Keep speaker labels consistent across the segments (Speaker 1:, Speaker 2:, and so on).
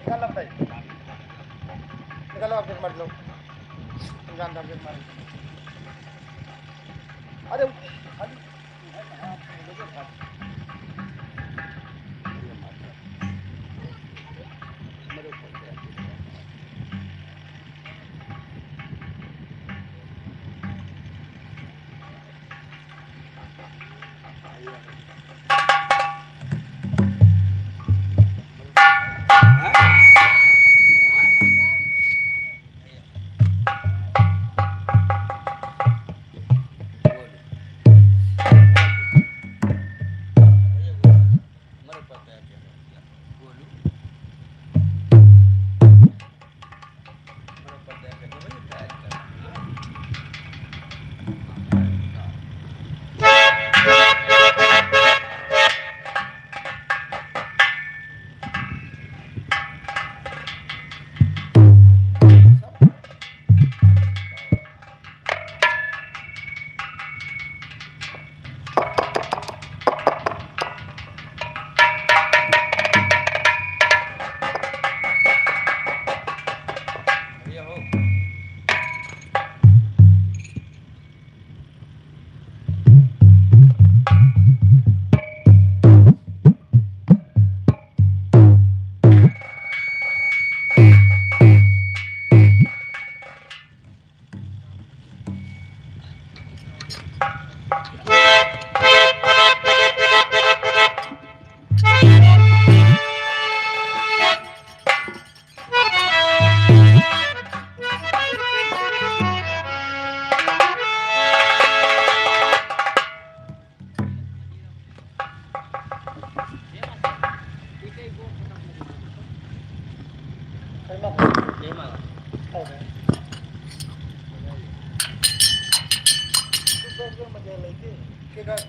Speaker 1: निकालना बताइए, निकालो आप मत लो, जान दाम मारे। अरे खाली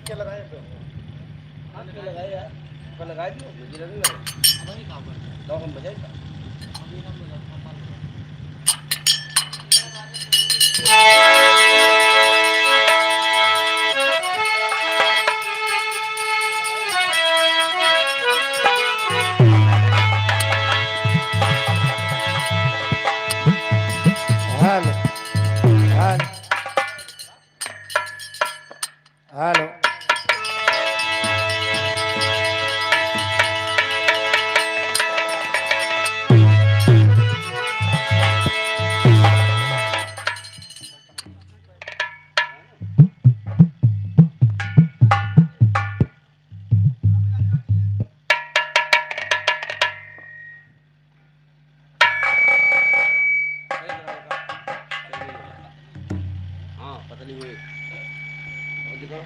Speaker 1: क्या लगाए पे? हाँ क्या लगाए यार? क्या लगाए दियो? मुझे नहीं लगा। अब नहीं खाओ पर। दो हम बजाएगा। अभी हम लोग हेलो हेलो हेलो हाँ पता नहीं हुई और दिखाओ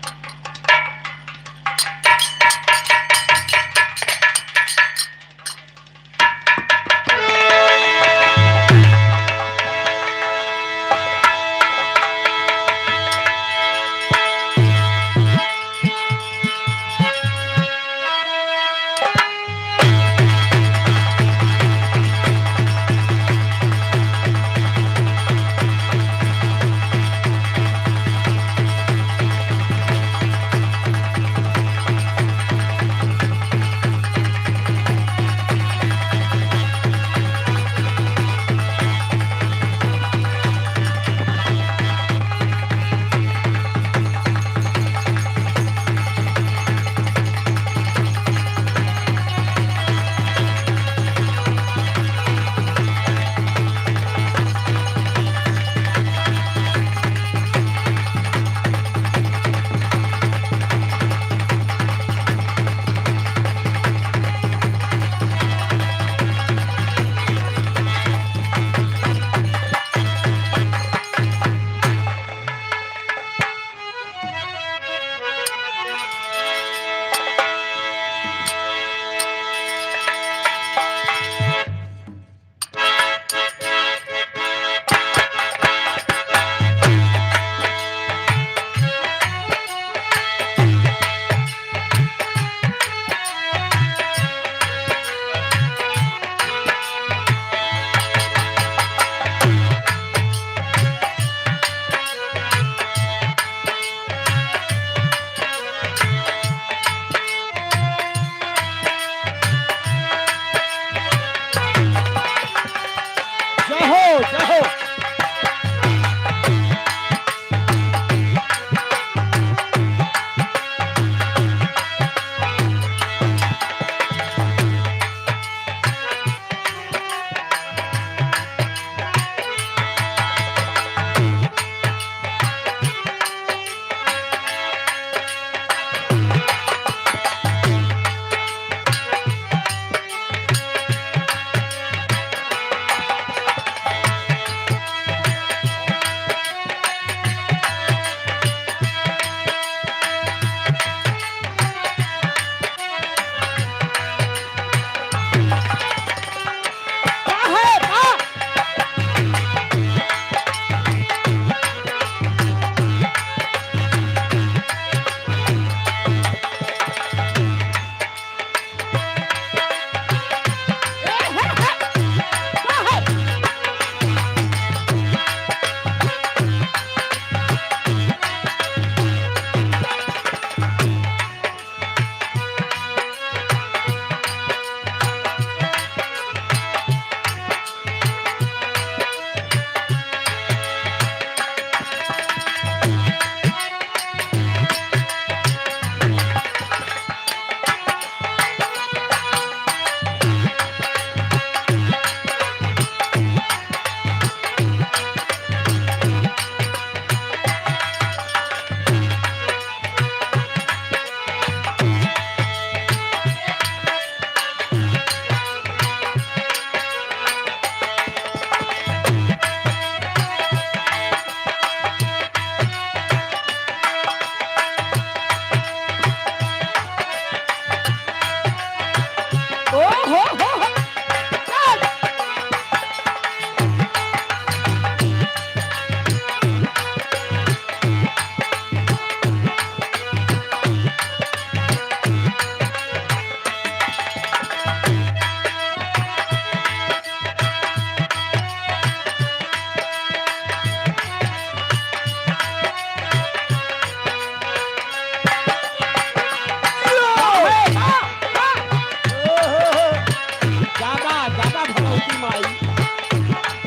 Speaker 2: पार्वती माई।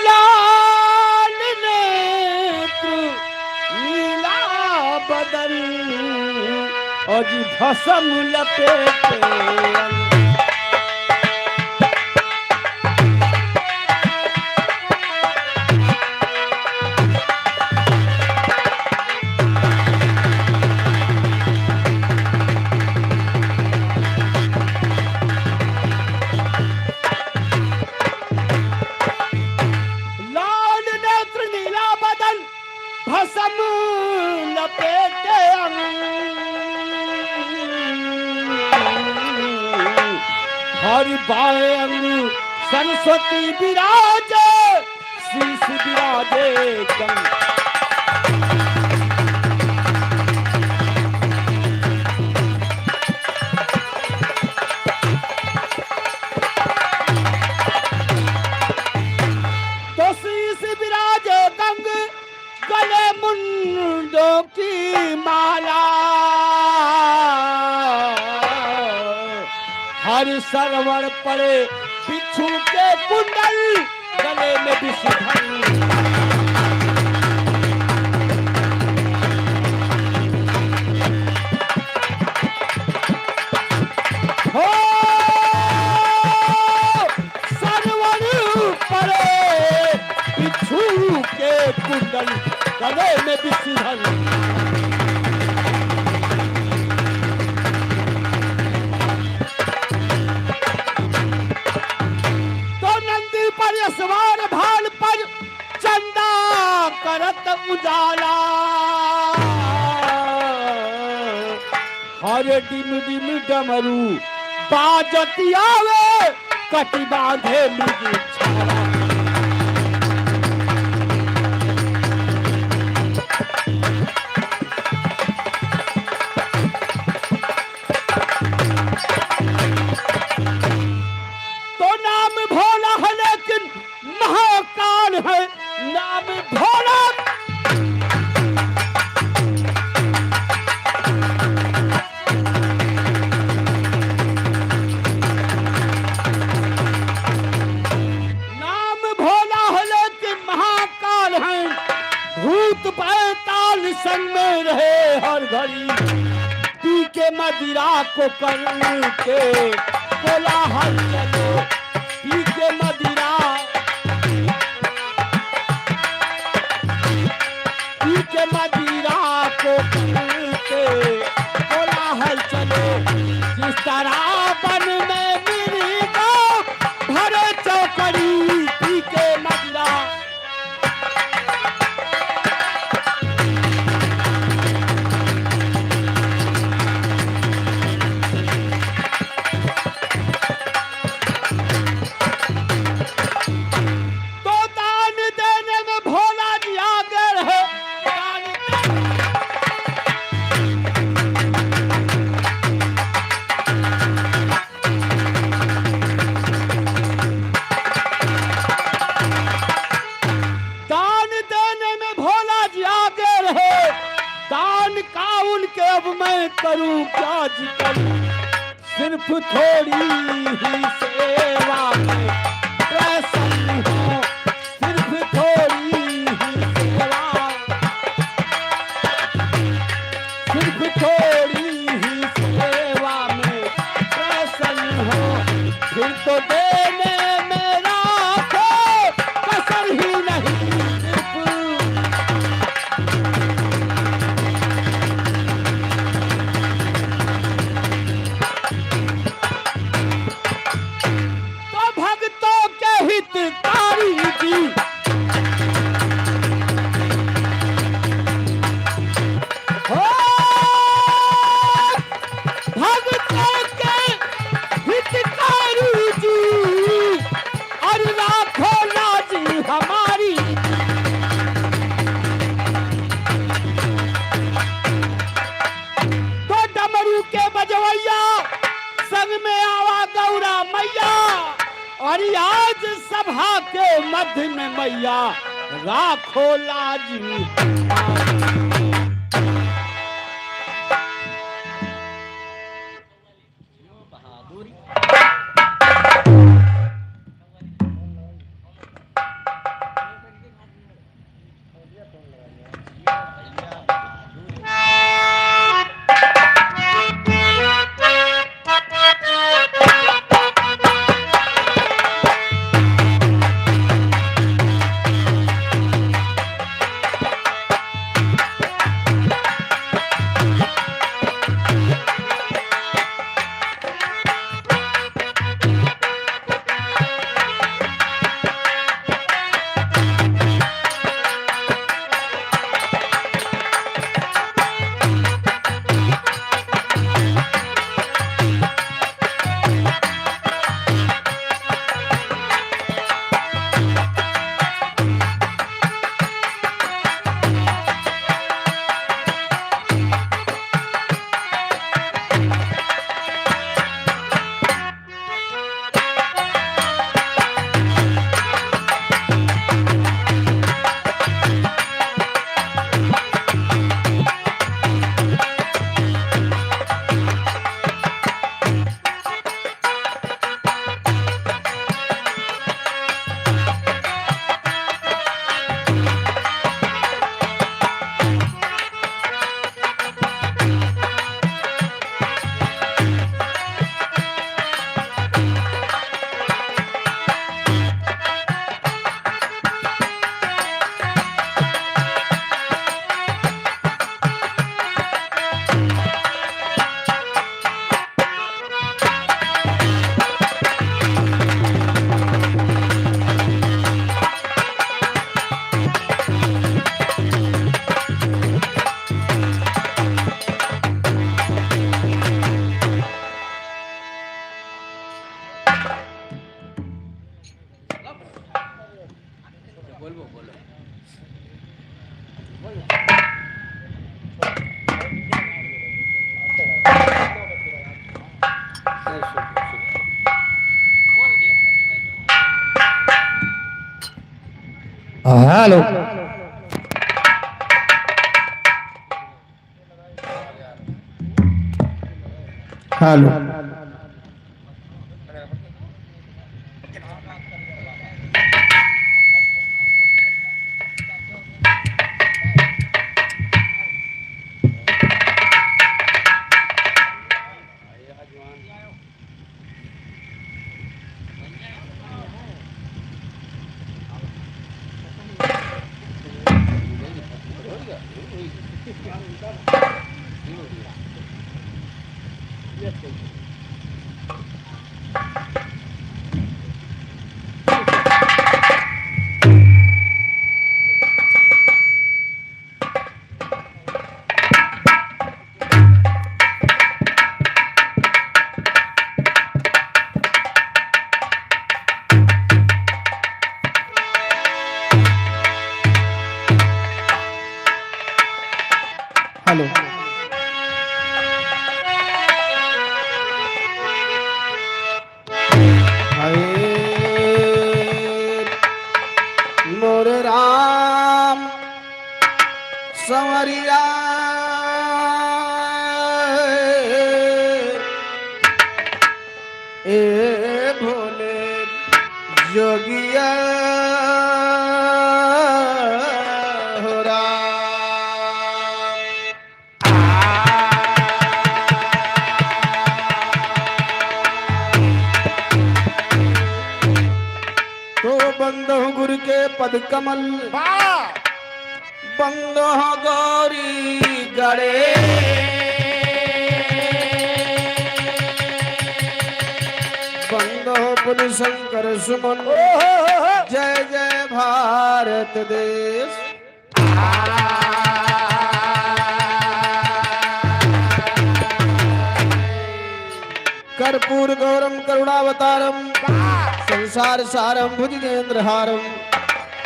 Speaker 2: हरिलाल नेत्र नीला बदन और भसम लपेटे और बाएं अंग सरस्वती विराजे, शीश विराजे गंगा। तो शीश विराजे गंग, गले मुंडों की माला, हर सरवण पड़े बिच्छू के कुंडल, गले में विषधर। हो सरवण पड़े बिच्छू के कुंडल, गले में विषधर। सवार भाल पर चंदा करत उजाला, हर डिम डिम डमरू बाजती आवे, कटी बांधे मृग छाला। तो नाम भोला है लेकिन महाकाल है, नाम भोला। नाम भोला है लेकिन महाकाल है, भूत पैताल संग में रहे हर घड़ी, पी के मदिरा को करके कोलाहल चलो, पी के मदिरा, पी के मदिरा को करके कोलाहल चलो। जिस तरह वन में मिर्गा भरे चौकड़ी, पी के मदिरा। अब मैं करूं क्या जी करूं, सिर्फ थोड़ी ही सेवा में प्रसन्न हूं, सिर्फ थोड़ी ही सेवा, सिर्फ थोड़ी ही सेवा में प्रसन्न हूं, फिर तो देने मेरा को कसर ही नहीं, और आज सभा के मध्य में मैया राखो लाज। हेलो हेलो हेलो मोरे राम संवरिया ए भोले जोगिया हो तो बंदो गुरु के पद कमल बंदो गौरी गड़े बंदो पुन शंकर सुमन जय जय भारत देश कर्पूर गौरम करुणावतारम संसार सारम भुजगेंद्रहारम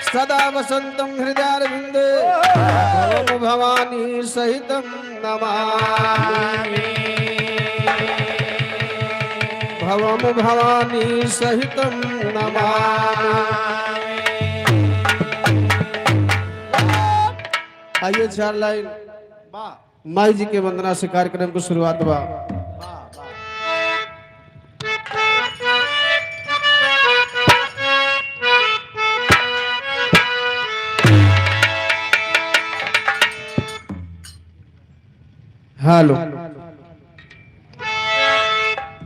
Speaker 2: सदा वसंतम हृदयारविंदे भवम भवानी सहितम नमामि भवम भवानी सहितम नमामि। आइए 4 लाइन माई जी के वंदना से कार्यक्रम की शुरुआत हुआ। हेलो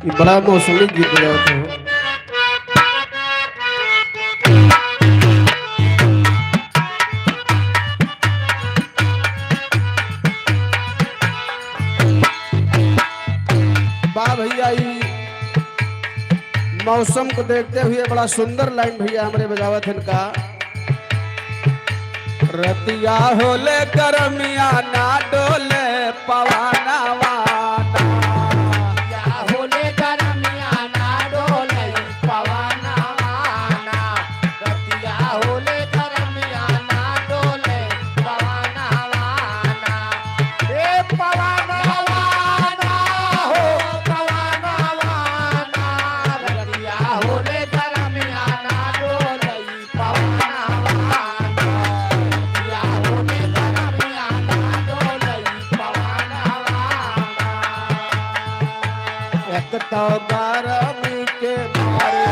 Speaker 2: ये बड़ा मौसमी गीत गाते हो। वाह भैया ये मौसम को देखते हुए बड़ा सुंदर लाइन भैया हमारे बजावत है इनका। रतिया होले करमिया ना डोले पवाना वाना होले करमिया ना डोले पवाना वाना रतिया होले करमिया ना डोले पवाना वाना ए पवाना वाना हो पवाना वाना रतिया होले करमिया ना डोले पवाना तो गरमी के मारे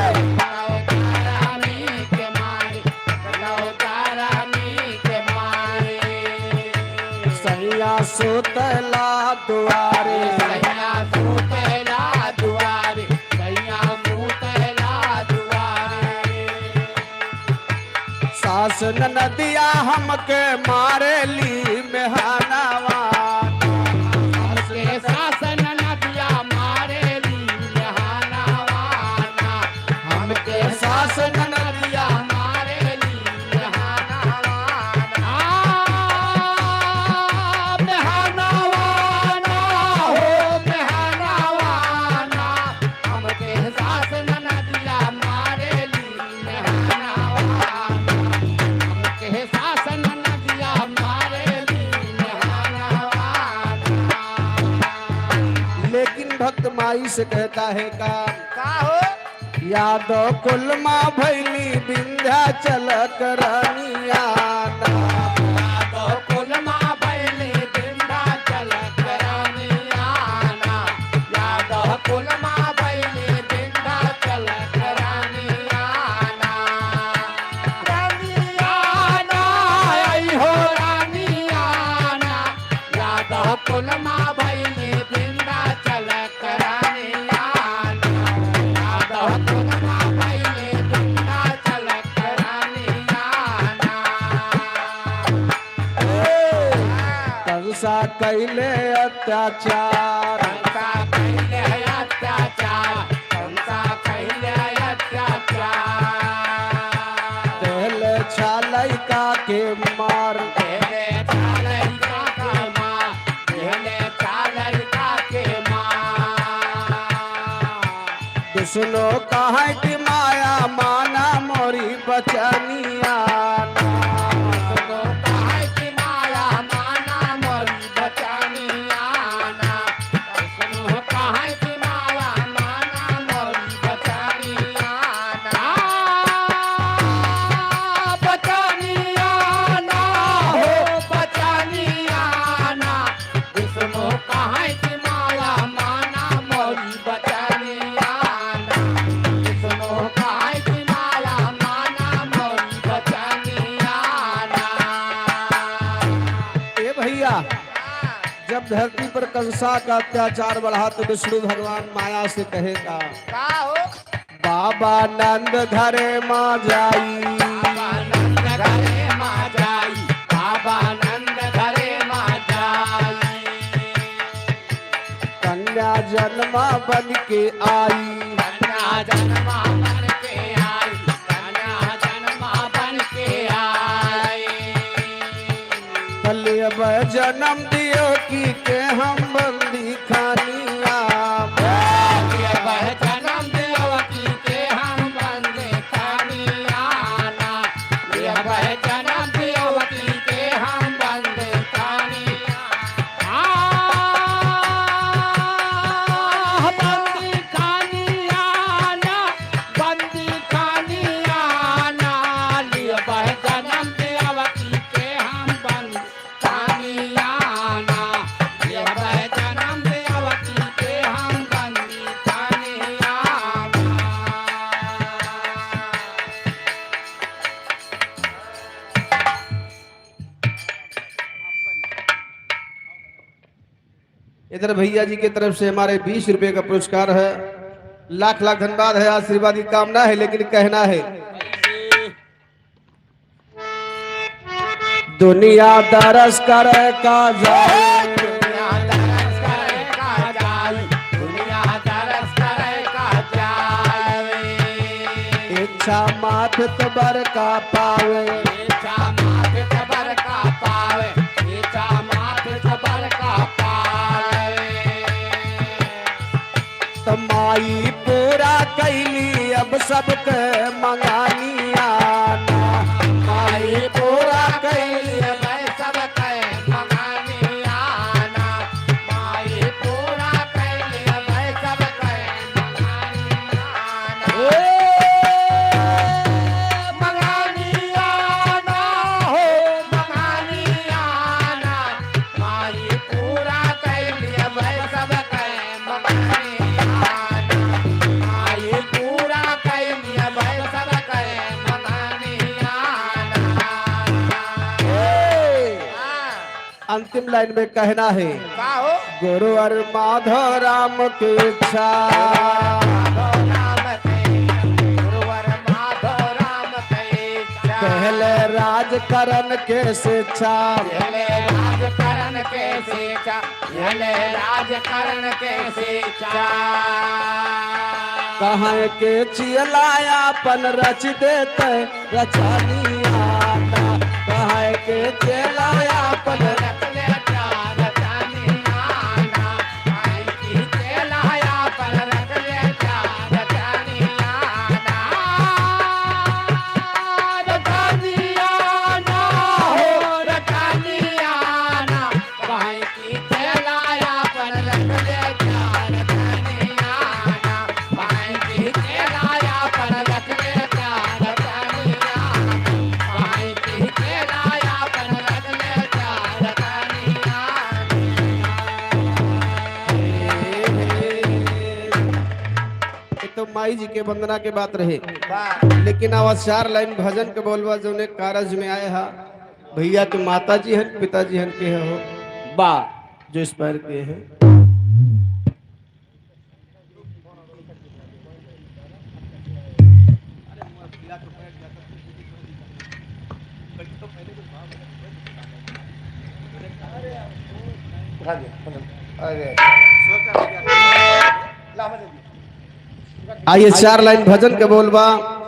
Speaker 2: सैया सुतला दुआरे सैया सुतला दुआरे सैया सुतला दुआरे सास नदिया हमके मारे ली मेहनावा भक्त माई से कहता है का
Speaker 3: हो
Speaker 2: यादव कुल माँ भैली विंध्याचल करनिया
Speaker 3: यादव कुल माँ भैली विंध्याचल करनिया यादव कुल माँ भैली विंध्याचल करनिया रानियाना आई हो रानियाना यादव कुल माँ भैली विंध्याचल करनिया यादव कुल माँ भैली विंध्याचल करनिया
Speaker 2: कंसा कैले अत्याचार
Speaker 3: कंसा कैले अत्याचार कंसा कैले अत्याचार
Speaker 2: पहले छालई का के मार
Speaker 3: पहले चालैका के माँ पहले चालैका के माँ
Speaker 2: दुसनो कहा कि माया माना मोरी बचनिया
Speaker 3: सुनो कहे कि माया माना मोरी बचनिया सुनो कहे कि माया माना मोरी बचनिया बचनिया हो बचनिया सुनो कहे कि माया माना मोरी बचनिया सुनो कहे कि माया माना मोरी बचनिया
Speaker 2: ए भैया जब धरती पर कंसा का अत्याचार बढ़ा तो विष्णु भगवान माया से कहेगा
Speaker 3: का हो
Speaker 2: बाबा नंद घरे माँ जाई
Speaker 3: बाबा नंद घरे माँ जाई बाबा नंद घरे माँ जाई
Speaker 2: कन्या जन्मा बन के आई
Speaker 3: कन्या जन्मा बन के आई कन्या जन्मा बन के आई
Speaker 2: कल अब जन्म दियो की के हम बंदी खानिया
Speaker 3: ये बह जन्म देवकी के हम बंदे खानियाना ये बह जन्म देवकी के हम बंदे खानियाना बंदी खानियाना बंदी खानियाना ये बह जन्म देवकी के हम बंदे खानियाना ये बह जन्म देवकी के हम बंदी खानियाना
Speaker 2: इधर भैया जी की तरफ से हमारे 20 रुपए का पुरस्कार है। लाख लाख धन्यवाद है, आशीर्वाद की कामना है, लेकिन कहना है दुनिया दरस करे का जाए
Speaker 3: दुनिया तरस करे का जाए दुनिया तरस करे का जाए
Speaker 2: इच्छा माथ तबर का पावे
Speaker 3: इच्छा माथे खबर का पावे इच्छा माथे खबर का पावे
Speaker 2: तमाई पूरा कैली अब सबके मंगानिया
Speaker 3: माई पूरा कैली मैं सब कह मंगानियाना माई पूरा कैली मैं सब कह मंगानियाना मंगानियाना हो मंगानियाना माई पूरा कैली मैं सब कह मंगानियाना माई पूरा कैली मैं सब कह मंगानियाना
Speaker 2: अंतिम लाइन में कहना है
Speaker 3: का हो
Speaker 2: गुरु और माधव राम की इच्छा
Speaker 3: माधव राम के गुरुवर माधव राम के
Speaker 2: पहले राजकरण के शिक्षा
Speaker 3: पहले राजकरण के शिक्षा पहले राजकरण के शिक्षा
Speaker 2: कहाँ के चिलायापन रच देते रचनिया कहाँ के चिलायापन
Speaker 3: रख ले चार जानियाना आई की चलाया पर रख ले चार जानियाना रजानियाना हो रजानियाना भाई की चलाया पर रख ले चार
Speaker 2: तो माई जी के वंदना के बात रहे,
Speaker 3: वाह
Speaker 2: लेकिन आवाज 4 लाइन भजन के बोलवा जो ने कारज में आए हा भैया के माता जी हन पिताजी हन के हो
Speaker 3: वाह
Speaker 2: जो इस पैर के हैं।
Speaker 3: उठा दिया अरे ला मैं दे दिया
Speaker 2: आइए 4 लाइन भजन के बोलबा।
Speaker 3: हमारा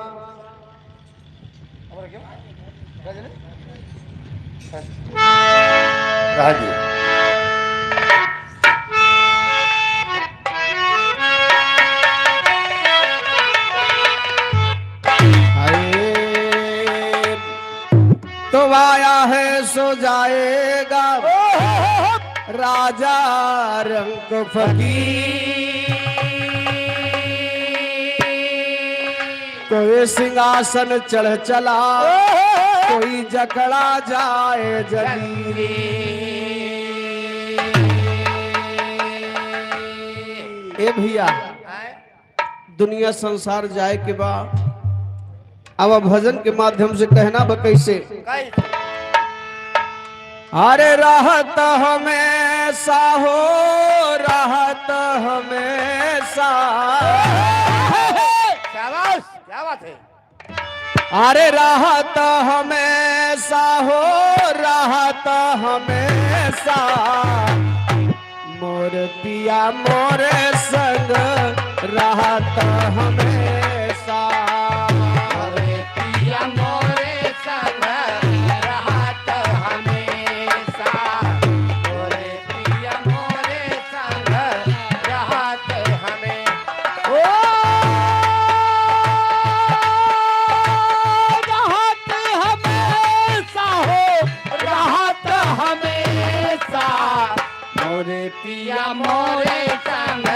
Speaker 3: क्यों राजन रहा दिया
Speaker 2: हाय तो आया है सो जाएगा राजा रंग फकीर, कोई सिंहासन चढ़ चला कोई जकड़ा जाए जली। ए भैया दुनिया संसार जाए के बाद अब भजन के माध्यम से कहना बा कैसे। अरे राहत हमेशा हो राहत हमेशा,
Speaker 3: क्या बात है।
Speaker 2: अरे राहत हमेशा हो राहत हमेशा, मोर पिया मोरे संग राहत हमेशा।
Speaker 3: मोरे पिया मोरे संग राहत हमेशा, मोरे पिया मोरे संग राहत हमेशा। ओ राहत हमेशा हो राहत हमेशा, मोरे पिया मोरे संग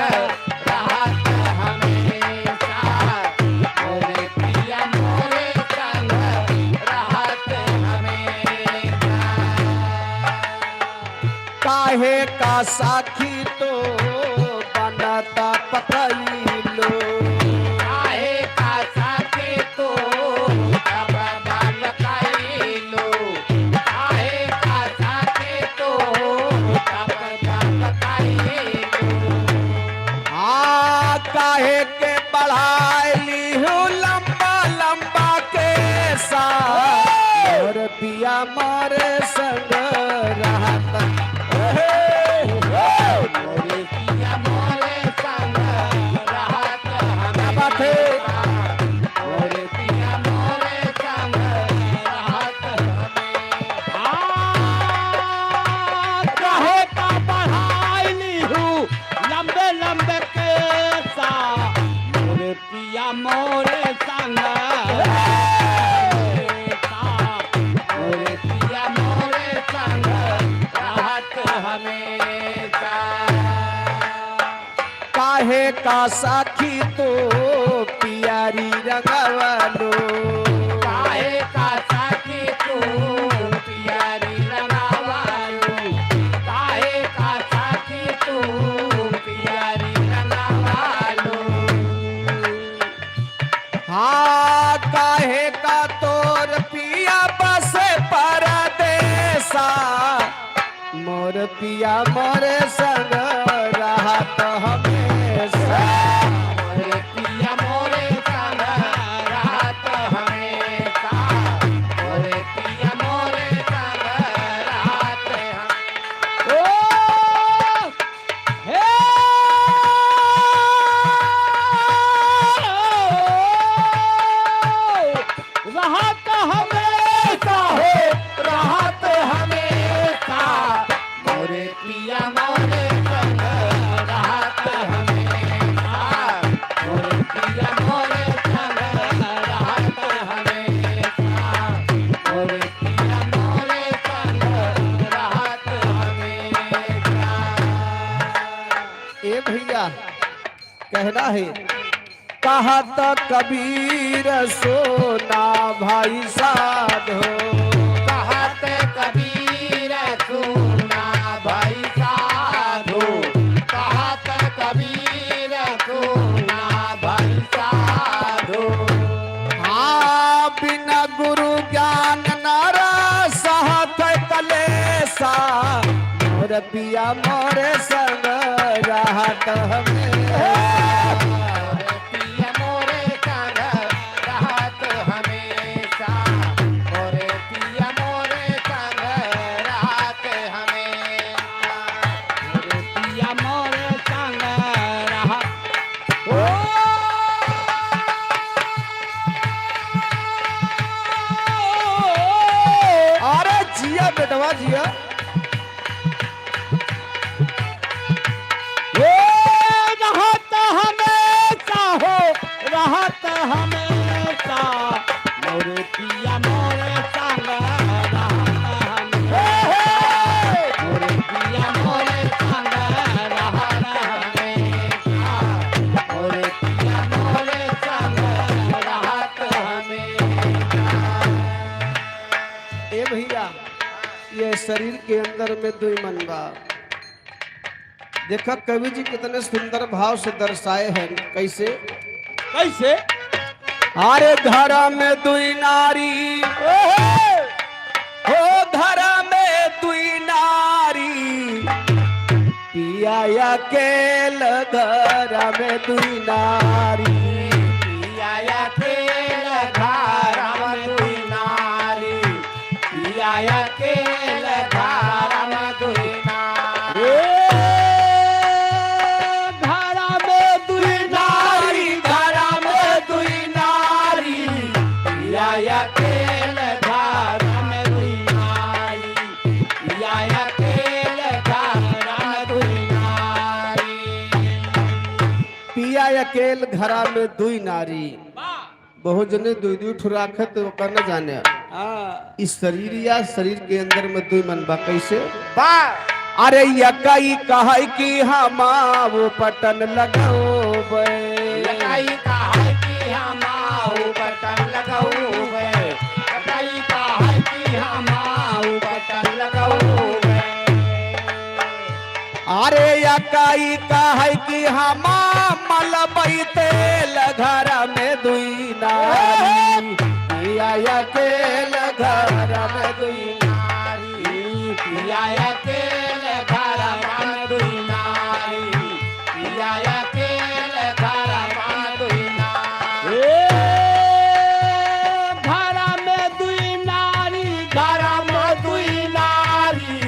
Speaker 3: राहत हमेशा, मोरे पिया मोरे संग राहत हमेशा।
Speaker 2: काहे का साखी तो बनता पकई लो,
Speaker 3: काहे का साथे तो तब बाल लो, काहे का साथे तो तब बाल लो।
Speaker 2: हाँ काहे के बढ़ाई हूँ लंबा लंबा के साथ, मोर पिया मोरे संग रहता।
Speaker 3: मोरे पिया मोरे संग राहत
Speaker 2: हमेशा।
Speaker 3: मोरे पिया मोरे संग राहत हमेशा। काहे का बढ़ाई ली हूँ लंबे लंबे केसा, मोरे पिया मोरे संग मोरे पिया मोरे संग राहत हमेशा।
Speaker 2: काहे का साखी तो पियारी रंगवलो,
Speaker 3: काहे का साथी तू पियारी रंगावालू, काहे का साथी तू पियारी रंगावालू।
Speaker 2: हाँ काहे का तोर पिया बस परदेसा, मोर पिया मोरे संग रहत हमेशा।
Speaker 3: मोरे पिया मोरे संग राहत हमेशा, मोरे पिया मोरे संग राहत हमेशा। ओ हे राहत हमेशा हो राहत हमेशा, मोरे पिया मोरे संग राहत हमेशा, मोरे पिया मोरे संग राहत हमेशा, मोरे पिया मोरे संग राहत हमेशा।
Speaker 2: ए भैया कहना है कहा तो कबीर सोना भाई साधो,
Speaker 3: कहत कबीर सुना भाई साधु, कहत कबीर सुना भाई
Speaker 2: मोर पिया मोरे संग रहत हमें
Speaker 3: मोरे पिया मोरे संग रहत हमेशा मोरे पिया मोरे संग रहत हमेशा मोरे पिया मोरे संग रहत
Speaker 2: अरे जिया बेटवा जिया
Speaker 3: रहत हमेशा हो रहत हमेशा मोरे पिया मोरे संग रहत हमेशा मोरे पिया मोरे संग रहत हमेशा मोरे पिया मोरे संग रहत हमेशा
Speaker 2: ए भैया ये शरीर के अंदर में दुई मन बा देखा कवि जी कितने सुंदर भाव से दर्शाए हैं कैसे
Speaker 3: कैसे
Speaker 2: अरे धरा में दुई नारी हो धरा में दुई नारी पिया अकेल धरा में दुई नारी
Speaker 3: पिया अकेल घरम दुई नारी पिया अकेल घरम दुई नारी घरा में दुई नारी घरा में दुई नारी पिया अकेल घरम दुई नारी पिया अकेल घरम दुई नारी
Speaker 2: पिया अकेल घरा में दुई नारी बहुत जने दुई दुई ठो राखत तो ओकर न जाने इस शरीर या शरीर के अंदर में दुई मन बा कैसे अरे यकई कहै कि हम वो पटन लगो
Speaker 3: लकाई का है कि हम आऊ बटन लगाऊबे लकाई का है कि हम आऊ बटन लगाऊबे
Speaker 2: अरे यकई कहै कि हम मलबई तेल घर में दुई नारी पिया अकेल घर में दुई
Speaker 3: नारी पिया अकेल घर में दुई नारी पिया अकेल घर में दुई नारी घर में दुई नारी घर में दुई नारी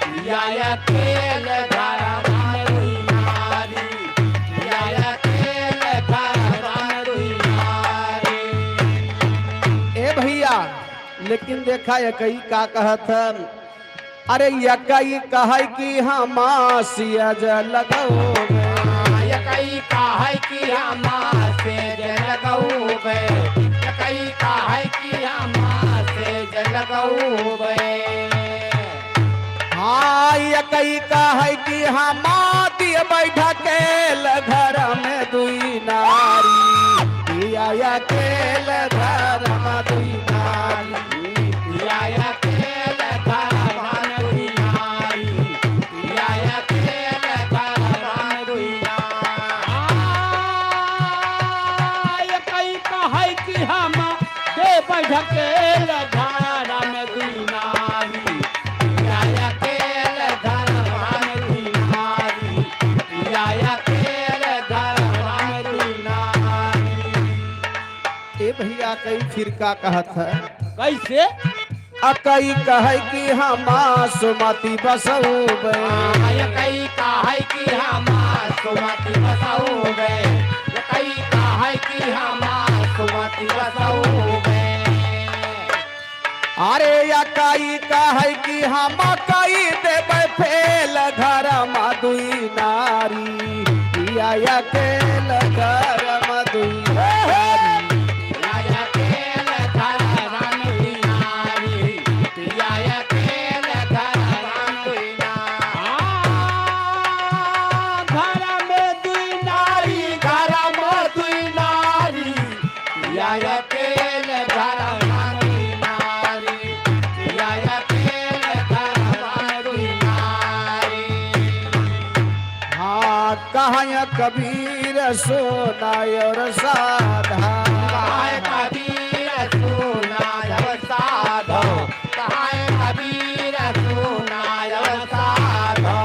Speaker 3: पिया अकेल घर में दुई नारी पिया अकेल घर में दुई नारी
Speaker 2: ए भैया लेकिन देखा यकई का कहत हन अरे यकई कहै कि हम सिया लगो
Speaker 3: यकई का है कि हम से लगऊबे यकई का है कि हम से लगऊबे
Speaker 2: हाँ यकई कहै कि हम दिए बैठा के घर में दुई नारी पिया अकेल घर में दुई नारी
Speaker 3: पिया अकेल घर में दुई नारी पिया अकेल घर में दुई नारी यकई का है कि हम दे बैठकेल घर में दुई नारी पिया अकेल घर में दुई नारी पिया अकेल घर में दुई नारी
Speaker 2: ए भैया कई फिर का कहत है
Speaker 3: कैसे
Speaker 2: अकई कहै कि हम सुमति बसौबे
Speaker 3: यकई का है कि हम सुमति बसऊबे यकई का है कि हम सुमति बसऊबे
Speaker 2: अरे यकई कहै कि हम कई देबै फेल घर में दुई नारी पिया अकेल घर में दुई नारी
Speaker 3: पिया अकेल घर में दुई नारी पिया अकेल घर में दुई नारी घर में दुई नारी घर में दुई नारी पिया अकेल घर में दुई नारी पिया अकेल घर में दुई नारी
Speaker 2: हाँ कहाँ कबीर सोनाय और साधा
Speaker 3: कहाय कबीर सुनाय साधो कहाय कबीर सुनाय साधो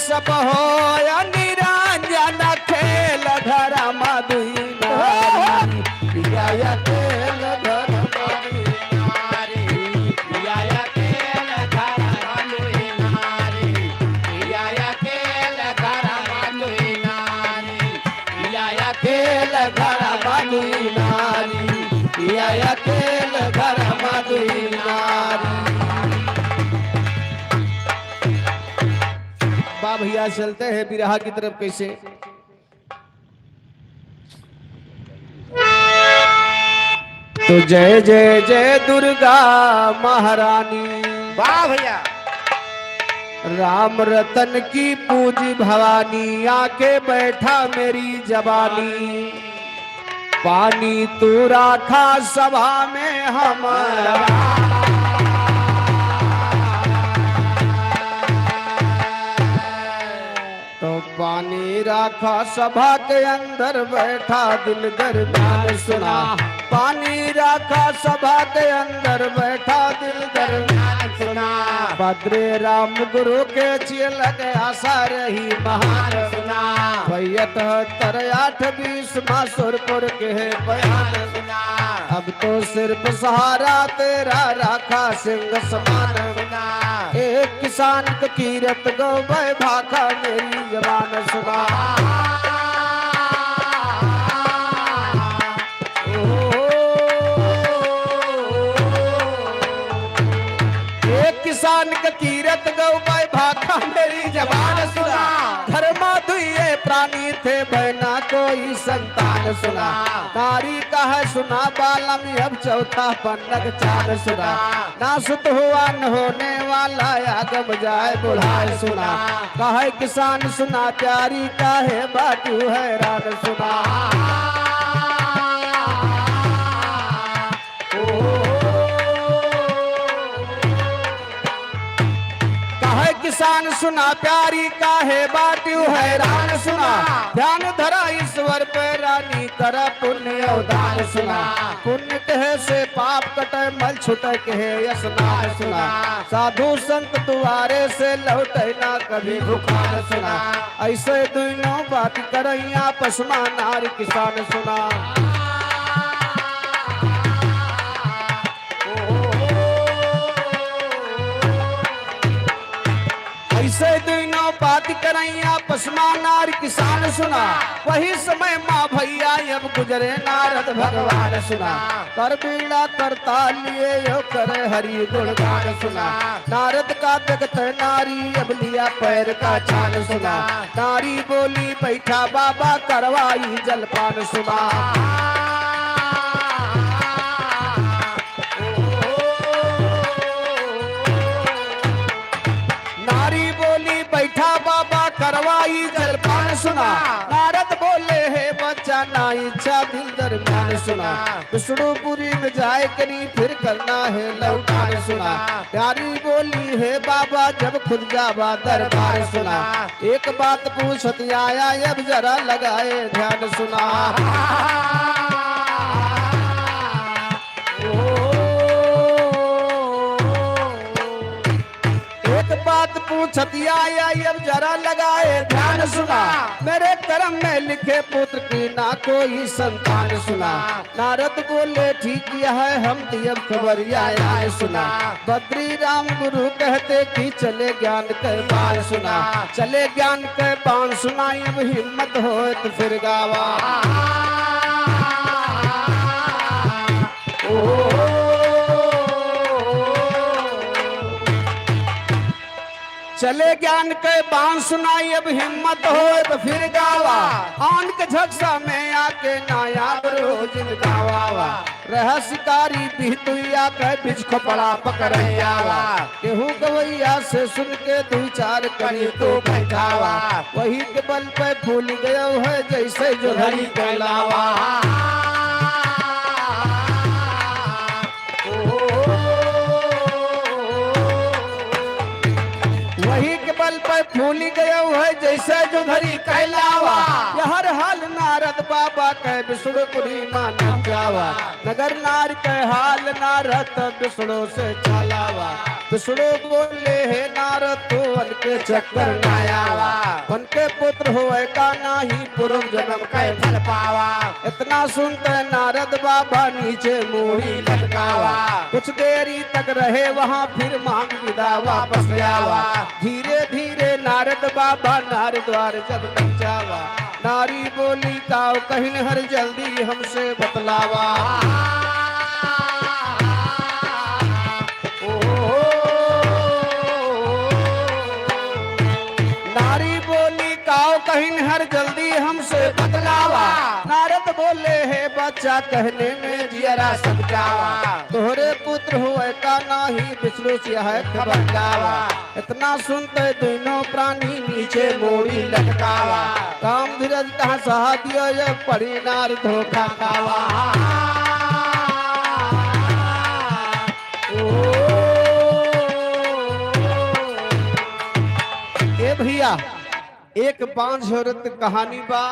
Speaker 2: सब हो निरंजन खेल घर मधुई नारी पिया अकेल घर मधुई
Speaker 3: नारी पिया अकेल घर मधुई नारी पिया अकेल घर मधुई नारी पिया
Speaker 2: अकेल घर मधुई नारी पिया अकेल घर मधुई नारी। बा भैया चलते हैं बिरहा की तरफ कैसे। तो जय जय जय दुर्गा महारानी
Speaker 3: वाह भैया
Speaker 2: राम रतन की पूजी भवानी आके बैठा मेरी जवानी पानी तू राखा सभा में हमारा तो पानी राखा सभा के अंदर बैठा दिल दरमियान सुना पानी राखा सभा के अंदर बैठा दिल दरमियान
Speaker 3: सुना
Speaker 2: भद्रे राम गुरु के चिल आशा रही महान
Speaker 3: सुना
Speaker 2: 72-8-20 मासुरपुर के है बयान
Speaker 3: सुना
Speaker 2: अब तो सिर्फ सहारा तेरा राखा सिंह समान
Speaker 3: सुना
Speaker 2: एक किसान की कीरत गो भाखा मेरी जबान सुना एक किसान का कीरत गौ भाखा मेरी जबान सुना घर माधुए प्राणी थे बहना कोई संतान सुना नारी का है सुना बालम अब चौथा पन्नग चार सुना ना सुत हुआ न होने वाला आगम जाए बुढ़ाए सुना कहे किसान सुना प्यारी का है बाटू हैरान सुना किसान सुना प्यारी का है बाटू हैरान सुना ध्यान धरा ईश्वर पे रानी करा पुण्य दान सुना पुण्य कहे से पाप कटे मल छुटे कहे स्नान सुना साधु संत दुआरे से लौटे ना कभी भूखान सुना ऐसे दोनों बात करैया पशुमा नार किसान सुना ऐसे दिनों बात करैया पशुमा नार किसान सुना वही समय माँ भैया अब गुजरे नारद भगवान सुना कर बीड़ा करता लिए यो करे हरि गुणगान सुना नारद का जगत नारी अब लिया पैर का छान सुना नारी बोली बैठा बाबा करवाई जलपान सुना बैठा बाबा करवाई जलपान सुना नारद बोले है बच्चा ना इच्छा दिल दरमियान सुना विष्णुपुरी में जाए करी फिर करना है लौटान सुना प्यारी बोली है बाबा जब खुद जावा दरबार सुना एक बात पूछत आया अब जरा लगाए ध्यान सुना बात पूछत आया अब जरा लगाए ध्यान सुना मेरे कर्म में लिखे पुत्र की ना कोई संतान सुना नारद बोले ठीक यह है हम दियब खबरिया आए सुना बद्री राम गुरु कहते कि चले ज्ञान के बाण सुना चले ज्ञान के बाण सुनाई अब हिम्मत हो तो फिर गावा चले ज्ञान के बाण सुनाई अब हिम्मत हो तो फिर गावा आन के झक्सा में आके नायाब रोज गावा रह शिकारी बिहतुया के बिच खपड़ा पकड़ैयावा केहू गवैया से सुन के दू चार करी तो बैठावा वही के बल पे फूल गयो है जैसे जो घड़ी कहलावा फूली गया है जैसे जो घड़ी कहलावा हर हाल नारद बाबा कह विष्णुपुरी मानव जावा नगर नार के हाल नारद विष्णु से चलावा विष्णु बोले हे नारद तो उनके चक्कर न आवा, उनके पुत्र होए का नाही पूर्व जन्म
Speaker 3: कै फल पावा।
Speaker 2: इतना सुनते नारद बाबा नीचे मूड़ी लटकावा। कुछ देरी तक रहे वहाँ फिर मांग विदा वापस आवा। धीरे धीरे नारद बाबा नार द्वार जब पहुंचावा। नारी बोली काव कहीं हर जल्दी हमसे बतलावा। नारी बोली काव कहीं हर जल्दी हमसे बतलावा। नारद बोले हे बच्चा कहने में जियरा समझावा। तोहरे पुत्र हुए का नाही विष्णु से है खबर जावा। इतना सुनते दोनों प्राणी नीचे मोड़ी लटकावा। काम धीरज कहाँ सहा दियो ये पड़ी नार धोखा खावा। ए भैया एक बांझ औरत कहानी बा।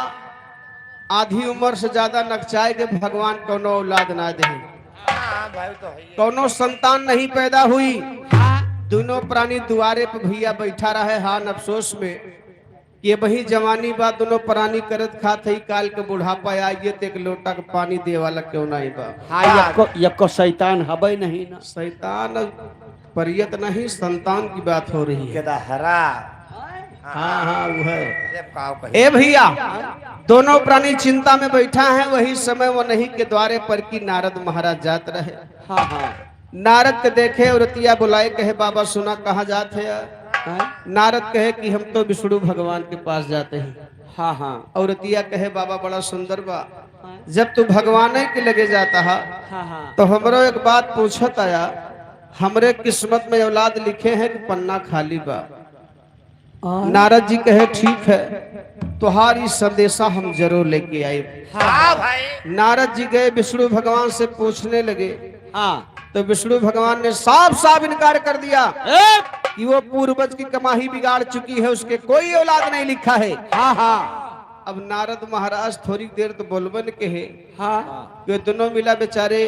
Speaker 2: आधी उम्र से ज्यादा नकचाए के भगवान कोनो औलाद ना दे,
Speaker 3: भाई तो है ही।
Speaker 2: कोनो संतान नहीं पैदा हुई। दोनों प्राणी दुआरे पे भैया बैठा रहे हान अफसोस में ये वही जवानी बा। दोनों प्राणी करत खात ही काल के बुढ़ापा आइए तो एक लोटा के पानी दे वाला क्यों नहीं बा।
Speaker 1: हाँ यको शैतान हबे नहीं ना।
Speaker 2: शैतान परियत नहीं संतान की बात हो रही है।
Speaker 3: केदा हरा।
Speaker 2: हाँ हाँ वो है।
Speaker 3: अरे काव कही।
Speaker 2: ए भैया दोनों प्राणी चिंता में बैठा है। वही समय वो नहीं के द्वारे पर की नारद महाराज जात रहे।
Speaker 1: हाँ हाँ
Speaker 2: नारद के देखे और रतिया बुलाए कहे बाबा सुना कहाँ जाते हैं। नारद कहे कि हम तो विष्णु भगवान के पास जाते हैं।
Speaker 1: हाँ हाँ
Speaker 2: और रतिया कहे बाबा बड़ा सुंदर बा, जब तू भगवान के लगे जाता है
Speaker 1: हाँ हाँ
Speaker 2: तो हमरो एक बात पूछत आया। हमरे किस्मत में औलाद लिखे हैं कि पन्ना खाली बा। नारद जी कहे ठीक है तुम्हारी संदेशा हम जरूर लेके आए।
Speaker 3: हाँ भाई।
Speaker 2: नारद जी गए विष्णु भगवान से पूछने लगे।
Speaker 1: हाँ
Speaker 2: तो विष्णु भगवान ने साफ साफ इनकार कर दिया कि वो पूर्वज की कमाई बिगाड़ चुकी है, उसके कोई औलाद नहीं लिखा है।
Speaker 1: हाँ हाँ
Speaker 2: अब नारद महाराज थोड़ी देर तो बोलबन के है
Speaker 1: हाँ
Speaker 2: कि दोनों मिला बेचारे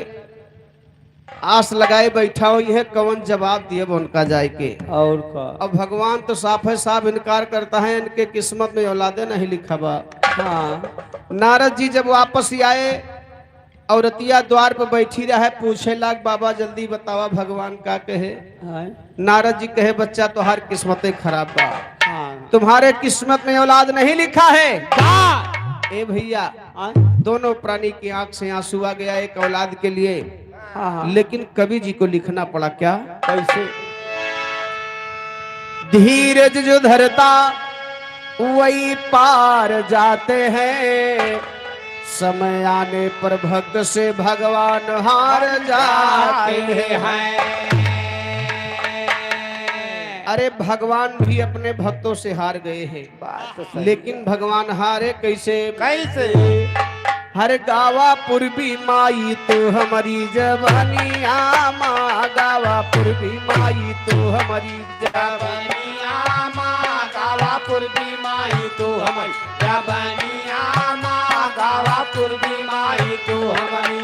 Speaker 2: आस लगाए बैठा हो यह कौन जवाब दिए उनका जाए के।
Speaker 1: और का
Speaker 2: अब भगवान तो साफ है साफ इनकार करता है इनके किस्मत में औलादे नहीं लिखा बा।
Speaker 1: हाँ
Speaker 2: नारद जी जब वापस आए और रतिया द्वार पर बैठी रहे पूछे लाग बाबा जल्दी बतावा भगवान का कहे।
Speaker 1: हाँ
Speaker 2: नारद जी कहे बच्चा तुम्हारी किस्मतें खराब बा,
Speaker 1: हाँ
Speaker 2: तुम्हारे किस्मत में औलाद नहीं लिखा है। ए भैया
Speaker 1: हाँ
Speaker 2: दोनों प्राणी की आंख से आंसू आ गया एक औलाद के लिए।
Speaker 1: हाँ
Speaker 2: लेकिन कवि जी को लिखना पड़ा क्या।
Speaker 1: कैसे।
Speaker 2: धीरज जो धरता वही पार जाते हैं, समय आने पर भक्त से भगवान हार जाते हैं। अरे भगवान भी अपने भक्तों से हार गए हैं,
Speaker 3: बात तो सही।
Speaker 2: लेकिन भगवान हारे कैसे।
Speaker 3: कैसे।
Speaker 2: हर गावा पूर्वी माई तो हमारी जवानिया माँ, गावा पूर्वी माई तो हमारी
Speaker 3: जवानिया माँ, गावा पूर्वी माई तो हमारी जवानिया माँ, गावा पूर्वी माई तो हमारी।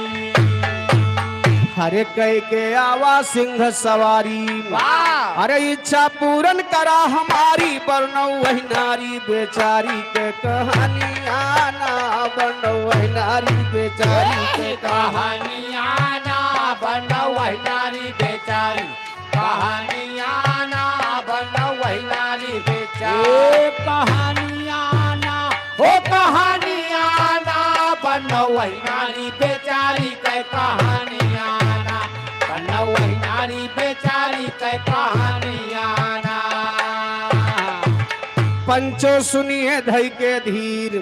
Speaker 2: हरे कह के आवा सिंह सवारी,
Speaker 3: वाह।
Speaker 2: अरे इच्छा पूरन करा हमारी, वर्णो वही नारी बेचारी के कहानिया ना, वर्णो वही नारी बेचारी के
Speaker 3: कहानियाँ ना बनो वही नारी बेचारी, कहानियाँ ना बनो वही नारी बेचारी, कहानियाँ ना हो कहानियाँ ना बनो वही नारी बेचारी के कहानियाँ ना, बनो वही नारी बेचारी के कहानियाँ ना।
Speaker 2: पंचो सुनिए धई के धीर,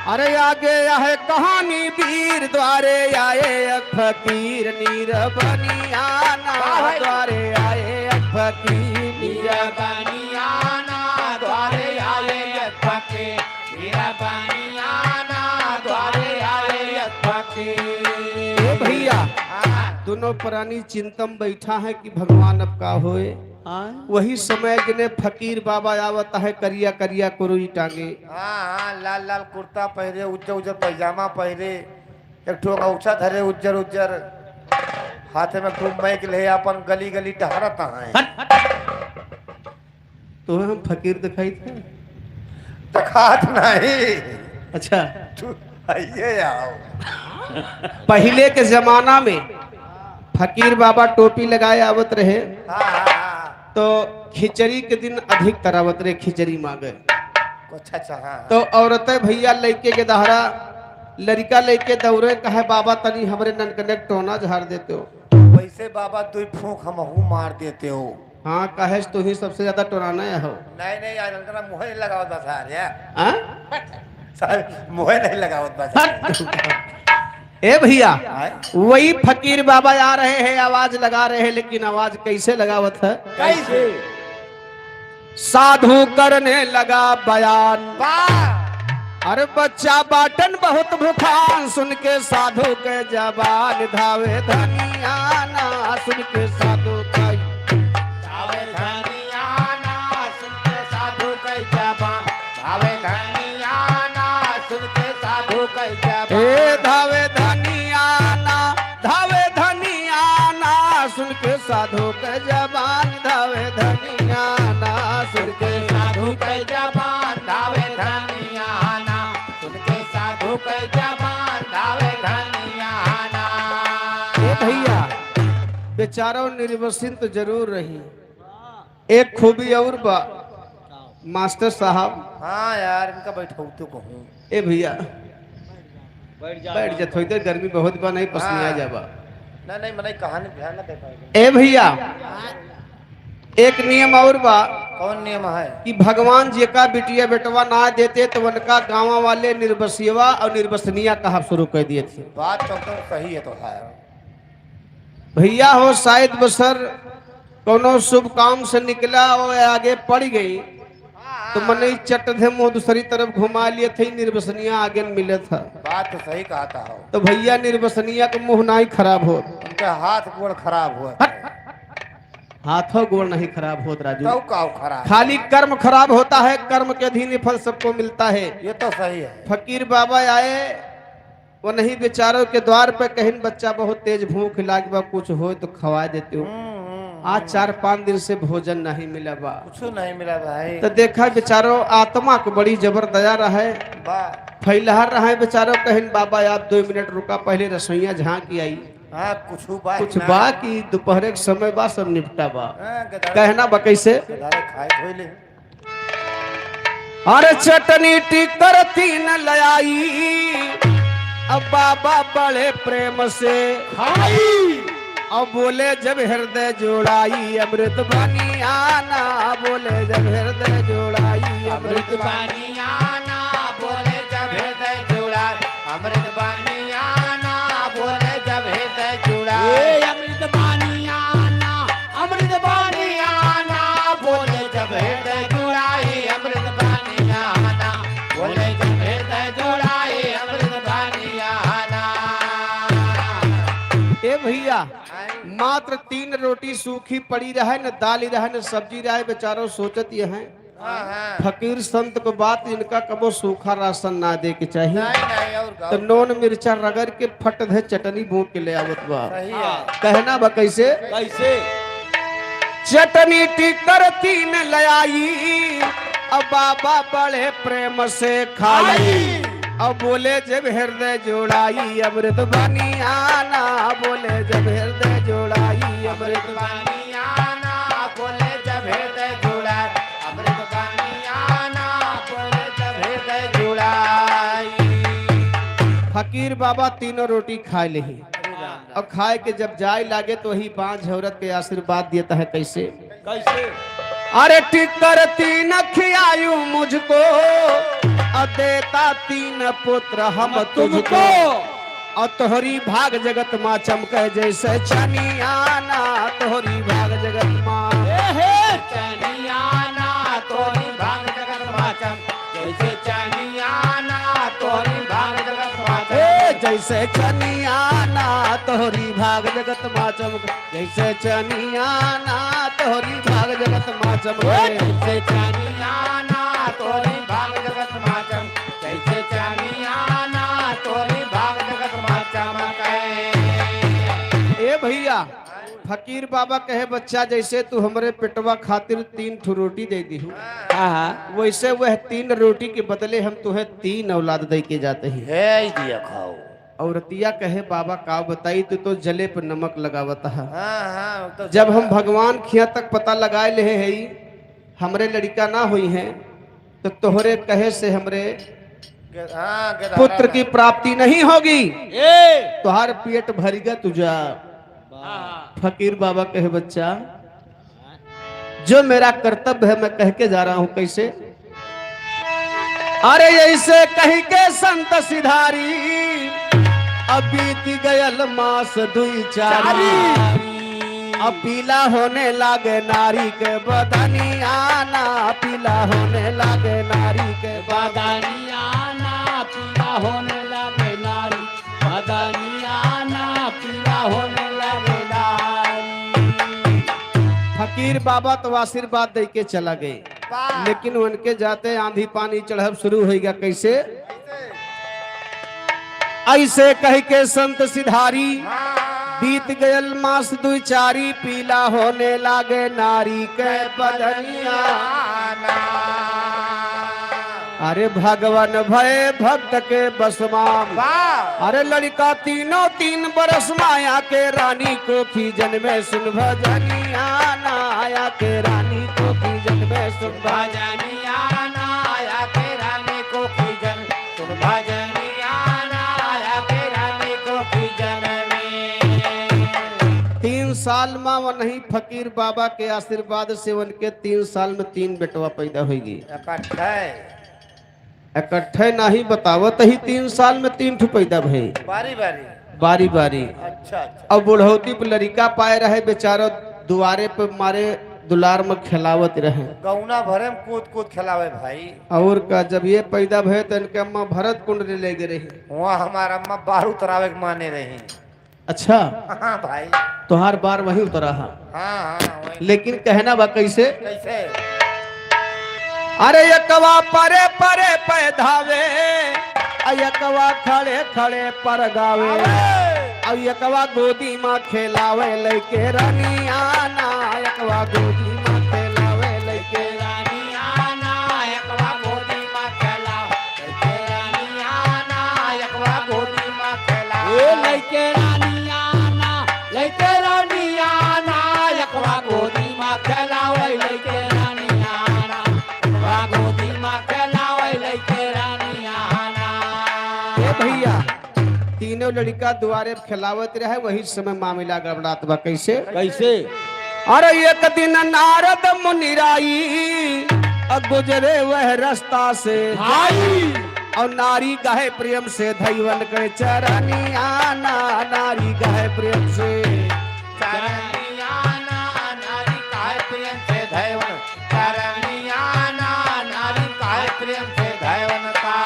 Speaker 2: अरे आगे आए कहानी वीर, द्वारे आए फकीर नीर बनियाना, द्वारे आए फकीर
Speaker 3: नीर बनियाना, द्वारे आए फकीर नीर बनियाना, द्वारे आए फकीर।
Speaker 2: भैया दोनों प्राणी चिंतन बैठा है कि भगवान अब का होए। वही समय जिन्हें फकीर बाबा आवत है करिया करिया कुरुई टांगे।
Speaker 3: हाँ लाल लाल कुर्ता पहरे, उज्जर उज्जर पैजामा पहरे, एक ठो औछा धरे उज्जर उज्जर। हाथे में खूब मैक ले अपन गली गली टहरता है।
Speaker 2: तो हम फकीर दिखाई थे।
Speaker 3: दिखात नहीं।
Speaker 2: अच्छा,
Speaker 3: तू आइए आओ।
Speaker 2: पहले के जमाना में फकीर बाबा टोपी लगाए आवत रहे,
Speaker 3: हाँ।
Speaker 2: तो खिचड़ी के दिन अधिक तरावत रहे, खिचड़ी मांगे।
Speaker 3: अच्छा हाँ।
Speaker 2: तो औरतें भैया लड़के के दहरा लड़का लेके दौड़े, कहे बाबा तनी हमरे ननकने टोना झाड़ देते हो।
Speaker 3: वैसे बाबा तू फूंक हमहू मार देते हो।
Speaker 2: हाँ, कहे तू ही सबसे ज्यादा टोराना है हो।
Speaker 3: नहीं यार, उनका मुँह नहीं लगावत बस यार।
Speaker 2: हाँ?
Speaker 3: सर मुँह नहीं लगावत बस।
Speaker 2: ए भैया, वही फकीर बाबा आ रहे हैं, आवाज लगा रहे हैं, लेकिन आवाज कैसे लगावत है?
Speaker 3: कैसे?
Speaker 2: साधु करने लगा बयान, अरे बच्चा बाटन बहुत भूखान, सुन के साधु के जबान धावे धनिया ना, सुन के साधु का
Speaker 3: धावे धनिया ना, सुन के साधु के जबान, धावे धनिया ना, सुन के साधु के जबान।
Speaker 2: ए धावे धनिया ना, धावे धनिया ना, सुन के साधु के जबान, धावे धनिया ना, सुन के
Speaker 3: साधु के जबान, धावे धनिया ना, सुन के साधु के जबान, धावे धनिया ना।
Speaker 2: ए भैया, बेचारा निर्वसित जरूर रही। एक खूबी और बा मास्टर साहब।
Speaker 3: हाँ यार, इनका बैठाऊ तो कहूँ।
Speaker 2: ए भैया
Speaker 1: बैठ जा,
Speaker 2: बैठ जा, थोड़ी देर, गर्मी बहुत बा, नहीं पसीना आ जाबा।
Speaker 3: नहीं मने कहानी ध्यान न दे पाएगा।
Speaker 2: ए भैया, एक नियम और बा
Speaker 3: कौन नियम है?
Speaker 2: कि भगवान जी का बिटिया बेटवा ना देते तो उनका गाँव वाले निर्वसियवा और निर्वसनिया कहा शुरू कर दिए थे।
Speaker 3: बात तो सही है तो है
Speaker 2: भैया हो, शायद बसर कोनो शुभ काम से निकला और आगे पड़ गई, तो मन चट थे मुँह दूसरी तरफ घुमा लिए थे, निर्वसनिया आगे मिले था।
Speaker 3: बात तो सही कहता हो।
Speaker 2: तो भैया निर्वसनिया का मुंह ना ही खराब हो,
Speaker 3: उनका हाथ गोड़ खराब हुआ।
Speaker 2: हाथों गोड़ नहीं खराब होत राजू,
Speaker 3: तो काव खराब,
Speaker 2: खाली कर्म खराब होता है, कर्म के अधीन फल सबको मिलता है।
Speaker 3: ये तो सही है।
Speaker 2: फकीर बाबा आए, वो नहीं बेचारों के द्वार पे, कहीं बच्चा बहुत तेज भूख लाग बा, कुछ हो तो खवा देते हो। आज 4-5 दिन से भोजन नहीं मिला बा,
Speaker 3: कुछ नहीं मिला भाई।
Speaker 2: तो देखा बेचारों आत्मा को बड़ी जबर दया रहे, फैलहर रहे बेचारों। कहीं बाबा आप 2 मिनट रुका, पहले रसोईया झांकी आई।
Speaker 3: हाँ, कुछ
Speaker 2: बा कि दोपहर के समय बा, सब निपटा बा। कहना बा कैसे? अरे चटनी टिकर 3 लयाई, अब बाबा बड़े प्रेम से खाई, अब बोले जब हृदय जोड़ाई अमृत बनी आना, बोले जब हृदय जोड़ाई अमृत
Speaker 3: बनी आना, बोले जब हृदय जोड़ाई अमृत बनी आना, बोले जब हृदय जोड़ाई अमृत बनी आना, अमृत बनी आना, बोले जब हृदय जोड़ाई अमृत बनी आना, बोले जब हृदय जोड़ाई अमृत बनी आना।
Speaker 2: ए भैया, मात्र 3 रोटी सूखी पड़ी रहे, न दाल रहे, न सब्जी रहे, बेचारों सोचत ये हैं फकीर संत को बात, इनका कबो सूखा राशन ना दे के चाहिए।
Speaker 3: नहीं,
Speaker 2: तो नोन मिर्चा रगड़ के फट दे चटनी भूख के ले आवत बा। कहना बा कैसे?
Speaker 1: कैसे?
Speaker 2: चटनी टिकर 3 लयाई, अब बाबा बड़े प्रेम से खाई, अब बोले जब हृदय जोड़ाई अमृत बनी आना, बोले जब हृदय जोड़ाई अमृत
Speaker 3: बनी आना, बोले जब हृदय जोड़ाई अमृत बनी आना, बोले जब हृदय जोड़ाई।
Speaker 2: फकीर बाबा 3 रोटी खाए लेही, और खाए के जब जाए लागे तो वही 5 औरत के आशीर्वाद देता है। कैसे?
Speaker 1: कैसे?
Speaker 2: अरे टिकर 3 खियायू मुझको, देता 3 पुत्र हम तुझको, और तोहरी भाग जगत माँ चमके जैसे चनियाना, तोहरी भाग जगत माँ
Speaker 3: चनियाना, तोहरी भाग जगत माँ चमके जैसे चनियाना, तोहरी भाग जगत माँ चमके
Speaker 2: जैसे चनियाना, तोहरी भाग जगत माँ चमके जैसे चनियाना, तोहरी भाग जगत माँ चमके
Speaker 3: जैसे चनियाना, तोहरी भाग जगत माँ चमके जैसे चनियाना, तोहरी भाग जगत माँ चमके।
Speaker 2: ए भैया, फकीर बाबा कहे बच्चा जैसे तू हमरे पेटवा खातिर 3 ठो रोटी दे दी हूँ,
Speaker 3: हाँ
Speaker 2: वैसे वह 3 रोटी के बदले हम तुम्हें 3 औलाद दे के जाते हैं।
Speaker 3: है दिया खाओ।
Speaker 2: औरतिया कहे बाबा का बताई तो जले पर नमक लगावता है।
Speaker 3: हाँ तो
Speaker 2: जब हम भगवान खिया तक पता लगाए ले है हमरे लड़का ना हुई है तो तोहरे कहे से हमरे पुत्र की प्राप्ति नहीं होगी, तुहार पेट भरीगा तुझा। फकीर बाबा कहे बच्चा जो मेरा कर्तव्य है मैं कह के जा रहा हूं। कैसे? अरे ऐसे कही के संत सिधारी अब बीत गयल मास दुई चारी, अब पीला होने लागे नारी के बदनिया ना, पीला होने लागे नारी के
Speaker 3: बदनिया ना, पीला होने लगे नारी, बदनिया ना, पीला होने लगे नारी।
Speaker 2: फकीर बाबा तो आशीर्वाद दे के चला गए, लेकिन उनके जाते आंधी पानी चढ़ब शुरू हो गया। कैसे? ऐसे कह के संत सिधारी बीत गयल मास दुई चारी, पीला होने लागे नारी के बदनिया। अरे भगवान भय भक्त के बसमाम, अरे लड़का 3 बरस माया के रानी को खीजन में सुन भजनिया ना, आया के रानी को खीजन में सुन
Speaker 3: भजनिया ना, आया के रानी को खीजन सुन भजनिया ना, आया के रानी को खीजन में।
Speaker 2: 3 साल में वो नहीं फकीर बाबा के आशीर्वाद से उनके 3 साल में 3 बेटवा पैदा होगी। इकट्ठे नहीं बतावत ही 3 साल में 3 ठो पैदा भई,
Speaker 3: बारी बारी
Speaker 2: बारी बारी।
Speaker 3: अच्छा अच्छा।
Speaker 2: अब बुढ़ौती पे लड़का पाए रहे बेचारो दुआरे पे मारे दुलार में खिलावत रहे।
Speaker 3: गौना भरे में कूद कूद खिलावे भाई।
Speaker 2: और का जब ये पैदा भय तो इनके अम्मा भरत कुंड ले गए रही।
Speaker 3: वहाँ हमारा अम्मा बाहर उतरावे के माने रही।
Speaker 2: अच्छा
Speaker 3: हाँ भाई।
Speaker 2: तुहार बार वही उतरा हा।
Speaker 3: हाँ वही।
Speaker 2: लेकिन कहना बा कैसे?
Speaker 3: कैसे?
Speaker 2: अरे यकवा परे परे पैधावे, यकवा खड़े खड़े पर गावे, अब यकवा गोदी माँ खेलावे लइके रानिया ना, यकवा गोदी माँ खेलावे लइके
Speaker 3: रानिया ना, यकवा गोदी माँ खेलावे लइके रानिया ना, यकवा गोदी माँ खेलावे लइके रानिया ना, लइके रानिया ना, यकवा गोदी माँ खेलावे लइके रानिया ना, यकवा गोदी माँ खेलावे लइके रानिया ना।
Speaker 2: ए भैया तीनों लड़का दुआरे खिलावत रहे, वही समय मामला गड़बड़ात बा। कैसे?
Speaker 3: कैसे?
Speaker 2: अरे एक दिन नारद मुनिराई गुजरे वह रास्ता से
Speaker 3: भाई,
Speaker 2: और नारी गाहे प्रेम से धैवन के चरनिया ना, नारी गाहे प्रेम से
Speaker 3: चरनिया ना, नारी काहे प्रेम से धैवन, चरनिया ना, नारी काहे प्रेम से धैवन का।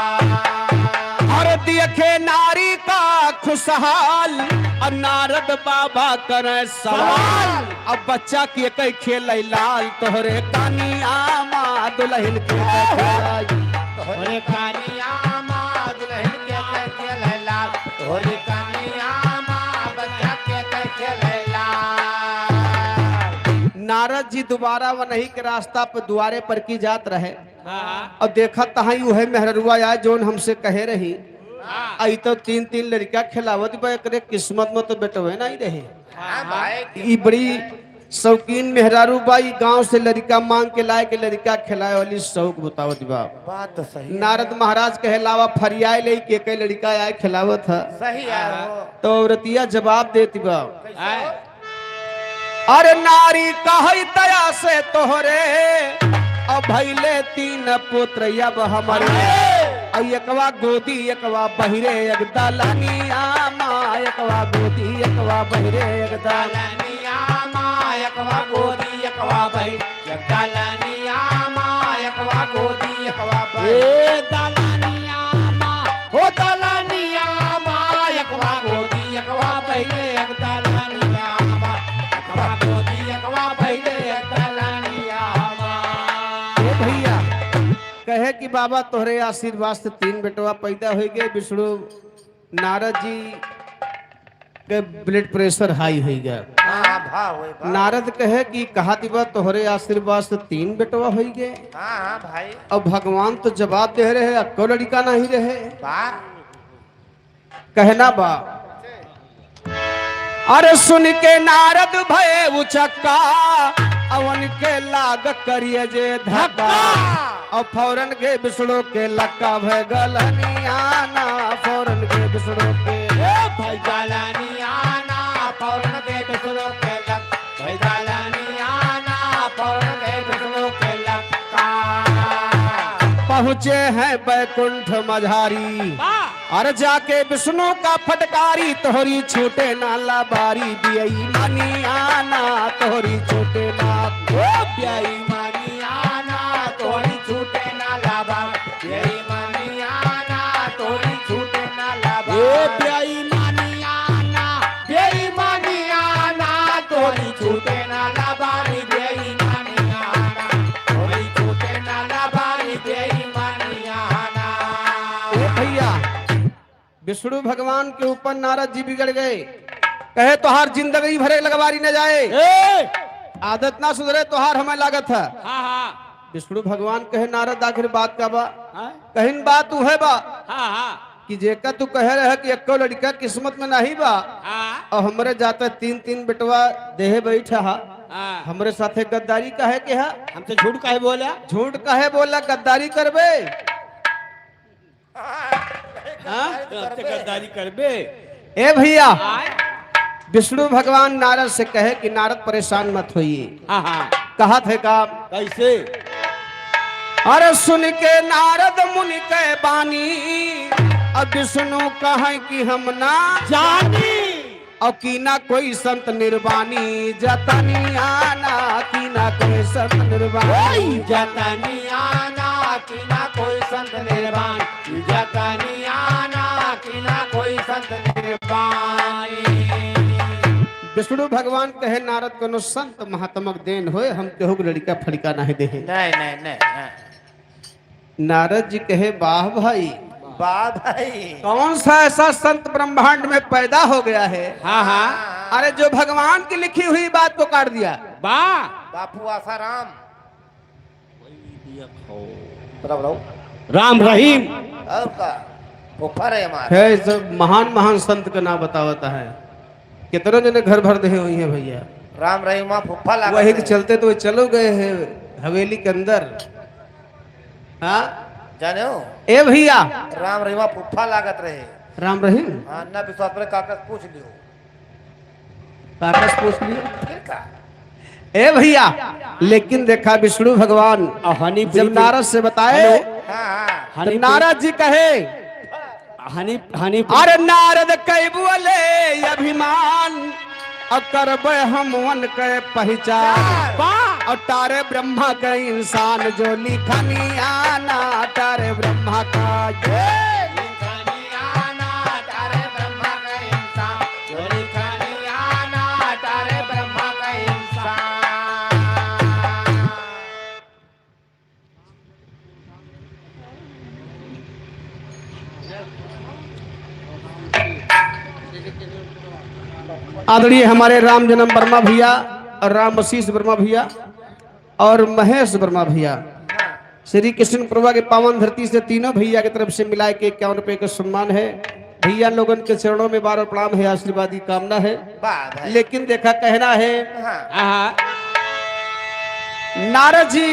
Speaker 2: और देखे नारी का खुशहाल और नारद बाबा करे सवाल, अब बच्चा के कई खेल लाल तोहरे कानिया माँ दुल्हन के खेलाई,
Speaker 3: तोहरे कानिया माँ दुल्हन के खेल लाल, तोहरे कानिया माँ बच्चा के खेल लाल।
Speaker 2: नारद जी दोबारा वही के रास्ता पे द्वारे पर की जात रहे और देखा तहाई वह मेहरुआ आए जोन हमसे कहे रही आई तो 3 लड़का खिलावत बा, एकरे किस्मत में तो बेटवे नहीं रहे।
Speaker 3: हाँ भाई।
Speaker 2: ई बड़ी शौकीन मेहरारू बाई गांव से लड़का मांग के लाए के लड़का खिलाए वाली शौक बतावत बा।
Speaker 3: बात तो सही।
Speaker 2: नारद महाराज कहे लावा फरियाए ले के कई लड़का आए खिलावत था।
Speaker 3: सही है।
Speaker 2: तो औरतिया जवाब देती बा,
Speaker 3: कैसे?
Speaker 2: अरे नारी कही दया से तोहरे अब भैले 3 पुत्र अब हमारे, एकवा गोदी एकवा बहिरे एक दलानिया माँ, एकवा गोदी एकवा बहिरे एक
Speaker 3: दलानिया माँ, एकवा गोदी एकवा बहिरे एक दलानिया माँ, एकवा गोदी एकवा बहिरे दलानिया माँ, हो दलानिया माँ, एकवा गोदी एकवा बहिरे एक दलानिया माँ, एकवा गोदी एकवा बहिरे एक दलानिया माँ।
Speaker 2: ए भैया कहे कि बाबा तोहरे आशीर्वाद से 3 बेटवा पैदा हो गए। विष्णु नारद जी के ब्लड प्रेशर हाई हो गया।
Speaker 3: हाँ भाव है भाव।
Speaker 2: नारद कहे कि कहा दिबा तोहरे आशीर्वाद से 3 बेटवा हो गए।
Speaker 3: हाँ हाँ भाई
Speaker 2: अब भगवान तो जवाब दे रहे हैं, अक्को लड़का नहीं रहे।
Speaker 3: बा
Speaker 2: कहना बा अरे सुन के नारद भय उचक्का, अवन के लाग करिए जे धक्का, और फौरन के विष्णु के लक्का भय गलनियाना, फौरन के विष्णु के
Speaker 3: भाई जालानी आना पौरण के विष्णु के लक, भाई जालानी आना पौरण के विष्णु के लक्का।
Speaker 2: पहुँचे हैं बैकुंठ मझारी, और जाके विष्णु का फटकारी, तोहरी छूटे नाला बारी, बियई मनी आना तोहरी छूटे ना।
Speaker 3: ब्याई मानी आना तोरी छूटे ना लाभा, ब्याई मानी आना तोरी छूटे ना लाभा। ए ब्याई मानी आना, ब्याई मानी आना तोरी छूटे ना लाभा, ब्याई मानी आना तोरी छूटे ना लाभा, ब्याई मानी आना।
Speaker 2: ए भैया विष्णु भगवान के ऊपर नारद जी बिगड़ गए, कहे तोहार जिंदगी भरे लगवारी न जाए, आदत ना सुधरे तोहार हमें लागत है।
Speaker 3: हाँ हाँ
Speaker 2: विष्णु भगवान कहे नारद आखिर बात का बा, कहिन बात तू है बा
Speaker 3: हाँ हाँ
Speaker 2: कि जेका तू कह रहे कि एको लड़का किस्मत में नहीं बा,
Speaker 3: हाँ
Speaker 2: और हमरे जाता 3-3 बेटवा देहे बैठा हा,
Speaker 3: हाँ।
Speaker 2: हमरे साथे गद्दारी काहे के हा?
Speaker 3: हमसे झूठ काहे बोला?
Speaker 2: झूठ काहे बोला, गद्दारी करबे?
Speaker 3: गद्दारी करबे?
Speaker 2: ए भैया विष्णु भगवान नारद से कहे कि नारद परेशान मत होइए।
Speaker 3: हाँ हाँ
Speaker 2: कहा थे का
Speaker 3: कैसे?
Speaker 2: अरे सुन के नारद मुनि के बानी, अब विष्णु कहे कि हम ना
Speaker 3: जानी,
Speaker 2: और कीना कोई संत निर्वाणी, जतनी आना कीना कोई संत निर्वाणी,
Speaker 3: जतनी आना कीना कोई संत निर्वाण, जतनी आना कीना कोई संत निर्वाणी।
Speaker 2: विष्णु भगवान कहे नारद कोनो संत महात्मक देन होए, हम केहू के लड़का फड़का नहीं दे।
Speaker 3: नहीं नहीं नहीं
Speaker 2: नारद जी कहे वाह भाई,
Speaker 3: वाह भाई,
Speaker 2: कौन सा ऐसा संत ब्रह्मांड में पैदा हो गया है,
Speaker 3: हाँ हाँ
Speaker 2: अरे जो भगवान की लिखी हुई बात को काट दिया।
Speaker 3: वाह बापू आसाराम राम रहीम और का फुफा रे हमारे
Speaker 2: है सब महान महान संत का नाम बतावता है, कितने जने घर भर दे हुई है भैया।
Speaker 3: राम रहीम फुफा लगा
Speaker 2: वही के चलते तो चलो गए हैं हवेली के अंदर। हाँ
Speaker 3: जाने हो
Speaker 2: ए भैया
Speaker 3: राम रहीम फुफा लागत रहे।
Speaker 2: राम रहीम
Speaker 3: हाँ ना विश्वास पर कागज पूछ लियो,
Speaker 2: कागज पूछ लियो।
Speaker 3: फिर का
Speaker 2: ए भैया लेकिन देखा विष्णु भगवान जब नारद से बताए,
Speaker 3: हाँ हाँ
Speaker 2: तो नारद जी कहे
Speaker 3: हनी हनी
Speaker 2: अरे नारद कई बोले अभिमान, और करबे हम वन के पहचान, और तारे ब्रह्मा के इंसान जो लिखनी आना, तारे ब्रह्मा का
Speaker 3: लिखनी आना, तारे ब्रह्मा का इंसान जो लिखनी आना, तारे ब्रह्मा का इंसान।
Speaker 2: आदरणीय हमारे राम जन्म वर्मा भैया और राम आशीष वर्मा भैया और महेश वर्मा भैया, श्री कृष्ण प्रभा के पावन धरती से तीनों भैया की तरफ से मिला के 51 रुपए का सम्मान है। भैया लोगन के चरणों में बार प्रणाम है, आशीर्वाद की कामना है।
Speaker 3: वाह भाई,
Speaker 2: लेकिन देखा कहना है
Speaker 3: हाँ
Speaker 2: नारद जी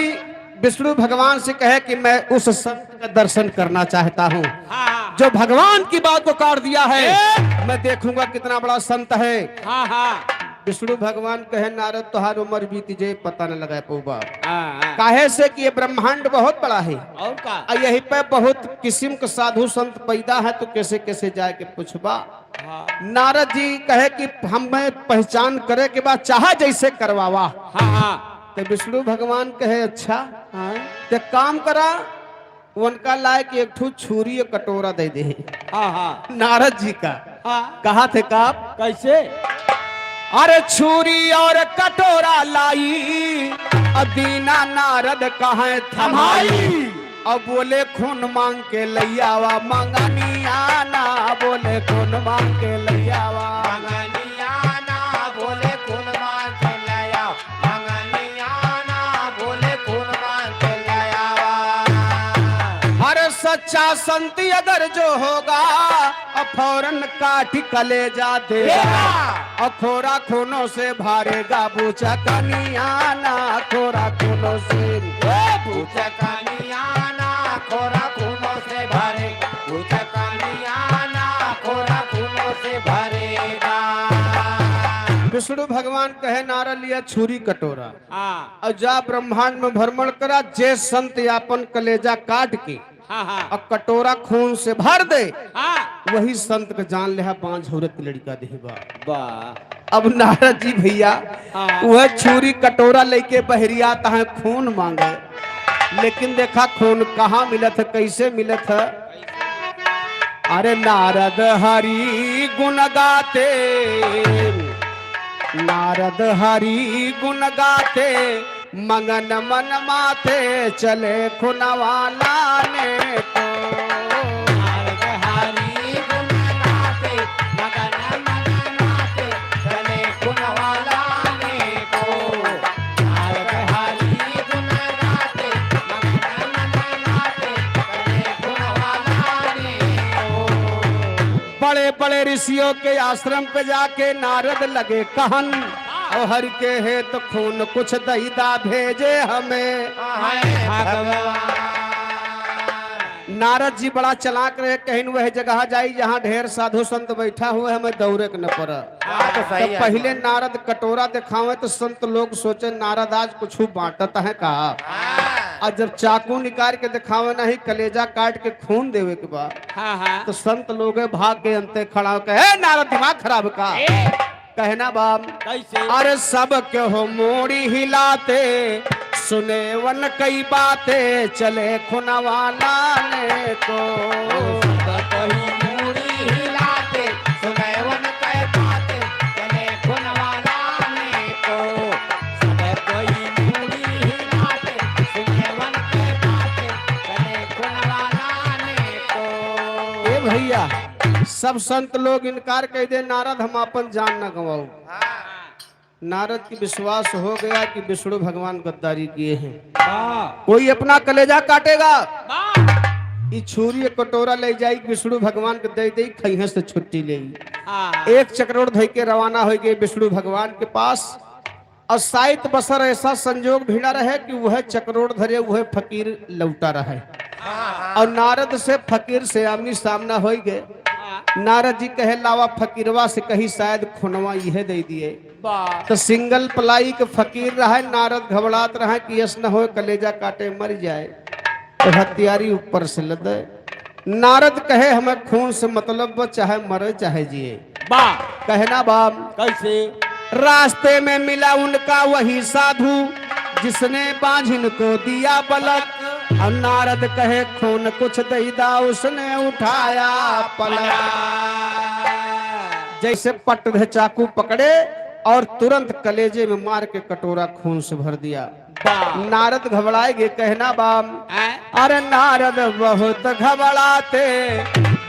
Speaker 2: विष्णु भगवान से कहे कि मैं उस संत का दर्शन करना चाहता हूँ
Speaker 3: हाँ
Speaker 2: जो भगवान की बात को काट दिया है, मैं देखूंगा कितना बड़ा संत है।
Speaker 3: हाँ हाँ
Speaker 2: विष्णु भगवान कहे नारद तुहार उम्र बीत जे पता न लगा पौबा,
Speaker 3: हाँ
Speaker 2: काहे से कि ये ब्रह्मांड बहुत बड़ा है,
Speaker 3: और का
Speaker 2: और यही पे बहुत किस्म के साधु संत पैदा है, तो कैसे कैसे जाए के पूछबा।
Speaker 3: हाँ
Speaker 2: नारद जी कहे कि हमें पहचान करे के बाद चाहे जैसे करवावा।
Speaker 3: हाँ
Speaker 2: तो विष्णु भगवान कहे अच्छा तो काम करा, उनका लायक एक ठू छुरी और कटोरा दे दे।
Speaker 3: हाँ
Speaker 2: नारद जी का
Speaker 3: हाँ
Speaker 2: कहा थे का
Speaker 3: कैसे?
Speaker 2: अरे छुरी और कटोरा लाई, अदीना नारद कहे थमाई, अब बोले खून मांग के लैयावा मंगनी आना, बोले खून मांग के लैयावा। सच्चा संत अगर जो होगा और फौरन काट कलेजा देगा और खोरा खूनों से भरेगा बूचा कनियाना खोरा खूनों से
Speaker 3: भूचकानियाना खोरा खूनों से भरे भूचकानियाना खोरा खूनों से भरेगा।
Speaker 2: विष्णु भगवान कहे नारद लिया छुरी कटोरा
Speaker 3: हाँ
Speaker 2: और जा ब्रह्मांड में भ्रमण करा जे संत यापन कलेजा काट के
Speaker 3: हाँ हाँ
Speaker 2: और कटोरा खून से भर दे
Speaker 3: हाँ
Speaker 2: वही संत का जान ले पांच औरत लड़का देवा।
Speaker 3: वाह
Speaker 2: अब नारद जी भैया
Speaker 3: हाँ।
Speaker 2: वह छुरी कटोरा लेके बहरियाता है खून मांगे लेकिन देखा खून कहाँ मिलत है कैसे मिलत है। अरे नारद हरि गुण गाते नारद हरि गुण गाते मगन मन माथे चले खुनवाला ने को
Speaker 3: नारद हरि गुण गाते मगन मन माथे चले खुनवाला ने को नारद हरि गुण गाते मगन मन माथे चले खुनवाला ने को।
Speaker 2: बड़े बड़े ऋषियों के आश्रम पे जाके नारद लगे कहन और हर के है तो खून कुछ दईदा भेजे हमें। नारद जी बड़ा चलाक रहे कहीं वह जगह जाई जहाँ ढेर साधु संत बैठा हुए हमें दौड़े के न पड़ा। तो पहले नारद कटोरा दिखावे तो संत लोग सोचे नारद आज कुछ बांटता है कहा और जब चाकू निकाल के दिखावे नहीं कलेजा काट के खून देवे के बाद
Speaker 3: हाँ हाँ
Speaker 2: तो संत लोग भाग के अंते खड़ा होकर हे नारद दिमाग खराब का कहना बाप
Speaker 3: कैसे
Speaker 2: अरे सब के हो मोड़ी हिलाते सुने वन कई बातें चले खुनवाला ने को
Speaker 3: कहीं मूड़ी हिलाते सुनैवन कह पाते चले खुनवाला ने को सब कोई मूड़ी हिलाते सुनैवन कह पाते चले खुनवाला ने को।
Speaker 2: ए भैया सब संत लोग इनकार कह दे नारद हम अपन जान न गवाओ। नारद की विश्वास हो गया कि विष्णु भगवान गद्दारी किए हैं कोई अपना कलेजा काटेगा ये छुरी कटोरा ले जाई विष्णु भगवान के दे दे खैहे से छुट्टी ले एक चक्रोड़ धोई के रवाना हो गए विष्णु भगवान के पास और साइत बसर ऐसा संजोग भिड़ा रहे कि वह चक्रोड़ धरे वह फकीर लौटा रहे और नारद से फकीर से आमनी सामना हो गए। नारद जी कहे लावा फकीरवा से कही शायद खुनवा यह दे दिए तो सिंगल पलाई के फकीर रहा नारद घबरात रहा कि यस न हो कलेजा काटे मर जाए तो हथियारी ऊपर से लदे। नारद कहे हमें खून से मतलब चाहे मरे चाहे जिए कहना बाप
Speaker 3: कैसे
Speaker 2: रास्ते में मिला उनका वही साधु जिसने बांझिन को दिया बलक और नारद कहे खून कुछ दईदा उसने उठाया पलक जैसे पट दे चाकू पकड़े और तुरंत कलेजे में मार के कटोरा खून से भर दिया। नारद घबराएंगे कहना बाप अरे नारद बहुत घबराते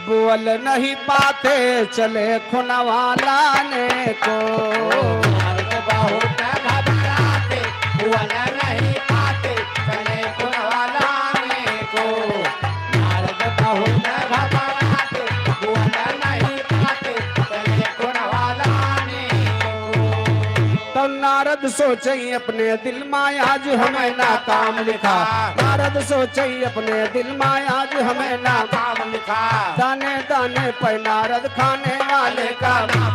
Speaker 2: बोल नहीं पाते चले खुनवाला ने को
Speaker 3: नारद बहुत घबराते बोल नहीं पाते चले खुनवाला ने को नारद बहुत घबराते बोल नहीं पाते चले खुनवाला ने को।
Speaker 2: तो नारद सोचे अपने दिल में आज हमें नाकाम लिखा नारद सोचे अपने दिल में आज हमें नाकाम
Speaker 3: लिखा
Speaker 2: दाने दाने पे नारद खाने वाले का नाम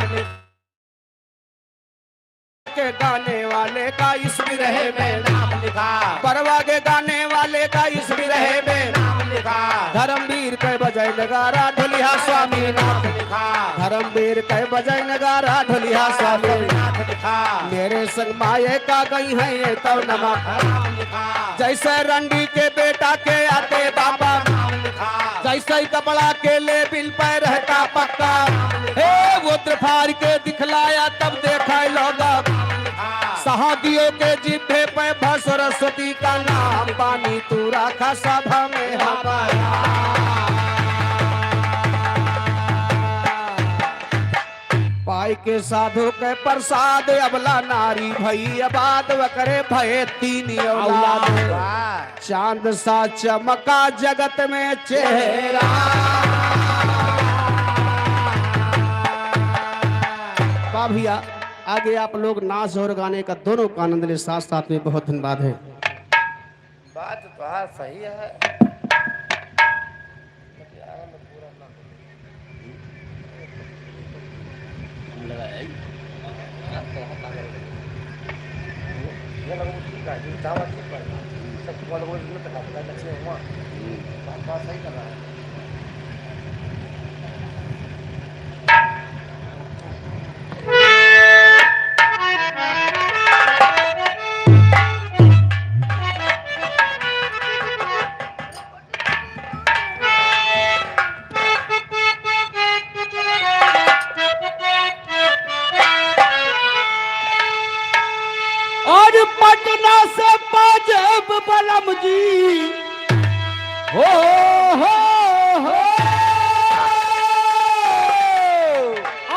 Speaker 2: के गाने वाले का इस विरह में
Speaker 3: नाम लिखा
Speaker 2: परवा के गाने वाले का इस विरह में
Speaker 3: नाम लिखा
Speaker 2: धर्मवीर के बजाय नगारा ढोलिया स्वामी नाथ
Speaker 3: लिखा
Speaker 2: धर्मवीर के बजाय नगारा ढोलिया स्वामी
Speaker 3: नाथ लिखा
Speaker 2: मेरे संग माये का गई है ये तब नमक
Speaker 3: नाम लिखा
Speaker 2: जैसे रंडी के बेटा के आते बाबा
Speaker 3: नाम लिखा
Speaker 2: जैसे ही कपड़ा के ले बिल पे रहता पक्का हे वो त्रिफार के दिखलाया तब देखा लोग सहादियों के जिभे पे भा सरस्वती का नाम पानी तू रखा सभा में हमारा पाए खाए के साधु के प्रसाद अबला नारी भई आबाद वकरे भय तीन औलाद
Speaker 3: वाह
Speaker 2: चांद सा चमका जगत में चेहरा वाह भैया आगे आप लोग नाच और गाने का दोनों का आनंद ले साथ साथ में बहुत धन्यवाद है
Speaker 3: बात तो हाँ सही है सही कर रहा है
Speaker 4: और पटना से पाजेब बलम जी हो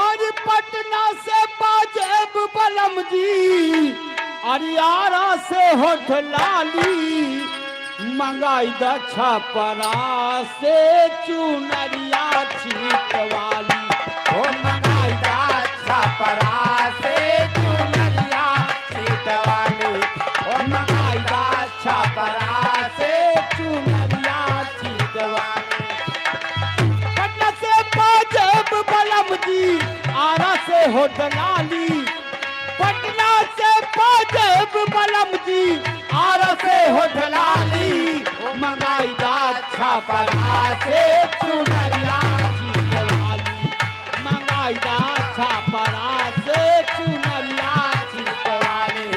Speaker 4: और पटना से पाजेब बलम जी अरियारा से होठ लाली मंगाई द छपरा से चुनरिया छिटवाली
Speaker 3: ओ मंगाई दा छपरा से चुनरिया छिटवाली ओ मंगाई दा छपरा से चुनरिया छिटवाली
Speaker 4: पटना से पाजेब बलम जी आरा से होठ लाली पटना से पाजेब बलम जी आरा से होठ लाली
Speaker 3: मंगाई दा छपरा से चुनरिया छिटवाली
Speaker 4: मंगाई दा छपरा से चुनरिया
Speaker 3: छिटवाली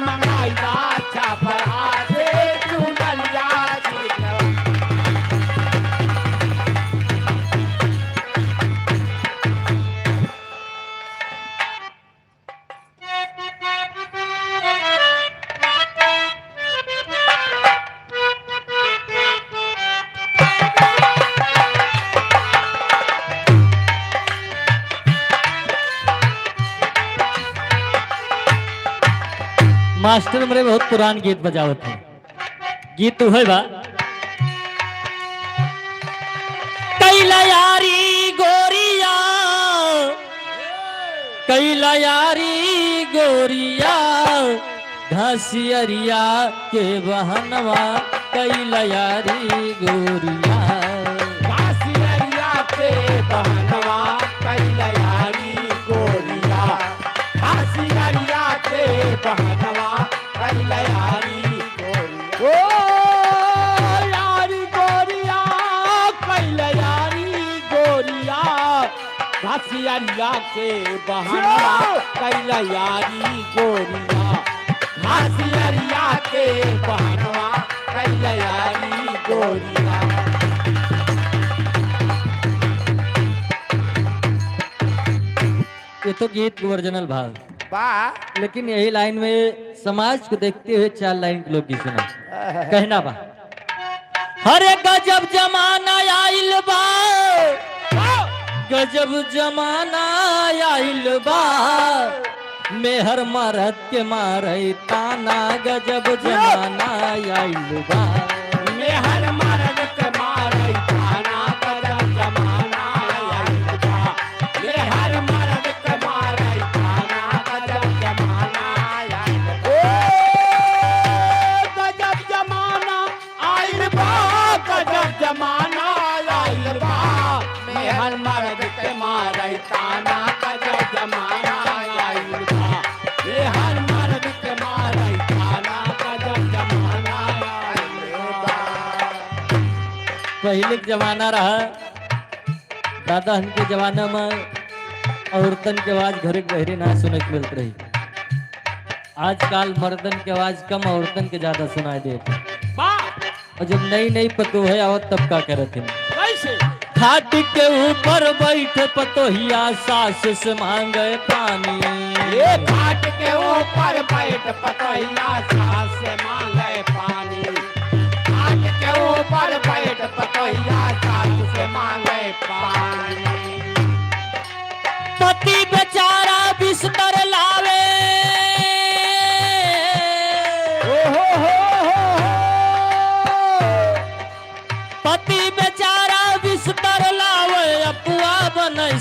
Speaker 3: मंगाई दा छपरा से चुनरिया छिटवाली
Speaker 5: मास्टर मेरे बहुत पुरान गीत बजावत है गीत तो है बा कैला यारी गोरिया कैला यारी गोरिया घसियरिया के बहनवा कैला यारी गोरिया
Speaker 3: घासियरिया के बहनवा कैलयारी गोरिया घासियरिया के बहनवा कैलयारी गोरिया
Speaker 4: ओ यारी गोरिया कैला यारी गोरिया घसियरिया के बहनवा कैला यारी गोरिया
Speaker 3: घासियरिया के बहनवा कैलयारी गोरिया
Speaker 5: ये तो गीत के ओरिजिनल भाव
Speaker 3: बा
Speaker 5: लेकिन यही लाइन में समाज को देखते हुए 4 लाइन के लोग सुना कहना बा हरे गजब जमाना आइल बा गजब जमाना आइल बा मेहर मरद के मारे ताना गजब जमाना आइल बा
Speaker 3: मेहर मरद के मारै थाना गजब जमाना आइल बा मेहर मरद के मारै थाना गजब जमाना आइल बा
Speaker 4: गजब जमाना
Speaker 3: आइल बा गजब जमाना आइल बा मेहर मरद के मारै थाना गजब जमाना आइल बा मेहर मरद के मारै थाना गजब जमाना आइल बा
Speaker 5: पहले के जमाना रहा दादा हन के जमाना में औरतन के आवाज घरे बहरे ना सुने के मिलत रही आजकल मर्दन के आवाज कम औरतन के ज्यादा सुनाई देते
Speaker 4: बा
Speaker 5: और जब नई नई पतो है आवत तब का करत है
Speaker 4: कैसे
Speaker 5: खाट के ऊपर बैठ पतोहिया सास से मांगे पानी
Speaker 3: ये घाट के ऊपर बैठ पतैया सास से मांगे पानी घाट के ऊपर बैठ पतैया सास से मांगे पानी
Speaker 5: पति बेचारा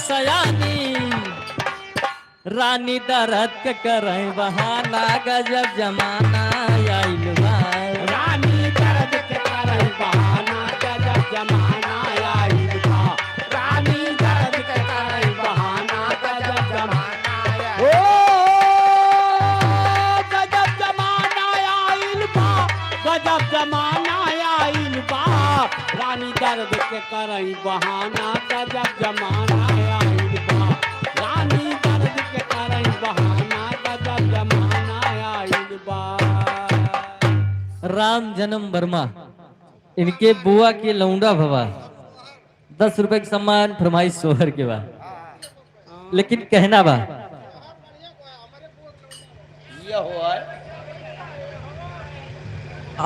Speaker 5: सयानी रानी दरद के करे बहाना गजब जमाना आइल बा
Speaker 4: रानी दर्द के करई बहाना गजब जमाना आइल बा रानी दर्द के करई बहाना गजब जमाना ओ गजब जमाना आइल बा गजब जमाना आइल बा रानी दर्द के करई बहाना गजब जमाना आइल बा रानी दर्द के करई बहाना गजब जमाना आइल बा
Speaker 5: राम जन्म वर्मा इनके बुआ के लौंडा भवा 10 रुपए के सम्मान फरमाइश सोहर के बाद लेकिन कहना बा
Speaker 1: ये हुआ है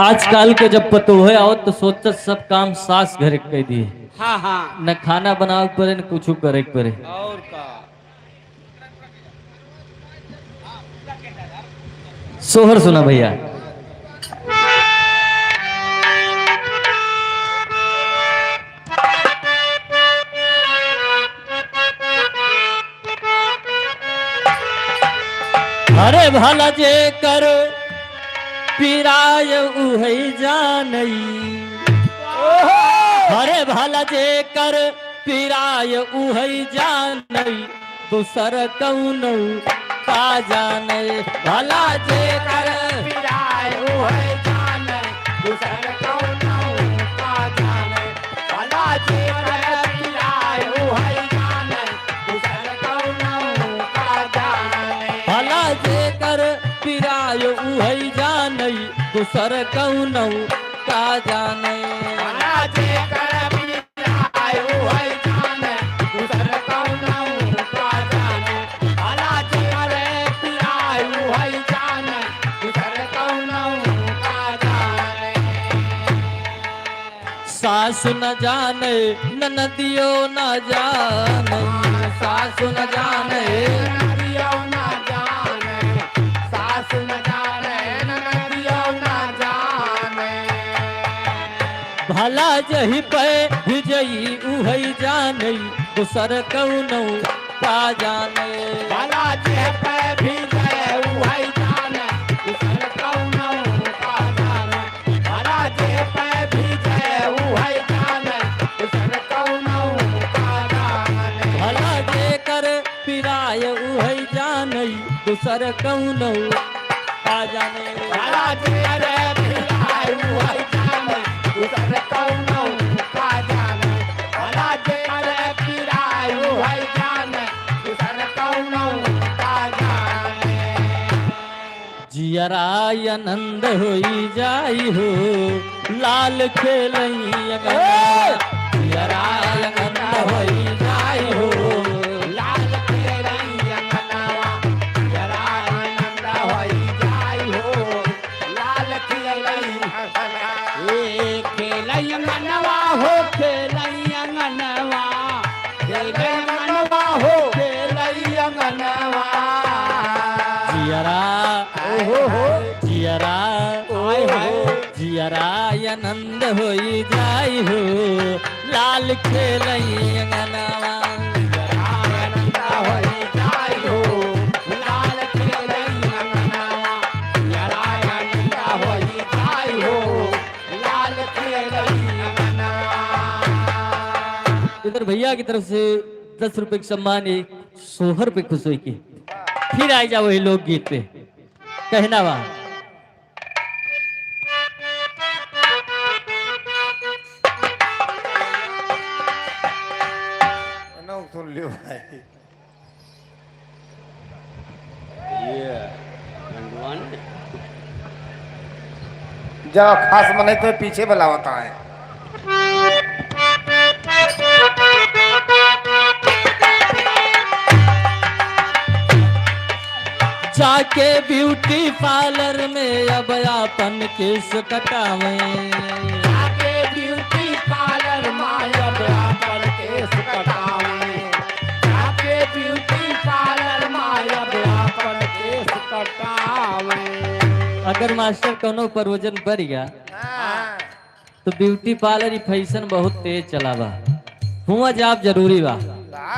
Speaker 5: आजकल के जब पतोहे आओ तो सोचत सब काम सास घर कह दिए
Speaker 4: हाँ हाँ
Speaker 5: न खाना बनावे के पड़े न कुछ करे के पड़े
Speaker 1: और का
Speaker 5: सोहर सुना भैया अरे भला जे कर पिराय उहै जानई अरे भला जे कर पिराय उहै जानई दूसर कौनो का जाने भला जे कर
Speaker 4: पिराय ओहे जाने दूसर कौनो का जाने भला जे कर पिराय ओहे जाने दूसर कौनो का जाने
Speaker 5: भला जे कर पिराय उहै जानई दूसर कौनो का जाने
Speaker 4: भला जे कर पिराय ओहे जाने दूसर कौनो का जाने भला जे कर पिराय ओहे जाने दूसर कौनो का जाने
Speaker 5: सास न जाने ननदियो न जाने सास न जाने
Speaker 4: नदियो ना जाने सास न जाने नदियो ना जाने
Speaker 5: भला जही पे भिजई उहै जाने दूसर कौनो का जाने
Speaker 4: भला जे पे भी गए वही जाने दूसर कौनो का जाने भला जे पे भी गए वही जाने दूसर कौनो का जाने
Speaker 5: भला जे कर पिराय उहै जाने दूसर कौनो का जाने
Speaker 4: भला जे रे भिलाय वही जाने दूसर कौनो का जाने भला जे रे भिलाय वही जाने दूसर कौनो का जाने
Speaker 5: जियरा आनंद होई जाई हो लाल खेलई जियरा आनंद होई जाई हो
Speaker 4: लाल खेलैया मनवा जरा आनंद होई जाई हो लाल खेलैया ए खेलैया मनवा हो खेलैया मनवा खेलैया मनवा हो खेलैया मनवा
Speaker 5: जियरा
Speaker 4: हो
Speaker 5: जियरा
Speaker 4: ओए हाय
Speaker 5: जियरा आनंद होई जाई हो लाल खेलई अंगनवा
Speaker 4: जरा आनंद होई जाई हो लाल खेलैया मनवा जरा आनंद होई जाई हो लाल खेलैया मनवा
Speaker 5: इधर भैया की तरफ से 10 रुपए के सम्मान एक सोहर पे खुश हुई की फिर आई जाओ वही लोकगीत पे कहना बा
Speaker 3: सुन लियो भाई
Speaker 1: ये नंदवान
Speaker 3: जब खास मने तो पीछे वाला होता है
Speaker 5: जाके ब्यूटी पार्लर में अब अपन केस कटावे
Speaker 4: आगे ब्यूटी पार्लर माया पर केस कटावे आगे ब्यूटी पार्लर माया पर केस कटावे
Speaker 5: अगर मास्टर कोनो पर वजन बढ़ गया तो ब्यूटी पार्लर ही फैशन बहुत तेज चलावा हुआ जाप जरूरी बा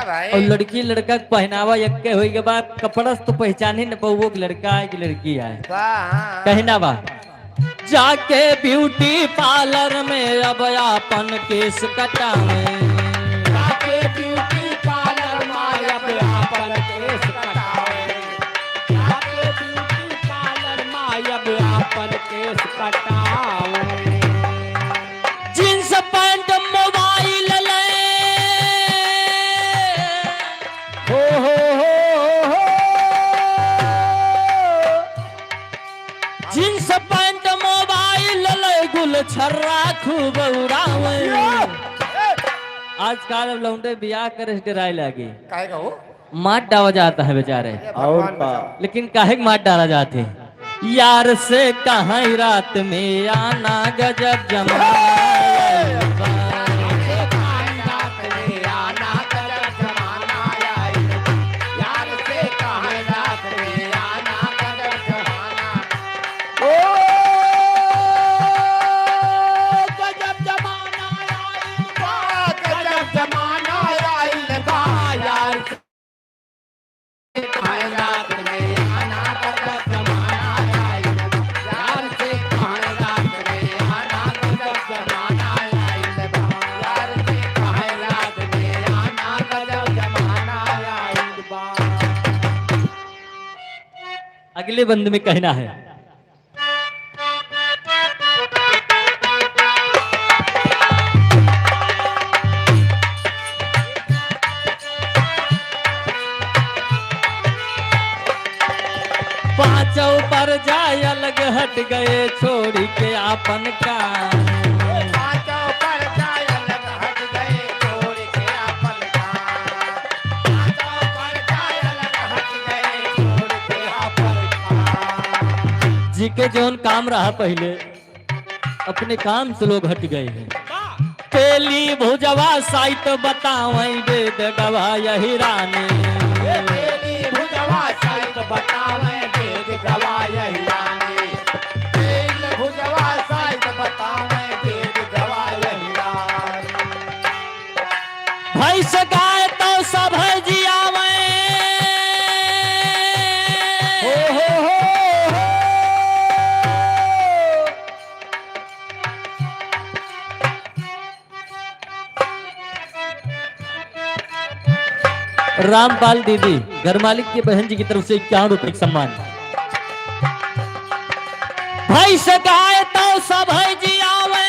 Speaker 3: भाई
Speaker 5: और लड़की लड़का के पहनावा यक्के होई के बाद कपड़ा से तो पहचान ही न पाओ कि लड़का है कि लड़की है।
Speaker 3: हाँ
Speaker 5: कहना बा जाके ब्यूटी पार्लर में अब अपन केस कटावे,
Speaker 4: जाके ब्यूटी पार्लर में अब अपन केस कटावे, जाके ब्यूटी पार्लर में अब अपन केस कटावे।
Speaker 5: जींस पैंट मोबाइल ले
Speaker 4: हो
Speaker 5: जींस पैंट मोबाइल ले गुल छर्रा खूब उड़ावे। आजकल अब लौंडे बियाह करे डराए लागे,
Speaker 3: काहे का हो
Speaker 5: मार डाला जाता है बेचारे।
Speaker 3: और का
Speaker 5: लेकिन काहे के मार डाला जाते यार से कहाँ रात में आना गजब जमाना। अगले बंद में कहना है पांचों पर जाय अलग हट गए छोड़ के आपन का। जी के जौन काम रहा पहले अपने काम से लोग हट गए हैं। पेली भुजवा साइट बतावे वेद गवा यही रानी, भैंस गाय तो सब है जियावे। रामपाल दीदी घर मालिक की बहन जी की तरफ से 51 रुपए का सम्मान। भैंस गाय तो सब है जियावे,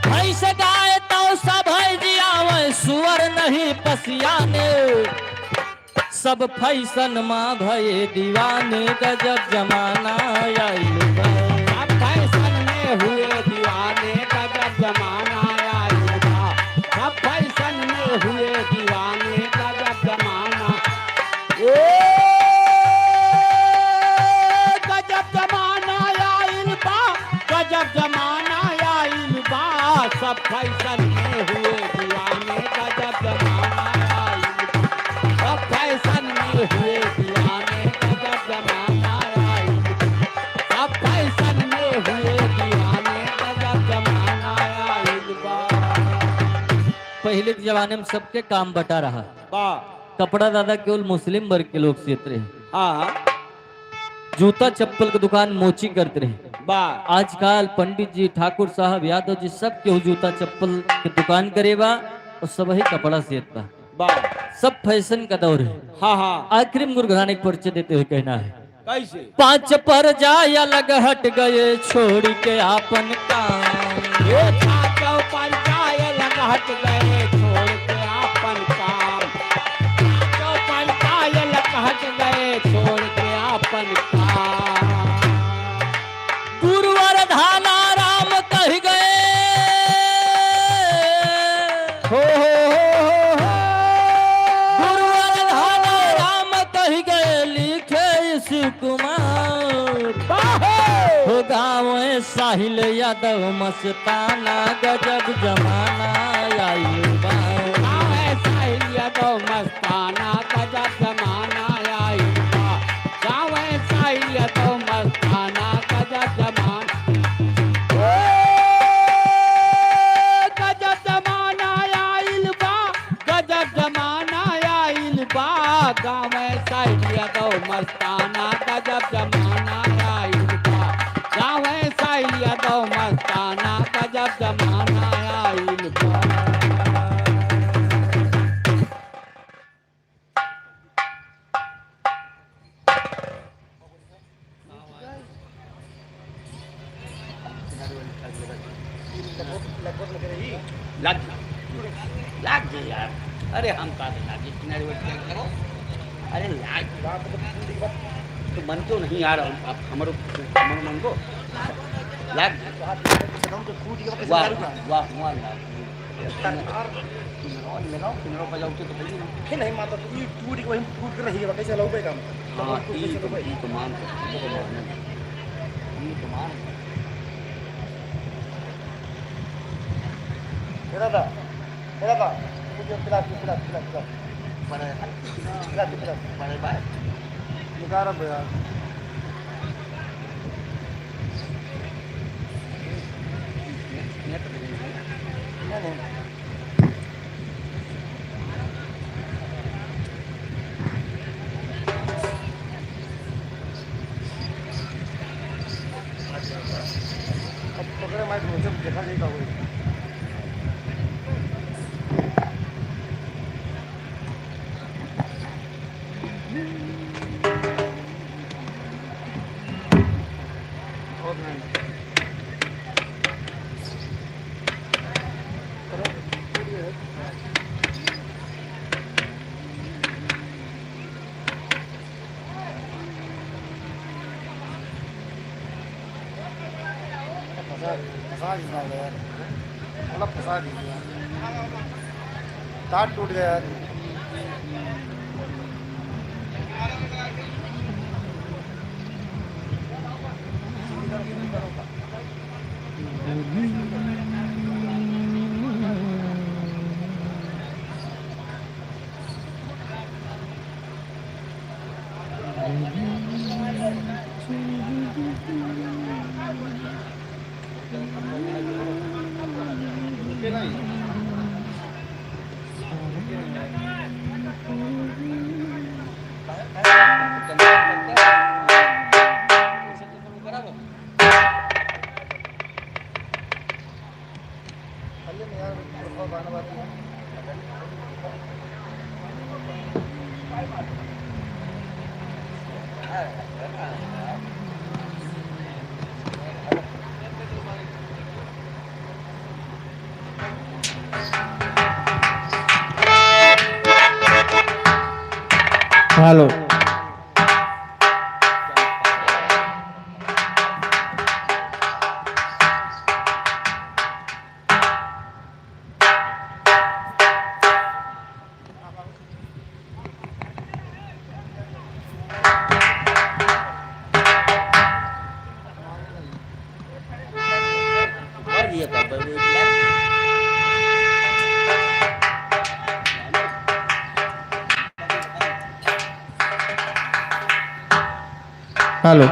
Speaker 5: भैंस गाय तो सब है जियावे, सुअर नहीं पसियाने, सब फैशन माँ भये दीवाने गजब जमाना आइल बा।
Speaker 4: अब फैशन में हुए दीवाने गजब जमाना आइल बा, अब फैशन में हुए दीवाने गजब जमाना। ओ गजब जमाना आइल बा, गजब जमाना आइल बा, सब फैशन में हुए दीवाने गजब जमाना आइल बा, सब फैशन में हुए दीवाने गजब जमाना आइल बा, सब फैशन में हुए दीवाने गजब जमाना आइल बा।
Speaker 5: पहले के जमाने में सबके काम बटा रहा,
Speaker 4: बा
Speaker 5: कपड़ा दादा केवल मुस्लिम वर्ग के लोग सीते रहे,
Speaker 4: हाँ
Speaker 5: जूता चप्पल की दुकान मोची करते रहे।
Speaker 4: बा
Speaker 5: आजकल पंडित जी ठाकुर साहब यादव जी सब केहू जूता चप्पल की दुकान करेबा और सब ही कपड़ा सेता
Speaker 4: बा
Speaker 5: सब फैशन का दौर है।
Speaker 4: हाँ हाँ
Speaker 5: आखिरी में गुरघराने के परिचय देते हुए कहना है
Speaker 4: कैसे
Speaker 5: पांच पर जाय अलग हट गए छोड़ के आपन काम।
Speaker 4: ये पाँचों पर जाय अलग हट गए छोड़ के आपन काम, पाँचों पर जाय अलग हट गए छोड़ के आपन काम।
Speaker 5: गुरुवर धाना राम कह गए
Speaker 4: हो
Speaker 5: गुरुवर धाना राम कह गए लिखे शिव कुमार हो गाँव साहिल यादव मस्ताना गजब जमाना आइल बा।
Speaker 4: गाँव साहिल यादव मस्ताना गजब जमाना आइल बा, गाँव साहिल यादव मस्ताना गजब जमाना। मस्ताना गजब जमाना आइल बा
Speaker 1: लाग लाग जे यार अरे हम का लागे किनारे बैठ करो अरे लाग तो मन तो नहीं आ रहा आप हमारो मन को लाग वाह वाह वाह लगाओ किनारों पर जाओ तो भाई नहीं माता तू टूट को टूट कर रही है कैसे लोगे काम हां ये तो मान ये तो मान Berapa? Berapa? Berapa? Mana baik? Negara berapa? Ini. अब पकड़े मैं मुझे देखा नहीं था वो फंसा दीजिए तार टूट गया
Speaker 2: हेलो हेलो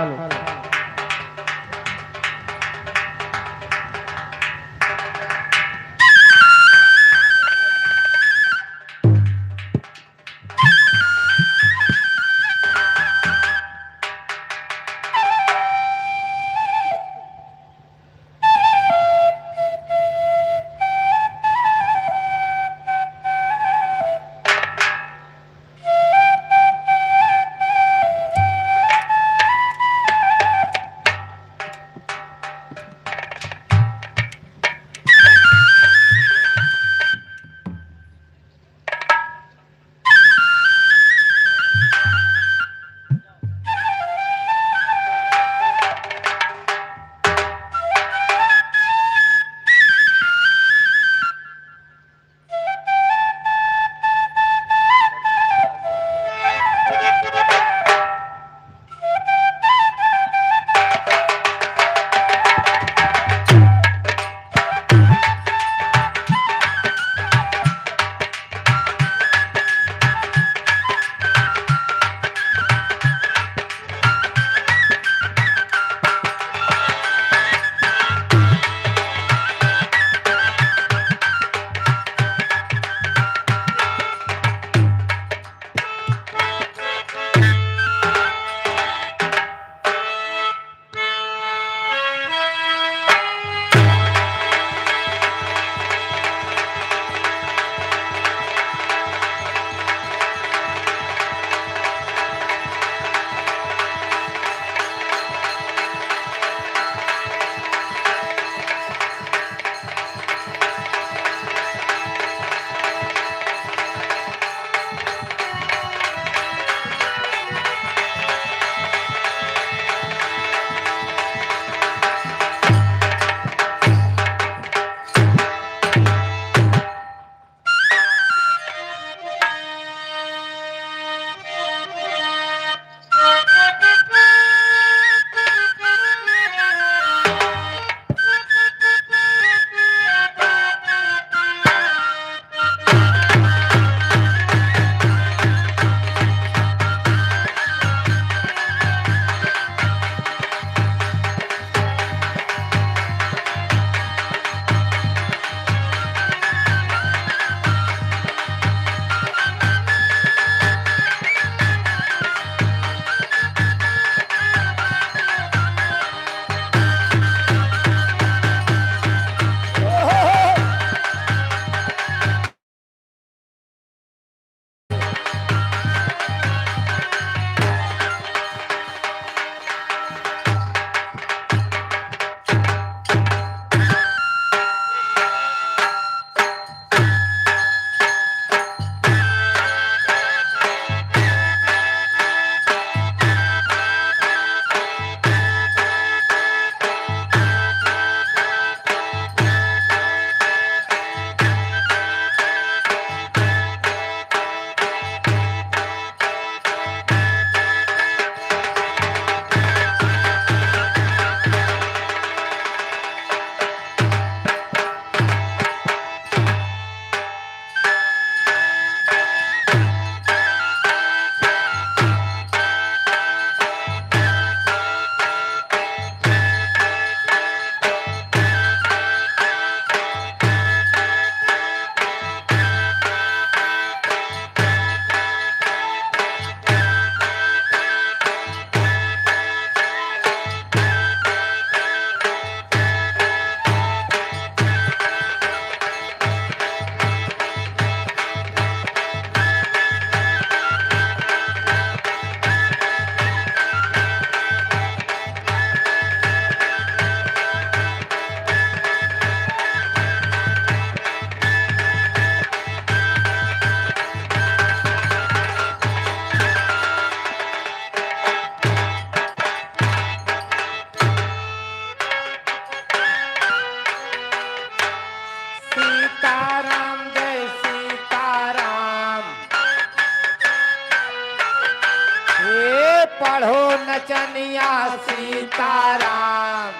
Speaker 3: पढ़ो नचनिया सीताराम,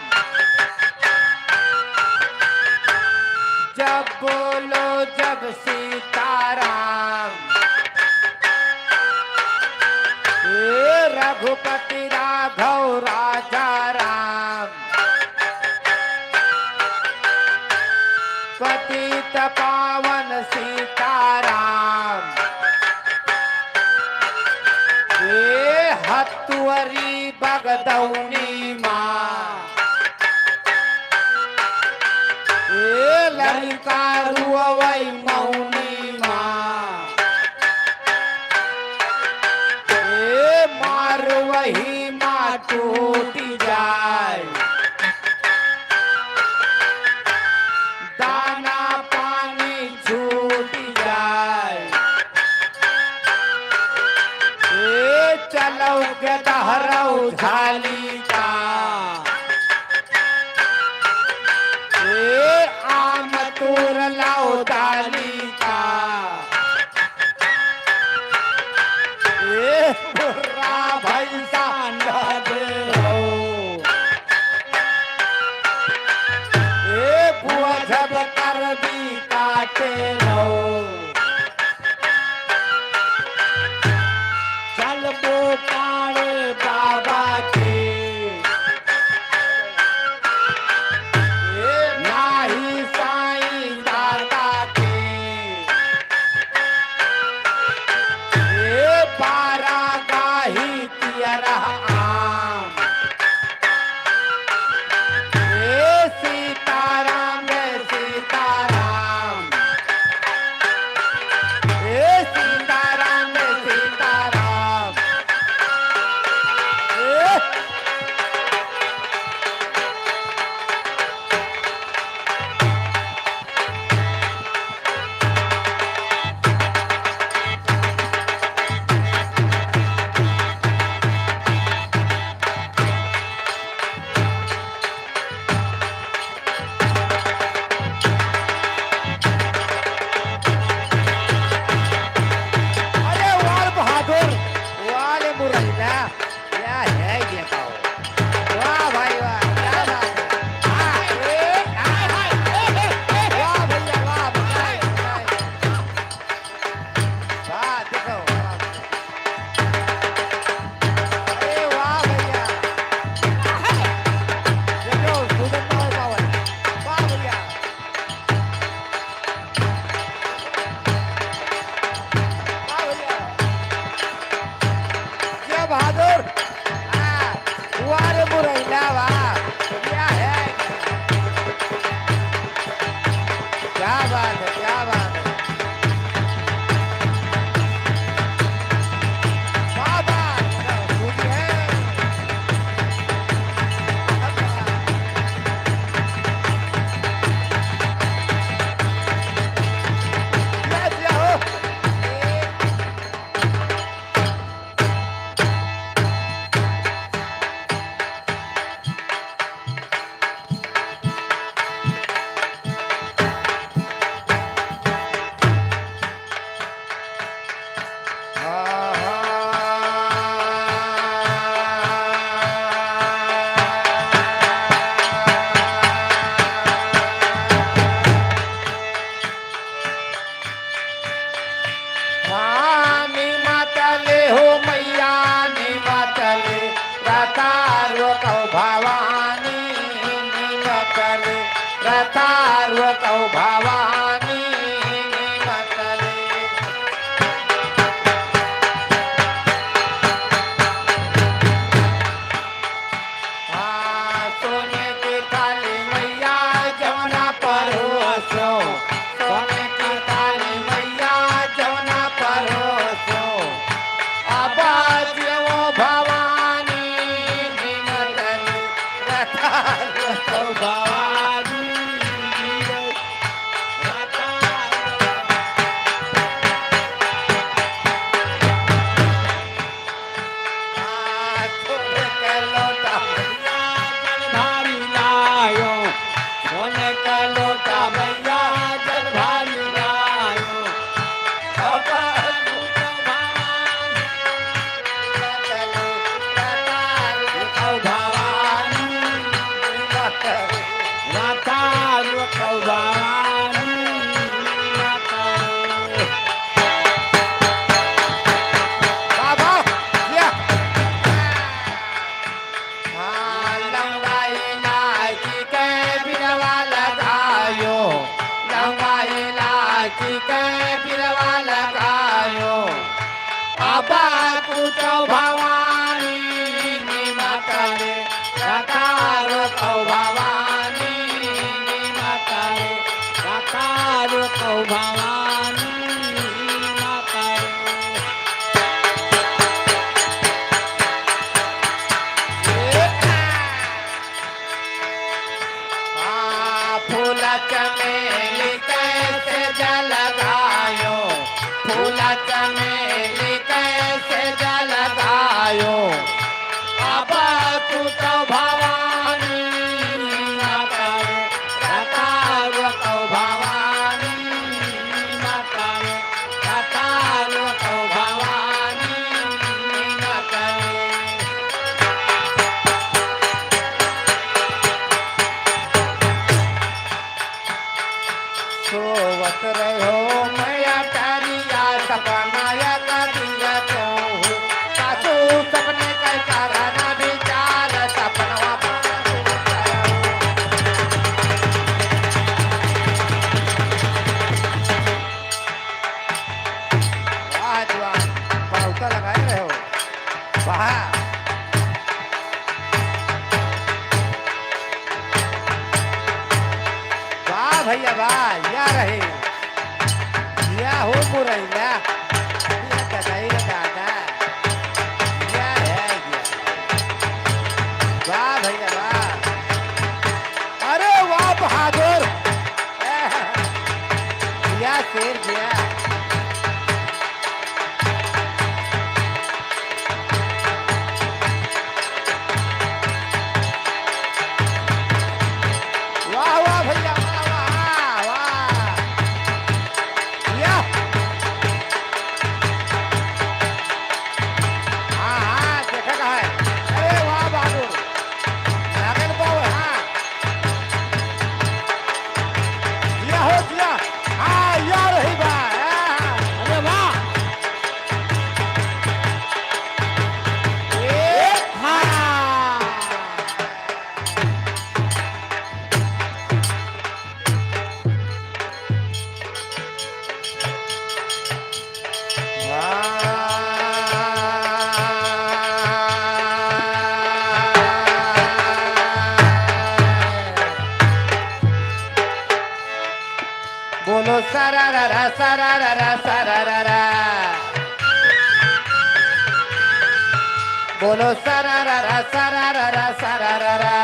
Speaker 3: जब बोलो जब सीताराम, रघुपति राघव राजा राम, पतित पावन सीताराम, हतुअरी बगदौनी माँ, ललिता रुवई मौनी माँ, मार वही माँ टूट जाए, दाना पानी छूट जाए, चलो के दहरऊ झाली का, आम तोर लाओ डाली का, बुर्रा भैंसा न दे बुआ जब कर दी काटे रो, चल बोकारे बाबा के, नाही साईं दादा के, पारा गाही तियरा आम, सीताराम सीताराम, सीताराम सीताराम, अरे वाल बहादुर, वाल मुरैना, क्या है ये बताओ, वाह भाई वाह, क्या बात है, वाह भैया वाह, वाह देखो, अरे वाह भैया, देखो सुगंध पावन, वाह भैया, वाह भैया, जय बहादुर, वारे मुरैना वाह, क्या है, क्या बात है, क्या बात है, वाह बात खूबी है, जय जय हो, निमतले हो मैया निमतले, रतारो कौ भवानी, निमतले रतारो कौ भवानी, निमतले सोने की काली मैया जमुना पर हो सो, सोने की काली मैया जमुना पर हो सो, आबाद वो भवानी, निमतले रतारो कौ भवानी, भारी लायो, सोने का लोटा भैया जल भारी लायो, अब
Speaker 4: भवानी माता रे।
Speaker 3: बाबा या हाँ लंगाई लाची के बिरवा लगायो लंगाई लाची के बिरवा लगायो बाबा कुछ भवानी माता रे साकार कौ भवानी
Speaker 4: माता रे साकार कौ भवानी माता रे।
Speaker 3: फूल चमेली कैसे जल गायो फूल चमेली कैसे जल गायो बाबा तू तो भवानी माता रे साकार कौ भवानी माता रे साकार कौ भवानी माता रे। सोवत रहो मैया तारिया सपनाया का दिया तो सासू सपने का कारण विचार सपनवा आज बहुत लगाए रहे हो वाह वाह भैया वाह या रहे या हो मुरैया या कटाई दादा या है वाह भैया वाह अरे वाह बहादुर या शेर गया वाह वाह भैया वाह वाह वाह या हाँ हाँ देखा कहा है अरे वाह बहादुर नागन बाबू हाँ या हो दिया हाँ या रही बात
Speaker 4: अरे वाह
Speaker 3: हाँ बोलो सरारा सरारा सरारा बोलो सरारा सरारा सरारा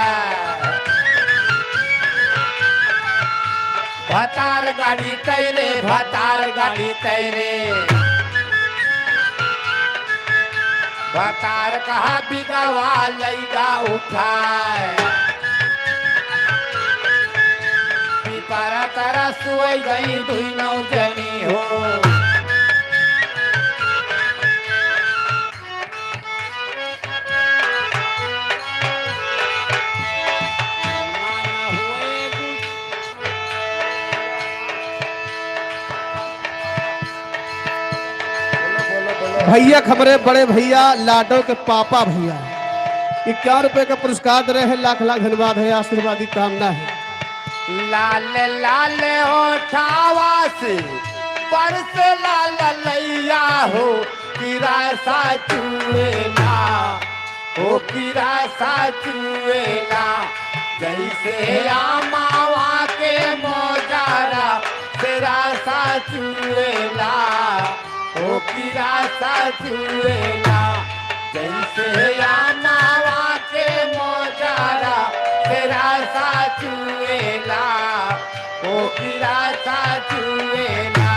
Speaker 3: भतार गाड़ी तैरे भतार गाड़ी तैरे भतार कहा बिगवा लैगा उठाए पिपरा तरह सुई गई दुई नौ जनी हो
Speaker 2: भैया खबरे बड़े भैया लाडो के पापा भैया 51 रुपए का पुरस्कार दे रहे हैं। लाख लाख धन्यवाद है, आशीर्वादी कामना है।
Speaker 3: लाल लाल ओठावा से परस लाल लैया हो किरा सा चुएला हो किरा सा चुएला जैसे आमावा के मोजारा तेरा सा चुएला हो किरा सा चुएला जैसे आमावा के मोजारा तेरा सा चुएला हो किरा सा चुएला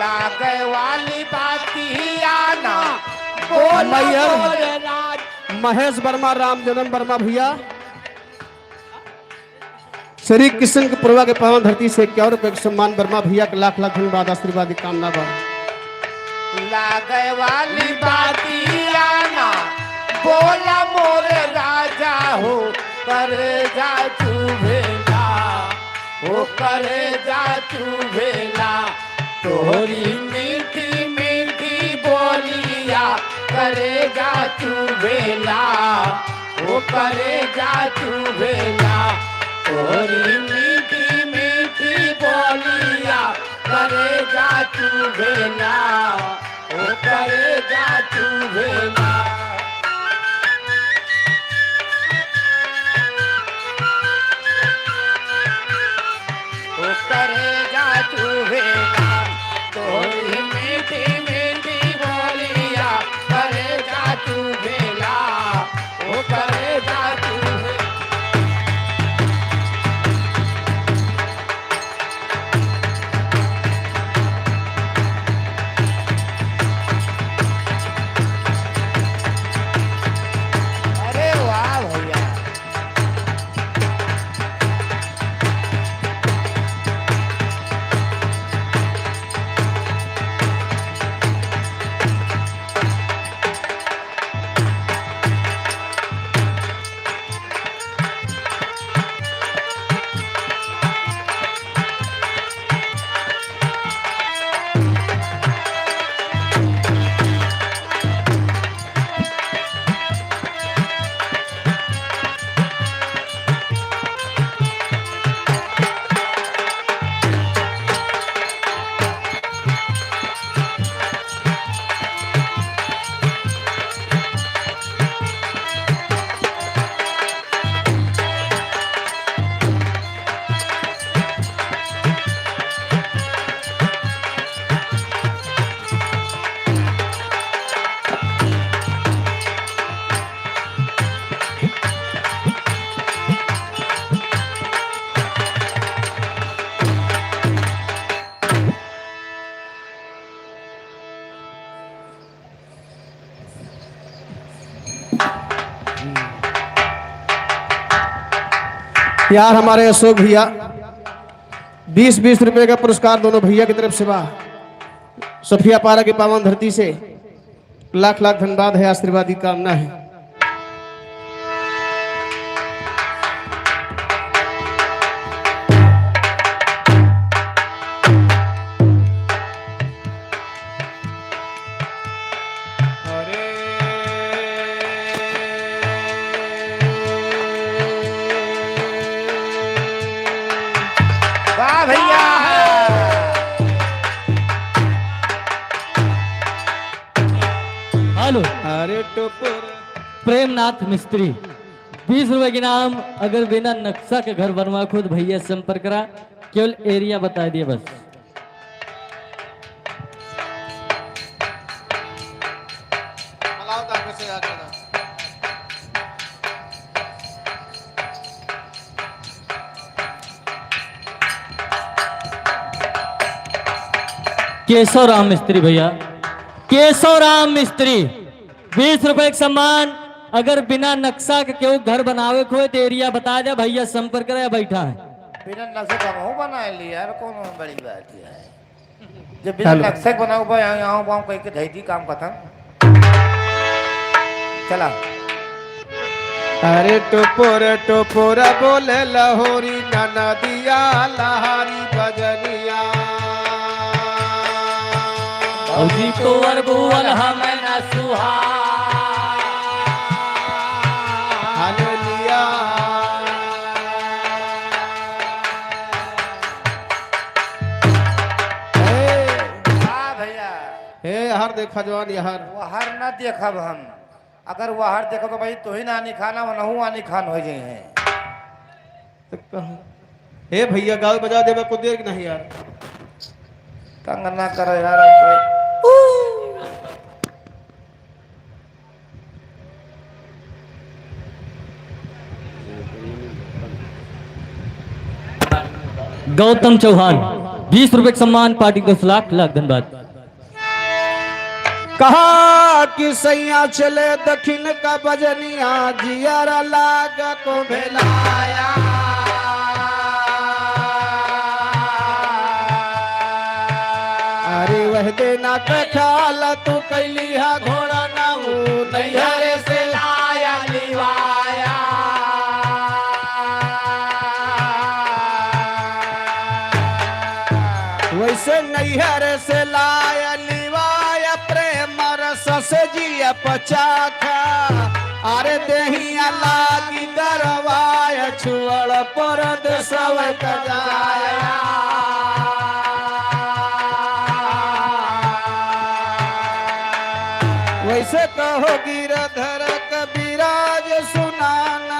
Speaker 3: लागे वाली बाती आना बोला
Speaker 2: मैया।
Speaker 3: बोले राज
Speaker 2: महेश वर्मा, राम जन्म वर्मा भैया श्री किशन के पूर्वा के पावन धरती से 51 रुपए के सम्मान वर्मा भैया के लाख लाख धन्यवाद आशीर्वाद की कामना बा।
Speaker 3: लागे वाली बातिया ना बोला मोरे राजा हो करे जा तू भेला हो करे जा तू भेला तोरी मीठी मीठी बोलिया करे जा तू भेला हो करे जा तू भेला तोरी मीठी मीठी बोलिया करे जा तू भेला ओ करे जा तू भेला ओ करे जा तू भेला तोरी मीठी मीठी बोलिया करे जा तू भेला ओ करे जा तू भेला अरे वाह भैया
Speaker 2: यार हमारे अशोक भैया 20-20 रुपए का पुरस्कार दोनों भैया की तरफ से बा। सफिया पारा की पावन धरती से लाख लाख धन्यवाद है आशीर्वाद की कामना है।
Speaker 3: वाह भैया
Speaker 5: हेलो
Speaker 2: अरे टोपर
Speaker 5: प्रेमनाथ मिस्त्री 20 रुपए के नाम। अगर बिना नक्शा के घर बनवा खुद भैया संपर्क करा, केवल एरिया बता दिए बस। केशव राम मिस्त्री भैया, केशव राम मिस्त्री 20 रुपए का सम्मान। अगर बिना नक्शा के केहू घर बनावे खोए तो एरिया बता दे, भैया संपर्क करे। बैठा है
Speaker 3: बिना नक्शे का मुंह बना लिया यार, कौन बड़ी बात है जब बिना नक्शे के बनाओ भाई यहाँ वहाँ कहीं के धैदी काम खत्म। चला
Speaker 2: अरे टोपोर टोपोर बोले लहोरी नाना दिया लहारी बजनिया
Speaker 5: औजी को अरबुअल हमें न सुहा।
Speaker 2: हालेलुया
Speaker 3: हाँ भैया
Speaker 2: हे हर देखा जवान यार
Speaker 3: वहर न देखब हम, अगर वहर देखो तो भाई तो ही ना आनी खाना वनहू आनी खान हो जाए हैं।
Speaker 2: हे भैया गाँव बजा देवे को देर नहीं यार।
Speaker 3: तंग ना करो यार हमको।
Speaker 5: गौतम चौहान 20 रुपए का सम्मान, पार्टी को 10 लाख धन्यवाद।
Speaker 2: कहा कि सैया चले दक्षिण का बजनिया जियारा लाग को भेलाया अरे वह देना का ख्याल तू कैली हा घोड़ा ना वो नैहर से
Speaker 3: लाया लिवाया
Speaker 2: वैसे नैहर से लाया लिवाया प्रेम रस से जिया पचाखा अरे देहिया लागी दरवाया छुअल परद सब जाया वैसे कहो गिरधर कबीराज सुना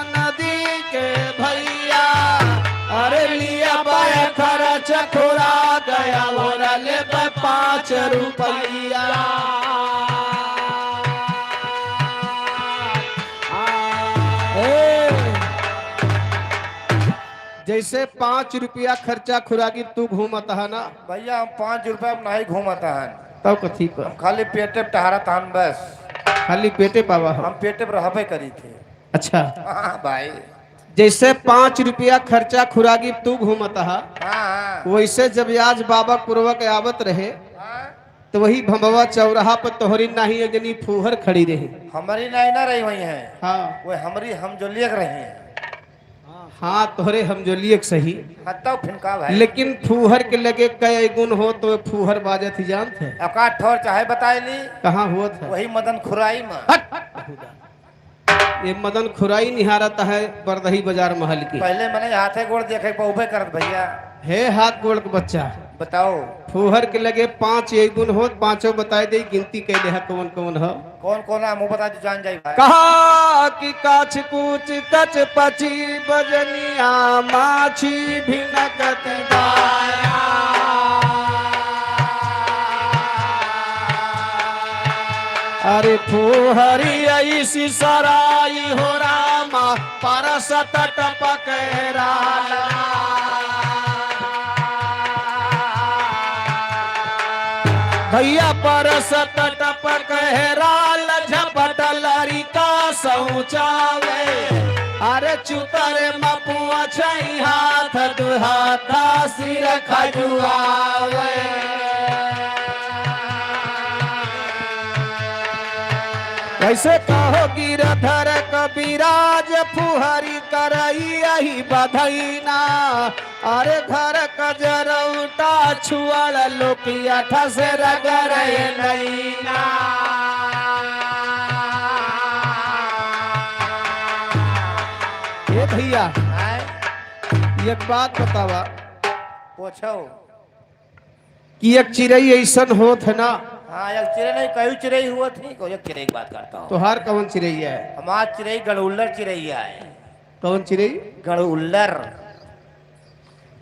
Speaker 2: नदी के भैया अरे लिया पाया खर्च खुरा गया और ले 5 रुपया जैसे 5 रुपया खर्चा खुराकी तू घूमता है ना
Speaker 3: भैया हम 5 रुपया में नहीं घूमता है
Speaker 2: तब कथी पर
Speaker 3: खाली पेटे पे टहरत हन बस
Speaker 2: खाली पेटे पावा हो
Speaker 3: हम पेटे पर रहबे करी थे
Speaker 2: अच्छा
Speaker 3: हाँ भाई
Speaker 2: जैसे 5 रुपया खर्चा खुराकी तू घूमता है
Speaker 3: हाँ
Speaker 2: वैसे जब आज बाबा पूर्वक आवत रहे
Speaker 3: हाँ
Speaker 2: तो वही भंबवा चौराहा पर तोहरी नाही अगनी फूहर खड़ी रही
Speaker 3: हमारी नहीं ना रही हुई है
Speaker 2: हाँ
Speaker 3: वो हमारी हम जो लिख रही हैं
Speaker 2: हाँ तोहरे हम जो लियक सही
Speaker 3: हाँ तब फिनका भाई
Speaker 2: लेकिन फूहर के लगे कई गुण हो तो फूहर बाजत ही जानते हैं
Speaker 3: अका ठोर चाहे बताए ली
Speaker 2: कहाँ हुआ था
Speaker 3: वही मदन खुराई में
Speaker 2: ये मदन खुराई निहारता है बरदही बाजार महल की
Speaker 3: पहले मैंने हाथे गोड़ देखे बहुबे करत भैया
Speaker 2: हे हाथ गोड़ के बच्चा
Speaker 3: बताओ
Speaker 2: फूहर के लगे 5 एक गुण हो 5 बताए दे गिनती कह दे कौन कौन हो
Speaker 3: कौन कौन है मुँह बता जान जाए भाई
Speaker 2: कहा कि काछ कूच कच पची बजनिया माछी भिनकत दाया अरे फूहरी ऐसी सराई हो रामा परस तट पकड़ा भैया परस तट पकहराल झपट लरी का सौचावे अरे चुतरे मपुआ छई हाथ दुहाता सिर खजुआवे कैसे कहो गिरधर कबीराज फुहरी करई यही बधैना अरे घर कजरौटा छुअल लोकिया ठसे रगरे नैना ये भैया एक बात बतावा
Speaker 3: पूछो
Speaker 2: कि एक चिड़ई ऐसन होत है ना
Speaker 3: हाँ एक चिड़ै नहीं कई चिड़ै हुआ थी को एक चिड़ै की बात करता हूँ
Speaker 2: तोहार कौन चिड़ई है
Speaker 3: हमार चिड़ै गड़उल्लर चिड़ैया है
Speaker 2: कौन चिड़ई
Speaker 3: गड़उल्लर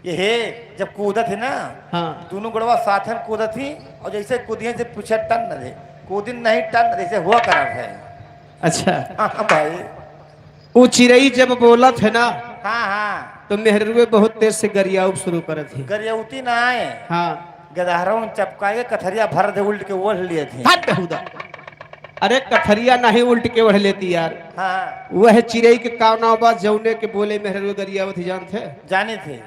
Speaker 3: ये है जब कूदत है ना
Speaker 2: हाँ
Speaker 3: दोनों गड़वा साथ में कूदत थी और जैसे कूदिए से पूछे टन न दे कूदिन नहीं टन न दे, जैसे हुआ करत है
Speaker 2: अच्छा
Speaker 3: हाँ भाई
Speaker 2: वो चिड़ई जब बोलत है ना
Speaker 3: हाँ हाँ
Speaker 2: तो मेहरुए बहुत तेज से गरियाउ शुरू करत थी
Speaker 3: गरियाउती ना आए
Speaker 2: हाँ
Speaker 3: गदहरों चपकाए कथरिया भर दे उल्ट के ओढ़ लिए थे
Speaker 2: हट बेहुदा अरे कथरिया नहीं उल्ट के ओढ़ लेती यार
Speaker 3: हाँ
Speaker 2: वह चिड़ई के कावनाबा जौने के बोले मेहरुए गरियावत ही जानते
Speaker 3: जाने थे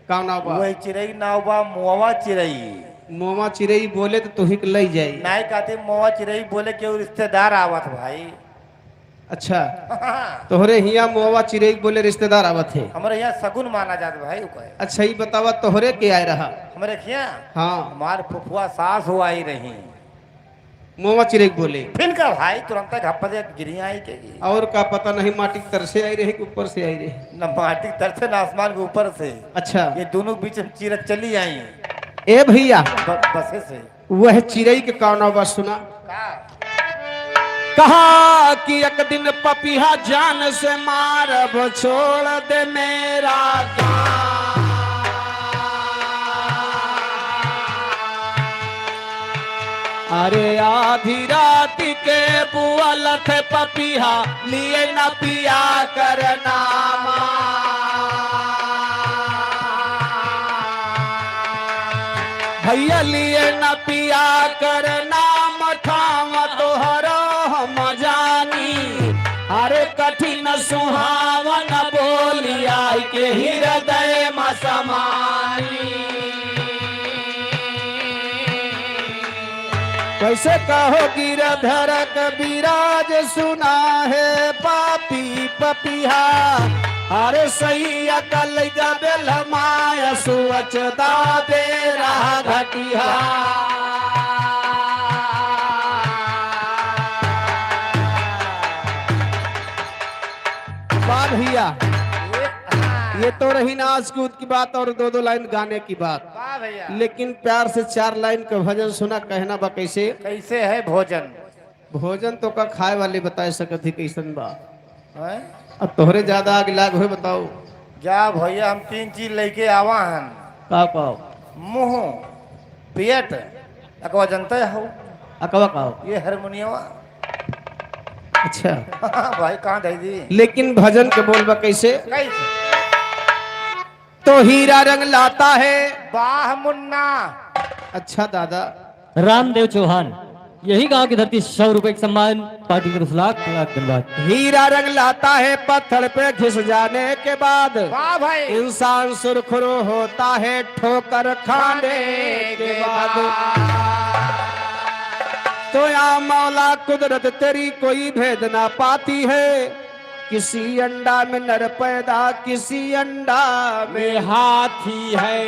Speaker 2: कावनाबा
Speaker 3: वही चिड़ै नावबा मुआवा चिड़ै
Speaker 2: मोमा चिड़ई बोले तो तुही के लई जाई
Speaker 3: नाई कहते मुआवा चिड़ै बोले के रिश्तेदार आवत भाई
Speaker 2: अच्छा तोहरे हिया मोवा चिड़ई बोले रिश्तेदार आवत है
Speaker 3: हमारे यहाँ सगुन माना जाता भाई वो कहे
Speaker 2: अच्छा ही बतावा तोहरे के आए रहा
Speaker 3: हमारे यहाँ
Speaker 2: हाँ
Speaker 3: हमारे फुफुआ सास हुआ ही रही
Speaker 2: मोवा चिड़ई बोले
Speaker 3: फिर का भाई तुरंत घप्पा दे गिरी आई के
Speaker 2: और का पता नहीं माटी के तर से आई रही कि ऊपर से आई रही
Speaker 3: न माटी तर से न आसमान के ऊपर से
Speaker 2: अच्छा
Speaker 3: ये दोनों बीच में चीरत चली आई
Speaker 2: ए भैया
Speaker 3: बसे से
Speaker 2: वह चिड़ई के कावनाबा सुना
Speaker 3: का
Speaker 2: कहा कि एक दिन पपिहा जान से मारब छोड़ दे मेरा गाँव अरे आधी रात के बुअल थे पपिहा लिए न पिया करना भैया लिए न पिया करना मठाम तोहरा हम जानी अरे कठिन सुहावन बोलिया के हृदय में समानी कैसे कहो गिरधर कबीराज सुना है पापी पपिहा अरे सही अकल गबेल माया सुवच दादे रहा घटिया वाह भैया, ये तो रही नाच कूद की बात और दो दो लाइन गाने की बात,
Speaker 3: वाह भैया।
Speaker 2: लेकिन प्यार से 4 लाइन का भजन सुना कहना बा कैसे?
Speaker 3: कैसे है भोजन?
Speaker 2: भोजन तो का खाए वाले बता सकत ही कैसन बा।
Speaker 3: हैं?
Speaker 2: अब तोहरे ज्यादा आग लाग हो बताओ
Speaker 3: जा भैया, हम 3 चीज लेके आवा हन।
Speaker 2: का पाओ?
Speaker 3: मुंह, पेट, अकवा जनता हो,
Speaker 2: अकवा काओ?
Speaker 3: ये हारमोनियम।
Speaker 2: अच्छा
Speaker 3: भाई कहाँ दे दी?
Speaker 2: लेकिन भजन के बोलबा कैसे?
Speaker 3: कैसे?
Speaker 2: तो हीरा रंग लाता है।
Speaker 3: वाह मुन्ना।
Speaker 2: अच्छा दादा,
Speaker 5: रामदेव चौहान, यही गांव की धरती 100 रुपए के सम्मान, पार्टी के 10 लाख धन्यवाद।
Speaker 2: हीरा रंग लाता है पत्थर पे घिस जाने के बाद,
Speaker 3: वाह भाई।
Speaker 2: इंसान सुरखरू होता है ठोकर खाने के बाद। तो या मौला कुदरत तेरी कोई भेद ना पाती है, किसी अंडा में नर पैदा किसी अंडा में
Speaker 4: हाथी है,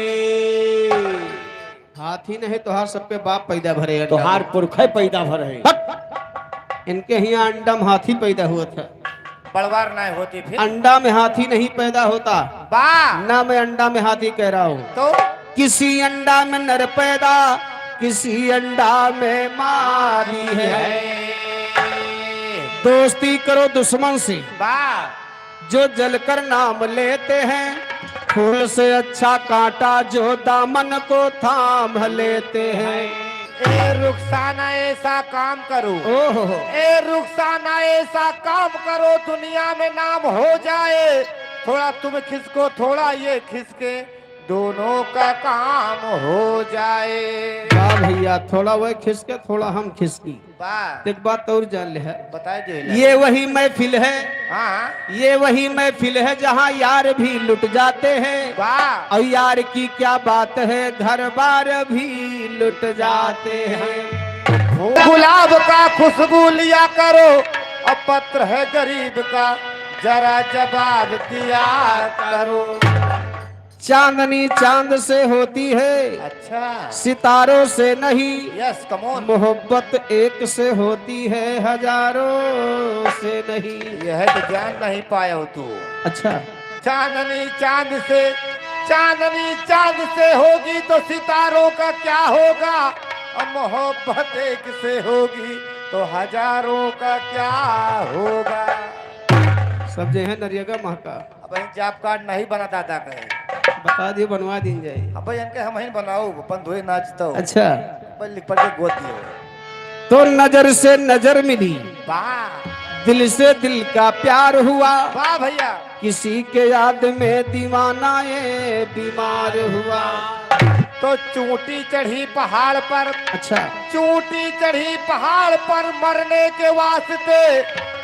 Speaker 2: हाथी नहीं तो हर सबके बाप पैदा भरे अंडा
Speaker 4: तोहार
Speaker 2: में।
Speaker 4: पुरखे पैदा भर है।
Speaker 2: इनके यहाँ अंडा में हाथी पैदा हुआ था,
Speaker 3: बड़वार नहीं होती फिर।
Speaker 2: अंडा में हाथी नहीं पैदा होता।
Speaker 3: वाह।
Speaker 2: ना मैं अंडा में हाथी कह रहा हूँ,
Speaker 3: तो
Speaker 2: किसी अंडा में नर पैदा किसी अंडा में मारी है। दोस्ती करो दुश्मन से
Speaker 3: वाह।
Speaker 2: जो जलकर नाम लेते हैं, फूल से अच्छा कांटा जो दामन को थाम लेते हैं।
Speaker 3: ए रुखसाना ऐसा काम करो,
Speaker 2: ओहो
Speaker 3: ए रुखसाना ऐसा काम करो दुनिया में नाम हो जाए। थोड़ा तुम खिसको थोड़ा ये खिसके, दोनों का काम हो जाए।
Speaker 2: वाह भैया, थोड़ा वह खिसके थोड़ा हम खिसकी।
Speaker 3: वाह।
Speaker 2: एक बात और जान ले है,
Speaker 3: बताए दे।
Speaker 2: ये वही महफिल है,
Speaker 3: हाँ।
Speaker 2: ये वही महफिल है जहाँ यार भी लुट जाते हैं।
Speaker 3: वाह।
Speaker 2: और यार की क्या बात है, घर बार भी लुट जाते हैं।
Speaker 3: गुलाब का खुशबू लिया करो, अब पत्र है गरीब का जरा जवाब दिया करो।
Speaker 2: चांदनी चांद से होती है,
Speaker 3: अच्छा।
Speaker 2: सितारों से नहीं।
Speaker 3: Yes come on.
Speaker 2: मोहब्बत एक से होती है, हजारों से नहीं।
Speaker 3: यह तो जान नहीं पाया हो तू।
Speaker 2: अच्छा,
Speaker 3: चांदनी चांद से, चांदनी चांद से होगी तो सितारों का क्या होगा, और मोहब्बत एक से होगी तो हजारों का क्या होगा।
Speaker 2: सब जो है नरियगा महका
Speaker 3: अब जॉब कार्ड नहीं बना दादा कहे,
Speaker 2: बता दियो, बनवा दी जाए।
Speaker 3: अब इनके हम ही बनाओ, अपन धोए नाचता हो।
Speaker 2: अच्छा,
Speaker 3: लिख पढ़ के गोद दियो।
Speaker 2: तो नजर से नजर मिली,
Speaker 3: वाह।
Speaker 2: दिल से दिल का प्यार हुआ,
Speaker 3: वाह भैया।
Speaker 2: किसी के याद में दीवाना ये बीमार हुआ।
Speaker 3: तो चोटी चढ़ी पहाड़ पर,
Speaker 2: अच्छा,
Speaker 3: चोटी चढ़ी पहाड़ पर मरने के वास्ते,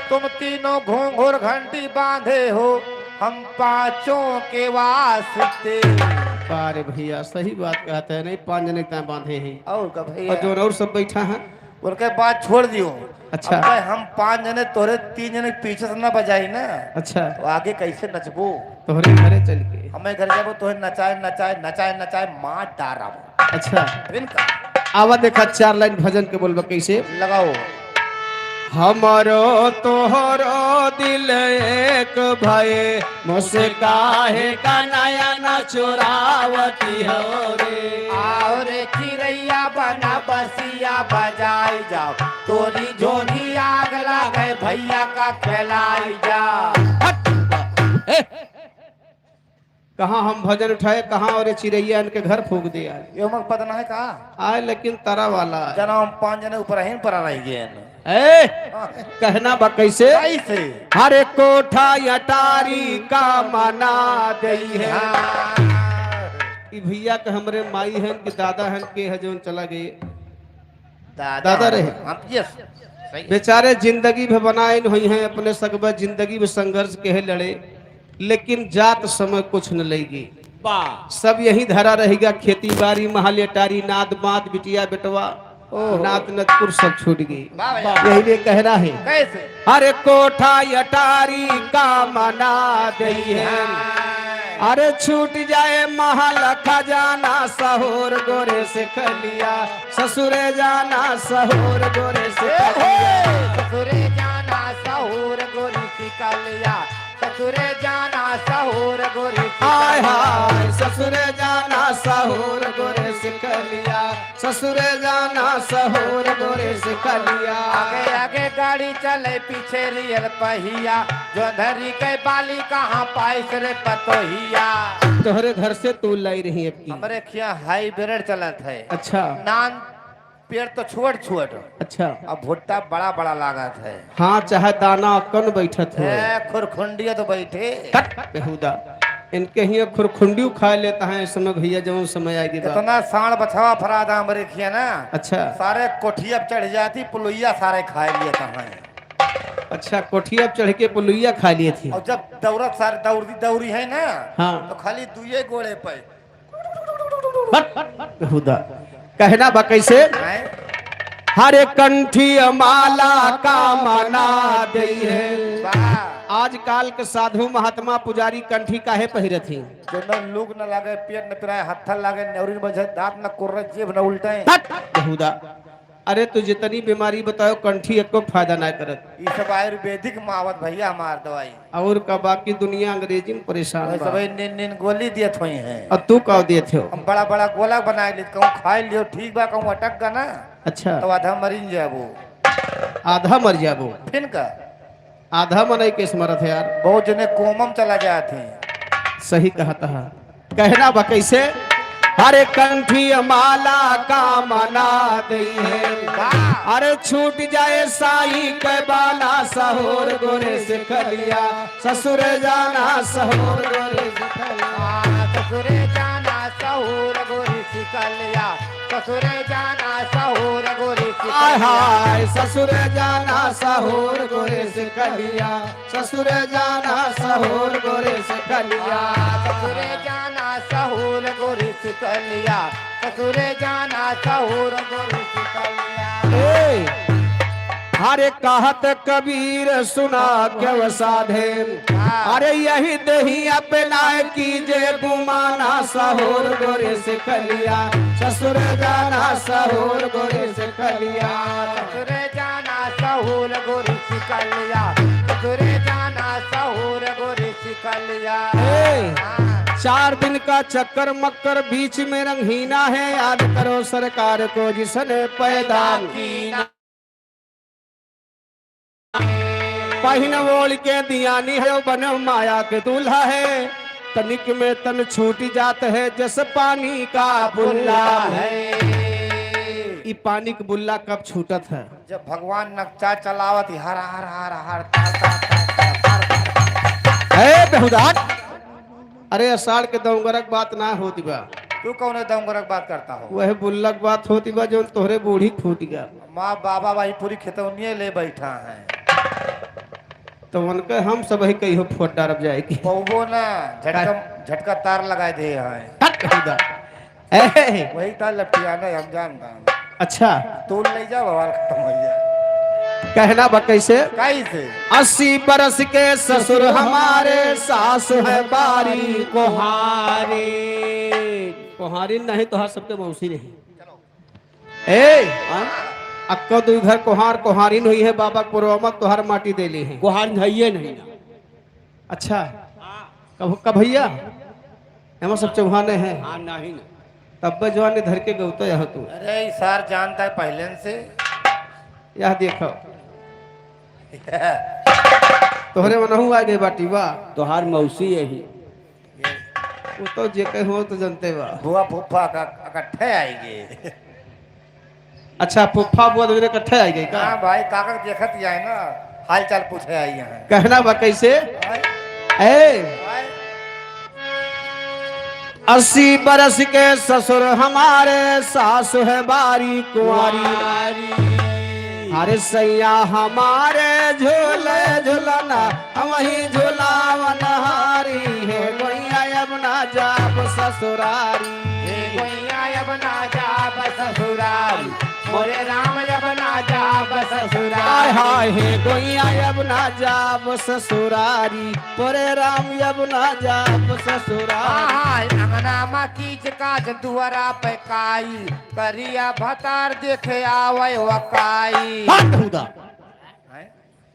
Speaker 3: तुम तीनों घूंघर घंटी बांधे हो, हम पांचों के वास्ते।
Speaker 2: अरे भैया सही बात कहते हैं, नहीं 5 जने तय बांधे हैं
Speaker 3: और का
Speaker 2: और
Speaker 3: भैया
Speaker 2: जो और सब बैठा है।
Speaker 3: उनके बाद छोड़ दियो।
Speaker 2: अच्छा।
Speaker 3: अब भाई हम 5 जने तोरे 3 जने के पीछे से ना बजाई ना,
Speaker 2: अच्छा,
Speaker 3: तो आगे कैसे नचबो?
Speaker 2: तोहरे घरे चल के।
Speaker 3: हमें घर जाबो तो नचाए नचाए नचाए नचाए मार डारा।
Speaker 2: अच्छा,
Speaker 3: इनका
Speaker 2: आवा देखा 4 लाइन भजन के बोलबा कैसे?
Speaker 3: लगाओ।
Speaker 2: हमरो तोहरो दिल एक भये, मुझसे काहे का नया न चुरावती हो रे।
Speaker 3: आओ रे चिड़ैया बना बसिया बजाई जाओ, तोरी झोली आग लगे भैया का खेलाई जा।
Speaker 2: कहाँ हम भजन उठाए, कहाँ और ये चिड़ैया इनके घर फूक दिया।
Speaker 3: ये हमको पता नहीं कहा
Speaker 2: आए लेकिन तारा वाला आए।
Speaker 3: जना हम 5 जने ऊपर ही पर रह गए।
Speaker 2: ए, कहना बा कैसे?
Speaker 3: कैसे?
Speaker 2: हर कोठा यटारी का मना दई है। कि भैया के हमरे माई हैं कि दादा हैं के है जो चला गए। दादा रहे।
Speaker 3: हम यस सही।
Speaker 2: बेचारे जिंदगी में बनाए हुई हैं अपने सकबा, जिंदगी में संघर्ष के है लड़े, लेकिन जात समय कुछ न लेगी।
Speaker 4: वाह।
Speaker 2: सब यही धरा रहेगा, खेती बाड़ी महल अटारी नाद बात बिटिया बेटवा नात नतपुर सब छूट गई।
Speaker 3: वाह भैया।
Speaker 2: यही लिए कहना है,
Speaker 3: कैसे
Speaker 2: अरे कोठा अटारी का मना दई है, अरे छूट जाए महल खजाना सहोर गोरे से खलिया, ससुरे जाना सहोर गोरे से खलिया।
Speaker 3: ससुरे जाना सहूर गोरी सिकलिया, ससुरे जाना सहूर गोरी
Speaker 2: हाय
Speaker 3: सिकलिया।
Speaker 2: हाय ससुरे जाना सहोर गोरे से खलिया, ससुरे जाना सहोर गोरे से खलिया।
Speaker 3: आगे आगे गाड़ी चले पीछे रियल पहिया, जो धरी के बाली कहाँ पाइस रे पतोहिया।
Speaker 2: तोहरे घर से तू लाई रही अब की।
Speaker 3: हमरे खिया हाइब्रिड चलत है।
Speaker 2: अच्छा
Speaker 3: नान पेड़ तो छोट छोट,
Speaker 2: अच्छा।
Speaker 3: अब भुट्टा बड़ा बड़ा लागत है।
Speaker 2: हाँ चाहे दाना कन बैठत हो।
Speaker 3: खुरखुंडिया तो बैठे।
Speaker 2: बेहुदा इनके ही खुरखुंडी खा लेता है इस समय भैया जब समय आएगी बात।
Speaker 3: इतना साण बछवा फरादा हमरे खिया ना,
Speaker 2: अच्छा
Speaker 3: सारे कोठिया चढ़ जाती पुलुइया सारे खाए लिए कहाँ।
Speaker 2: अच्छा कोठिया चढ़ के पुलुइया खा लिए थी।
Speaker 3: और जब दौड़त सारे दौड़ी है ना,
Speaker 2: हाँ
Speaker 3: तो खाली दुए गोड़े पे
Speaker 2: बेहुदा कहना बा कैसे, हरे कंठी माला का मना दई है। आजकल के साधु महात्मा पुजारी कंठी काहे पहिरे थी?
Speaker 3: जो न लूक न लागे, पेट न पिराए, हत्था लागे, नेवरी न बजे, दांत न कुर्रे, जेब न उल्टे।
Speaker 2: बेहुदा अरे तू जितनी बीमारी बताओ कंठी एको फायदा ना करत।
Speaker 3: ये सब आयुर्वेदिक मावत भैया हमार दवाई।
Speaker 2: और का बाकी दुनिया अंग्रेजी में परेशान
Speaker 3: वही
Speaker 2: बा।
Speaker 3: सब नीन गोली दियत हुई हैं।
Speaker 2: और तू का दिए थे?
Speaker 3: हम बड़ा बड़ा गोला बना ली, कहूँ खाए लियो ठीक बा, कहूँ अटक गा ना
Speaker 2: अच्छा
Speaker 3: तो आधा मरीन जाबो।
Speaker 2: आधा मर जाबो।
Speaker 3: फिर का
Speaker 2: आधा मनई के स्मरत है यार।
Speaker 3: बहुत जने कोमम चला जाते हैं।
Speaker 2: सही कहा था। कहना बा कैसे, हरे कंठी माला का मना दई है, अरे छूट जाए साई के बाला सहोर गोरे से खलिया, ससुर जाना सहोर गोरे से खलिया।
Speaker 3: ससुरे जाना सहूर गोरी सिकलिया, ससुरे जाना सहूर गोरी
Speaker 2: हाय
Speaker 3: सिकलिया।
Speaker 2: हाय ससुर जाना सहोर गोरे से खलिया, ससुर जाना सहोर गोरे से खलिया।
Speaker 3: ससुरे जाना सहूर गोरी सिकलिया, ससुरे जाना सहूर गोरी सिकलिया।
Speaker 2: हरे कहत कबीर सुना क्यों साधे, अरे यही दही अपना कीजे गुमाना सहोर गोरे से खलिया, ससुर जाना सहोर गोरे से खलिया।
Speaker 3: ससुरे जाना सहूर गोरी सिकलिया, ससुरे जाना सहूर गोरी सिकलिया।
Speaker 2: 4 दिन का चक्कर मक्कर बीच में रंगहीना है, याद करो सरकार को जिसने पैदा किया। पहिन ओढ़ के दियानी है बनो माया के दूल्हा है, तनिक में तन छूट जात है जस पानी का बुल्ला है। ई पानी के बुल्ला कब छूटत है?
Speaker 3: जब भगवान नक्शा चलावत हर हर हर हर तार तार तार।
Speaker 2: है बेहुदात, अरे अषाढ़ के दमगरक बात ना होती बा।
Speaker 3: तू कौन दमगरक बात करता हो?
Speaker 2: वह बुल्लक बात होती बा जो तोहरे बूढ़ी फूट गया।
Speaker 3: माँ बाबा भाई पूरी खेतौनिये ले बैठा है,
Speaker 2: तो उनके हम सब ही कहीं फोट डारब जाएगी।
Speaker 3: पौबो ना झटका तार लगा दे है। वही तार लपटियाना हम जानता हूँ।
Speaker 2: अच्छा
Speaker 3: तू ले जा, बवाल खत्म हो जाए।
Speaker 2: कहना बा कैसे,
Speaker 3: कैसे
Speaker 2: 80 बरस के ससुर हमारे, सास है बारी कोहारी। कोहारी नहीं तो सबके मौसी नहीं। अक्को दू घर कोहार कोहारिन हुई है, बाबा पुरवमत तोहर माटी देली है।
Speaker 4: कोहार है नहीं।
Speaker 2: अच्छा कब भैया हम सब चौहाने हैं।
Speaker 4: हाँ नहीं ना।
Speaker 2: तब जवान धर के गौतो यह तू।
Speaker 3: अरे सर जानता है पहले से।
Speaker 2: यह देखो तोहरे मनहू आ गए बाटी बा।
Speaker 4: तोहार मौसी यही
Speaker 2: वो तो जे कहे हो तो जानते बा।
Speaker 3: बुआ फूफा का इकट्ठे आएंगे।
Speaker 2: अच्छा फुफ्फा बुआ दोनों इकट्ठे आ गए का?
Speaker 3: हाँ भाई काका देखत जाए ना, हाल चाल पूछे आई है।
Speaker 2: कहना बा कैसे, ए 80 बरस के ससुर हमारे, सास है बारी कुंवारी। अरे सैया हमारे झूले झुलना, हम ही झुलावन हारी है। गोइया अब ना जाब ससुरारी,
Speaker 3: गोइया अब ना जाब ससुरारी, मोरे राम अब ना जाब
Speaker 2: हाय
Speaker 3: ससुरारी
Speaker 2: हाय हे गोइया अब ना जाब ससुरारी पोरे राम अब ना जाब ससुरारी।
Speaker 3: हाय अंगना मा कीच काज दुआरा पे काई करिया भतार देखे आवे वकाई
Speaker 2: हट हुदा।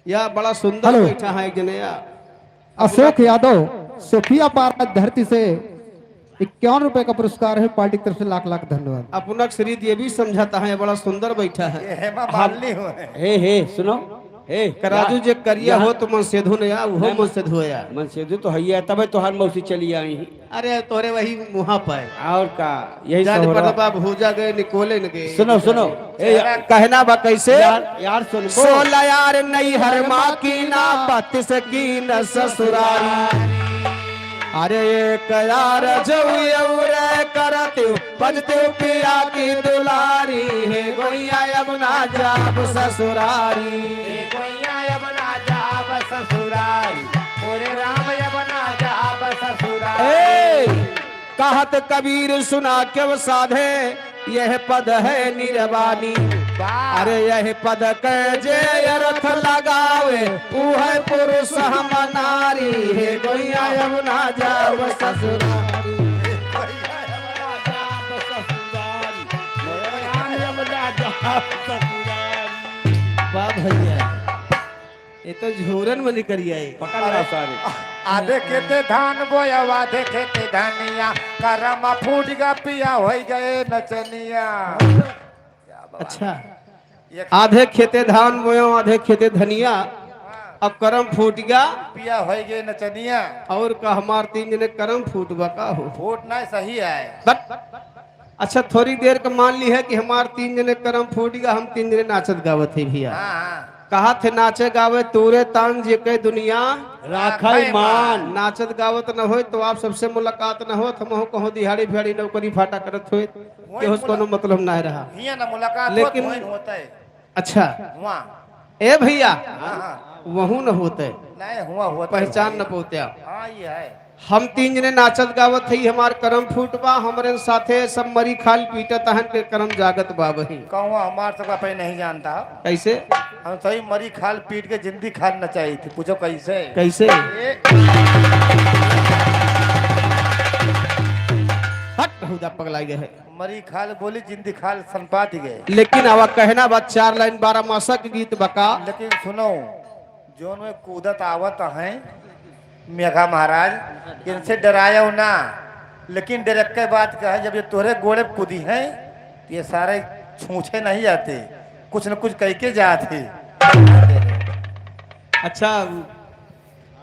Speaker 2: या बड़ा सुंदर
Speaker 6: हेलो।
Speaker 2: बैठा है जनेया।
Speaker 6: अशोक यादव सोफिया पार्क धरती से 51 रुपए का पुरस्कार है, पार्टी की तरफ से लाख लाख धन्यवाद।
Speaker 2: अपना शरीर ये भी समझाता है, बड़ा सुंदर बैठा है।
Speaker 3: ये हेमा मालिनी हुए
Speaker 1: हे सुनो हे
Speaker 2: कराजू जे करिया हो तो मन सेधु नया वो मन से धोया।
Speaker 1: मन से दे तो हैया तबे तोहार मौसी चली आई ही।
Speaker 2: अरे तोरे वही मुहा पाए
Speaker 1: और का यही सब
Speaker 2: जान
Speaker 1: हो रहा।
Speaker 2: पदबा भूजा गए निकोले न गए।
Speaker 1: सुनो सुनो ए
Speaker 2: कहना बा कैसे
Speaker 1: यार सुन
Speaker 2: सोला यार नहीं हर माँ की ना बत्तीस की न ससुरारी। अरे एक यार जौरे करते बजते पिया की दुलारी है गोइया अब ना जाब ससुरारी।
Speaker 3: कोइया अब ना जाब ससुरारी मोरे राम अब ना जाब ससुरारी
Speaker 2: ए, कहत कबीर सुना क्यों साधे यह पद है निर्वाणी। अरे यह पद के जे अर्थ लगावे ऊ है पुरुष हम नारी है गोइया अब ना जाब ससुरारी। वाह भैया ये तो झूरन में निकल आई।
Speaker 1: पकड़ सारे
Speaker 3: आधे खेते धान बोया आधे खेते धनिया करम फूट गा पिया हो गए नचनिया।
Speaker 2: अच्छा आधे खेते धान बोयो आधे खेते धनिया अब करम फूट गया
Speaker 3: पिया हो गए नचनिया।
Speaker 2: और का हमार 3 जने करम फूट बका हो।
Speaker 3: फूट नहीं सही है
Speaker 2: बट अच्छा थोड़ी देर का मान ली है कि हमार 3 जने करम फूट गया, हम 3 जने नाचत गावत है भैया।
Speaker 3: हाँ
Speaker 2: कहा थे नाचे गावे तूरे तान जे के दुनिया
Speaker 1: राखै मान।
Speaker 2: नाचत गावत न हो तो आप सबसे मुलाकात न हो हम कहो दिहाड़ी बिहाड़ी नौकरी फाटा करत हो के कोनो मतलब ना रहा।
Speaker 3: हिया ना मुलाकात
Speaker 2: लेकिन-
Speaker 3: लेकिन होता है
Speaker 2: अच्छा
Speaker 3: हुआ
Speaker 2: ए भैया
Speaker 3: हाँ
Speaker 2: वहू न होते
Speaker 3: नहीं हुआ होता
Speaker 2: पहचान न पोते।
Speaker 3: हाँ ये है
Speaker 2: हम 3 जने नाचत गावत हई हमार करम फूटबा हमरे साथे सब मरी खाल पीटत हन के करम जागत बाबही।
Speaker 3: कहूँ हमार सबका पे नहीं जानता
Speaker 2: कैसे
Speaker 3: हम सही मरी खाल पीट के जिंदगी खाल नचाई थी पूछो कैसे
Speaker 2: कैसे
Speaker 3: ए,
Speaker 2: हट बहुदा पगला गए है।
Speaker 3: मरी खाल बोली जिंदगी खाल सनपात गए।
Speaker 2: लेकिन आवा कहना बात 4 लाइन 12 मासा के गीत बका।
Speaker 3: लेकिन सुनो जोन में कूदत आवत है मेघा महाराज इनसे डराया हो ना। लेकिन डर के बात का है जब ये तोरे गोड़े कूदी हैं तो ये सारे छूछे नहीं जाते कुछ न कुछ कह के जाते।
Speaker 2: अच्छा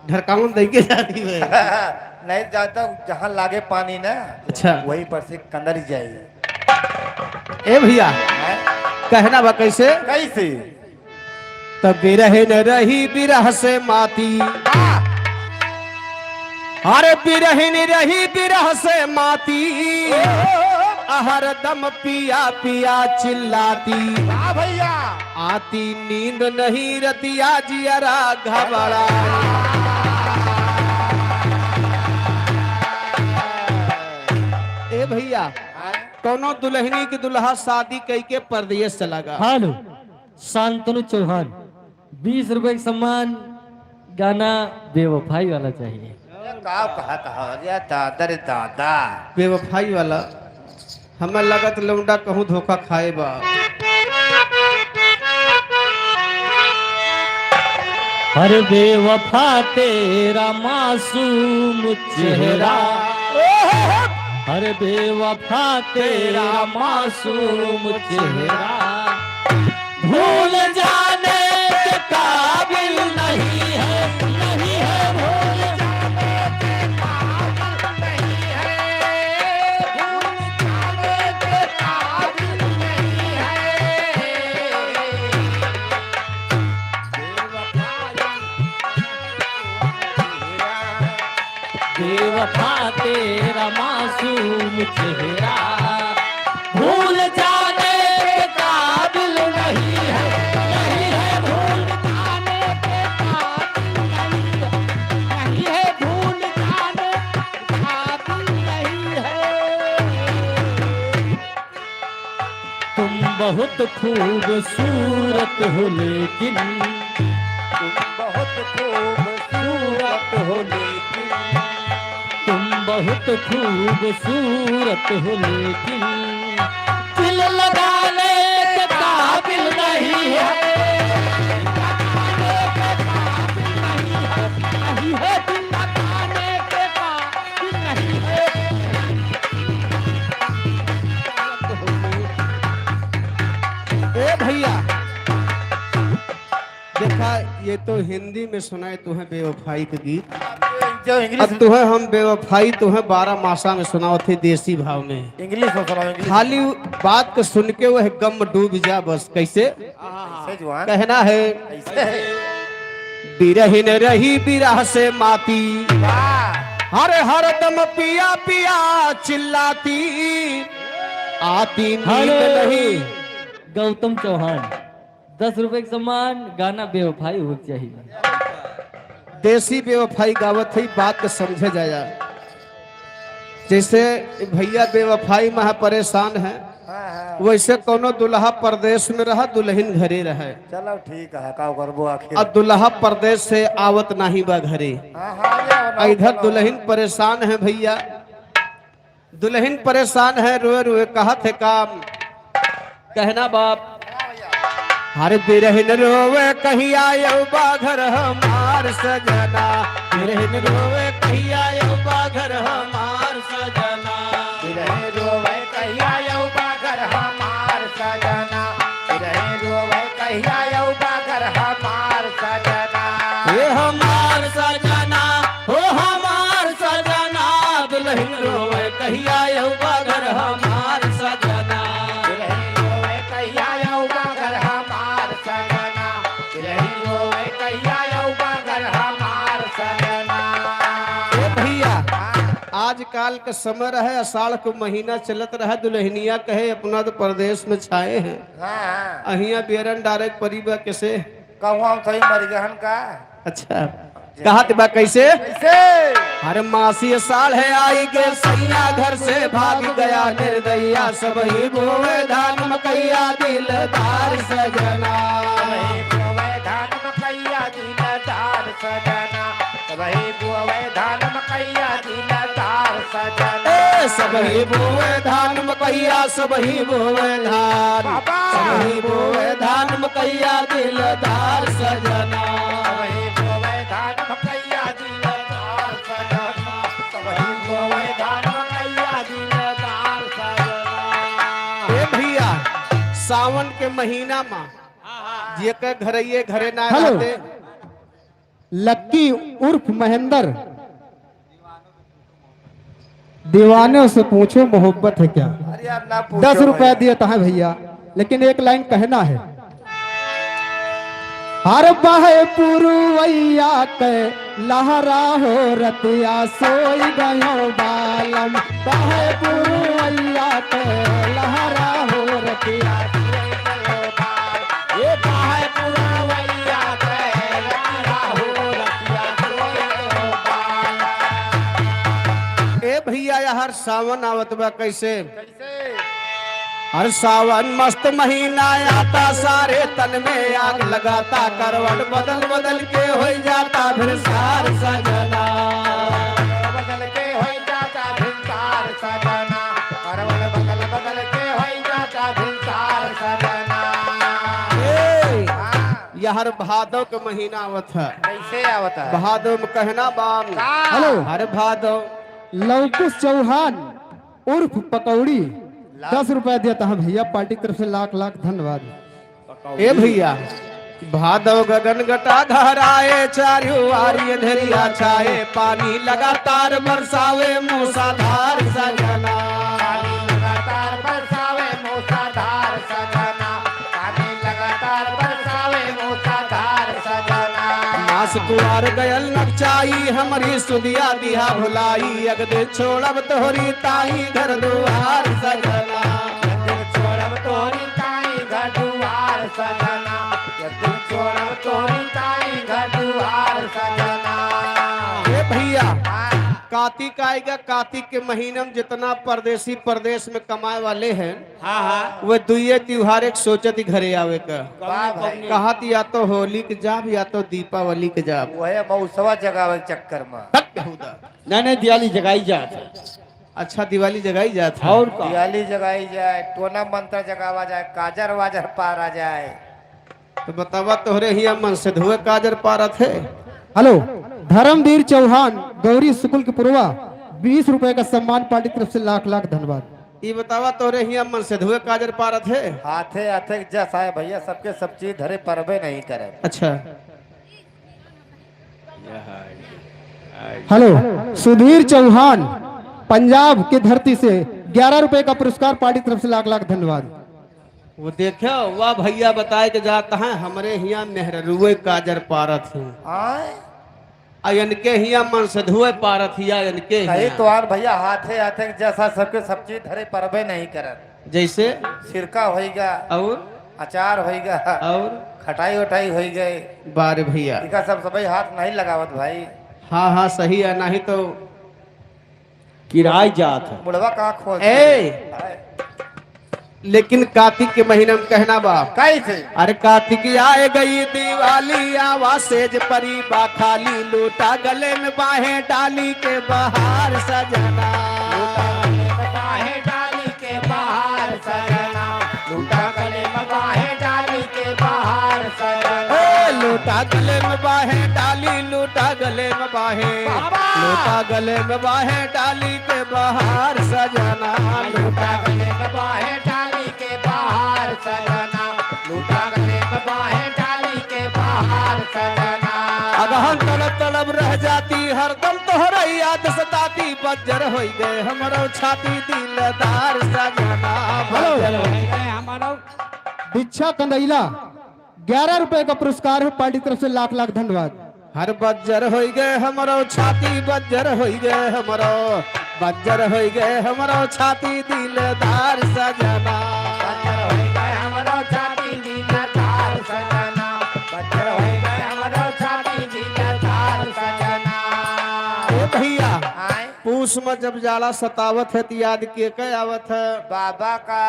Speaker 2: ढरकाउन दे के जाती है।
Speaker 3: नहीं जाता जहाँ लागे पानी ना
Speaker 2: अच्छा
Speaker 3: वहीं पर से कंदर जाए।
Speaker 2: ए भैया
Speaker 3: हैं?
Speaker 2: कहना बा कैसे
Speaker 3: कैसे
Speaker 2: तब बिरहे न रही बिरह से माती। अरे बिरहिन रही बिरह से माती हर दम पिया पिया चिल्लाती।
Speaker 3: वाह भैया
Speaker 2: आती नींद नहीं रतिया जियरा घबरा। ए भैया कोनो दुल्हनी की दुल्हा शादी कई के परदेश चला गया।
Speaker 5: हेलो शांतनु चौहान 20 रुपए का सम्मान गाना बेवफाई वाला चाहिए।
Speaker 3: कहा अरे दादा रे दादा
Speaker 2: बेवफाई वाला हमें लगत लौंडा कहूँ धोखा खाए बा।
Speaker 5: हर बेवफा तेरा मासूम चेहरा, हर बेवफा तेरा मासूम चेहरा भूल जाने के काबिल नहीं है, नहीं है भूल जाने के काबिल नहीं है, भूल जाने के काबिल नहीं है। बेवफा तेरा मासूम चेहरा भूल जाने के काबिल नहीं है, नहीं है भूल जाने के काबिल नहीं है, भूल जाने के काबिल नहीं है। तुम बहुत खूबसूरत हो लेकिन
Speaker 3: बहुत खूबसूरत हो लेकिन
Speaker 5: तुम बहुत खूबसूरत हो लेकिन दिल लगाने के काबिल नहीं है नहीं है दिल लगाने के काबिल नहीं है
Speaker 2: ए भैया देखा ये तो हिंदी में सुनाए तुम्हें बेवफाई के गीत,
Speaker 3: जो
Speaker 2: अब तुम्हें हम बेवफाई तुम्हें 12 मासा में सुनाओ थे देसी भाव में।
Speaker 3: इंग्लिश में सुनाओ, इंग्लिश
Speaker 2: खाली बात को सुन के वह गम डूब जा बस। कैसे
Speaker 3: से जुआन
Speaker 2: कहना है?
Speaker 3: ऐसे है।
Speaker 2: बिरहिन रही बिरह से माती,
Speaker 3: वाह
Speaker 2: हर दम पिया पिया चिल्लाती, आती नींद नहीं।
Speaker 5: गौतम चौहान 10 रुपए के सम्मान, गाना बेवफाई हो चाहिए।
Speaker 2: देसी बेवफाई गावत है, बात को समझे जाया। जैसे भैया बेवफाई में परेशान है,
Speaker 3: हाँ, हाँ।
Speaker 2: वैसे कोनो दुल्हा परदेश में रहा, दुल्हन घरे रहे।
Speaker 3: चलो ठीक है, का करबो आखिर।
Speaker 2: अब दुल्हा परदेश से आवत नहीं बा घरे,
Speaker 3: हाँ, हाँ, जाओ,
Speaker 2: इधर
Speaker 3: जाओ।
Speaker 2: दुल्हन परेशान है भैया, दुल्हन परेशान है, रोए रोए कहा थे काम कहना बाप। हर बिरहन रोवे कहीं आयो बाघर हमार सजना, बिरहन रोवे कहीं आयो बाघर हमार सजना।
Speaker 3: बिरहे रोवे कहिया यौ बागर हमार सजना, बिरहे रोवे कहिया यौ बागर हमार सजना।
Speaker 2: ये हमार सजना हो हमार सजना, दुल्हन रोवे कहीं आयो बाघर हमार सजना।
Speaker 3: बिरहे रोवे कहिया यौ बागर हमार सजना, बिरहे रोवे कहिया यौ बागर हमार सजना।
Speaker 2: ए भैया
Speaker 3: हाँ,
Speaker 2: आजकल का समय रहे, आषाढ़ को महीना चलत रहा, दुल्हनिया कहे अपना तो प्रदेश में छाए हैं,
Speaker 3: हाँ,
Speaker 2: अहिया बेरन डायरेक्ट परिबा कैसे।
Speaker 3: कहूँ हम सही मर गहन का
Speaker 2: अच्छा कहा बा कैसे?
Speaker 3: कैसे
Speaker 2: अरे मासी साल है आई के सैया घर से भाग गया निर्दया, सब ही बोए धान मकैया दिलदार सजना।
Speaker 3: वही बुआवे धान मकैया दिलदार सजना, वही बुआवे धान मकैया दिलदार सजना।
Speaker 2: ए सब ही बोए धान मकैया, सब ही बोए धान,
Speaker 3: बाबा।
Speaker 2: सब ही बोए धान मकैया दिलदार सजना।
Speaker 3: वही बुआवे धान मकैया दिलदार सजना, वही बुआवे धान मकैया दिलदार सजना।
Speaker 2: ए भैया सावन के महीना में जे के घरइये घरे ना
Speaker 6: हेलो।
Speaker 2: रहते,
Speaker 6: लक्की उर्फ महेंद्र, दीवाने से पूछो मोहब्बत है क्या।
Speaker 3: अरे यार ना पूछो
Speaker 6: 10 रुपया
Speaker 3: भैया।
Speaker 6: दिए है भैया, लेकिन एक लाइन कहना है। हर बहे पुरवैया के लहरा हो रतिया, सोई गयो बालम, बहे पुरवैया के लहरा हो रतिया।
Speaker 3: ये बाहे पुरवैया के लहरा हो रतिया, सोई गयो बालम।
Speaker 2: ए भैया यार सावन आवत बा कैसे?
Speaker 3: कैसे
Speaker 2: हर सावन मस्त महीना आता, सारे तन में आग लगाता, करवट बदल बदल के हो जाता फिर सार सजना।
Speaker 3: बदल के हो जाता भिंसार सजना, करवल बदल बदल के हो जाता भिंसार सजना।
Speaker 2: ए,
Speaker 3: हाँ,
Speaker 2: यार भादव के महीना आवत है,
Speaker 3: कैसे आवता है?
Speaker 2: भादव में कहना बाम।
Speaker 6: हेलो।
Speaker 2: हर भादव
Speaker 6: लवकुश चौहान उर्फ पकौड़ी 10 रुपया देता है भैया, पार्टी की तरफ से लाख लाख धन्यवाद।
Speaker 2: ए भैया भादव गगन घटा घराए, चारियों वारी अंधेरिया छाए, पानी लगातार बरसावे मूसाधार सजना।
Speaker 3: पानी लगातार बरसावे मूसाधार सजना, पानी लगातार बरसावे मूसाधार सजना।
Speaker 2: मास कुआर गयल नचाई, हमारी सुदिया दिया भुलाई, अगदे छोड़ब तोहरी ताई घर दुआर सजना।
Speaker 3: दिल छोड़ब तोरी ताई घर दुआर सजना, दिल छोड़ब तोरी ताई घर दुआर सजना।
Speaker 2: ए भैया
Speaker 3: हाँ,
Speaker 2: कार्तिक आएगा, कार्तिक के महीने में जितना परदेसी प्रदेश में कमाए वाले हैं,
Speaker 1: हाँ हाँ
Speaker 2: वे दुए त्योहार एक सोचती घरे आवे का।
Speaker 3: वाह भाई
Speaker 2: कहत या तो होली के जाब या तो दीपावली के जाब।
Speaker 3: वह मौसवा जगावे के चक्कर में
Speaker 1: नहीं दिवाली जगाई जात है।
Speaker 2: अच्छा दिवाली जगाई जात है।
Speaker 1: और का
Speaker 3: दिवाली जगाई जाए, टोना मंत्र जगावा जाए, काजर वाजर पारा जाए।
Speaker 2: तो बतावा तोहरे हिया मन से धुए काजर पारत है।
Speaker 6: हेलो, धर्मवीर चौहान गौरी स्कूल के पूर्वा 20 रुपए का सम्मान पार्टी की तरफ से लाख लाख धन्यवाद।
Speaker 2: ये बतावा तोरे हिया मन से धुए काजर पारत है।
Speaker 3: हाथे हाथे जैसा है भैया, सबके सब चीज धरे परबे नहीं करे।
Speaker 2: अच्छा
Speaker 6: हेलो, सुधीर चौहान पंजाब की धरती से 11 रुपए का पुरस्कार पार्टी की तरफ से लाख लाख धन्यवाद।
Speaker 2: वो देखो वाह भैया बताए के जाता है हमरे हिया मेहरुए काजर पारत है।
Speaker 3: आए
Speaker 2: इनके हिया मन से धुए पारत हिया इनके
Speaker 3: सही
Speaker 2: हिया।
Speaker 3: तो आर भैया, हाथे हाथे जैसा सबके सब चीज धरे परबे नहीं करे।
Speaker 2: जैसे
Speaker 3: सिरका होइगा,
Speaker 2: और
Speaker 3: अचार होइगा,
Speaker 2: और
Speaker 3: खटाई उठाई होई गए,
Speaker 2: बारे भैया।
Speaker 3: इनका सब सभी हाथ नहीं लगावत भाई।
Speaker 2: हाँ हाँ सही है, नहीं तो
Speaker 1: किराए जात है।
Speaker 3: मुड़वा कहाँ खोल
Speaker 2: ए लेकिन कार्तिक के महीने में कहना बा
Speaker 3: कैसे
Speaker 2: अरे कार्तिक आए गई दिवाली आवा सेज परी बा खाली लूटा गले में बाहें डाली के बाहर सजना।
Speaker 3: बाहें डाली के बाहर सजना, लूटा गले में बाहें डाली के बाहर सजना।
Speaker 2: लूटा गले में बाहें डाली, लूटा गले में बाहें, लूटा गले में बाहें डाली के बाहर सजना।
Speaker 3: लूटा गले में बाहें डाली के बाहर सजना, लूटा गले में बाहें डाली के बाहर सजना।
Speaker 2: अगहन तड़प तड़प रह जाती हरदम तोहरा याद सताती, बज्जर हो गए हमारो छाती दिलदार सजना। बज्जर हो गए हमारो।
Speaker 6: दीक्षा कंदैला 11 रुपए का पुरस्कार है पार्टी की तरफ से लाख लाख धन्यवाद।
Speaker 2: हर बज्जर हो गए हमारो छाती, बज्जर हो गए हमारो, बज्जर हो गए हमारो छाती दिलदार सजना।
Speaker 3: बज्जर हो गए हमारो छाती दिलदार सजना, बज्जर हो गए हमारो छाती दिलदार सजना।
Speaker 2: ए भैया
Speaker 3: आए
Speaker 2: पूस में जब जाला सतावत है तो याद के कह आवत है।
Speaker 3: बाबा का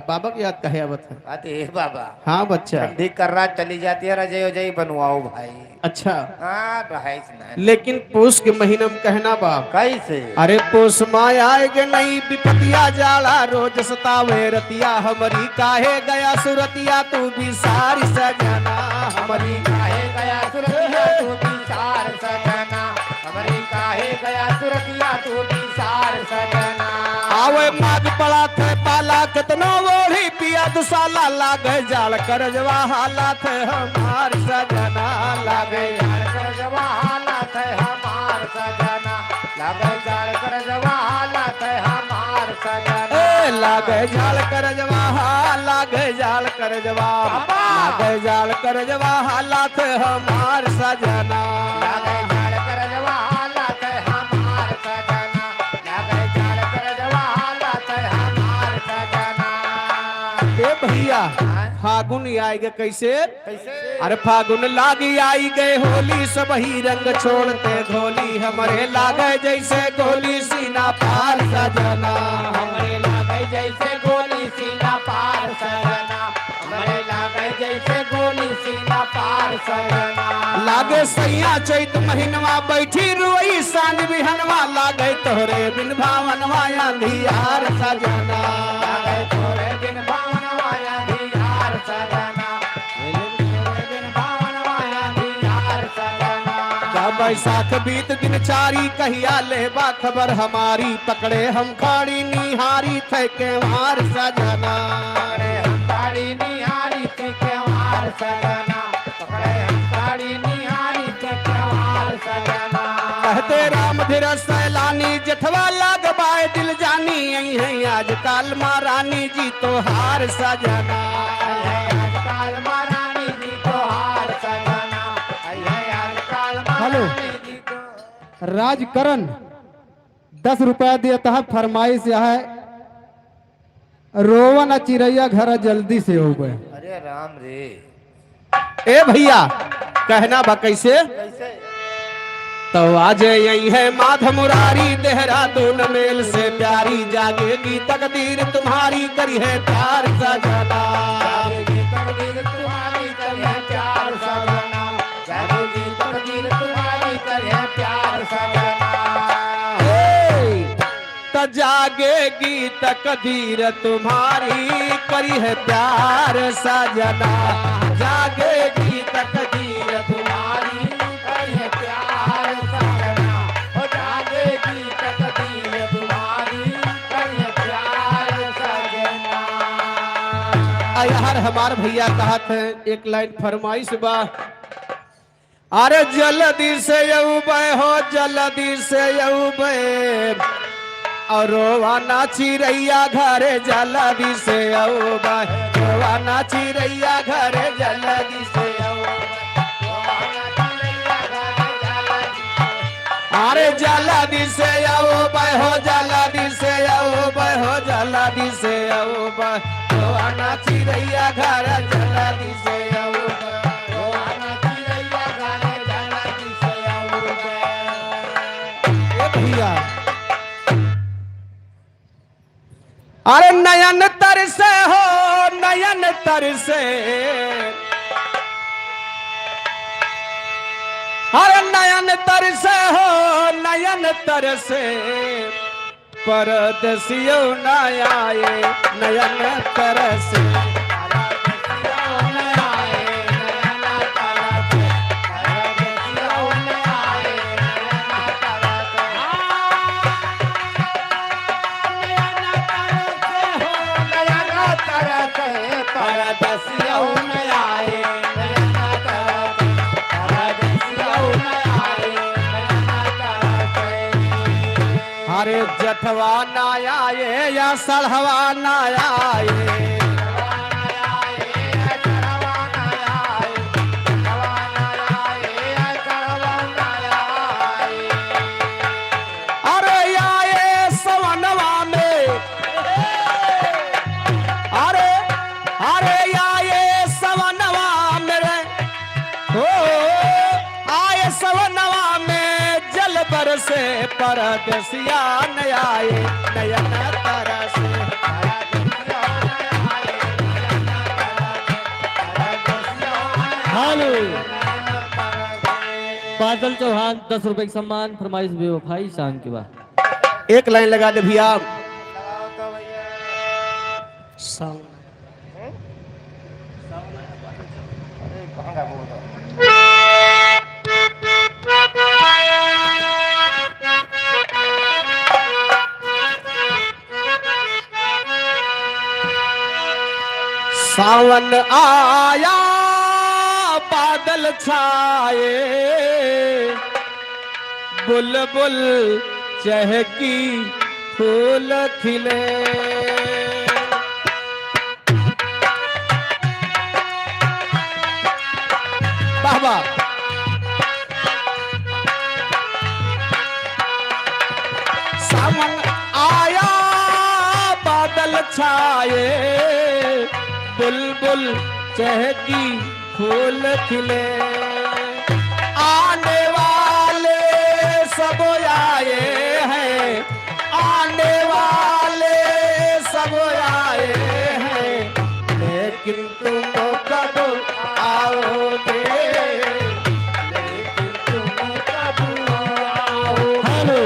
Speaker 2: बाबा की याद कहे आवत है।
Speaker 3: अरे बाबा
Speaker 2: हाँ बच्चा।
Speaker 3: ठंडी कर रात चली जाती है, रजय उजय बनवाओ भाई।
Speaker 2: अच्छा
Speaker 3: हाँ रहाइश नहीं।
Speaker 2: लेकिन पूस के महीने में कहना बा
Speaker 3: कैसे
Speaker 2: अरे पूस माया आएगे नहीं विपतिया जाला रोज सतावे रतिया, हमारी काहे गया सुरतिया तू भी सारी सजना। हमारी
Speaker 3: काहे गया सुरतिया तू भी सार सजना, हमारी काहे गया सुरतिया तू भी सार सजना।
Speaker 2: आवे माग पड़ा थे पाला कितना ओढ़ी पिया दुसाला, लागे जाल कर जवा हालात हमार सजना। लागे
Speaker 3: जाल कर जवा हालात है हमार सजना, लागे जाल कर जवा हालात है हमार सजना।
Speaker 2: लागे जाल कर जवा लागे जाल कर जवा, लागे जाल कर जवा हालात हमार सजना।
Speaker 3: लागे जाल कर जवा हालात है हमार सजना, लागे जाल कर जवा हालात है हमार सजना।
Speaker 2: ए भैया फागुन आएगा कैसे?
Speaker 3: कैसे
Speaker 2: अरे फागुन लागी आई गए होली, सब ही रंग छोड़ते घोली, हमारे लागे जैसे गोली सीना पार सजना।
Speaker 3: हमारे लागे जैसे गोली सीना पार सजना, हमारे लागे जैसे गोली सीना पार सजना।
Speaker 2: लागे सैया चैत महीनवा बैठी रुई सांझ बिहनवा, लागे तोहरे बिन भावनवा अंधियार सजना।
Speaker 3: लागे तोरे बिन भावनवा अंधियार सजना, तोरे बिन भावनवा अंधियार सजना।
Speaker 2: जब बैसाख बीत दिन चारी कहिया लेबा खबर हमारी, पकड़े हम खाड़ी निहारी थे के मार सजना।
Speaker 3: पकड़े हम खाड़ी निहारी थे के मार सजना, पकड़े हम खाड़ी निहारी थे के मार सजना।
Speaker 2: कहते राम धीरज सैलानी जेठवा लाग बाए दिल जानी, यही है आज काल महारानी जी तो हार सजना।
Speaker 3: आजकल महारानी जी तो हार सजना, आजकल महारानी जी तो।
Speaker 6: राजकरण 10 रुपया देता है, फरमाइश यह है रोवन चिड़ैया घर जल्दी से हो गए।
Speaker 3: अरे राम रे
Speaker 2: ए भैया कहना बा कैसे?
Speaker 3: कैसे
Speaker 2: तो आज यही है माध मुरारी देहरादून मेल से प्यारी जागेगी तकदीर तुम्हारी करी है प्यार सजना
Speaker 3: जागेगी तकदीर तुम्हारी करे प्यार सजना जागेगी तकदीर तुम्हारी करे प्यार सजना
Speaker 2: तो जागेगी तकदीर तुम्हारी करी है प्यार सजना जागेगी तकदीर तुम्हारी
Speaker 3: करी है प्यार सजना हो जागेगी तकदीर तुम्हारी करी है प्यार सजना
Speaker 2: यार हमार भैया कहत है एक लाइन फरमाइश बा अरे जल्दी से यऊबे हो जल्दी से यऊबे और रोवाना चिरैया घरे जल्दी से यऊबे रोवाना चिरैया घरे जल्दी से अरे जल्दी से यऊबे हो जल्दी से यऊबे हो जल्दी से यऊबे रोवाना चिरैया घरे जल्दी से यऊबे
Speaker 3: रोवाना चिरैया घरे जल्दी से यऊबे
Speaker 2: भैया अरे नयन तरसे हो नयन तरसे अरे नयन तरसे हो नयन तरसे परदेसियों न आए नयन तरसे अरे जठवा ना आए या सड़हवा ना आए अरे आए सवनवा में अरे अरे आए सवनवा मेरे हो आए सवनवा में जल बरसे परदेसिया न आए नयन तरसे
Speaker 5: हेलो बादल चौहान 10 रुपए का सम्मान फरमाइश बेवफाई शान के बाद
Speaker 2: एक लाइन लगा दे भैया सावन आया बादल छाए बुलबुल चहकी फूल खिले बाबा सावन आया बादल छाए बुलबुल चहकी फूल खिले आने वाले सब आए हैं आने वाले सब आए हैं लेकिन तुम कब आओगे लेकिन तुम कब आओगे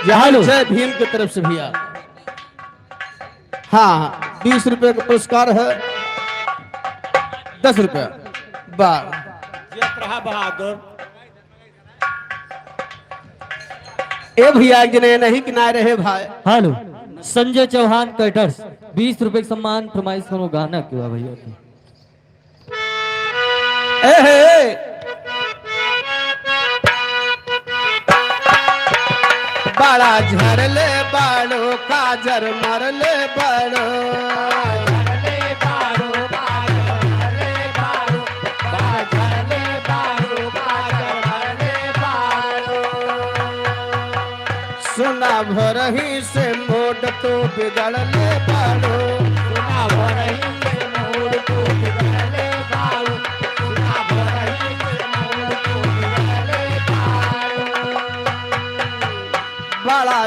Speaker 5: हेलो
Speaker 2: जय भीम की तरफ से भैया हाँ 20 रुपए का पुरस्कार है 10 रुपए बार
Speaker 4: बहादुर
Speaker 2: ए भैया एक जने नहीं किनारे रहे भाई
Speaker 5: हेलो संजय चौहान कटर्स 20 रुपए का सम्मान फरमाइश करो गाना क्यों भैया की
Speaker 2: ए हे बड़ा झरले बाड़ो काजर मरले बाड़ो सुना भरही से मोड़ तो बिगड़ले बाड़ो सुना भरही से मोड़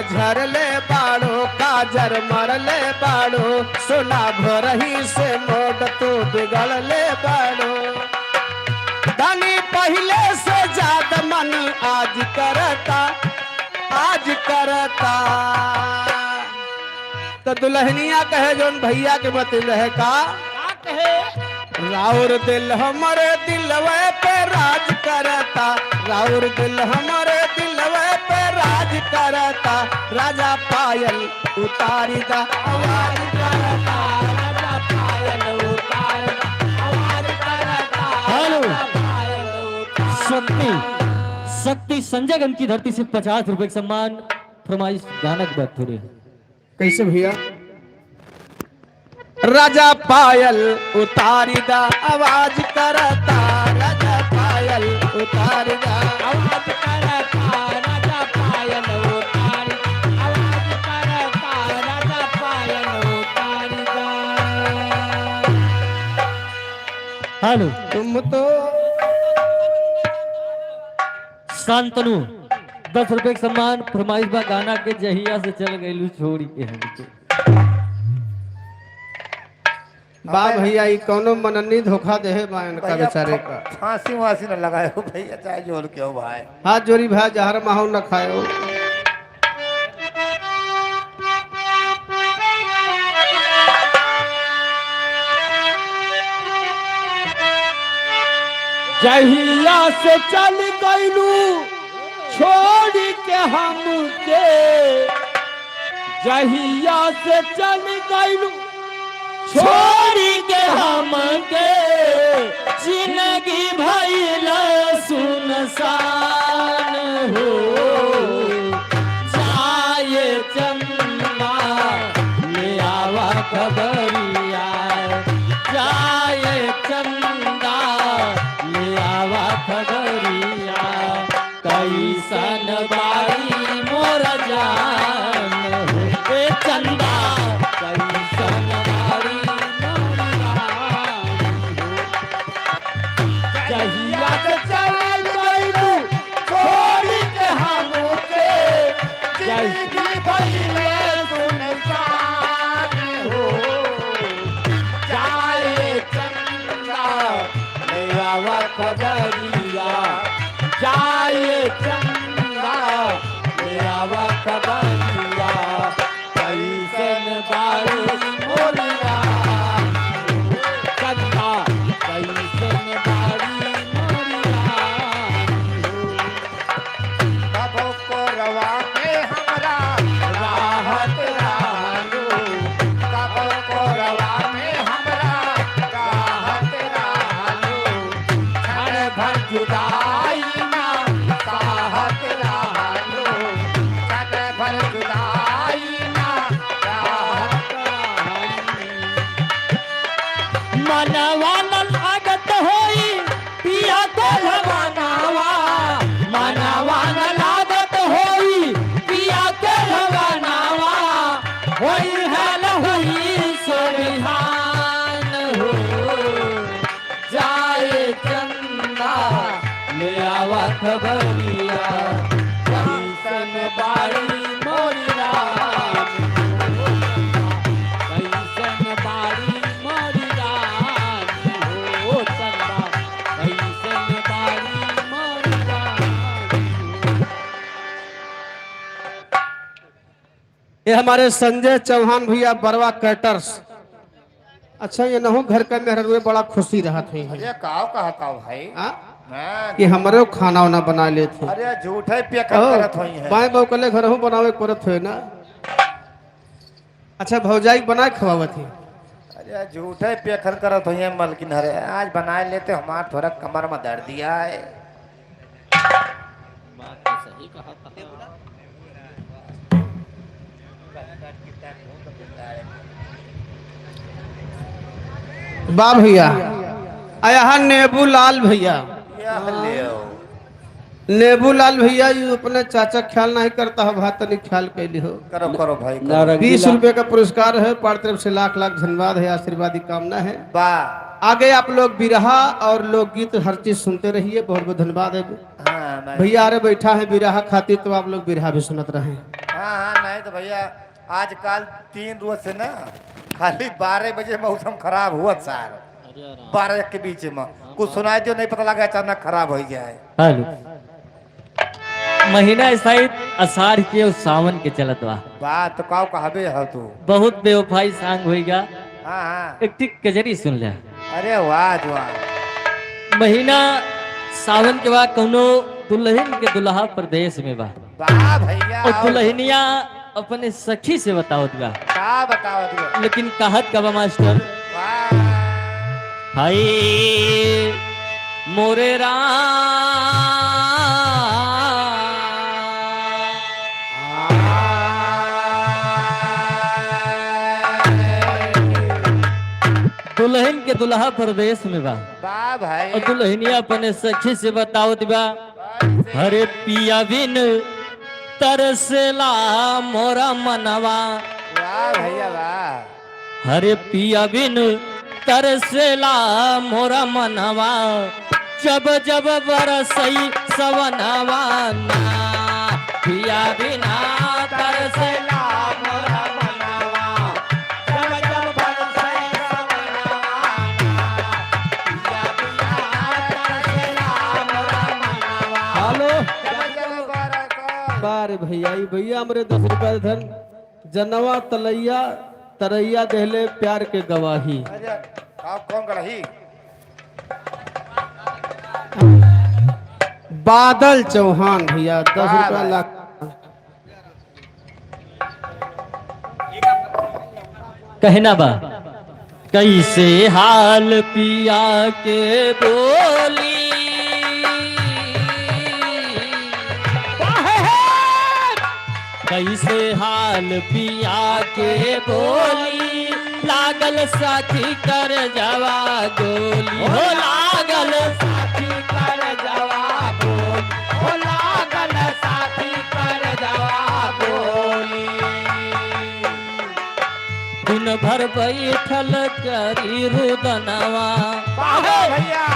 Speaker 2: झरले बाड़ो काजर मरले बाड़ो सोना भरही से मोड तो बिगड़ले बाड़ो धनी पहले से ज्यादा मन आज करता तो दुल्हनिया कहे जोन भैया के बतिल है का राउर दिल हमारे दिलवे पे राज करता राउर दिल हमारे दिलवे पे राज करता राजा पायल उतारी दा आवाज करता राजा पायल उतारी दा आवाज करता
Speaker 5: हेलो
Speaker 2: पायल उतारी
Speaker 5: शक्ति संजय गंज की धरती से 50 रुपए का सम्मान फरमाइश गाना की बात हो रही है।
Speaker 2: कैसे भैया राजा पायल उतारी दा आवाज करता राजा पायल उतारी दा
Speaker 4: आवाज करता राजा पायल उतारी आवाज करता राजा पायल उतारी दा
Speaker 5: हेलो
Speaker 2: तुम तो
Speaker 5: शांतनु 10 रुपए का सम्मान फरमाइश बा गाना के जहिया से चल गई छोड़ी के हमके
Speaker 2: बा भैया ई कोनो मननी धोखा देहे बा इनका बेचारे का
Speaker 3: फांसी वासी न लगाए हो भैया चाहे जोर के हो भाई
Speaker 2: हाथ जोड़ी भाई जहर माहौ न खाओ
Speaker 4: जहिया से चल गईलू छोड़ के हमके जहिया से चल गईलू छोड़ के हमके जिंदगी भइल सुनसान हो जाए चंदा ले आवा खबरिया जाए चंदा ले आवा खबरिया कैसन बारी मोर जान हो ए चंदा कैसन बारी मोर जान हो जहिया से चल गईलू छोड़ के हमके जिंदगी भइले सुनसान हो जाए चंदा ले आवा खबरिया जाए चंदा ले आवा खबरिया कैसन बारी मोरिया चंदा कैसन बारी मोरिया
Speaker 3: बाबो को रवा के हमरा
Speaker 4: राहत
Speaker 3: राहलो बाबो को रवा में हमरा राहत राहलो
Speaker 4: क्षण भर जुदाई ना
Speaker 3: साहत राहलो छठ भर जुदाई ना राहत
Speaker 4: मनवा न लागत होई पिया को भगवानावा मनवा न लागत होई पिया को भगवानावा होई है न होई सुरिहान हो जाए चंदा ले आवा खबरिया कैसन बारी मोरी राम कैसन बारी मोरी राम हो चंदा कैसन बारी मोरी राम
Speaker 2: ये हमारे संजय चौहान भैया बरवा कैटर्स अच्छा ये नहो घर का मेहरुए बड़ा खुशी रहा थे
Speaker 3: अरे काव कहता हूँ भाई मैं
Speaker 2: कि हमारे खाना वाना बना लेते
Speaker 3: अरे झूठे पे करत होई है
Speaker 2: बाएं बाऊ कले घर हूँ बनावे परत हो ना अच्छा भौजाई बनाए खवावत थी
Speaker 3: अरे झूठे पे करत होई है मलकिन हरे आज बना लेते हमार थोड़ा कमर में दर्द दिया है
Speaker 2: बा भैया आया नेबू लाल भैया
Speaker 3: यह ले
Speaker 2: नेबू लाल भैया ये अपने चाचा ख्याल नहीं करता है भात नहीं ख्याल कैली हो
Speaker 3: करो करो भाई करो।
Speaker 2: 20 रुपए का पुरस्कार है पार तरफ से लाख लाख धन्यवाद है आशीर्वादी कामना है
Speaker 3: बा
Speaker 2: आगे आप लोग बिरहा और लोकगीत हर चीज सुनते रहिए बहुत बहुत धन्यवाद है
Speaker 3: हाँ मैं
Speaker 2: भैया अरे बैठा है बिरहा खातिर तो आप लोग बिरहा भी सुनत रहे
Speaker 3: हाँ हाँ नहीं तो भैया आजकल 3 रोज से ना खाली 12 बजे मौसम खराब हुआ सर 12 के बीच में कुछ सुनाई दियो नहीं पता लगा अचानक खराब हो जाए।
Speaker 5: हेलो महीना शायद अषाढ़ के और सावन के चलत बा
Speaker 3: बात तो काव कहबे हो तू।
Speaker 5: बहुत बेवफाई सांग होइगा
Speaker 3: हाँ हाँ
Speaker 5: एक टिक कजरी सुन ले।
Speaker 3: अरे वाह वाह
Speaker 5: महीना सावन के बाद कौनो दुल्हन के दुल्हा प्रदेश में बा
Speaker 3: वाह भैया
Speaker 5: और दुल्हनिया अपने सखी से बताओ दिया
Speaker 3: का बताओ तू।
Speaker 5: लेकिन कहत का बा मास्टर
Speaker 3: वाह
Speaker 5: हाय मोरे दुल्हन के दुल्हा प्रदेश में बा
Speaker 3: वाह भाई
Speaker 5: और दुल्हनिया अपने सखी से बताओ दिबा हरे पिया बिन तरसला मोरा मनवा
Speaker 3: वाह भैया वाह
Speaker 5: हरे पिया बिन तरसला मोरा मनवा जब जब बरसई सवनवा ना पिया बिना तरसला मोरा मनवा जब जब बरसई सवनवा ना पिया बिना तरसला मोरा मनवा
Speaker 2: हेलो
Speaker 3: वाह
Speaker 2: बारे भैया ई भैया हमरे 10 रुपया धन जनवा तलैया तरैया देहले प्यार के गवाही।
Speaker 3: आप कौन गलही
Speaker 2: बादल चौहान भैया 10 रुपया
Speaker 3: भाई।
Speaker 2: लाख।
Speaker 5: कहना बा कैसे हाल पिया के बोली कैसे हाल पिया के बोली लागल साथी कर जवा गोली हो लागल साथी कर जवा गोली हो लागल साथी कर जवा गोली दिन भर बैठल करी रुदनवा
Speaker 3: भैया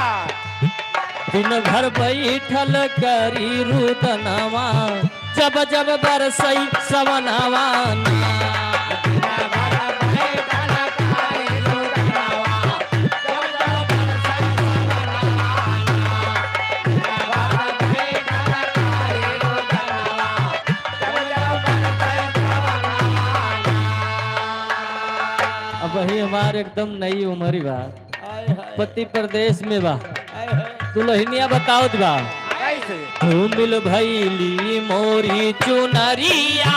Speaker 5: दिन भर बैठल करी रुदनवा जब जब बरसई सवनवा अब वही हमारे एकदम नई उम्र बा पति प्रदेश में बा दुल्हनिया बताओ बा
Speaker 3: कैसे
Speaker 5: धूमिल भैली मोरी चुनरिया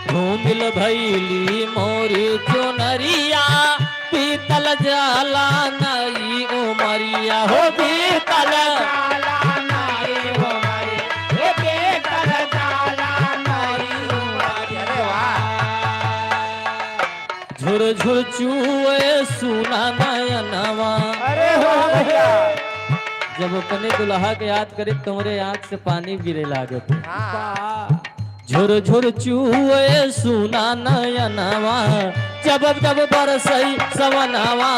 Speaker 5: धूमिल भैली मोरी चुनरिया पीतल जाला नई उमरिया हो पीतल जाला नई उमरिया पीतल जाला नई उमरिया झुर झुर चुए सुना नयनवा
Speaker 3: अरे हो भैया
Speaker 5: जब अपने दुल्हा के याद करे तुम्हारे आंख से पानी गिरे लागे थे
Speaker 3: हाँ
Speaker 5: झुर झुर चुए सुना नयनवा जब जब बरसई सवनवा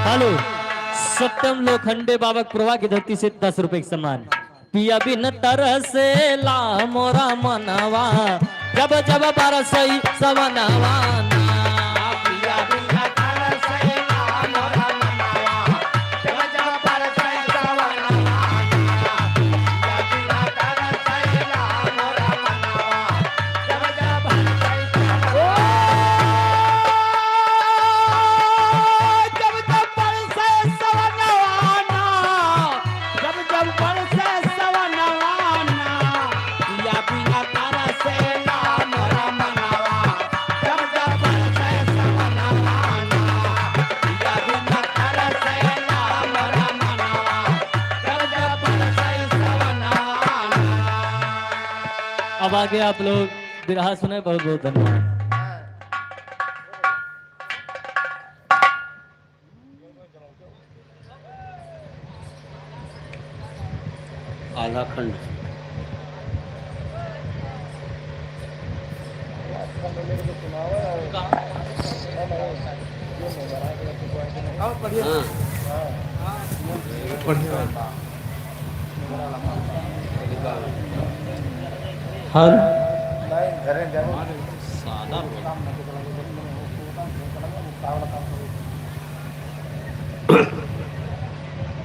Speaker 5: हेलो सत्यम लोखंडे बाबा प्रभा की धरती से 10 रुपए के सम्मान पिया बिन तरसे ला मोरा मनवा जब जब बरसई सवनवा पिया बिन तरसे ला मोरा मनवा जब जब बरसई सवनवा पिया बिन तरसे ला मोरा मनवा जब जब बरसई अब आगे आप लोग बिरहा सुने बहुत बहुत धन्यवाद।
Speaker 1: आला खंड
Speaker 5: हर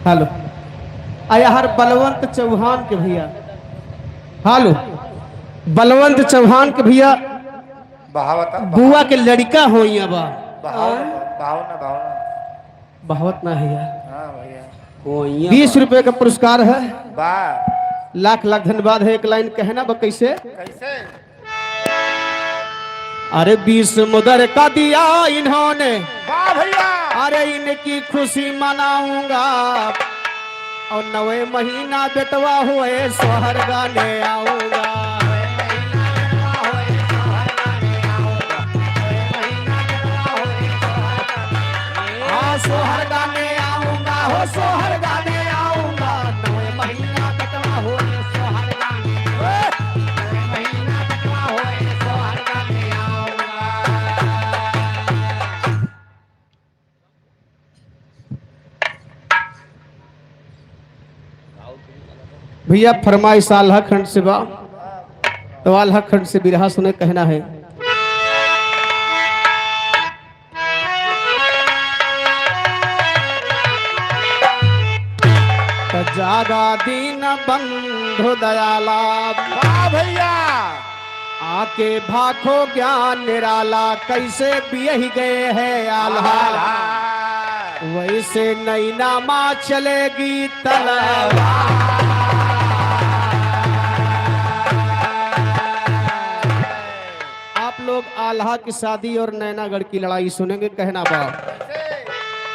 Speaker 2: हेलो आया हर बलवंत चौहान के भैया। हेलो बलवंत चौहान के भैया
Speaker 3: बहावता
Speaker 2: बुआ के लड़का हो यहाँ बा।
Speaker 3: भावना
Speaker 2: बहावत ना है यार।
Speaker 3: हाँ भैया
Speaker 2: 20 रुपए का पुरस्कार है।
Speaker 3: वाह
Speaker 2: लाख लाख धन्यवाद है। एक लाइन कहना बा कैसे।
Speaker 3: कैसे
Speaker 2: अरे 20 मुदर का दिया इन्होंने,
Speaker 3: वाह भैया
Speaker 2: अरे इनकी खुशी मनाऊंगा और 9वें महीना बेटवा हुए सोहर गाने आऊंगा। हाँ सोहर गाने आऊंगा, हो सोहर गाने आऊंगा, 9वें महीना बेटवा हुए सोहर गाने, 9वें महीना बेटवा हुए सोहर गाने आऊंगा। भैया फरमाइश आल्हा खंड से बा, तो आल्हा खंड से बिरहा सुने कहना है। जागा दीन बंधु दयाला,
Speaker 3: वाह भैया
Speaker 2: आके भाखो ज्ञान निराला, कैसे बियही गए हैं आल्हा, वैसे नैना माँ चलेगी तलवार। आप लोग आल्हा की शादी और नैनागढ़ की लड़ाई सुनेंगे कहना बा।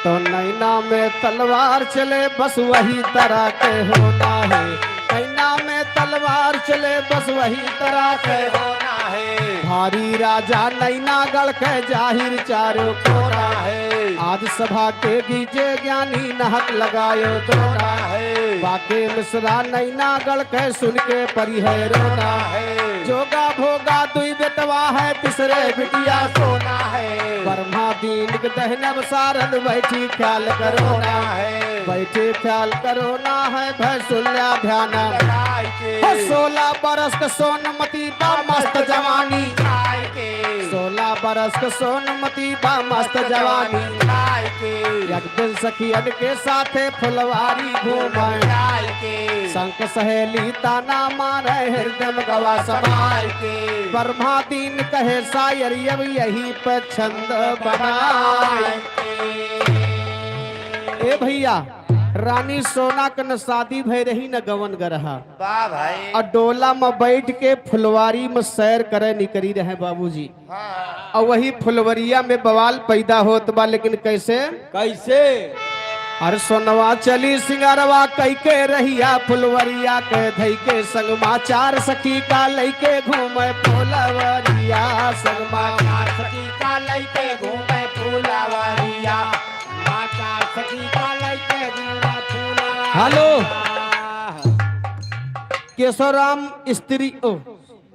Speaker 2: तो नैना में तलवार चले बस वही तरह के होना है, नैना में तलवार चले बस वही तरह के
Speaker 3: होना है,
Speaker 2: भारी राजा नैनागढ़ के जाहिर चारों कोना है। आज सभा के गीजे ज्ञानी नहक लगायो दोना है, बाके मिश्रा नैनागढ़ के सुन के परी है रोना है। जोगा भोगा दुई बेटवा है, तीसरे बिटिया सोना है, ब्रह्मा दीन के दहनब सारद बैठी ख्याल करो ना है, बैठे ख्याल करो ना है, भैसुल्या ध्यान 16 बरस के सोनमती बा मस्त जवानी, 16 बरस के सोनमती बा मस्त जवानी, एक दिन सखियन के साथे फुलवारी घूमे, संग सहेली ताना मारे हृदय में गवा समार के, ब्रह्मा दीन कहे शायर अब यही पे छंद बनाए। ए भैया रानी सोना कन शादी भय रही न गवन गरहा,
Speaker 3: वाह भाई
Speaker 2: और डोला में बैठ के फुलवारी में सैर करे निकली रहे बाबूजी।
Speaker 3: हाँ
Speaker 2: और वही फुलवरिया में बवाल पैदा होत बा, लेकिन कैसे
Speaker 1: कैसे
Speaker 2: हर सोनवा चली सिंगारवा कई के रहिया, फुलवरिया के धई के संगमा चार सखी का लइके घूमे फुलवरिया, संगमा चार सखी का लइके घूमे फुलवरिया, चार सखी का लइके घूमे फुलवरिया। हेलो केशवराम स्त्री ओ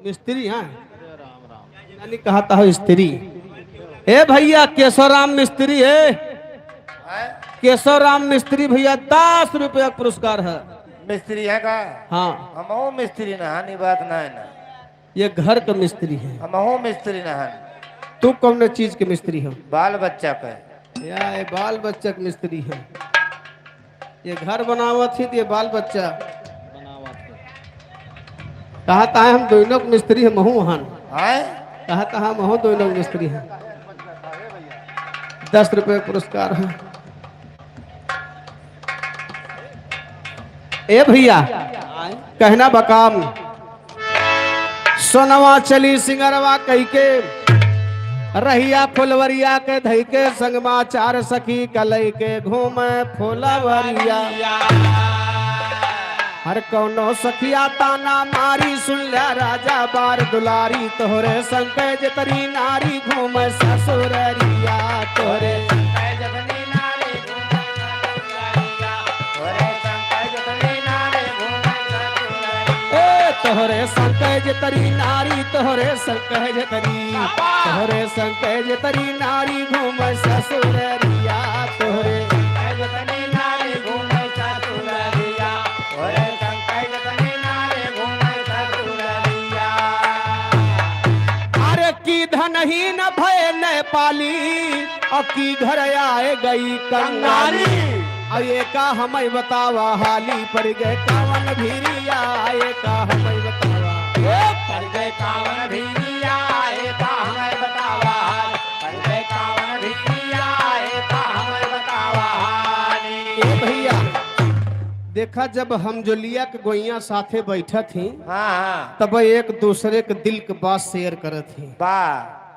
Speaker 2: मिस्त्री हैं यानी कहा था स्त्री। ए भैया केशवराम मिस्त्री है, केशवराम मिस्त्री भैया 10 रुपया पुरस्कार है।
Speaker 3: मिस्त्री है का
Speaker 2: हाँ
Speaker 3: हमहू मिस्त्री नहानी बात ना है ना,
Speaker 2: ये घर का मिस्त्री है।
Speaker 3: हमहू मिस्त्री नहान
Speaker 2: तू कौन चीज के मिस्त्री हो?
Speaker 3: बाल बच्चा पे
Speaker 2: या ये बाल बच्चा के मिस्त्री है। ये घर बनावत थी तो ये बाल बच्चा कहा था हम दोनों के मिस्त्री है महू वहां,
Speaker 3: है
Speaker 2: कहा था हम महू दोनों के मिस्त्री है। 10 रुपये पुरस्कार है। ए भैया कहना बकाम सोनवा चली सिंगरवा कही के रहिया फुलवरिया के धई के संगमा चार सखी कलई के घूमे फुलवरिया, हर कौनो सखिया ताना मारी सुन लिया राजा बार दुलारी, तोहरे संकय जतरी नारी घूमे ससुररिया, तोहरे तोहरे संकज तरी नारी तोहरे संकज तरी तोहरे संकज तरी नारी घूम ससुररिया तोहरे अरे की धनहीन भय न पाली और की घर आए गई कंगाली ये का हमें बतावा हाली पड़ गए कावन भीरिया ये का हमें बतावा
Speaker 3: पड़ गए कावन भीरिया ये का हमें बतावा पड़ गए कावन भीरिया ये का हमें बतावा
Speaker 2: ए भैया देखा जब हम जोलिया के गोइया साथे बैठा थी
Speaker 3: हाँ
Speaker 2: तब एक दूसरे के दिल के बात शेयर करत थी
Speaker 3: बा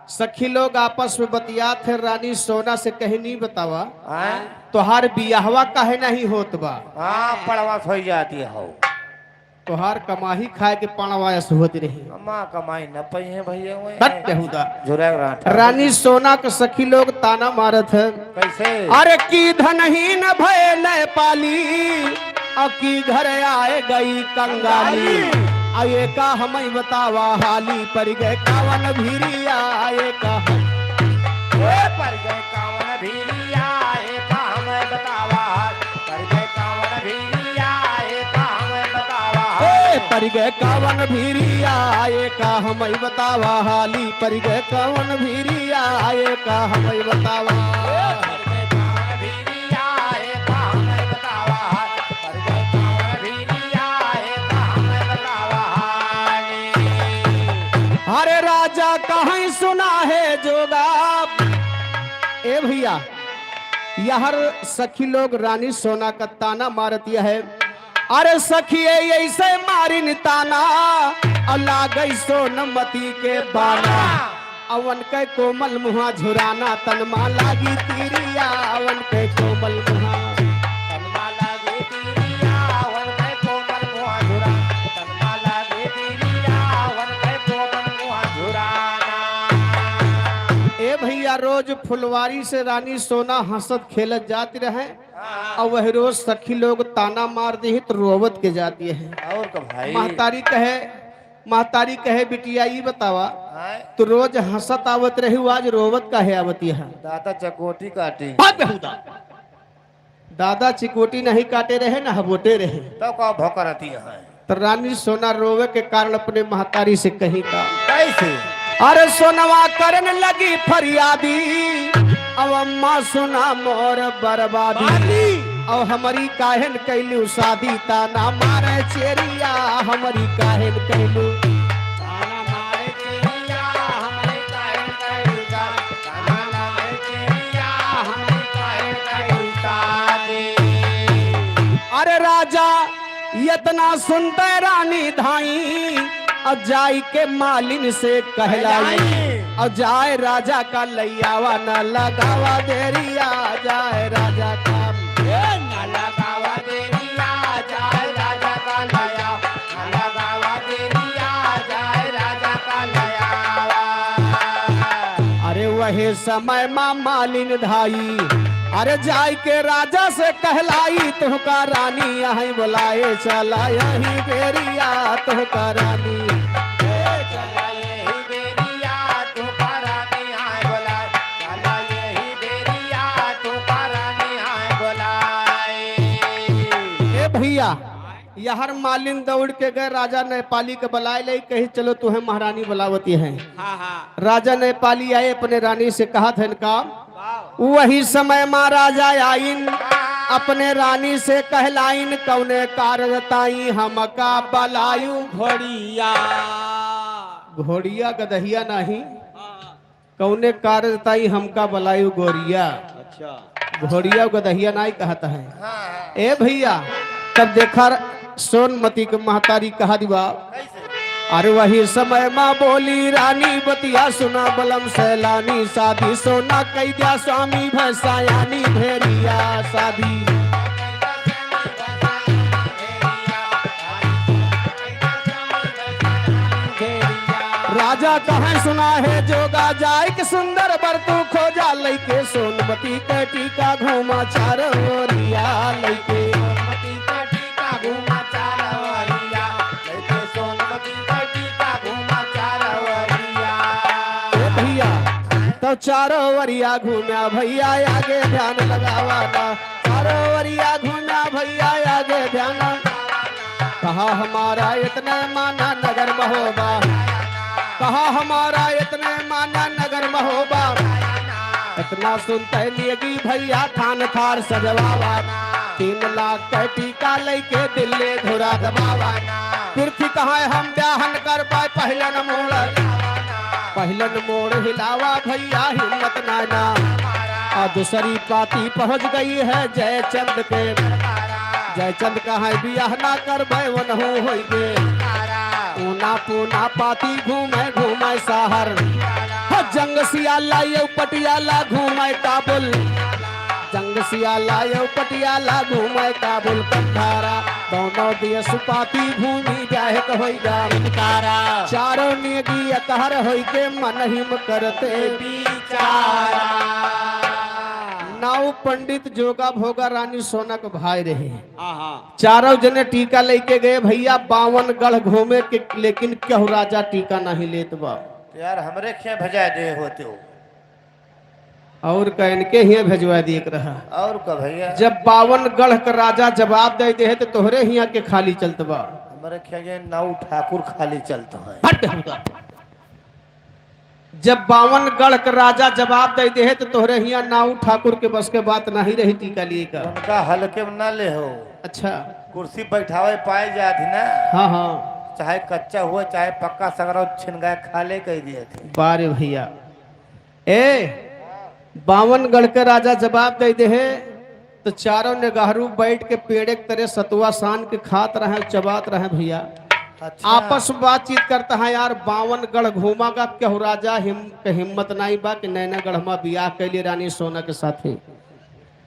Speaker 2: सखी लोग आपस में बतियात है रानी सोना से कहीं नहीं बतावा
Speaker 3: हाँ
Speaker 2: तोहार बियाहवा काहे नहीं होत बा
Speaker 3: हाँ पड़वा हो जाती हो
Speaker 2: तोहार कमाही खाए के पणवायस होती रही
Speaker 3: अम्मा कमाई न पई है भैया
Speaker 2: बट बेहुदा
Speaker 3: झुरक रहा
Speaker 2: रानी सोना के सखी लोग ताना मारत है
Speaker 3: कैसे
Speaker 2: अरे की धनहीन भय न पाली और की घर आए गई कंगाली आये का हमें बतावा हाली पड़ गए कावन भीरिया आये का
Speaker 3: पड़ गए कावन भीरिया ये का हमें बतावा पड़ गए कावन भीरिया ये का हमें बतावा
Speaker 2: पड़ गए कावन भीरिया आये का हमें बतावा हाली पड़ गए कावन भीरिया आये का हमें बतावा
Speaker 3: पड़ गए कावन भीरिया ये का हमें बतावा पड़ गए कावन भीरिया ये का हमें बतावा
Speaker 2: अरे राजा कहीं सुना है जोगा ए भैया यहर सखी लोग रानी सोना का ताना मारती है अरे सखी ऐसे मारिन ताना अल्लाह गई सोनमती के बाना अवन के कोमल मुहा झुराना तनमा लागी तीरिया अवन के कोमल मुहा
Speaker 3: तनमा लागे तीरिया वन के कोमल मुहा झुरा तनमा लागे तीरिया वन के कोमल मुहा झुराना
Speaker 2: ए भैया रोज फुलवारी से रानी सोना हंसत खेलत जाती रहे और वह रोज सखी लोग ताना मार दी तो रोवत के जाती है
Speaker 3: और का भाई
Speaker 2: महतारी कहे बिटिया ये बतावा
Speaker 3: हाँ?
Speaker 2: तो रोज हंसत आवत रही आज रोवत काहे आवती है
Speaker 3: दादा चकोटी काटी
Speaker 2: दादा चिकोटी नहीं काटे रहे ना हबोटे रहे
Speaker 3: तो का भौकरती है
Speaker 2: तो रानी सोना रोवे के कारण अपने महतारी से कही का
Speaker 3: कैसे
Speaker 2: अरे सोनवा करन लगी फरियादी अब अम्मा सुना मोर बर्बादी और हमारी काहन कैलू शादी ताना मारे चेरिया हमारी काहन कैलू
Speaker 3: ताना मारे तेरिया हमारे काहे काहे ताना मारे तेरिया हमारे काहे काहे ताने
Speaker 2: अरे राजा इतना सुनते रानी धाई और जाई के मालिन से कहलाई और जाए राजा का लैयावा न लगावा देरिया जाए राजा का
Speaker 3: न लगावा देरिया जाए राजा का लया न लगावा देरिया जाए राजा का लया
Speaker 2: अरे वही समय माँ मालिन धाई अरे जाय के राजा से कहलाई तुहका रानी यहीं बुलाए चला यहीं बेरिया तुहका रानी
Speaker 3: चला यही बेरिया तू रानी आए बोला चला यही बेरिया तू रानी आए बोलाए
Speaker 2: ए भैया यहर मालिन दौड़ के गए राजा नेपाली के बुलाए ले कही चलो तुम्हें महारानी बुलावती है राजा नेपाली आए अपने रानी से कहा था इनका वही समय महाराजा आइन अपने रानी से कहलाइन कौने कारताई हमका बलायु
Speaker 4: घोड़िया
Speaker 2: घोड़िया गदहिया नहीं कौने कारताई हमका बलायु गोरिया
Speaker 4: अच्छा
Speaker 2: घोड़िया गदहिया नहीं कहता है ए भैया तब देखा सोनमती के महतारी कहा दिवा अरे वही समय माँ बोली रानी बतिया सुना बलम सैलानी शादी सोना कई दिया स्वामी भैसायानी भेरिया शादी राजा कहे सुना है जोगा जाए कि सुंदर बरतू खोजा लैके सोनमती के टीका घूमा चार ओरिया लैके
Speaker 3: सोनमती का टीका घूमा चार ओरिया लैके सोनमती
Speaker 2: तो चारों वरिया घूम्या भैया आगे ध्यान लगावाना, चारों वरिया घूम्या भैया आगे ध्यान। कहा हमारा इतने माना नगर महोबा, कहा हमारा इतने माना नगर महोबा। इतना सुनते लिएगी भैया थान थार सजवावा, 3 लाख का टीका लेके दिल्ली घुरा दबावा। पृथ्वी कहाँ हम ब्याहन कर पाए पहलन मोड़ हिलावा भैया हिम्मत नाना। और दूसरी पाती पहुंच गई है जयचंद के, जयचंद कहाँ बियाह ना कर भाई वो नहू होई गे। ऊना पूना पाती घूमे घूमे शहर, जंग सियाला ये पटियाला घूमे काबुल, जंग सियाला ये पटियाला घूमे काबुल कंधारा। दोनों दिए सुपाती भूमि जाहे होइगा तारा, चारों नेगी अकहर होई के मन हिम करते बिचारा। नाउ पंडित जोगा भोगा रानी सोनक भाई रहे, चारों जने टीका लेके गए भैया 52 गढ़ घूमे के, लेकिन क्यों राजा टीका नहीं लेत बा।
Speaker 3: यार हमरे क्या भेजा दे होते हो
Speaker 2: और कहन के ही भेजवा दिए रहा।
Speaker 3: और का भैया
Speaker 2: जब 52 गढ़ का राजा जवाब दे दे है तो तोहरे हिया के खाली चलत बा।
Speaker 3: हमारे क्या ये नाऊ ठाकुर खाली चलता है।
Speaker 2: हट हमका। जब 52 गढ़ का राजा जवाब दे दे है तो तोहरे हिया नाऊ ठाकुर के बस के बात नहीं रही टीका लिए का।
Speaker 3: उनका हल्के में ना ले हो।
Speaker 2: अच्छा
Speaker 3: कुर्सी बैठावे पाए जाती ना।
Speaker 2: हाँ हाँ
Speaker 3: चाहे कच्चा हुआ चाहे पक्का सगरा छिन गए खाले कह दिए थे।
Speaker 2: बारे भैया ए 52 गढ़ के राजा जवाब दे दे है तो चारों निगाहरू बैठ के पेड़ एक तरह सतुआ सान के खात रहे चबात रहे भैया।
Speaker 3: अच्छा।
Speaker 2: आपस में बातचीत करता है यार 52 गढ़ घूमागा क्यों राजा हिम्मत नहीं बा कि नैना गढ़ में बियाह कैली रानी सोना के साथे।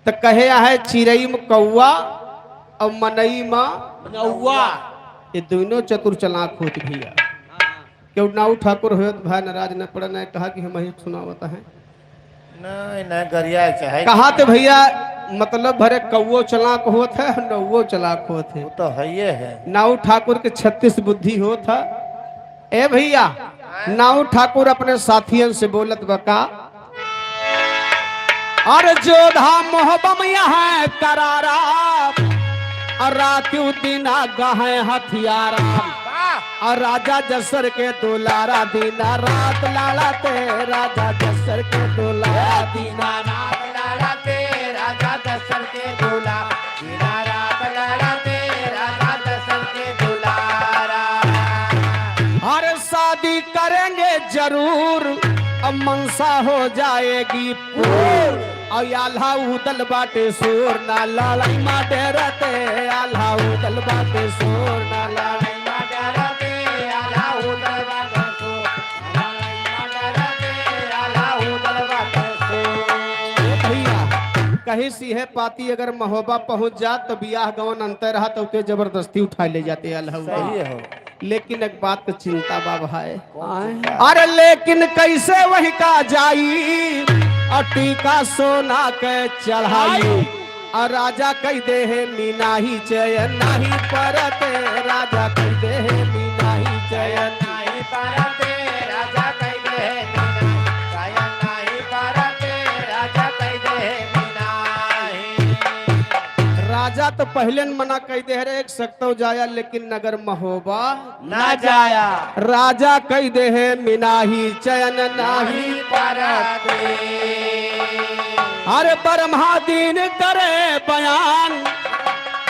Speaker 2: तो कहे है चिड़ई में कौआ और मनई में नौआ, ये दोनों चतुर चलाक होत भैया। क्यों नाऊ ठाकुर हो भाई नाराज न पड़ा न कहा कि हम ही सुनावता है
Speaker 3: नहीं नहीं गरिया चाहे
Speaker 2: कहा तो भैया मतलब भरे कौओ चलाक होत है नौओ चलाक होत है।
Speaker 3: वो तो है ये है।
Speaker 2: नाऊ ठाकुर के 36 बुद्धि होत है। ए भैया नाऊ ठाकुर अपने साथियन से बोलत बका, और जोधा मोहबम यहाँ करारा और रात्यु दिना गाहे हथियारा। और राजा जसर के दुलारा दीना रात लाड़ाते, राजा जसर के दुलारा दीना रात लाड़ाते, राजा जसर के दुलारा दीना रात लाड़ाते, राजा जसर के दुलारा। हर शादी करेंगे जरूर अब मनसा हो जाएगी पूर। और आल्हा उदल बाटे सूर ना लड़ाई मा डरते, आल्हा उदल बाटे सूर ना लड़ाई मा डरते, आल्हा उदल बाटे सूर ना लड़ाई मा डरते, आल्हा उदल बाटे सूर। भैया कहीं सीहे पाती अगर महोबा पहुंच जा तो बियाह गवन अंतर रहा तो उसे जबरदस्ती उठा ले जाते अल्लाह
Speaker 3: सही हो।
Speaker 2: लेकिन एक बात का चिंता बाबा है, अरे लेकिन कैसे वही का जाई और टीका सोना के चढ़ाई। और राजा कह दे है मीना ही चयन नहीं परते, राजा कह दे है मीना ही चयन नहीं परते, राजा कह दे है मीना चयन नहीं परते, राजा कह दे है मीना ही। राजा तो पहले मना कह दे रे एक सकतो जाया लेकिन नगर महोबा
Speaker 3: ना जाया।
Speaker 2: राजा कह दे है मीना ही चयन नहीं
Speaker 3: परते।
Speaker 2: अरे ब्रह्मादीन करे बयान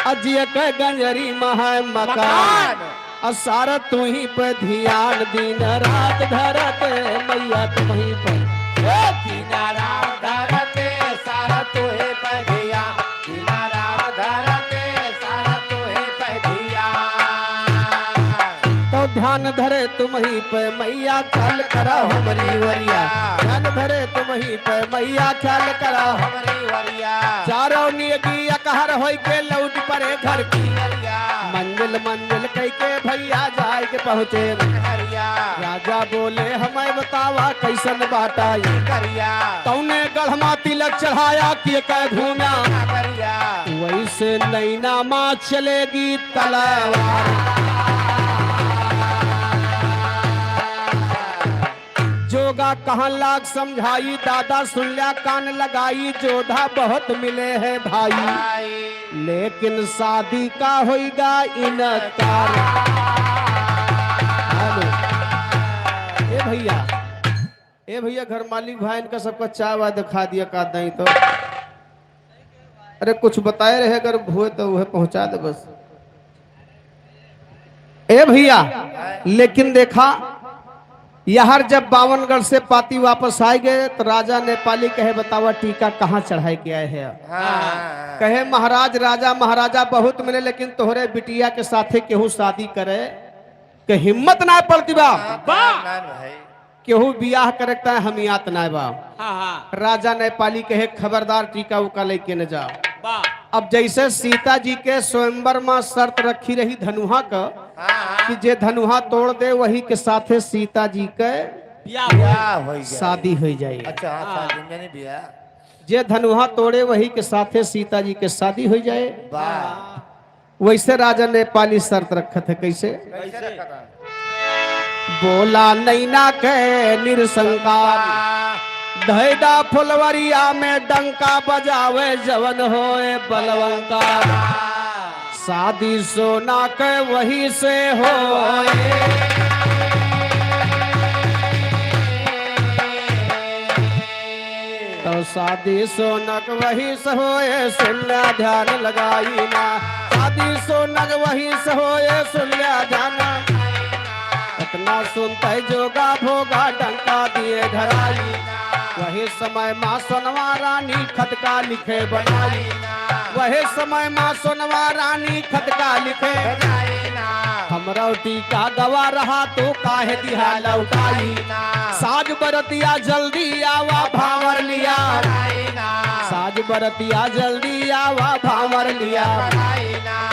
Speaker 2: अजिय के गंजरी मह मकान। असार तू ही पे ध्यान दिन रात धरते, मैया तुम ही पे दिन रात धरते, सारा तू ही पे ध्यान दिन रात धरते, सारा तू ही पे ध्यान। तो ध्यान धरे तुम ही पे मैया ख्याल करा हमारी वरिया, ध्यान धरे तुम ही पे मैया ख्याल करा हमारी वरिया। चारों नियगी अकहर होई के लौट परे घर की मंजिल मंजिल कह के भैया जाए के पहुँचे राजा बोले हमें बतावा कैसन बाटा ये करिया। तौने गढ़मा तिलक चढ़ाया कि कह घूमा वैसे नैना माँ चलेगी तलवार। जोगा जोधा कहाँ लाख समझाई, दादा सुन लिया कान लगाई, जोधा बहुत मिले हैं भाई, लेकिन शादी का होगा इनकार। हेलो ए भैया, ए भैया घर मालिक भाई इनका सबका चाय वाय दिखा दिया का नहीं तो, अरे कुछ बताए रहे अगर हुए तो वह पहुंचा दे बस। ए भैया लेकिन देखा यार जब बावनगढ़ से पाती वापस आए गए तो राजा नेपाली कहे बतावा टीका कहाँ चढ़ाए के आए हैं। कहे महाराज राजा महाराजा बहुत मिले लेकिन तोहरे बिटिया के साथे केहू शादी करे के हिम्मत ना पड़ती बा, केहू बियाह करता है हमियात ना बा। राजा नेपाली कहे खबरदार टीका उका लेके न जा। अब जैसे सीता जी के स्वयंवर में शर्त रखी रही धनुहा का कि जे धनुहा तोड़ दे वही के साथे सीता जी के शादी हो जाए।
Speaker 3: अच्छा
Speaker 2: जे धनुहा तोड़े वही के साथे सीता जी के शादी हो जाए। वैसे राजा नेपाली शर्त रखत है कैसे, बोला नैना के निरसंकार, धैदा फुलवरिया में डंका बजावे जवन होए बलवंकार, शादी सोना के वही से होए। तो शादी सोनक वही से होए, सुनला ध्यान लगाई ना, शादी सोनक वही से होए, सुनला ध्यान। इतना सुनते जोगा भोगा डंका दिए धराई, वही समय माँ सोनवा रानी खतका लिखे बनाई, वही समय माँ सोनवा रानी खतका लिखे। हमरा टीका गवा रहा तो काहे दिहा लौटाई, साज बरतिया जल्दी आवा भावर लिया, साज बरतिया जल्दी आवा भावर लिया।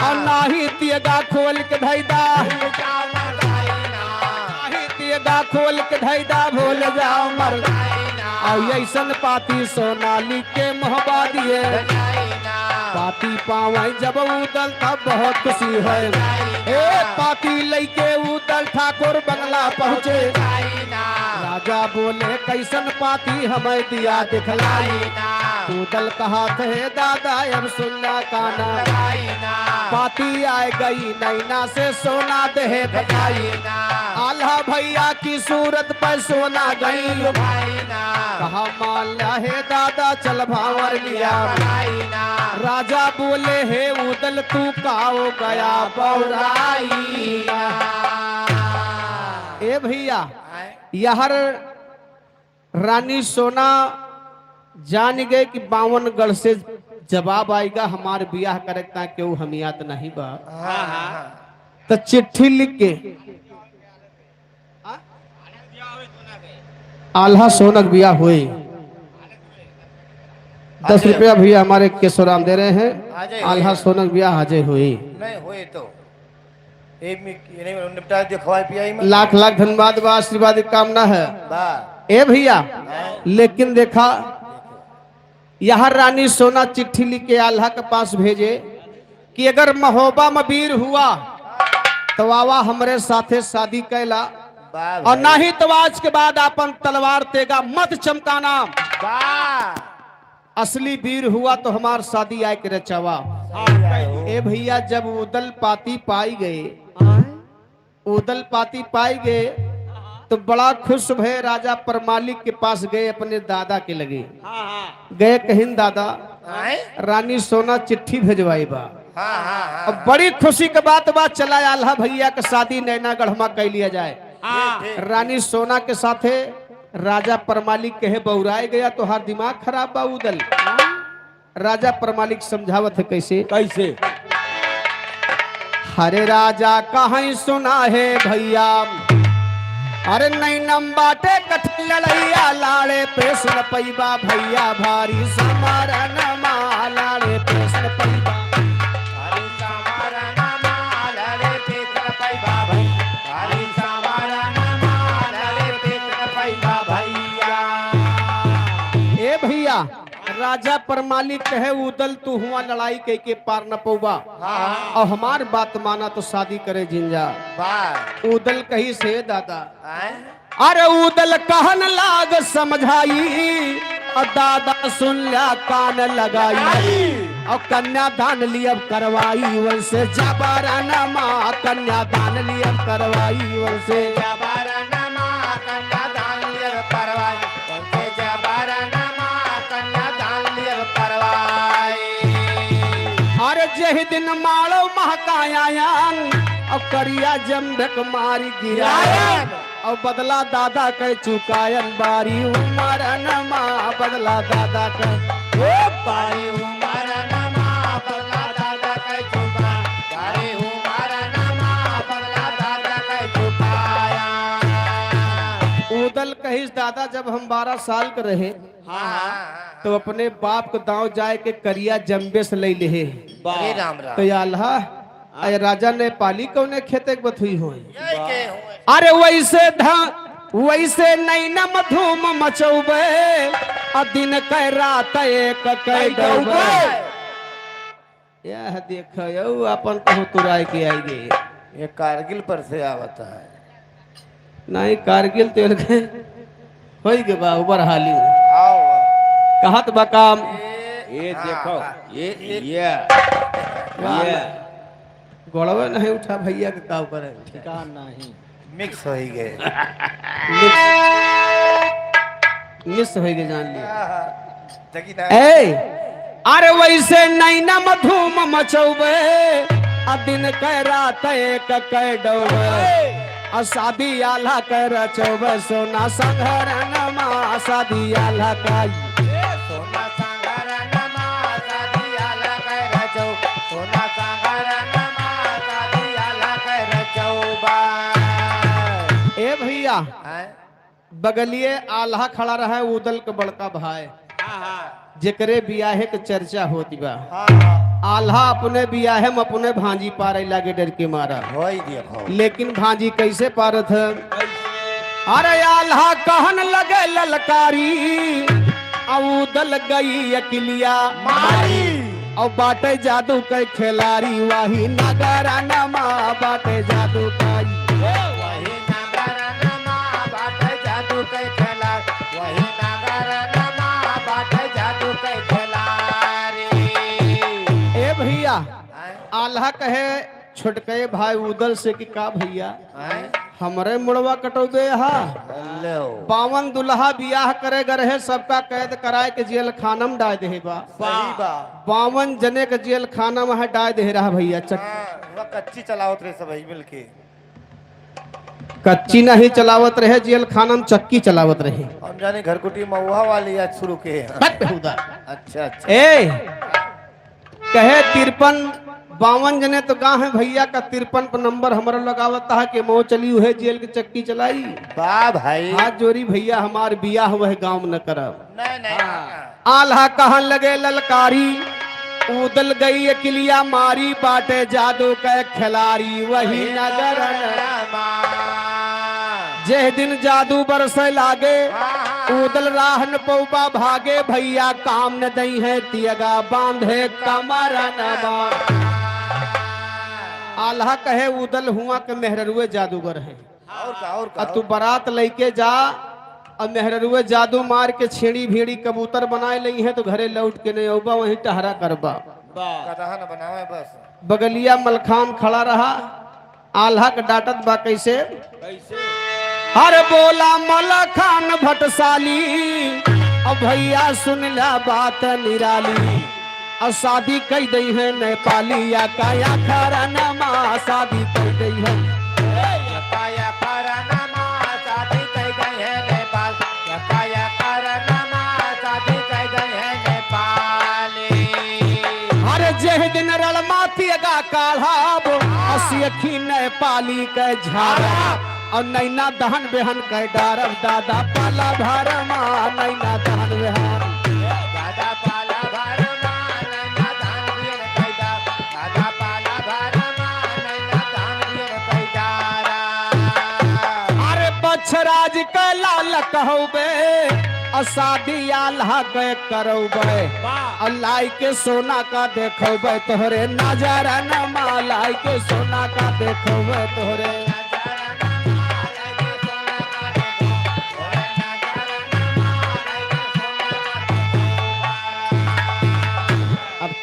Speaker 2: और नाही तियगा खोल के धैदा, नाही तियगा खोल के धैदा भूल जाओ मर। और ऐसन पाती सोनाली के मोहबा दिए, पाती पावे जब उदल तब बहुत खुशी है। ए पाती लैके उदल ठाकुर बंगला पहुँचे, राजा बोले कैसन पाती हमें दिया दिखलाई। उदल कहा थे दादा अब सुनना काना, पाती आए गई नैना से सोना दे बताई, आल्हा भैया की सूरत पर सोना गई। कहा मान लिया है दादा चल भावर लिया, राजा बोले हे उदल तू काओ गया बौराई। ए भैया यार रानी सोना जान गए कि बावनगढ़ से जवाब आएगा हमारे ब्याह करेक्ता क्यों हमियात नहीं बा। तो चिट्ठी लिख के आल्हा सोनक ब्याह हुए, 10 रुपया भैया हमारे केशोराम दे रहे हैं। आल्हा सोनक ब्याह अजय हुई
Speaker 3: नहीं हुए तो निपटा दियो, खवाई पियाई में
Speaker 2: लाख लाख धन्यवाद बा, आशीर्वाद की कामना है।
Speaker 3: बा
Speaker 2: ए भैया लेकिन देखा यहाँ रानी सोना चिट्ठी लिख के आल्हा के पास भेजे कि अगर महोबा में वीर हुआ तो आवा हमरे साथे शादी कैला, और ना ही तो आज के बाद अपन तलवार तेगा मत चमकाना, असली वीर हुआ तो हमार शादी आए के रचावा। ए भैया जब उदल पाती पाई गए, उदल पाती पाई गए तो बड़ा खुश भय राजा परमालिक के पास गए, अपने दादा के लगे गए कहीं दादा रानी सोना चिट्ठी भेजवाई बा। अब बड़ी खुशी के बात चला आल्हा भैया के शादी नैनागढ़ में कर लिया जाए। रानी सोना के साथे राजा परमालिक कहे बौराए गया तो हर दिमाग खराब बा उदल। राजा परमालिक समझावत है कैसे
Speaker 4: कैसे
Speaker 2: हरे राजा कहीं सुना है भैया, अरे नैनम बाटे कठ लड़ैया, लाड़े पेश न पैबा भैया भारी समारन लाड़े पेश न पैबा,
Speaker 3: भारी समारन लाड़े पेश न पैबा भैया, भारी समारन लाड़े पेश न पैबा भैया।
Speaker 2: ए भैया राजा परमालिक कहे उदल तू हुआ लड़ाई कह के पार न पौबा, और हमार बात माना तो शादी करे जिंजा। उदल कही से दादा अरे उदल कहन लाग समझाई और दादा सुन लिया कान लगाई और कन्यादान लिया करवाई वैसे जबरनमा कन्यादान लिया करवाई वैसे अरे जही दिन मालो महकायान और करिया जम्बक मारी गिरायन और बदला दादा कह चुकायन बारी उमर नमा बदला दादा कह
Speaker 3: बारी उमर नमा बदला दादा कह चुका बारी उमर नमा बदला दादा कह चुकाया।
Speaker 2: उदल कहिस दादा जब हम 12 साल के रहे
Speaker 3: हाँ
Speaker 2: तो अपने बाप को दांव जाए के करिया जम्बे से ले ले
Speaker 3: अरे राम राम
Speaker 2: तो या अल्लाह अरे राजा ने पाली कौने खेते के बथुई हो
Speaker 3: ये के हुए
Speaker 2: अरे वैसे नहीं न मधुम मचौबे आ दिन कह रात एक कह डूबे यह देखो यो अपन कहूँ तुराय के आई गे
Speaker 3: ये कारगिल पर से आवता है।
Speaker 2: नहीं कारगिल तेल के होई के बा ऊपर हाली
Speaker 3: आओ
Speaker 2: कहत बकाम
Speaker 1: ये देखो ये
Speaker 2: गोड़वे नहीं उठा भैया के का ऊपर है
Speaker 5: ठिकान नहीं
Speaker 3: मिक्स हो ही गए
Speaker 2: मिस हो गए जान लिया
Speaker 3: तकी ना
Speaker 2: ए अरे वैसे नहीं न मधुम मचौबे आ दिन कह रात एक कह डूबे आ शादी आल्हा कह रचौबे सोना संघर नमा शादी आल्हा का
Speaker 3: सोना सांगर नमा शादी आला कह रचौ सोना सांगर नमा शादी आला कह रचौ बा
Speaker 2: ए भैया
Speaker 3: हैं
Speaker 2: बगलिए आल्हा खड़ा रहा उदल के बड़का भाई जेकरे बियाहे के चर्चा होती बा आल्हा अपने बियाहे में अपने भांजी पारे लागे डर के मारा
Speaker 3: होई देखो
Speaker 2: लेकिन भांजी कैसे पारत है अरे आल्हा कहन लगे ललकारी उदल गई अकिलिया
Speaker 3: मारी
Speaker 2: और बाटे जादू के खिलाड़ी वही नगर नमा बाटे जादू का
Speaker 3: वही नगर नमा बाट जादू के खेला वही नगर नमा बाट जादू के खेला रे
Speaker 2: ए भैया
Speaker 3: हैं
Speaker 2: आल्हा कहे छोटके भाई उदल से कि का भैया
Speaker 3: हैं
Speaker 2: हमरे मुड़वा कटौदे हा
Speaker 3: लो
Speaker 2: 52 दुल्हा बियाह करे रहे सबका कैद कराए के जेल खाना में डाल दे बा
Speaker 3: सही बा
Speaker 2: 52 जने के जेल खाना में है डाल दे रहा भैया
Speaker 3: वो कच्ची चलावत रहे सब मिलके
Speaker 2: कच्ची नहीं चलावत रहे जेल खाना में चक्की चलावत रहे
Speaker 3: हम जाने घर कुटी महुआ वाली आज शुरू के हैं।
Speaker 2: बट बेहुदा।
Speaker 3: अच्छा अच्छा
Speaker 2: ए कहे 52 जने तो कहा है भैया का 53 नंबर हमारा लगावता है कि मो चली हुए जेल की चक्की चलाई
Speaker 3: वाह भाई
Speaker 2: हाथ जोरी भैया हमार बियाह वह गांव न करब
Speaker 3: नहीं नहीं
Speaker 2: आल्हा कहन लगे ललकारी उदल गई अकिलिया मारी बाटे जादू के खिलाड़ी वही नगर जे दिन जादू बरसे लागे उदल राह न पौबा भागे भैया काम न दई है तियगा बांधे कमर नबा आल्हा कहे उदल हुआ के मेहरुए जादूगर है
Speaker 3: और का
Speaker 2: तू बारात लेके जा और मेहरुए जादू मार के छेड़ी भेड़ी कबूतर बनाए ली है तो घरे लौट के नहीं होगा वहीं टहरा करबा
Speaker 3: कदहा न बनावे बस
Speaker 2: बगलिया मलखान खड़ा रहा आल्हा के डांटत बा कैसे हर बोला मलखान भटसाली अब भैया सुन ला बात निराली और शादी कई दई है नेपाली या काया खरा नमा शादी कई दई है
Speaker 3: काया करनमा शादी कई गई है नेपाल काया करनमा शादी कई गई है नेपाल
Speaker 2: अरे जेह दिन रणमाथियगा काढ़ाब असियखी नेपाली के झाड़ा और नैना दहन बेहन के डारब दादा पाला भरमा नैना दहन बेहन
Speaker 3: दादा पाला भरमा नैना दान दिए पैदा दादा पाला भरमा नैना दान दिए पैदारा
Speaker 2: अरे बछराज के लाल कहबे और शादी आल्हा के करबे और लाई के सोना का देखबे तोहरे नजर नमा लाई के सोना का देखबे तोहरे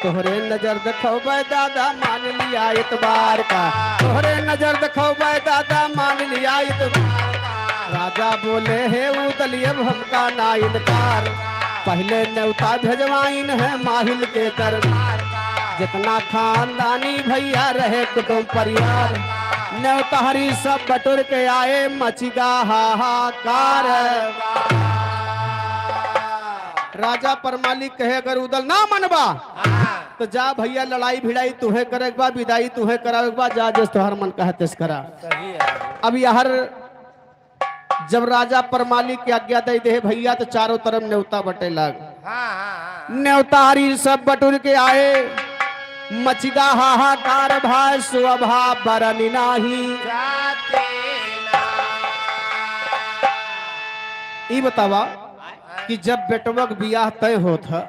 Speaker 2: तोहरे नजर देखो दादा मान लिया इतबार का, तोहरे नजर देखो दादा मान लिया इतबार का। राजा बोले हे उदल अब हमका ना इनकार, पहले न्योता भेजवाइन है माहिल के दरबार का। जितना खानदानी भैया रहे कुटुंब परिवार, न्योता हरी सब बटुर के आए मचिगा हाहाकार। राजा परमालिक कहे अगर उदल ना मनबा तो जा भैया लड़ाई भिड़ाई तुहे करे बा, विदाई तुहे करावे बा, जा जिस तोहर मन कहे तिस करा। अब यार जब राजा परमालिक की आज्ञा दे दे भैया तो चारों तरफ न्योता बटे लग। न्योता हरी सब बटुर के आए मचिगा हाहाकार, भाई स्वभा बरन नाही। ई बतावा कि जब बेटवक बियाह तय होता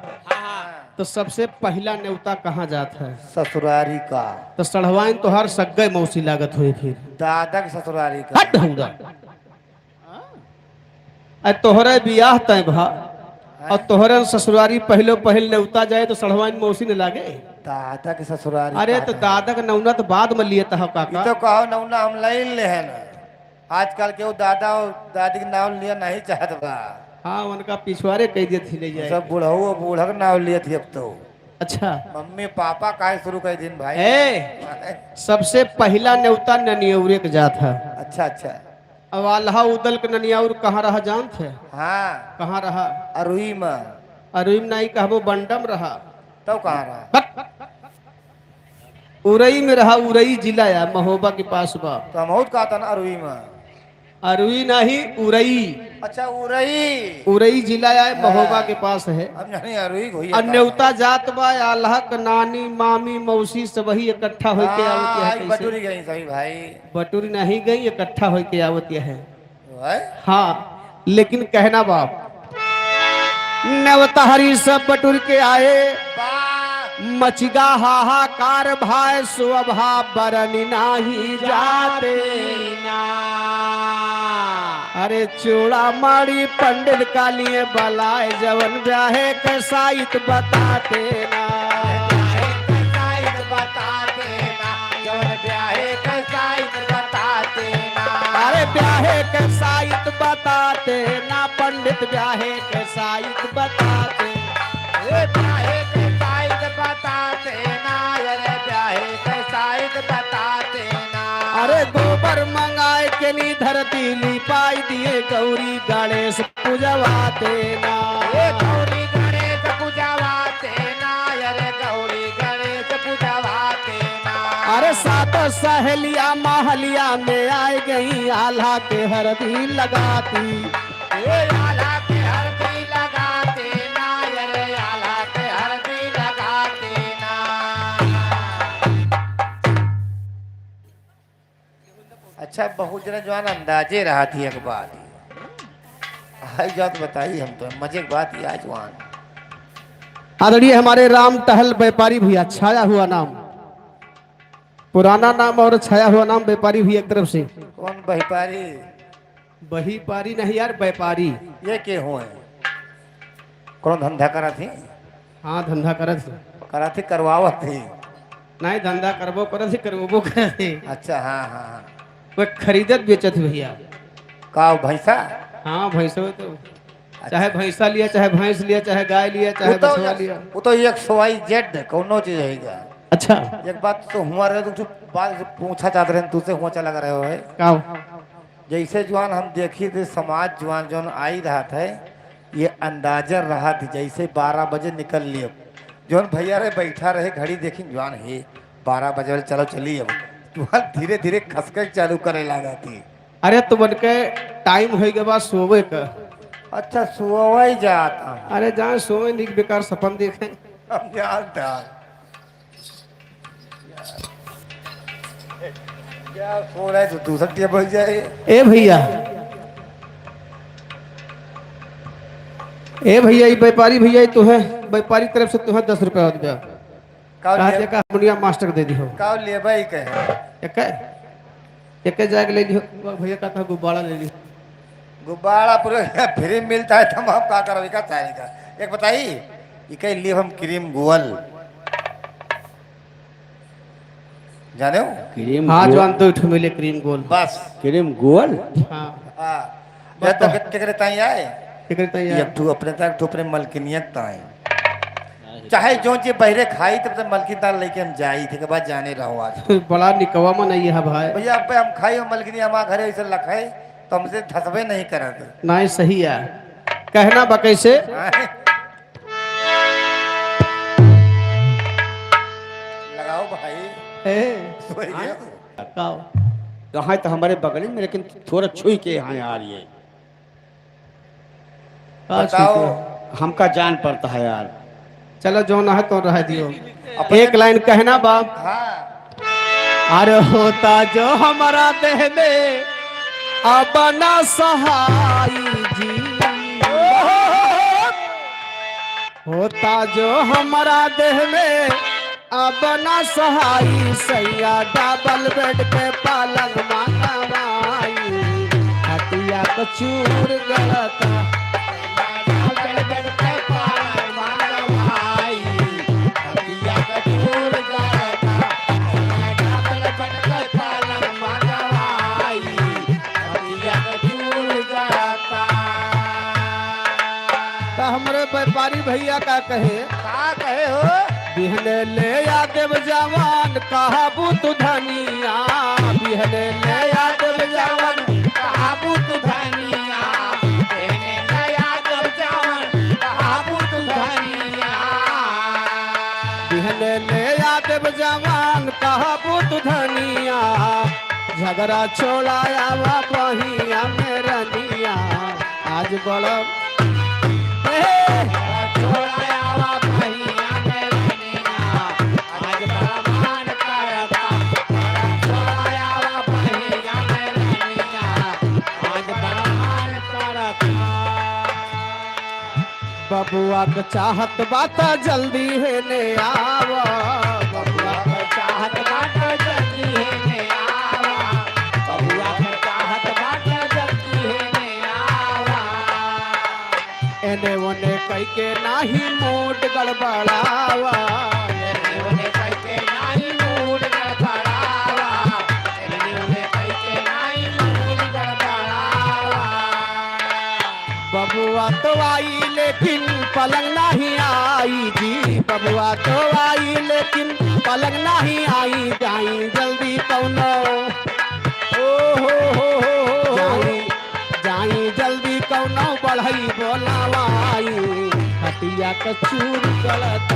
Speaker 2: तो सबसे पहला न्योता कहाँ जाता है?
Speaker 3: ससुरारी का।
Speaker 2: तो सढ़वाइन तो हर सग्गे मौसी लागत हुई फिर
Speaker 3: दादा की ससुरारी का।
Speaker 2: हट होगा तोहरे बियाह तय भा और तोहरे ससुरारी पहले पहल न्योता जाए तो सढ़वाइन मौसी ने लागे।
Speaker 3: दादा की ससुरारी।
Speaker 2: अरे तो दादा का नौना तो बाद में लिए था काका।
Speaker 3: तो कहो नौना हम लाइन ले है ना, आजकल के वो दादा और दादी के नाम लिया नहीं चाहत बा।
Speaker 2: हाँ उनका पिछवाड़े कह दिए थी ले जाए।
Speaker 3: सब बुढ़ऊ और बूढ़ा का नाम लिए थी अब तो।
Speaker 2: अच्छा
Speaker 3: मम्मी पापा काहे शुरू कर दिन भाई।
Speaker 2: सबसे पहला न्योता ननियौरे के जात है।
Speaker 3: अच्छा अच्छा।
Speaker 2: अब अल्लाह उदल के ननियौर कहाँ रहा जानत है?
Speaker 3: हाँ
Speaker 2: कहाँ रहा?
Speaker 3: अरुई में।
Speaker 2: अरुई में नहीं कहबो बंडम रहा।
Speaker 3: तो कहाँ रहा?
Speaker 2: उरई में रहा, उरई जिला या महोबा के पास बा।
Speaker 3: तो हम कहा था ना अरुई में।
Speaker 2: अरुई नहीं उरई।
Speaker 3: अच्छा उरई।
Speaker 2: उरई जिला या महोबा के पास है।
Speaker 3: अब नहीं अरुई कोई।
Speaker 2: न्योता जात बा अल्लाह का नानी मामी मौसी सब ही इकट्ठा होके आवत है।
Speaker 3: बटुरी गई सही भाई।
Speaker 2: बटुरी नहीं गई, इकट्ठा होके आवत है।
Speaker 3: भाई
Speaker 2: हाँ लेकिन कहना बाप न्योता हरी सब बटुर के आए मचिगा हाहाकार, भाई स्वभा बरन नाही जाते ना। अरे चूड़ा माड़ी पंडित का लिए बलाए जवन ब्याहे के साइत बताते ना। अरे ब्याहे के साइत बताते ना, पंडित ब्याहे के साइत बताते।
Speaker 3: ब्याहे के साइत बताते ना, अरे ब्याहे के साइत बताते ना।
Speaker 2: अरे गोबर मंगाए के लिए धरती लिपाई दिए गौरी गणेश पूजवाते ना।
Speaker 3: गौरी गणेश पूजवाते ना, अरे गौरी गणेश पूजवाते ना।
Speaker 2: अरे सात सहेलिया महलिया में आए गई आल्हा के हरदी लगाती।
Speaker 3: आला के हरदी लगाते ना, अरे आला के हरदी लगाते ना। अच्छा बहुत जन जवान अंदाजे रहा थी एक बात हाई जात बताई हम तो मजे की बात आज जवान।
Speaker 2: आदरणीय हमारे राम टहल व्यापारी भैया, छाया हुआ नाम, पुराना नाम और छाया हुआ नाम व्यापारी भैया एक तरफ से।
Speaker 3: कौन बहिपारी?
Speaker 2: बहीपारी नहीं यार, व्यापारी।
Speaker 3: ये के हुए कौन धंधा करा थी?
Speaker 2: हाँ धंधा करत
Speaker 3: करा थी करवावत थी।
Speaker 2: नहीं धंधा करबो करत करबो करे।
Speaker 3: अच्छा हाँ हाँ हाँ।
Speaker 2: वो खरीदत बेचत भैया।
Speaker 3: का भैंसा?
Speaker 2: हाँ भैंसो तो चाहे भैंसा लिया, चाहे भैंस लिया, चाहे गाय लिया, चाहे बछवा लिया।
Speaker 3: वो तो एक सवाई जेड कौनो चीज रहेगा।
Speaker 2: अच्छा
Speaker 3: एक बात तो हुआ रहे तो बात पूछा चाहते रहे तुझसे हुआ चला रहे हो है
Speaker 2: का
Speaker 3: जैसे जवान हम देखी थे समाज जवान जवान आई रहा था ये अंदाजा रहा थी जैसे 12 बजे निकल लिए जवान भैया रे बैठा रहे घड़ी देखी जवान है 12 बजे वाले चलो चलिए अब जवान धीरे धीरे खसखस चालू करे लगा थी।
Speaker 2: अरे तो बन के टाइम हो गया बा सोवे का।
Speaker 3: अच्छा सोवा ही जाता।
Speaker 2: अरे जहाँ सोवे नहीं बेकार सपन देखें।
Speaker 3: हम जानता क्या सो रहा है तो दूसरा टेप बज जाए।
Speaker 2: ए भैया ये व्यापारी भैया तो है व्यापारी तरफ से तुम्हें 10 रुपया हो गया। का मुनिया मास्टर दे दियो
Speaker 3: का ले भाई कहे
Speaker 2: एक जाके ले लियो भैया का था गुब्बारा ले लियो।
Speaker 3: गुब्बारा पूरे फ्री मिलता है तमाम का करो का चाहेगा। एक बताइए ये कह लिए हम क्रीम गोल जाने हो?
Speaker 1: क्रीम
Speaker 2: हाँ
Speaker 1: गोल।
Speaker 2: जो अंतो उठ मिले क्रीम गोल।
Speaker 3: बस
Speaker 1: क्रीम गोल।
Speaker 2: हाँ
Speaker 3: हाँ ये तो कितने ताई आए
Speaker 2: ठीक है
Speaker 3: ये तू अपने मलकिनियत ताई चाहे जो जे बहरे खाई तब तक मलकिनदार लेके हम जाई थे के बाद जाने रहो आज
Speaker 2: बड़ा निकवा में नहीं है भाई।
Speaker 3: भैया अब हम खाई और मलकिनी हमारे घरे ऐसे लखाए तो हमसे धसबे नहीं करत
Speaker 2: नहीं सही है कहना बा कैसे
Speaker 3: लगाओ भाई
Speaker 2: ए,
Speaker 3: सोई गया।
Speaker 2: काओ।
Speaker 1: यहाँ तो हमारे बगल में लेकिन थोड़ा छुई के यहाँ आ रही है।
Speaker 2: का
Speaker 3: बताओ
Speaker 2: छूटे?
Speaker 1: हमका जान पड़ता है यार।
Speaker 2: चलो जो ना है तो रह दियो। एक लाइन कहना बाप।
Speaker 3: हाँ
Speaker 2: अरे होता जो हमारा देह में अब ना सहाई जी होता जो हमारा देह में अब ना सहाई सैया डबल बेड पे पालक मांगवाई हटिया को चूर गलता डबल बेड पे पालक मांगवाई हटिया को चूर गलता डबल बेड पे पालक मांगवाई हटिया को चूर गलता। तो हमरे व्यापारी भैया का कहे
Speaker 3: का कहे हो
Speaker 2: बिहने ले आ देव जवान कहाबू तू धनिया बिहने ले आ देव जवान कहाबू तू धनिया बिहने ले आ देव जवान कहाबू तू धनिया बिहने ले आ देव जवान कहाबू तू धनिया झगड़ा छोड़ाया वा बहिया मेरा निया आज बड़ा छोड़ाया वा बहिया मेरा निया आज बड़ा मान करता छोड़ाया वा बहिया मेरा निया आज बड़ा मान करता। बबुआ के चाहत बात जल्दी है ने आवा बबुआ के चाहत बात जल्दी है ने आवा बबुआ के चाहत बात जल्दी है ने आवा एने ओने कह के नाही मूड गड़बड़ावा एने ओने कह के नाही मूड गड़बड़ावा एने ओने कह के नाही मूड गड़बड़ावा बबुआ तो आई लेकिन पलंग नहीं आई जी बबुआ तो आई लेकिन पलंग नहीं आई जाई जल्दी कौनो ओ हो जाई जल्दी कौनो बढ़ई बोलावाई हटिया के चूर गलत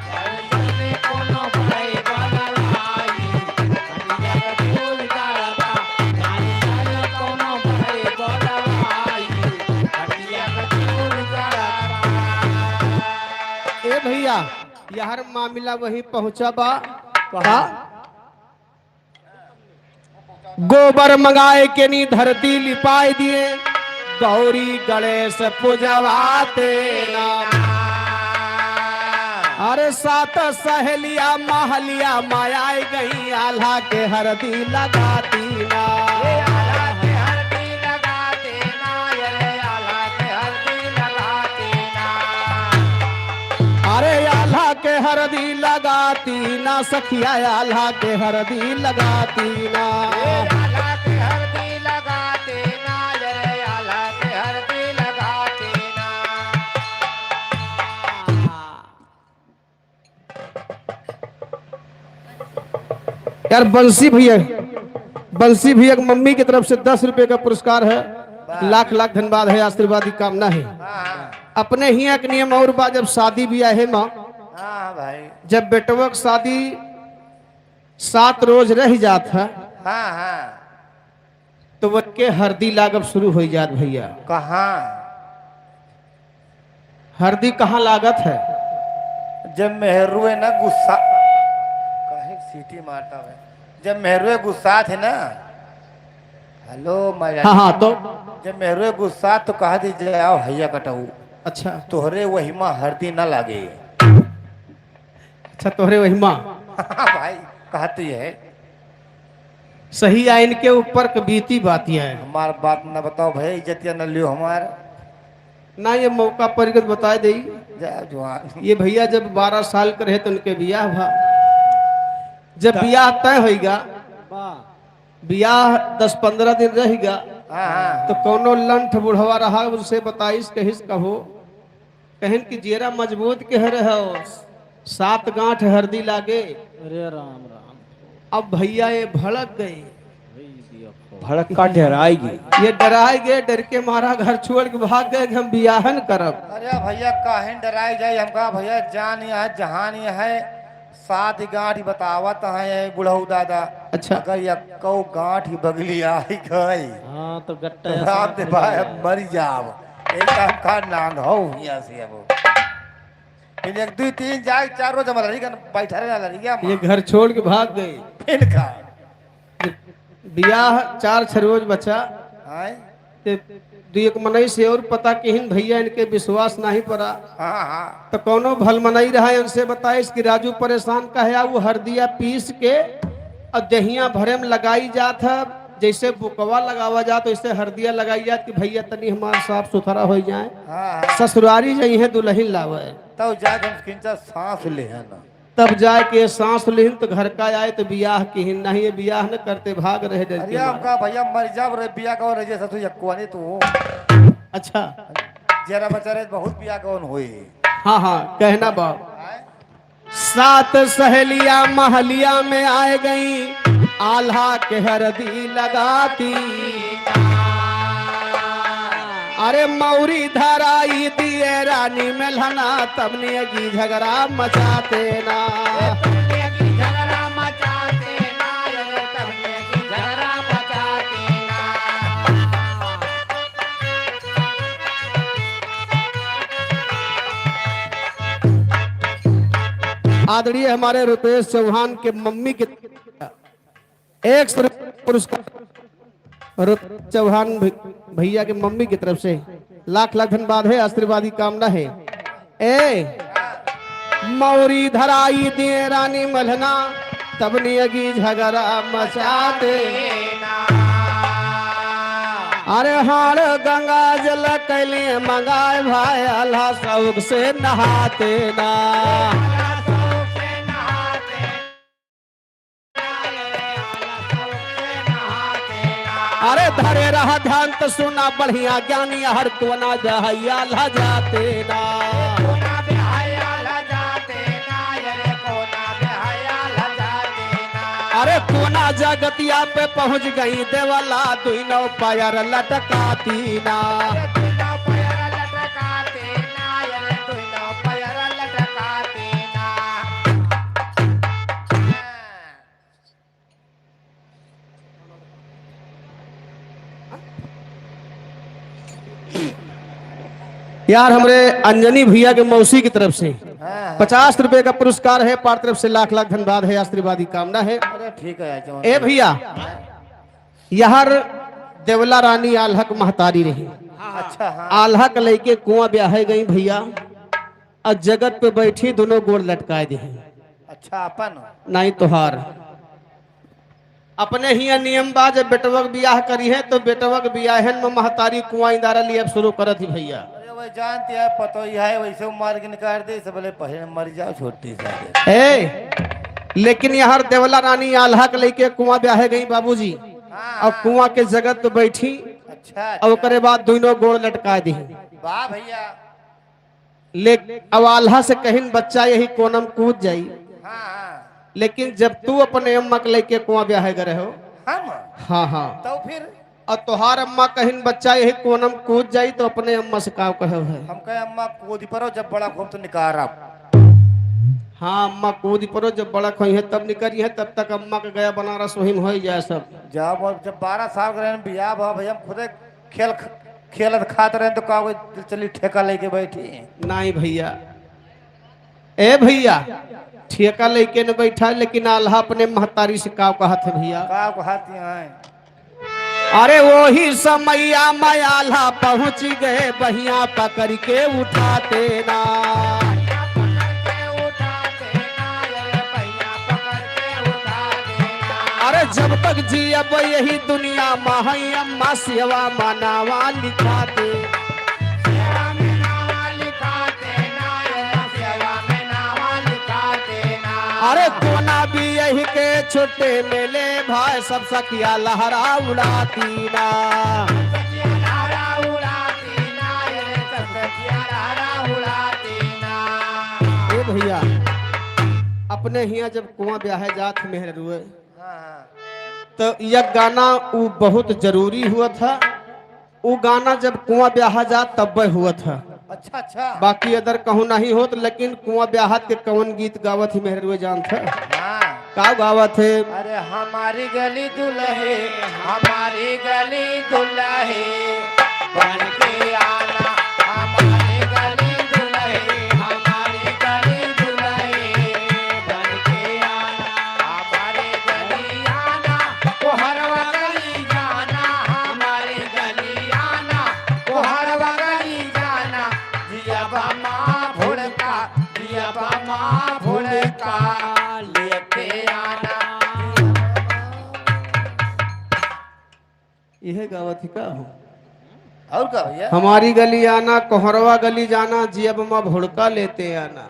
Speaker 2: जल्दी कौनो बढ़ई बोलावाई हटिया के चूर गलत जाई कौनो बढ़ई बोलावाई हटिया के चूर गलत। ए भैया यार मामला वही पहुंचा बा कहा गोबर मंगाए के नी धरती लिपाए दिए गौरी गणेश पूजवाते नाम अरे सात सहेलिया महलिया मायाए गई आल्हा के हरदी लगाती ना आल्हा के हरदी लगाते ना ये आल्हा के हरदी लगाते ना अरे आल्हा के हरदी लगाती ना सखिया आल्हा के हरदी लगाती ना आल्हा के हरदी लगाते ना ये आल्हा के हरदी लगाते ना। यार बंसी भैया की मम्मी की तरफ से 10 रुपए का पुरस्कार है। लाख लाख धन्यवाद है आशीर्वाद की कामना है। अपने ही एक नियम और बा जब शादी भी है माँ
Speaker 3: हाँ भाई
Speaker 2: जब बेटवा की शादी 7 रोज रह जात है
Speaker 3: हाँ हाँ
Speaker 2: तो वो के हरदी लागब शुरू हो जात भैया।
Speaker 3: कहाँ
Speaker 2: हरदी कहाँ लागत है
Speaker 3: जब मेहरुए ना गुस्सा काहे सीटी मारता है जब मेहरुए गुस्सा थे ना हेलो मैं
Speaker 2: हाँ हाँ तो
Speaker 3: जब मेहरुए गुस्सा तो कहा दीजिए आओ हैया कटाऊ
Speaker 2: अच्छा
Speaker 3: तोहरे वही माँ हरदी ना लागे
Speaker 2: अच्छा तोहरे वही माँ
Speaker 3: हाँ भाई कहती है
Speaker 2: सही आइन के ऊपर बीती बात यह है
Speaker 3: हमार बात न बताओ भाई इज्जतिया न लियो हमार
Speaker 2: ना ये मौका पर बताए दी
Speaker 3: जय जवान
Speaker 2: ये भैया जब 12 साल के रहे तो उनके बियाह भा जब ब्याह तय होगा,
Speaker 4: वाह
Speaker 2: ब्याह 10-15 दिन रहेगा,
Speaker 3: हाँ हाँ
Speaker 2: तो कोनो लंठ बुढ़वा रहा उनसे बताइस कहिस कहो, कहन कि जेरा मजबूत कह रहे हो, 7 गांठ हरदी लागे।
Speaker 4: अरे राम राम
Speaker 2: अब भैया ये भड़क गए,
Speaker 3: भड़का डराएगी।
Speaker 2: ये डराए गए, डर के मारा घर छोड़ के भाग गए कि हम बियाहन करब।
Speaker 3: अरे भैया काहे डराई जाए, हमका भैया जान ये है जहान ये है, 7 गांठ बतावत है बुढ़ऊ दादा।
Speaker 2: अच्छा।
Speaker 3: अगर ये कौ गांठ ही बगली आई गई
Speaker 4: हाँ तो
Speaker 3: तो
Speaker 4: गट्टा
Speaker 3: रात दे भाई अब मर जाओ, एक हमका नांग हो हिया से अब फिर 1 2 3 जाए 4 रोज हमारा रही बैठा रहे ना रही
Speaker 2: ये घर छोड़ के भाग गए।
Speaker 3: फिर का
Speaker 2: ब्याह 4-6 रोज बचा,
Speaker 3: आए
Speaker 2: ते 2-1 मनई से और पता किहिन भैया इनके विश्वास नहीं पड़ा,
Speaker 3: हाँ हाँ
Speaker 2: तो कोनो भल मनई रहा है उनसे बताइस कि राजू परेशान का है, वो हरदिया पीस के और दहिया भरे में लगाई जात है, जैसे बुकवा लगावा जात वैसे हरदिया लगाई जात कि भैया तनी हमारा साफ सुथरा हो जाए,
Speaker 3: हाँ
Speaker 2: ससुरारी जाइए दुल्हन लावे,
Speaker 3: तब जाके हम किंचा सांस ले है ना।
Speaker 2: तब जाए के सांस लिहिन तो घर का आए तो बियाह किहिन, नहीं ये बियाह न करते भाग रहे डर
Speaker 3: अरे
Speaker 2: के मारे।
Speaker 3: हमका भैया मर जाब रे बिया कौन रहे जैसा तू यकुआनी तू
Speaker 2: अच्छा,
Speaker 3: जरा बचा रहे बहुत बिया कौन हुई।
Speaker 2: हाँ हाँ कहना बाप। 7 सहेलियां महलिया में आए गई, आल्हा के हरदी लगाती, अरे मौरी धराई दिए रानी मेलहना, तब नेगी झगड़ा मचाते ना। आदरणीय हमारे रुपेश चौहान के मम्मी के 100 पुरस्कार चौहान भैया के मम्मी की तरफ से लाख लाख धन्यवाद है, आशीर्वादी कामना है। ए मौरी धराई दिए रानी मलहना, तब नियगी झगड़ा मचाते, अरे हार गंगा जल कैले मंगाए भाई, अल्लाह शौक से नहाते ना। अरे धरे रहा ध्यान तो सुना बढ़िया ज्ञानी, हर कोना जहैया ला जाते ना। अरे कोना जगतिया पे पहुंच गई देवला, 2 पायर लटकाती ना। यार हमरे अंजनी भैया के मौसी की तरफ से 50 रुपए का पुरस्कार है, पार तरफ से लाख लाख धन्यवाद है, आशीर्वादी कामना है।
Speaker 3: अरे ठीक है जवान।
Speaker 2: ए भैया, यार देवला रानी आल्हा के महतारी रही,
Speaker 3: अच्छा हाँ
Speaker 2: आल्हा के लेके कुआं ब्याहे गई भैया, और जगत पे बैठी दोनों गोड़ लटकाए दे,
Speaker 3: अच्छा अपन
Speaker 2: नहीं तोहार अपने ही नियम बा, जब बेटवक ब्याह करी है तो बेटवक ब्याहन में महतारी कुआं इदारा लिए शुरू करत ही भैया।
Speaker 3: अरे वही जानती है पतो ही है, वैसे मार के निकाल दे सब बोले पहले मर जाओ छोटी सा।
Speaker 2: ए लेकिन यहाँ देवला रानी आल्हा के लेके कुआं ब्याहे गई बाबूजी, और कुआं के जगत पे बैठी,
Speaker 3: अच्छा
Speaker 2: और ओकरे बाद दोनों गोड़ लटका दी,
Speaker 3: वाह भैया।
Speaker 2: ले अब आल्हा से कहीं बच्चा यही कोनम कूद जाई,
Speaker 3: हाँ हाँ
Speaker 2: लेकिन जब तू अपने अम्मा के लेके कुआं ब्याहे गए हो,
Speaker 3: हम
Speaker 2: हाँ हाँ,
Speaker 3: तो फिर
Speaker 2: और तोहार अम्मा कहीं बच्चा यही कोनम कूद जाई तो अपने अम्मा से का कहो है।
Speaker 3: हम कहे अम्मा कूद पड़ो, जब बड़ा खूब तो निकाल आप।
Speaker 2: हाँ अम्मा कूद पड़ो, जब बड़ा खोई है तब निकली है, तब तक अम्मा के गया बनारस वही में हो जाए सब।
Speaker 3: जब 12 साल के रहे बियाह भा भैया, हम खुदे खेलत खाते रहे तो कहा चली ठेका लेके बैठी।
Speaker 2: नहीं भैया, ए भैया ठेका लेके न बैठा, लेकिन आल्हा अपने महतारी से का कहा थे भैया,
Speaker 3: का कहती हैं
Speaker 2: अरे वही समैया मैं आल्हा पहुंच गए, बहिया पकड़ के उठाते ना। अरे जब तक जियब यही दुनिया माही, अम्मा सेवा मनावा लिखाते, अरे कोना भी यही के छोटे मेले भाई सब सखिया लहरा उड़ाती ना।
Speaker 3: सखिया लहरा उड़ाती ना, ये सब सखिया लहरा उड़ाती ना।
Speaker 2: ए भैया अपने हिया जब कुआं ब्याहे जात मेहर हुए
Speaker 3: हाँ,
Speaker 2: तो यह गाना वो बहुत जरूरी हुआ था। वो गाना जब कुआं ब्याहा जात तब हुआ था।
Speaker 3: अच्छा अच्छा।
Speaker 2: बाकी अदर कहूँ नहीं होत, लेकिन कुआं ब्याहत के कौन गीत गावत ही मेहर हुए जान था
Speaker 3: हाँ,
Speaker 2: का गावत है।
Speaker 3: अरे हमारी गली दुल्हे, हमारी गली दुल्हे बन के आना, हमारी गली दुल्हे, हमारी गली दुल्हे बन के आना, हमारी गली आना, कोहरवा गली जाना, हमारी गली आना, कोहरवा गली जाना, जिया बामा भुड़का, जिया बामा भुड़का लेके आना।
Speaker 2: यह गावत ही का हो।
Speaker 3: और क्या भैया?
Speaker 2: हमारी गली आना कोहरवा गली जाना जियब माँ भुड़का लेते आना।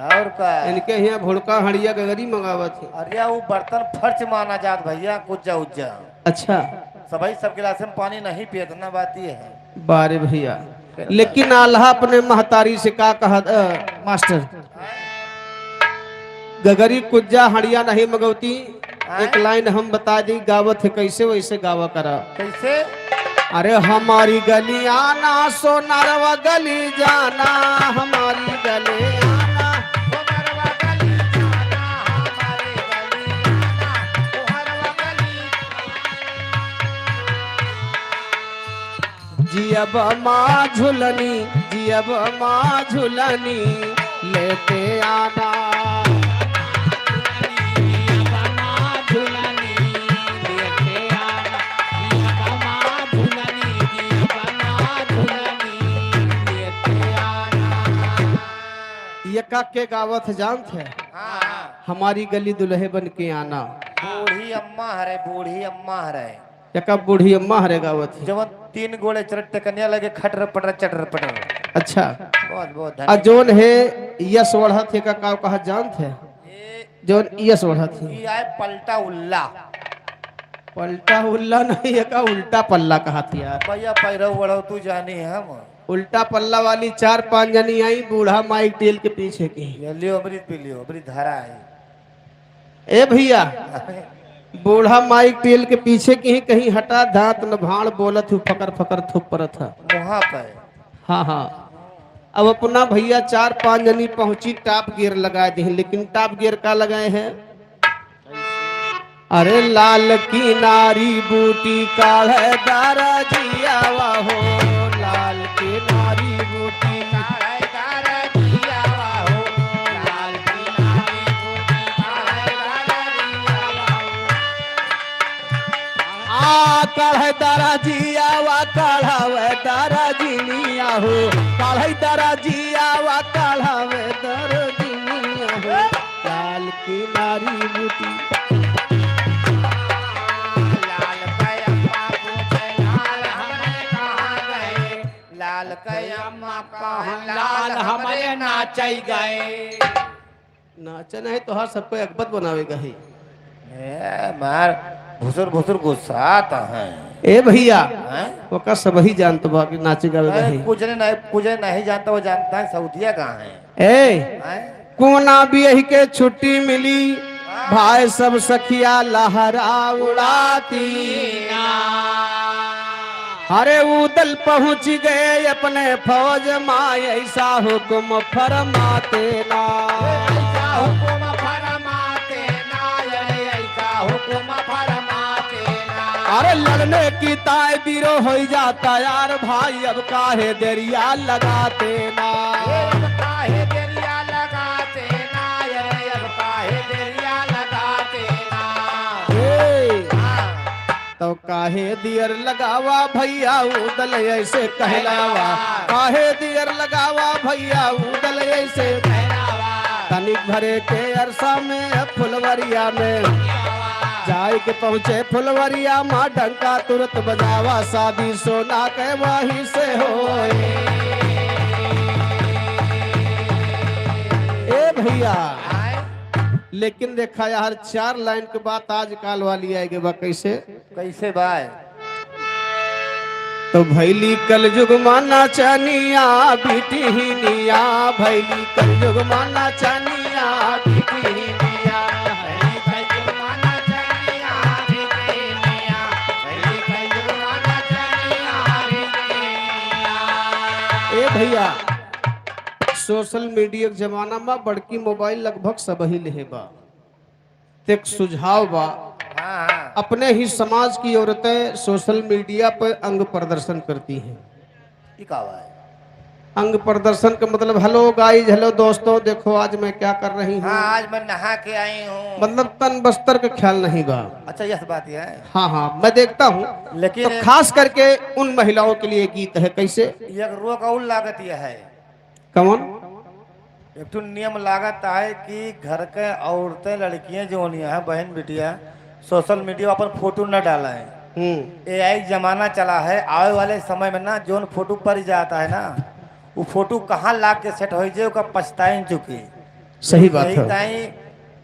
Speaker 3: और क्या?
Speaker 2: इनके यहाँ भुड़का हड़िया गगरी मंगावत है।
Speaker 3: अरे वो बर्तन फर्च माना जात भैया, कुज्जा उज्जा
Speaker 2: अच्छा
Speaker 3: सभी सब गिलास में पानी नहीं पिए, इतना बात ये है।
Speaker 2: बारे भैया लेकिन आल्हा अपने महतारी से का कहा मास्टर गगरी कुज्जा हड़िया नहीं मंगौती। एक लाइन हम बता दी गावत है कैसे वैसे गावा करा।
Speaker 3: कैसे?
Speaker 2: अरे हमारी गली आना सोनारवा गली जाना, हमारी गली आना
Speaker 3: कोहरवा गली जाना, हमारी गली आना, कोहरवा गली।
Speaker 2: जियब माँ झुलनी, जियब माँ झुलनी लेते आना। यका के गावत जानत है
Speaker 3: हाँ,
Speaker 2: हमारी गली दुल्हे बन के आना।
Speaker 3: बूढ़ी अम्मा हरे, बूढ़ी अम्मा हरे
Speaker 2: यका बूढ़ी अम्मा हरे गावत है।
Speaker 3: जब तीन गोले चरट कन्या लगे खटर पटर चटर पटर।
Speaker 2: अच्छा
Speaker 3: बहुत बहुत
Speaker 2: आ
Speaker 3: धन्यवाद।
Speaker 2: जोन है यस बढ़त है का कहा जानत है
Speaker 3: ये
Speaker 2: जोन यस बढ़त है
Speaker 3: ये आए पलटा उल्ला
Speaker 2: पलटा उल्ला नहीं है का उल्टा पल्ला कहा थी यार।
Speaker 3: भैया पैरव बढ़ो तू जानी हम।
Speaker 2: उल्टा पल्ला वाली 4-5 जनी आई बूढ़ा माइक टेल के पीछे की।
Speaker 3: ये लियो अमृत पी लियो, अमृत धारा है।
Speaker 2: ए भैया बूढ़ा माइक टेल के पीछे की ही कहीं हटा दांत न भाड़ बोलत हूँ फकर फकर थुप पर था।
Speaker 3: वहाँ पे
Speaker 2: हाँ हाँ अब अपना भैया 4-5 जनी पहुंची टॉप गियर लगा दी, लेकिन टॉप गियर का लगाए हैं। अरे लाल की नारी बूटी काढ़े दारा जिया हो, लाल की नारी बूटी
Speaker 3: काढ़े दारा जिया हो, लाल की नारी बूटी काढ़े दारा जिया हो।
Speaker 2: आ काढ़े दारा जिया काढ़ावे दारा जिनिया हो, काढ़े दारा जिया काढ़ावे दारा जिनिया हो, लाल की नारी बूटी।
Speaker 3: लाल कयम्मा कहाँ लाल हमारे नाचई गए।
Speaker 2: नाचन है तो हर सबको अकबत बनावेगा ही।
Speaker 3: मार भुसुर भुसुर गुस्सा आता है।
Speaker 2: ए भैया
Speaker 3: हैं?
Speaker 2: वो का सब ही जानते बाकी नाचे गावेगा ही।
Speaker 3: कुछ नहीं जानता, वो जानता है सऊदिया कहाँ है।
Speaker 2: ए
Speaker 3: हैं?
Speaker 2: कोना भी यही के छुट्टी मिली भाई सब सखिया लहरा उड़ाती। अरे उदल पहुंच गए अपने फौज माँ ऐसा हुक्म फरमाते ना।
Speaker 3: ऐसा हुक्म फरमाते ना, ऐसा हुक्म फरमाते ना।
Speaker 2: अरे लड़ने की ताय बीरो हो जाता यार भाई अब काहे देरिया लगाते ना।
Speaker 3: अब काहे देरिया लगाते ना, अब काहे देरिया लगाते ना।
Speaker 2: तो काहे दियर लगावा भैया उदल ऐसे कहलावा, काहे दियर लगावा भैया उदल ऐसे
Speaker 3: कहलावा।
Speaker 2: तनिक भरे के अरसा में फुलवरिया में जाए के पहुँचे फुलवरिया माँ डंका तुरंत बजावा शादी सोना के वहीं से होए। ए भैया लेकिन देखा यार 4 लाइन के बाद आज काल वाली आएगी बा कैसे।
Speaker 3: कैसे बाय?
Speaker 2: तो भैली कल जुग माना चानिया बीटी ही निया, भैली कल जुग माना चानिया बीटी ही निया। ए भैया सोशल मीडिया के जमाना में बड़की मोबाइल लगभग सब ही ले बा। एक सुझाव बा,
Speaker 3: हाँ हाँ
Speaker 2: अपने ही समाज की औरतें सोशल मीडिया पर अंग प्रदर्शन करती हैं।
Speaker 3: ये का बाय?
Speaker 2: अंग प्रदर्शन का मतलब हेलो गाइस, हेलो दोस्तों, देखो आज मैं क्या कर रही हूँ।
Speaker 3: हाँ आज मैं नहा के आई हूँ।
Speaker 2: मतलब तन बस्तर का ख्याल नहीं बा।
Speaker 3: अच्छा यह बात है।
Speaker 2: हाँ हाँ मैं देखता हूँ,
Speaker 3: लेकिन
Speaker 2: तो खास करके उन महिलाओं के लिए गीत है कैसे।
Speaker 3: एक रोक और लागत यह है,
Speaker 2: कौन?
Speaker 3: एक तो नियम लागत है कि घर के औरतें लड़कियां जो होनी है बहन बिटिया सोशल मीडिया पर फोटो न डाला है। AI जमाना चला है, आने वाले समय में ना जो फोटो पर जाता है ना वो फोटो कहाँ ला के सेट हो जाए का पछताइन चुकी।
Speaker 2: सही बात है,
Speaker 3: ताई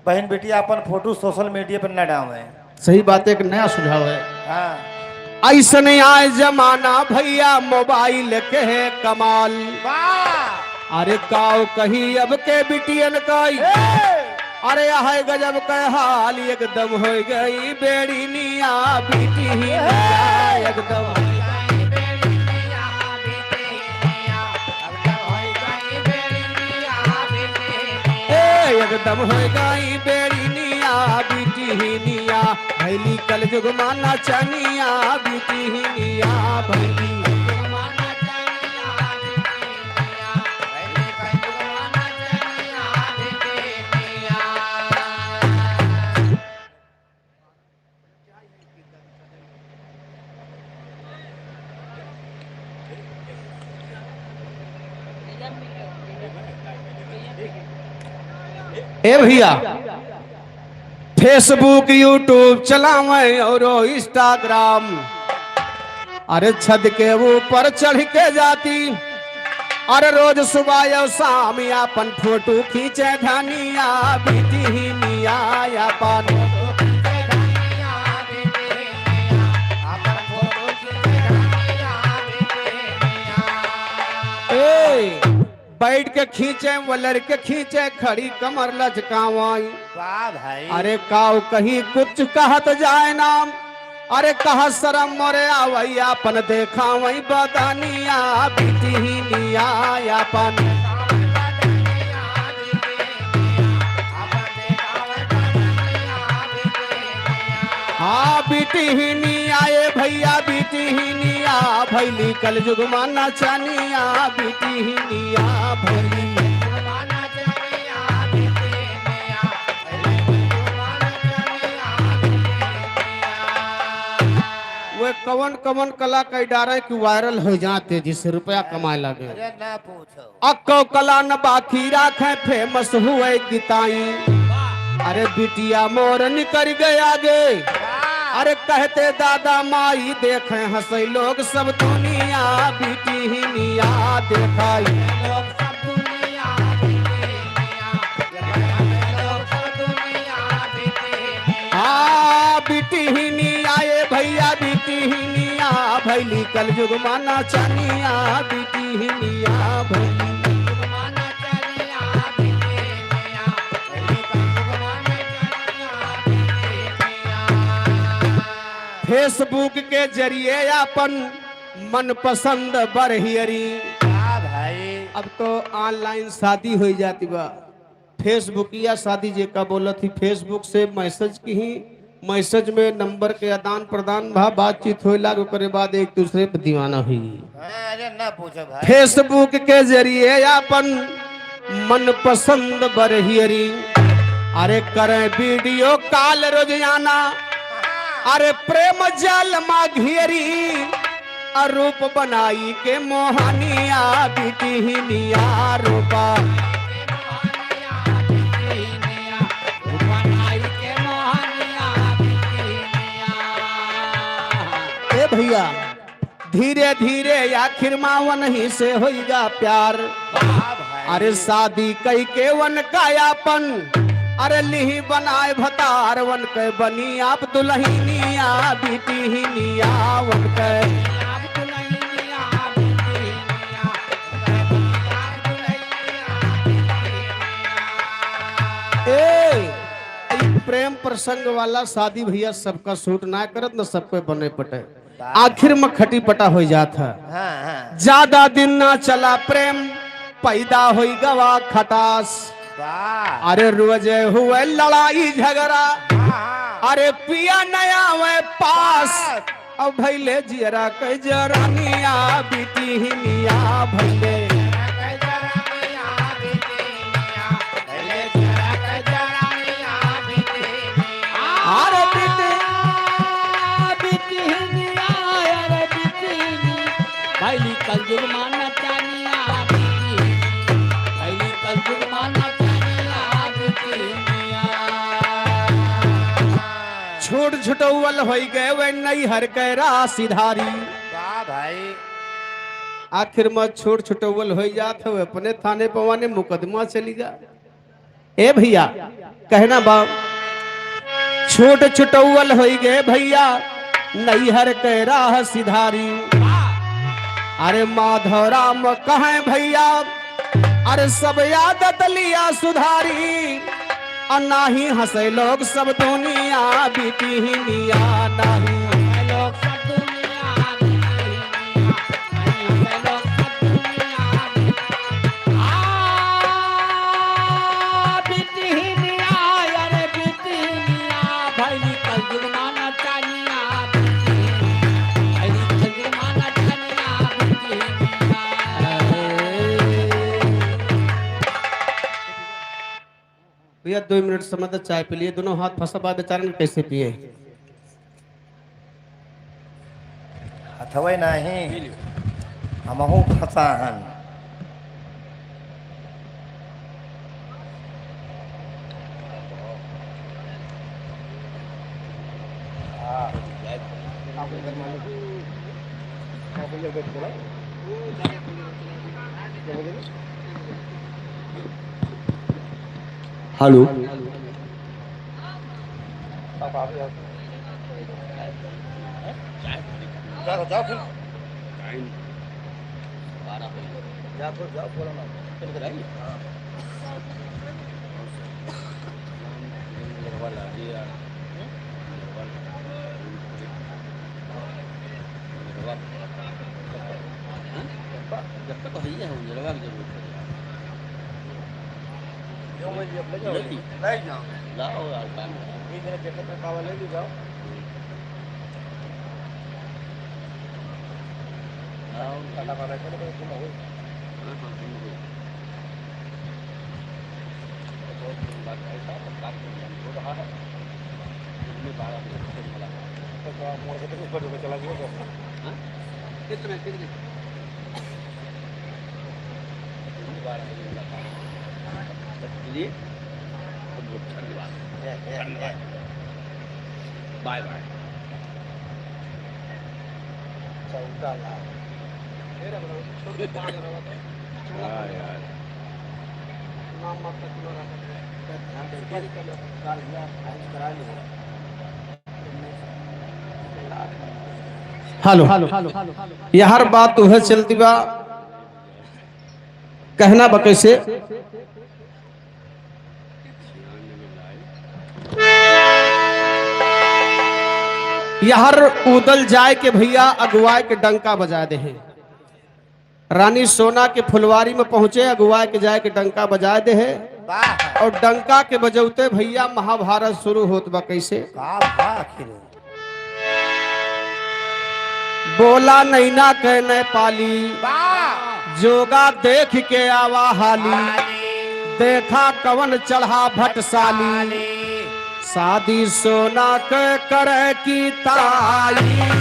Speaker 3: बहन बिटिया अपन फोटो सोशल मीडिया पर न डाले।
Speaker 2: सही बात है, एक नया सुझाव है।
Speaker 3: हाँ
Speaker 2: ऐसने आए जमाना भैया मोबाइल के है कमाल।
Speaker 3: वाह
Speaker 2: अरे काओ कही अब के बिटियन काई, अरे है गजब का हाल, एकदम हो गई बेड़ी निया बीटी ही निया, एकदम एकदम हो गई बेड़ी निया बीटी ही निया। भैली कल जुग माना चानिया बीटी ही निया, भैली ए भैया फेसबुक यूट्यूब चलावे और इंस्टाग्राम, अरे छत के ऊपर चढ़ के जाती, अरे रोज सुबह और शाम अपन फोटो खींचे धनिया बीटी ही निया अपन। बैठ के खींचे वो लड़के खींचे खड़ी कमर लचकावाई।
Speaker 3: वाह भाई
Speaker 2: अरे काऊ कहीं कुछ कहत जाए नाम, अरे कहा शरम मोरे आवई अपन देखा वही बदनिया बीटी ही निया अपन। हाँ बीटी ही निया ये भैया बीटी ही निया, भैली कल जुग माना चानिया बीटी ही निया भैली। वे कवन कवन कला कई डारे कि वायरल हो जाते जिससे रुपया कमाए लगे।
Speaker 3: अरे ना पूछो
Speaker 2: अक्को कला न बाकी राखे फेमस हुए गीताई, अरे बिटिया मोर निकल गए आगे, अरे कहते दादा माई देखे हंसे लोग सब दुनिया बीटी ही निया देखाई। हाँ बीटी ही निया ये भैया बीटी ही निया, भैली कल जुग माना चानिया बीटी ही निया भैली। फेसबुक के जरिए अपन मनपसंद बरहियरी।
Speaker 3: भाई
Speaker 2: अब तो ऑनलाइन शादी हो जाती बा, फेसबुक या शादी जे का बोला थी, फेसबुक से मैसेज की ही मैसेज में नंबर के आदान प्रदान भा बातचीत हो लागू करे बाद एक दूसरे पर दीवाना हुई।
Speaker 3: अरे ना पूछो भाई
Speaker 2: फेसबुक के जरिए अपन मनपसंद बरहियरी, अरे करें वीडियो कॉल रोजाना, अरे प्रेम जल माघियरी, रूप बनाई के मोहनिया बीटी ही निया रूपा। ए भैया धीरे धीरे आखिर मावन ही से होगा प्यार, अरे शादी कई के वन कायापन अरे लिही बनाए भतार वन के बनी आप दुल्हनिया बीती ही निया वन के प्रेम प्रसंग वाला शादी भैया सबका सूट ना करत न सबको बने पटे आखिर में खटी पटा हो जाता है। ज्यादा दिन ना चला प्रेम पैदा हो गवा खटास। अरे रोज हुए लड़ाई झगड़ा अरे पिया नया वे पास अब भैले जियरा के जरानिया बीती ही निया भैले
Speaker 4: पहली कल जुर्माना चानिया पहली कल जुर्माना
Speaker 2: छोट छुटौल हो गए वे नई हर कैरा सिधारी।
Speaker 3: भाई
Speaker 2: आखिर में छोट छुटौल हो जात हो अपने थाने पवाने मुकदमा चली जा। ए भैया कहना बाप छोट छुटौल हो गए भैया नई हर कैरा सिधारी। अरे माधव राम कहें भैया अरे सब यादत लिया सुधारी और नाही हंसे लोग सब दुनिया बीती ही निया नाही लोग सब दुनिया
Speaker 4: बीती ही निया अरे बीती ही निया भाई कल जुर्माना चानिया
Speaker 2: भैया 2 मिनट समय तक चाय पी लिए दोनों हाथ फंसा बाद बेचारे कैसे पिए
Speaker 3: अथवा नहीं हमहू फंसा हन
Speaker 5: हेलो
Speaker 1: जब तक है जरूर लाओ यार काम ले जाओ बाय बाय यार
Speaker 2: हेलो ये हर बात तो है चलती बा कहना बा कैसे यहर उदल जाए के भैया अगुवाए के डंका बजा दे हैं। रानी सोना के फुलवारी में पहुंचे अगुवाए के जाए के डंका बजा दे है और डंका के बजौते भैया महाभारत शुरू होत बा कैसे बोला नैना के न पाली जोगा देख के आवा हाली देखा कवन चढ़ा भटसाली शादी सोना के करे की ताई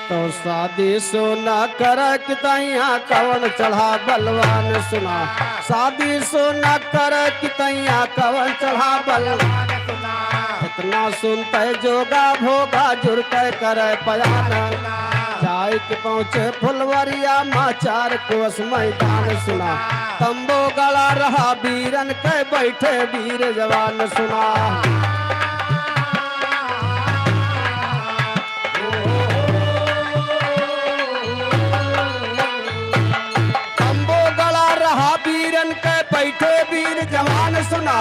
Speaker 2: तो शादी सोना करे की तैया कवन चढ़ा बलवान सुना शादी सोना करे की तैया कवन चढ़ा बलवान सुना इतना सुनते जोगा भोगा जुड़ते करे पयाना आई के पहुंचे फुलवरिया माँ चार कोस मैदान सुना तंबो गड़ा रहा वीरन के बैठे वीर जवान सुना तंबो गड़ा रहा वीरन के बैठे वीर जवान सुना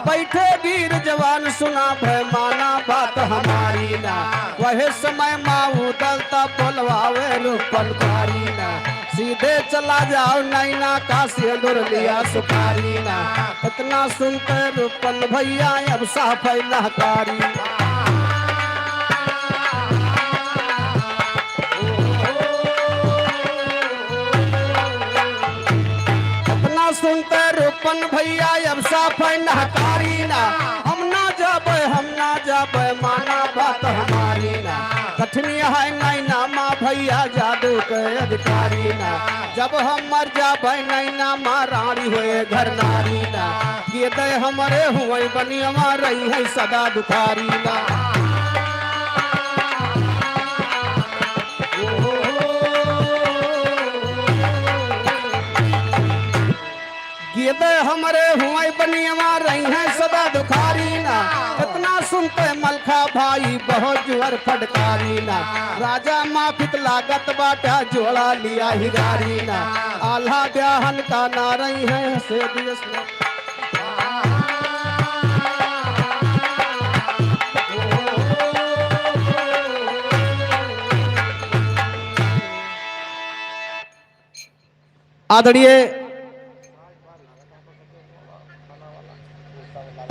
Speaker 2: बैठे वीर जवान सुना भय माना बात हमारी ना वह समय माऊ दलता बोलवावे रूपन भारी ना सीधे चला जाओ नैना का सिंदूर लिया सुपारी ना इतना सुनते रूपन भैया अब साफ लहकारी इतना सुनते रूपन भैया अब साफ लहकारी ना हम ना जब माना बात हमारी ना कठिनी है नैना माँ भैया जादू के अधिकारी ना जब हम मर जाबे नैना माँ रानी हुए घर नारी ना ये दे हमारे हुए बनी हमार रही है सदा दुखारी ना ये दे हमारे हुए बनी हमार रही है सदा दुखारी ना इतना सुनते मलखा भाई बहुत जुअर फटकारी ना राजा माफिक लागत बाटा जोड़ा लिया हिगारी ना आल्हा ब्याहन का ना रही है से दियस ना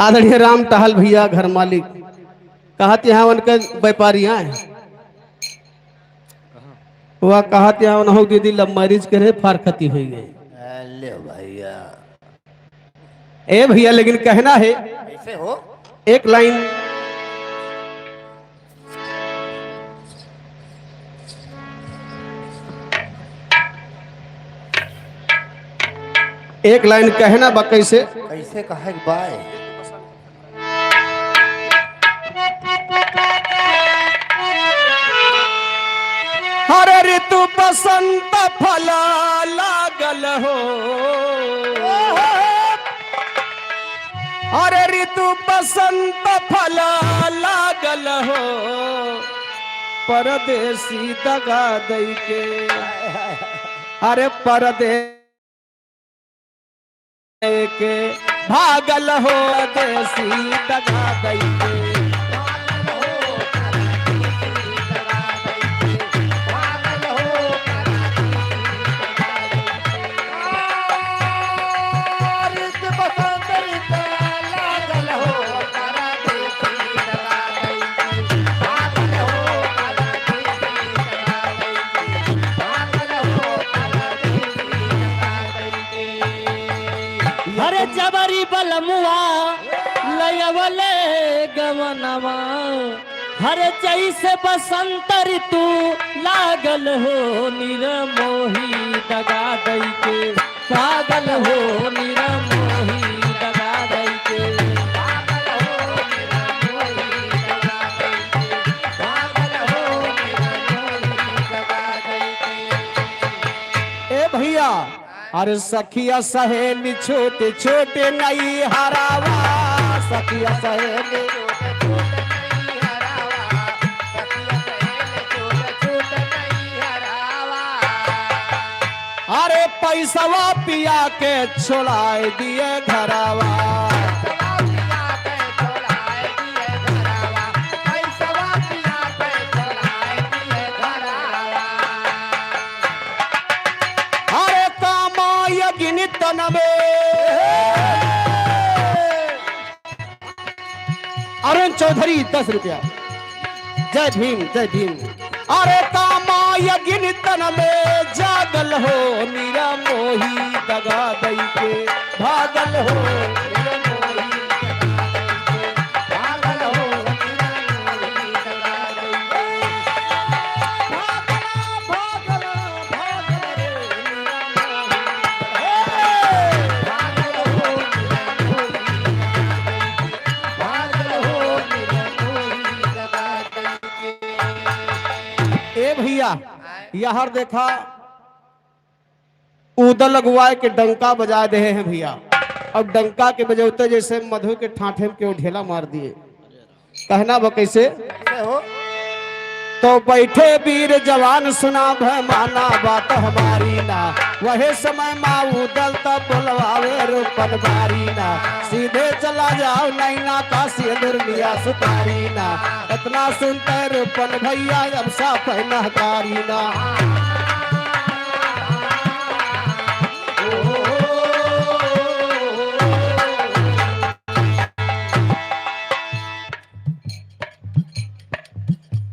Speaker 2: आदरणीय राम टहल भैया घर मालिक कहते हैं उनके व्यापारी हैं वह कहते हैं उन्होंने दीदी लव मैरिज करे फारकती हुई गई
Speaker 3: ले भैया
Speaker 2: ए भैया लेकिन कहना है
Speaker 3: कैसे हो
Speaker 2: एक लाइन कहना बा कैसे
Speaker 3: कैसे कहे बाय
Speaker 2: हरे ऋतु बसंत फला लागल हो हरे ऋतु बसंत फला लागल हो परदेसी दगा दई के अरे परदेसी के भागल हो देसी दगा दई के
Speaker 5: हरे जबरी बलमुआ लयवले गवनवा हरे जैसे बसंत ऋतु लागल हो निरमोही दगा दई के पागल हो निरमोही दगा दई के
Speaker 2: ए भैया अरे सखिया सहेली छोटे छोटे नई हरावा सखिया सहेली अरे पैसवा पिया के छोड़ाए दिए घरावा अरे कामाय गिनित नबे अरुण चौधरी 10 रुपया जय भीम जय भीम अरे कामाय गिनित नबे जागल हो मीरा मोही दगा दई के भागल हो मीरा मोही भागल हो मीरा मोही दगा दई के भागल भागल रे मीरा मोही ए भैया यहाँ देखा उदल लगवाए के डंका बजा दे हैं भैया। अब डंका के बजौते जैसे मधु के ठाठे के ढेला मार दिए। कहना वो कैसे?
Speaker 3: कैसे हो?
Speaker 2: तो बैठे वीर जवान सुना माना बात हमारी ना, वही समय माँ उदल तब बुलवावे रूपन बारी ना, सीधे चला जाओ नैना का सिंदूर लिया सुतारी ना, इतना सुनते रूपन भैया अब सा पहना कारी ना।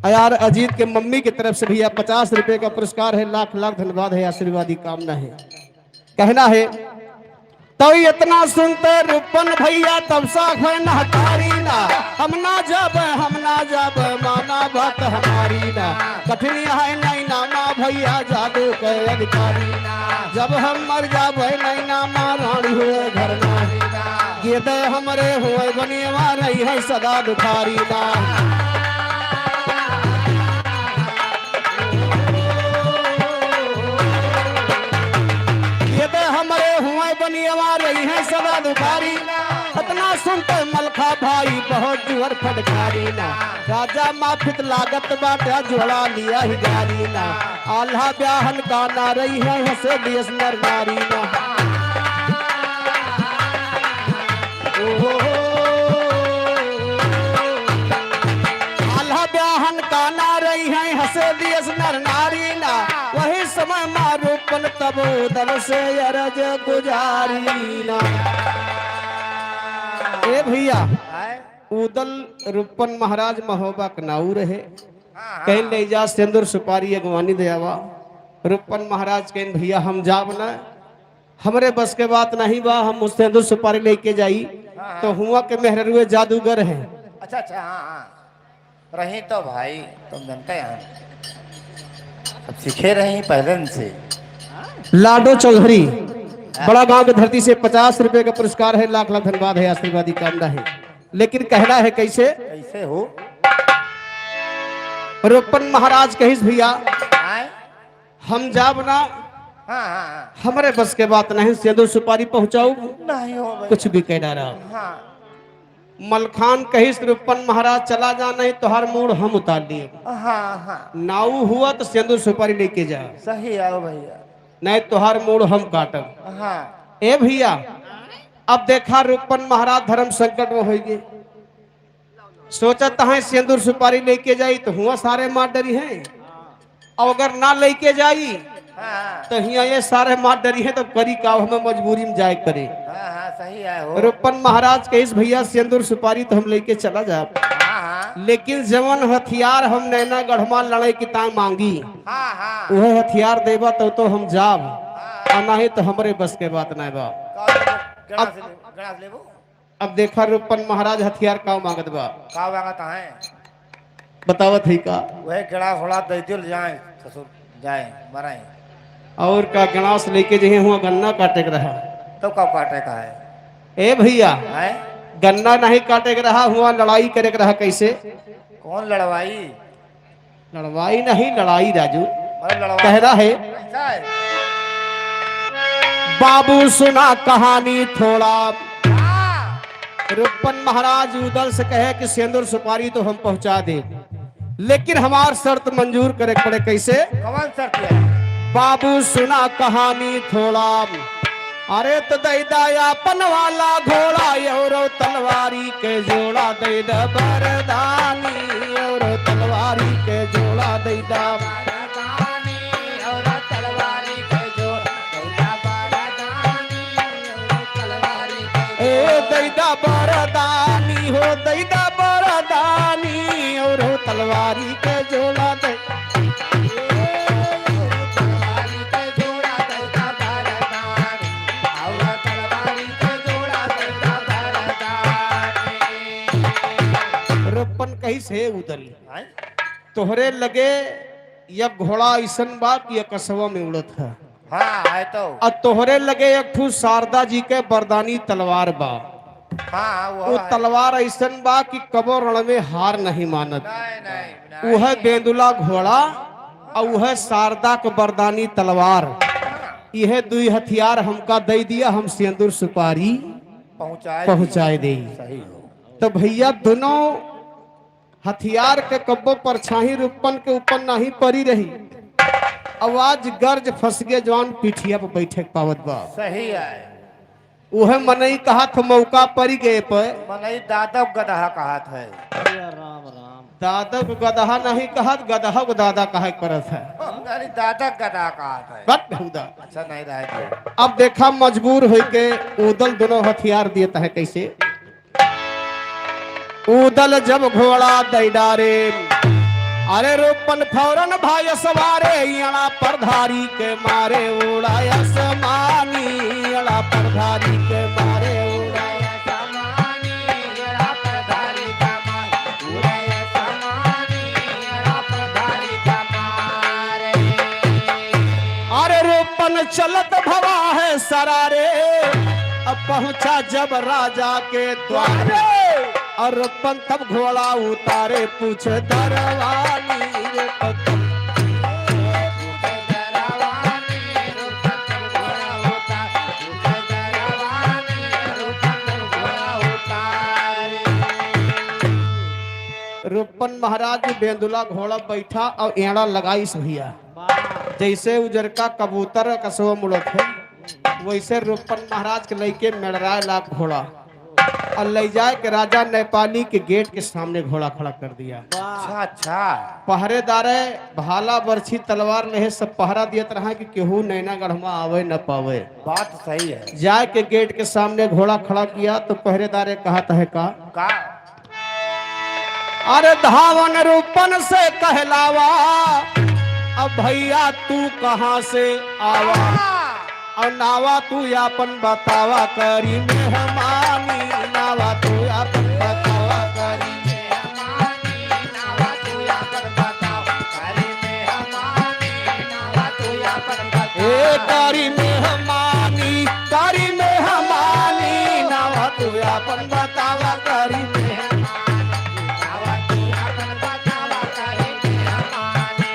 Speaker 2: यार अजीत के मम्मी की तरफ से भैया 50 रुपए का पुरस्कार है। लाख लाख धन्यवाद है, आशीर्वादी कामना है। कहना है तो इतना सुनते रूपन भैया तब साख नहकारी ना, हम ना जब माना बात हमारी ना, कठिन है नहीं नामा भैया जादू के अधिकारी ना, जब हम मर जाबे नहीं नामा रानी हुए घर ना, गिरदे हमरे हुए बनिया रही है सदा दुखारी ना। हमारे हुए बनिया रही है सदा दुखारी, इतना सुनते मलखा भाई बहुत जुअर फटकारी ना, राजा माफित लागत बाटा जोड़ा लिया ही गारी ना, आल्हा ब्याहन का ना रही है हसे दियस नर नारी ना। आल्हा ब्याहन का ना रही है हसे दियस नर नारी ना, वही समय मारूपन तब दल से अरज गुजारी ना। ए भैया उदल रूपन महाराज महोबा कनाऊ रहे, कहीं ले जा सिंदूर सुपारी अगवानी दयावा। रूपन महाराज कहें भैया हम जाब ना, हमरे बस के बात नहीं बा, हम उस सिंदूर सुपारी लेके जाई तो हुआ के मेहरुए जादूगर हैं।
Speaker 3: अच्छा अच्छा, हाँ हाँ रही तो भाई तुम जानते हैं अब सीखे रही पहले से।
Speaker 2: लाडो चौधरी बड़ा गांव की धरती से 50 रुपए का पुरस्कार है। लाख लाख धन्यवाद है, आशीर्वादी कामना है। लेकिन कहना है कैसे?
Speaker 3: कैसे हो?
Speaker 2: रूपन महाराज कहिस भैया हम जाब ना,
Speaker 3: हाँ हाँ
Speaker 2: हमारे बस के बात नहीं, सिंदूर सुपारी पहुंचाऊ
Speaker 3: नहीं हो भाई।
Speaker 2: कुछ भी कह रहा।
Speaker 3: हाँ
Speaker 2: मलखान कहिस रूपन महाराज चला जा, नहीं तो हर मूड हम उतार लिए।
Speaker 3: हाँ हाँ
Speaker 2: नाऊ हुआ तो सिंदूर सुपारी लेके जा,
Speaker 3: सही आओ भैया,
Speaker 2: नहीं तो हर मूड हम काटब।
Speaker 3: हाँ
Speaker 2: ए भैया अब देखा रूपन महाराज धर्म संकट में हो गए, सोचता है सिंदूर सुपारी लेके जाई तो हुआ सारे मार डरी हैं, और अगर ना लेके जाई
Speaker 3: हाँ
Speaker 2: तो हिया ये सारे मार डरी हैं, तो करी का हमें मजबूरी में जाए करे।
Speaker 3: हाँ हाँ सही आओ।
Speaker 2: रूपन महाराज के इस भैया सिंदूर सुपारी तो हम लेके चला जा,
Speaker 3: हाँ हाँ
Speaker 2: लेकिन जवन हथियार हम नैना गढ़मा लड़ाई की तांग मांगी
Speaker 3: हाँ हाँ
Speaker 2: वह हथियार देबा तो हम जाब, और नहीं तो हमारे बस के बात नहीं बा।
Speaker 3: गणा से लेबो।
Speaker 2: अब देखा रूपन महाराज हथियार का मांगत बा,
Speaker 3: का मांगता है?
Speaker 2: बतावत है का?
Speaker 3: वह गड़ा घोड़ा दे दिल जाए ससुर जाए मराए
Speaker 2: और का गणास लेके जे हुआ गन्ना काटे के रहा।
Speaker 3: तो कब काटे का है?
Speaker 2: ए भैया
Speaker 3: है
Speaker 2: गन्ना नहीं काटे के रहा, हुआ लड़ाई करे के रहा। कैसे?
Speaker 3: कौन लड़वाई?
Speaker 2: लड़वाई नहीं लड़ाई राजू।
Speaker 3: अरे लड़वाई
Speaker 2: कह रहा है
Speaker 3: कैसा है?
Speaker 2: बाबू सुना कहानी थोड़ा। रूपन महाराज उदल से कहे कि सिंदूर सुपारी तो हम पहुंचा दे, लेकिन हमार शर्त मंजूर करे पड़े। कैसे?
Speaker 3: कौन शर्त है?
Speaker 2: बाबू सुना कहानी थोड़ा, अरे तो दैदा पन वाला घोड़ा और तलवारी के जोड़ा दैदा बरदानी, और तलवारी के जोड़ा दैदा दैदा बरदानी हो, दैदा बरदानी और तलवारी के जोड़ा दे। रूपन कही से उदल तोहरे लगे या घोड़ा ऐसन बा कि कसवा में उड़त है।
Speaker 3: हाँ है तो।
Speaker 2: और तोहरे लगे एक ठू शारदा जी के बरदानी तलवार बा।
Speaker 3: हाँ
Speaker 2: वो तलवार ऐसन बा कि कबो रण में हार नहीं मानत।
Speaker 3: नहीं नहीं
Speaker 2: वह बेंदुला घोड़ा और वह शारदा को बरदानी तलवार, यह दुई हथियार हमका दे दिया, हम सिंदूर सुपारी पहुंचाए दे।
Speaker 3: सही हो।
Speaker 2: तो भैया दोनों हथियार के कब्बो परछाई रूपन के ऊपर नहीं पड़ी रही, आवाज गर्ज फंस गए जवान पीठिया पर बैठे पावत बा।
Speaker 3: सही है।
Speaker 2: वह मनई कहा था मौका पड़ी गए पर
Speaker 3: मनई दादा गदहा कहा था।
Speaker 2: दादा को गदहा नहीं कहा, गदहा को दादा कहा परत है।
Speaker 3: अरे दादा गदहा कहा था।
Speaker 2: बट बहुदा
Speaker 3: अच्छा नहीं रहा है।
Speaker 2: अब देखा मजबूर हो के उदल दोनों हथियार देता है कैसे। उदल जब घोड़ा दई डारे, अरे रूपन फौरन भाई सवारे, यड़ा परधारी के मारे उड़ाया समानी, यड़ा परधारी के मारे उड़ाया समानी, यड़ा परधारी का मारे उड़ाया समानी, यड़ा परधारी का मारे। अरे रूपन चलत भवा है सरारे, अब पहुंचा जब राजा के द्वारे, और रूपन तब घोड़ा उतारे पूछे दरवानी रे पत्नी। रूपन महाराज बेंदुला घोड़ा बैठा और एड़ा लगाई भैया, जैसे उजरका कबूतर कसो मुड़त है, वैसे रूपन महाराज के लइके मेड़राए ला घोड़ा और ले जाए के राजा नेपाली के गेट के सामने घोड़ा खड़ा कर दिया।
Speaker 3: अच्छा अच्छा।
Speaker 2: पहरेदार भाला बरछी तलवार ले सब पहरा दियत रहा कि केहू नैना गढ़मा आवे न पावे।
Speaker 3: बात सही है।
Speaker 2: जाए के गेट के सामने घोड़ा खड़ा किया तो पहरेदार कहता है का अरे धावन रूपन से कहलावा, अब भैया तू कहाँ से आवा, और नावा तू यापन बतावा करी मेहमानी, नावा तू यापन बतावा करी मेहमानी, नावा तू यापन बतावा करी मेहमानी, नावा तू यापन बतावा ए करी मेहमानी, करी मेहमानी, नावा तू यापन बतावा करी मेहमानी, नावा तू यापन बतावा करी मेहमानी।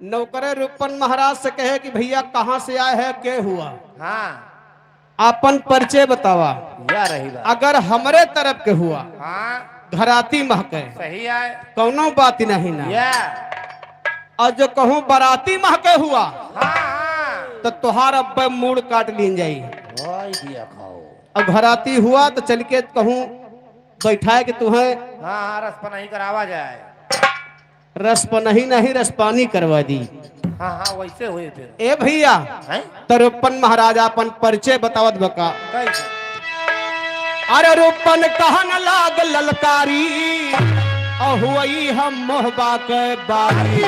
Speaker 2: नौकरे रूपन महाराज से कहे कि भैया कहाँ से आए हैं, के हुआ,
Speaker 3: हाँ
Speaker 2: अपन परिचय बतावा।
Speaker 3: या रही बात।
Speaker 2: अगर हमरे तरफ के हुआ,
Speaker 3: हाँ
Speaker 2: घराती महके,
Speaker 3: सही है।
Speaker 2: कौनो बात नहीं ना,
Speaker 3: या
Speaker 2: और जो कहूँ बराती महके हुआ,
Speaker 3: हाँ हाँ
Speaker 2: तो तुहार अब मूड काट लीन जाई।
Speaker 3: दिया खाओ।
Speaker 2: अब घराती हुआ तो चल के कहूँ बैठाए कि तुम्हें
Speaker 3: हाँ हाँ रसपा नहीं करावा जाए।
Speaker 2: रसपनही नहीं रसपानी करवा दी।
Speaker 3: हाँ हाँ वैसे हुए फिर।
Speaker 2: ए भैया
Speaker 3: हैं?
Speaker 2: तो रूपन महाराज अपन परिचय बतावत बका।
Speaker 3: कैसे?
Speaker 2: अरे रूपन कहन लाग ललकारी, और हुई हम मोहबा के बारी,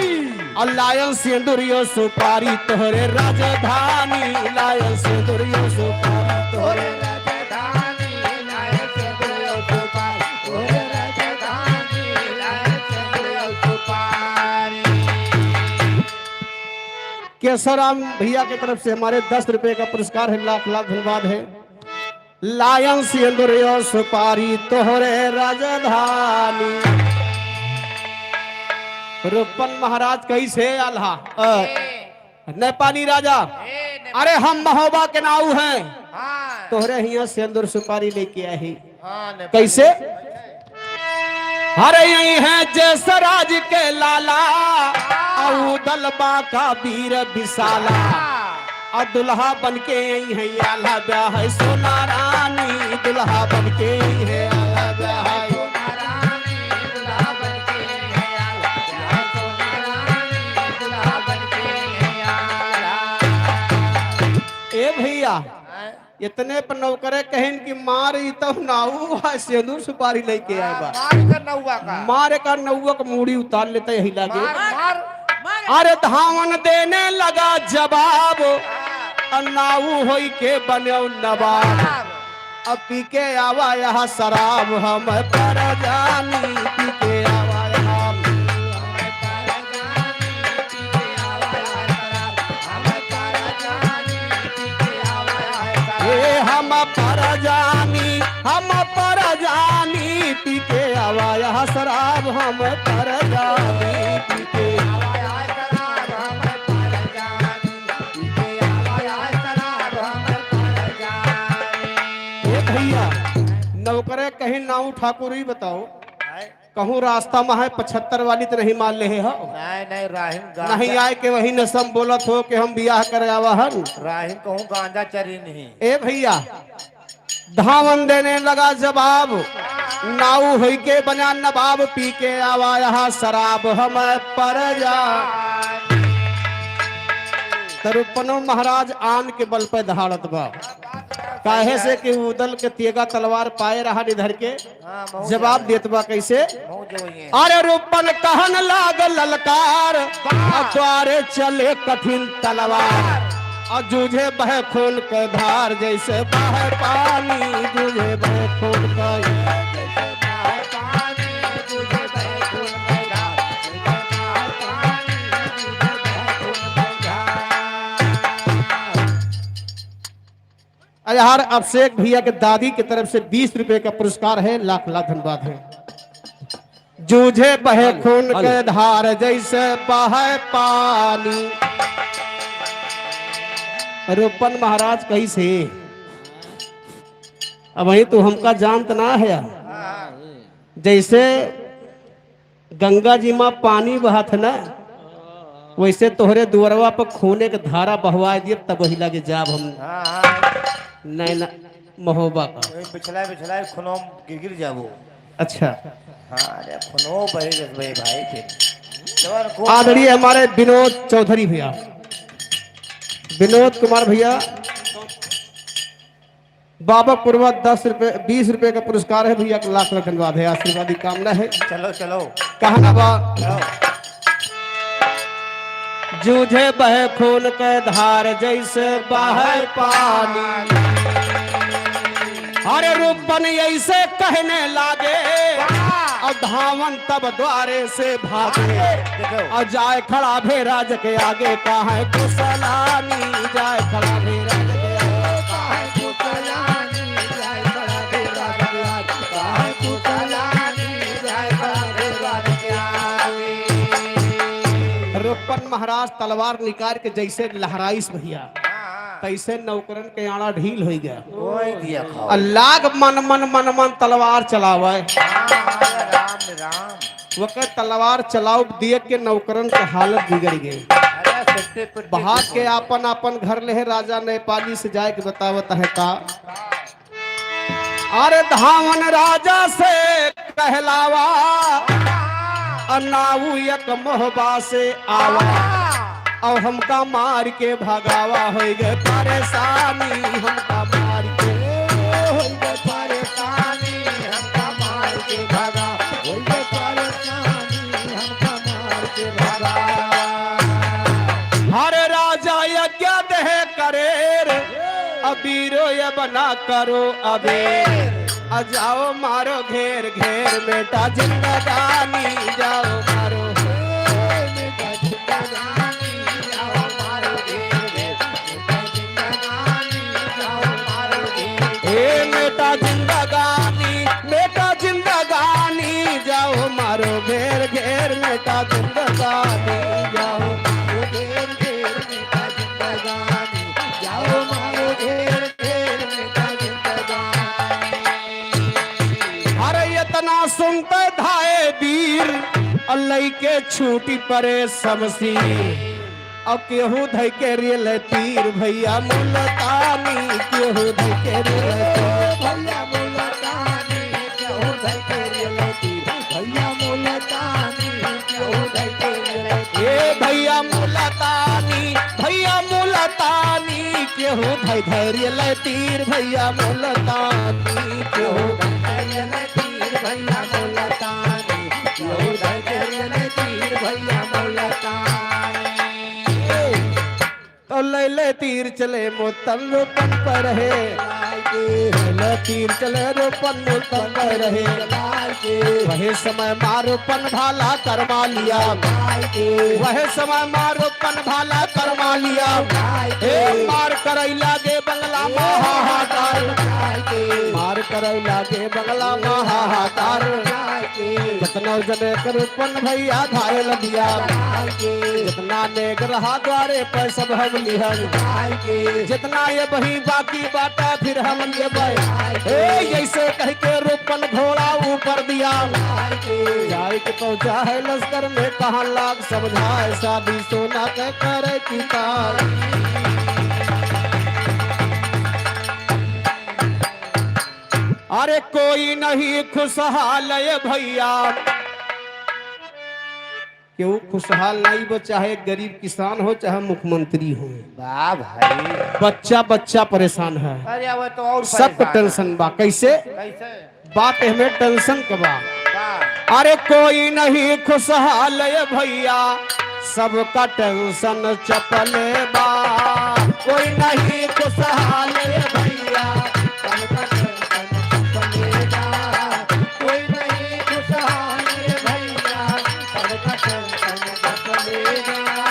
Speaker 2: और लायन सिंदूरियो सुपारी तोहरे राजधानी, लायन सिंदूरियो सुपारी तोहरे राजधानी, लायन सिंदूरियो सुपारी तोहरे राजधानी, लायन सिंदूरियो सुपारी। केशवराम भैया की तरफ से हमारे 10 रुपए का पुरस्कार है, लाख लाख धन्यवाद है। लायन सिंदूरियो सुपारी तोहरे राजधानी। रूपन महाराज कैसे आल्हा नेपाली राजा, अरे हम महोबा के नाऊ हैं,
Speaker 3: हाँ
Speaker 2: तोहरे हिया सिंदूर सुपारी लेके आए ही।
Speaker 3: हाँ नेपाली।
Speaker 2: कैसे? अरे यही है जैसराज के लाला, दलबा का वीर विशाला, और दुल्हा बनके यही है आल्हा ब्याह है सोना रानी, दुल्हा बनके यही है आल्हा ब्याह है सोना रानी, दुल्हा बनके यही है आल्हा ब्याह है सोना रानी, दुल्हा बनके यही है आल्हा। ए भैया इतने पर नौकरे कहन कि मार ई तो नाऊ सिंदूर सुपारी लेके आए बा,
Speaker 3: मार कर नौवा का।
Speaker 2: मार का नौवा का मूड़ी उतार लेते यही लागे।
Speaker 3: मार
Speaker 2: अरे धावन देने लगा जवाब, नाऊ होई के बने नवाब, अब पी के आवा यहाँ शराब हम पर जानी, पी के आवा यहाँ हम पर जानी, हम पर जानी, पी के आवा यहाँ शराब हम पर जानी। कहीं नाऊ ठाकुर ही बताओ,
Speaker 3: आए?
Speaker 2: कहूँ रास्ता में है 75 वाली तो नहीं मान ले हो?
Speaker 3: नहीं नहीं राहिम
Speaker 2: नहीं
Speaker 3: गांजा
Speaker 2: आए के वही नसम बोलत हो कि हम बियाह करे आवा हन।
Speaker 3: राहिम कहूँ गांजा चरी नहीं।
Speaker 2: ए भैया धावन देने लगा जवाब, नाऊ हुई के बना नवाब, पी के आवा यहाँ शराब हमें पर जा। तरुपनो महाराज आन के बल पे दहाड़त बा, काहे से कि उदल के तेगा तलवार पाए रहा निधर के।
Speaker 3: हाँ, महू
Speaker 2: जवाब देत बा कैसे,
Speaker 3: महू जो ये
Speaker 2: अरे रूपन कहन लाग ललकार, द्वारे चले कठिन तलवार, और जूझे बह खून के धार जैसे बह पानी, जूझे बह खून का। यार अभिषेक भैया के दादी की तरफ से 20 रुपए का पुरस्कार है, लाख लाख धन्यवाद है। जूझे बहे खून के धार जैसे बहे पानी। रूपन महाराज कही से, अब वही तो हमका जानत ना है, जैसे गंगा जी में पानी बहत ना, वैसे तोहरे दुअरवा पर खूने के धारा बहवा दिए, तब वही लगे जाब हम।
Speaker 3: हाँ हाँ
Speaker 2: नहीं ना महोबा का।
Speaker 3: बिछला बिछला खुनो गिर जाबो।
Speaker 2: अच्छा
Speaker 3: हाँ अरे खुनो बहे भाई भाई फिर
Speaker 2: आदरणीय हमारे विनोद चौधरी भैया, विनोद कुमार भैया बाबा पूर्वा 10 रुपए 20 रुपए का पुरस्कार है भैया, को लाख लाख धन्यवाद है, आशीर्वाद की कामना है।
Speaker 3: चलो चलो
Speaker 2: कहना बा,
Speaker 3: चलो।
Speaker 2: जूझे बहे खून के धार जैसे बहे पानी, अरे रूपन ऐसे कहने लागे, और धावन तब द्वारे से भागे, और जाए खड़ा भेराज के आगे, कहा है कुशलानी, जाए खड़ा भेराज के आगे, कहा है कुशलानी, जाए खड़ा भेराज के आगे, कहा है कुशलानी, जाए खड़ा भेराज के आगे। रूपन महाराज तलवार निकाल के जैसे लहराइस भैया, तैसे नौकरन के आड़ा ढील हो गया,
Speaker 3: कोई दिया खाओ।
Speaker 2: अल्लाह मन तलवार चलावे।
Speaker 3: राम राम
Speaker 2: वह तलवार चलाओ दिए के नौकरन के हालत बिगड़ गई,
Speaker 3: अरे सत्ते पर
Speaker 2: भाग के अपन अपन घर ले राजा नेपाली से जाए के बतावत है का, अरे धावन राजा से कहलावा, अनाऊ एक मोहबा से आवा, और हमका मार के भगावा, हो गए परेशानी, हमका मार के हो गए परेशानी, हमका मार के भगा, हो गए परेशानी, हमका मार के भगा। हरे राजा यज्ञ देह करेर, अबीरो ये बना करो अबेर, जाओ मारो घेर घेर बेटा जिंदगानी, जाओ मारो बेटा जिंदगानी, जाओ मारो घेर घेर बेटा जिंदगानी, जाओ मारो घेर, ए बेटा जिंदगानी, बेटा जिंदगानी, जाओ मारो घेर घेर बेटा जिंदगानी, जाओ मारो घेर घेर बेटा जिंदगानी, जाओ मारो घेर घेर बेटा जिंदगानी। अरे इतना सुनते धाए वीर, अल्लाह के छूटी परे समसीर, अब केहू धई के रेल तीर भैया मुल्तानी, केहू धई के रेल भैया मुल्तानी, केहू धई के रेल तीर भैया मुल्तानी, केहू धई के रेल तीर, ए भैया मुल्तानी, भैया मुल्तानी, केहू धई धैर्य तीर भैया मुल्तानी, केहू धई धैर्य तीर भैया मुल्तानी, केहू धई धैर्य तीर भैया मुल्तानी। तो ले तीर चले मोतन रूपन पर है, ले तीर चले रूपन मोतन पर है, वही समय मारूपन भाला करमा लिया, वही समय मारूपन भाला करमा लिया, मार कर लागे बंगला महाहाकार, मार कर लागे बंगला महाहाकार, जितना जने करूपन भैया घायल दिया, जितना नेग रहा द्वारे पर सब हम लिहन, जितना ये बही बाकी बाटा फिर हम ये जैसे कह के रोपन घोड़ा ऊपर दिया जाए के पहुंचा है लश्कर में कहा लाग समझाए शादी सोना के करे की तार। अरे कोई नहीं खुशहाल है भैया, क्यों खुशहाल नहीं वो, चाहे गरीब किसान हो चाहे मुख्यमंत्री हो।
Speaker 3: वाह भाई,
Speaker 2: बच्चा बच्चा परेशान है,
Speaker 3: अरे वो तो और
Speaker 2: सबको
Speaker 3: परेशान
Speaker 2: टेंशन बा। कैसे
Speaker 3: है। कैसे?
Speaker 2: बात हमें टेंशन का बा।
Speaker 3: वाह,
Speaker 2: अरे कोई नहीं खुशहाल है भैया, सबका टेंशन चपले बा। कोई नहीं खुशहाल है भैया, सबका टेंशन चपले बा। कोई नहीं खुशहाल है भैया, सबका टेंशन चपले बा।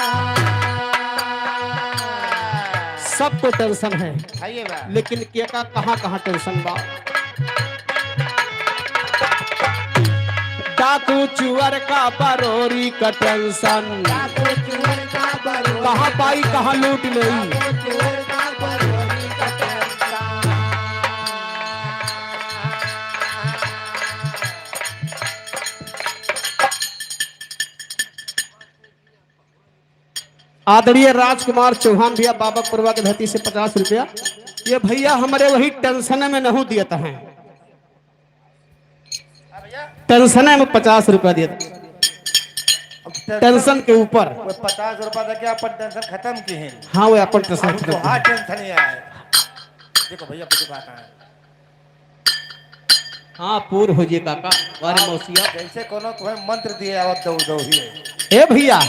Speaker 2: सबको टेंशन है,
Speaker 3: आइए बा।
Speaker 2: लेकिन के का कहाँ टेंशन बा। डाकू चुअर का बरोरी का टेंशन, कहाँ पाई कहाँ लूट नहीं। आदरणीय राजकुमार चौहान भैया बाबकपुरवा के धरती से 50 रुपया। ये भैया हमारे वही टेंशन में नहीं दिया था, टेंशन में 50 रुपया दिया था, टेंशन के ऊपर।
Speaker 3: 50 रुपया तक क्या अपन टेंशन खत्म की है।
Speaker 2: हाँ वो अपन टेंशन
Speaker 3: तो हाँ टेंशन ही आए। देखो भैया मुझे बात है।
Speaker 2: हाँ पूर हो जी काका वारी मौसिया।
Speaker 3: जैसे कोनो तुम्हें मंत्र दिए आवत दो दो ही
Speaker 2: ए भैया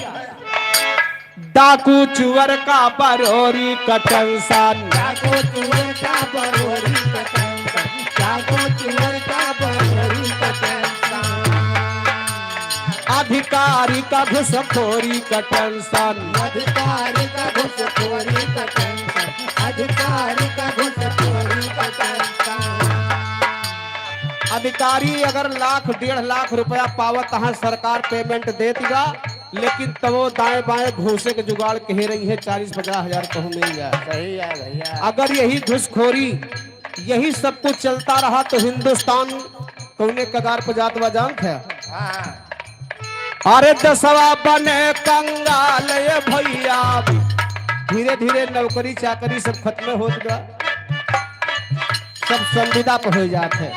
Speaker 2: डाकू चुअर का बरोरी का टेंशन,
Speaker 3: डाकू चुअर का बरोरी का टेंशन, डाकू चुअर का बरोरी का टेंशन।
Speaker 2: अधिकारी का घुसखोरी का टेंशन,
Speaker 3: अधिकारी का घुसखोरी का टेंशन, अधिकारी का घुसखोरी का टेंशन।
Speaker 2: अधिकारी अगर लाख 1.5 लाख रुपया पावत है सरकार पेमेंट दे दिया, लेकिन तब वो दाएं बाएं घूसे के जुगाड़ कह रही है 40-50 हजार कहूँ मिल जाए।
Speaker 3: सही है भैया।
Speaker 2: अगर यही घुसखोरी यही सब कुछ चलता रहा तो हिंदुस्तान कौने कगार पर जात बा जानत है।
Speaker 3: हाँ
Speaker 2: अरे दसवा बने कंगाल ये भैया, धीरे धीरे नौकरी चाकरी सब खत्म हो गया, सब संविदा पर हो जाते है।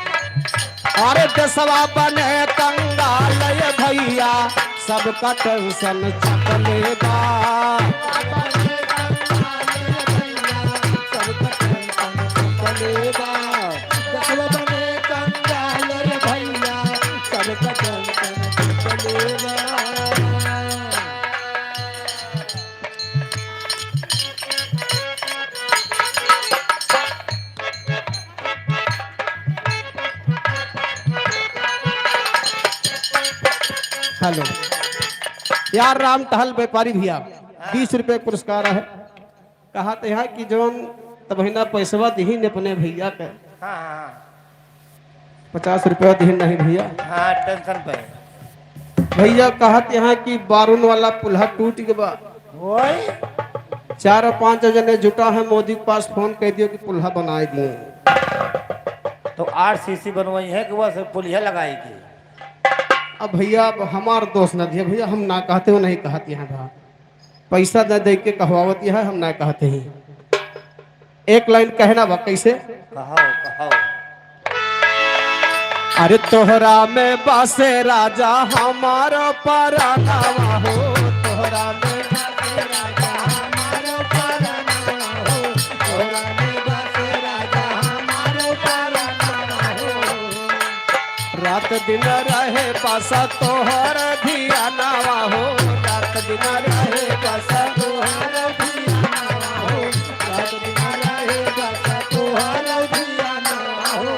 Speaker 2: अरे दसवा बने कंगाल ये भैया, सबका टेंशन चलेगा। सबका टेंशन चलेगा। दसवा बने कंगाल ये भैया, सबका टेंशन चलेगा। हेलो यार राम टहल व्यापारी भैया 20 रुपए पुरस्कार है। कहा तो यहाँ की जौन तब महीना पैसवा दी ने अपने भैया के
Speaker 3: हाँ
Speaker 2: 50 रुपया दी नहीं भैया।
Speaker 3: हाँ टेंशन पे
Speaker 2: भैया कहा यहाँ की बारून वाला पुल्हा टूट गया,
Speaker 3: वही
Speaker 2: 4 और 5 जने जुटा है, मोदी के पास फोन कह दियो कि पुल्हा बनाए दिए।
Speaker 3: तो 8 सीसी बनवाई है कि वह पुलिया लगाएगी।
Speaker 2: अब भैया अब हमार दोस्त न दिया भैया, हम ना कहते हो नहीं कहते हैं भा पैसा न दे के कहवावत है, हम ना कहते ही। एक लाइन कहना बा कैसे।
Speaker 3: कहो कहो।
Speaker 2: अरे तोहरा में बसे राजा हमारा परानावा हो, तोहरा में बसे राजा हमारा परानावा हो, तोहरा में बसे राजा हमारा परानावा हो। रात दिन रहे पासा तोहर धियानावा हो, रात दिन रहे पासा तोहर धियानावा हो, रात दिन रहे पासा तोहर धियानावा हो।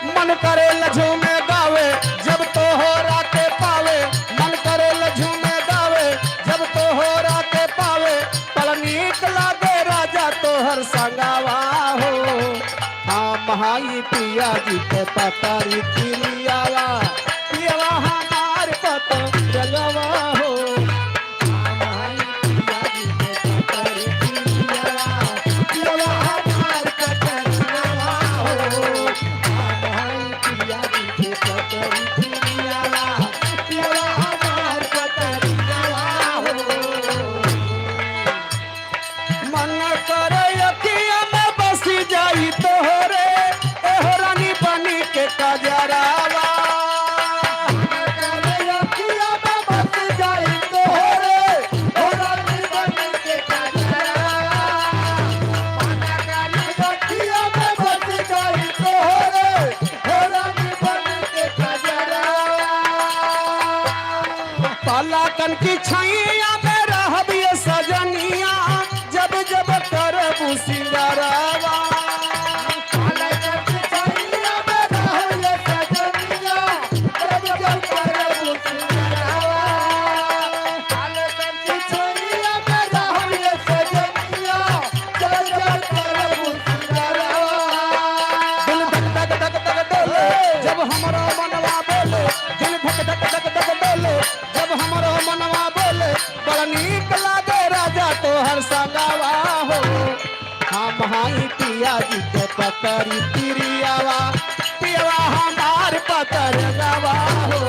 Speaker 2: मन करे लझूमे गावे जब तो हो राते पावे, मन करे लझूमे गावे जब तो हो राते पावे, बड़ नीक लागे राजा तोहर संगावा हो। हाँ महाई पिया जी के पतारी पिलियावा, पियावा हमार पतो रंगवा हो। हाँ महाई पिया जी के पतारी पिलियावा, पियावा हमार
Speaker 3: पिरियावा पियवा हमार पतरियावा हो
Speaker 2: मन करे अखिया में बस जाई तोहरे एहो रानी बनी के कजरावा पालाकन की छैया में रहबिए सजनिया जब जब करबू सिंगारवा दिल धक धक धक धक डोले जब हमारा मनवा बोले दिल धक धक धक धक डोले जब हमारा मनवा बोले बड़ा नीक लागे राजा तोहर संगवा हो हम हाई पिया जी के पतरी पिरियावा पियवा हमार पतर गवा हो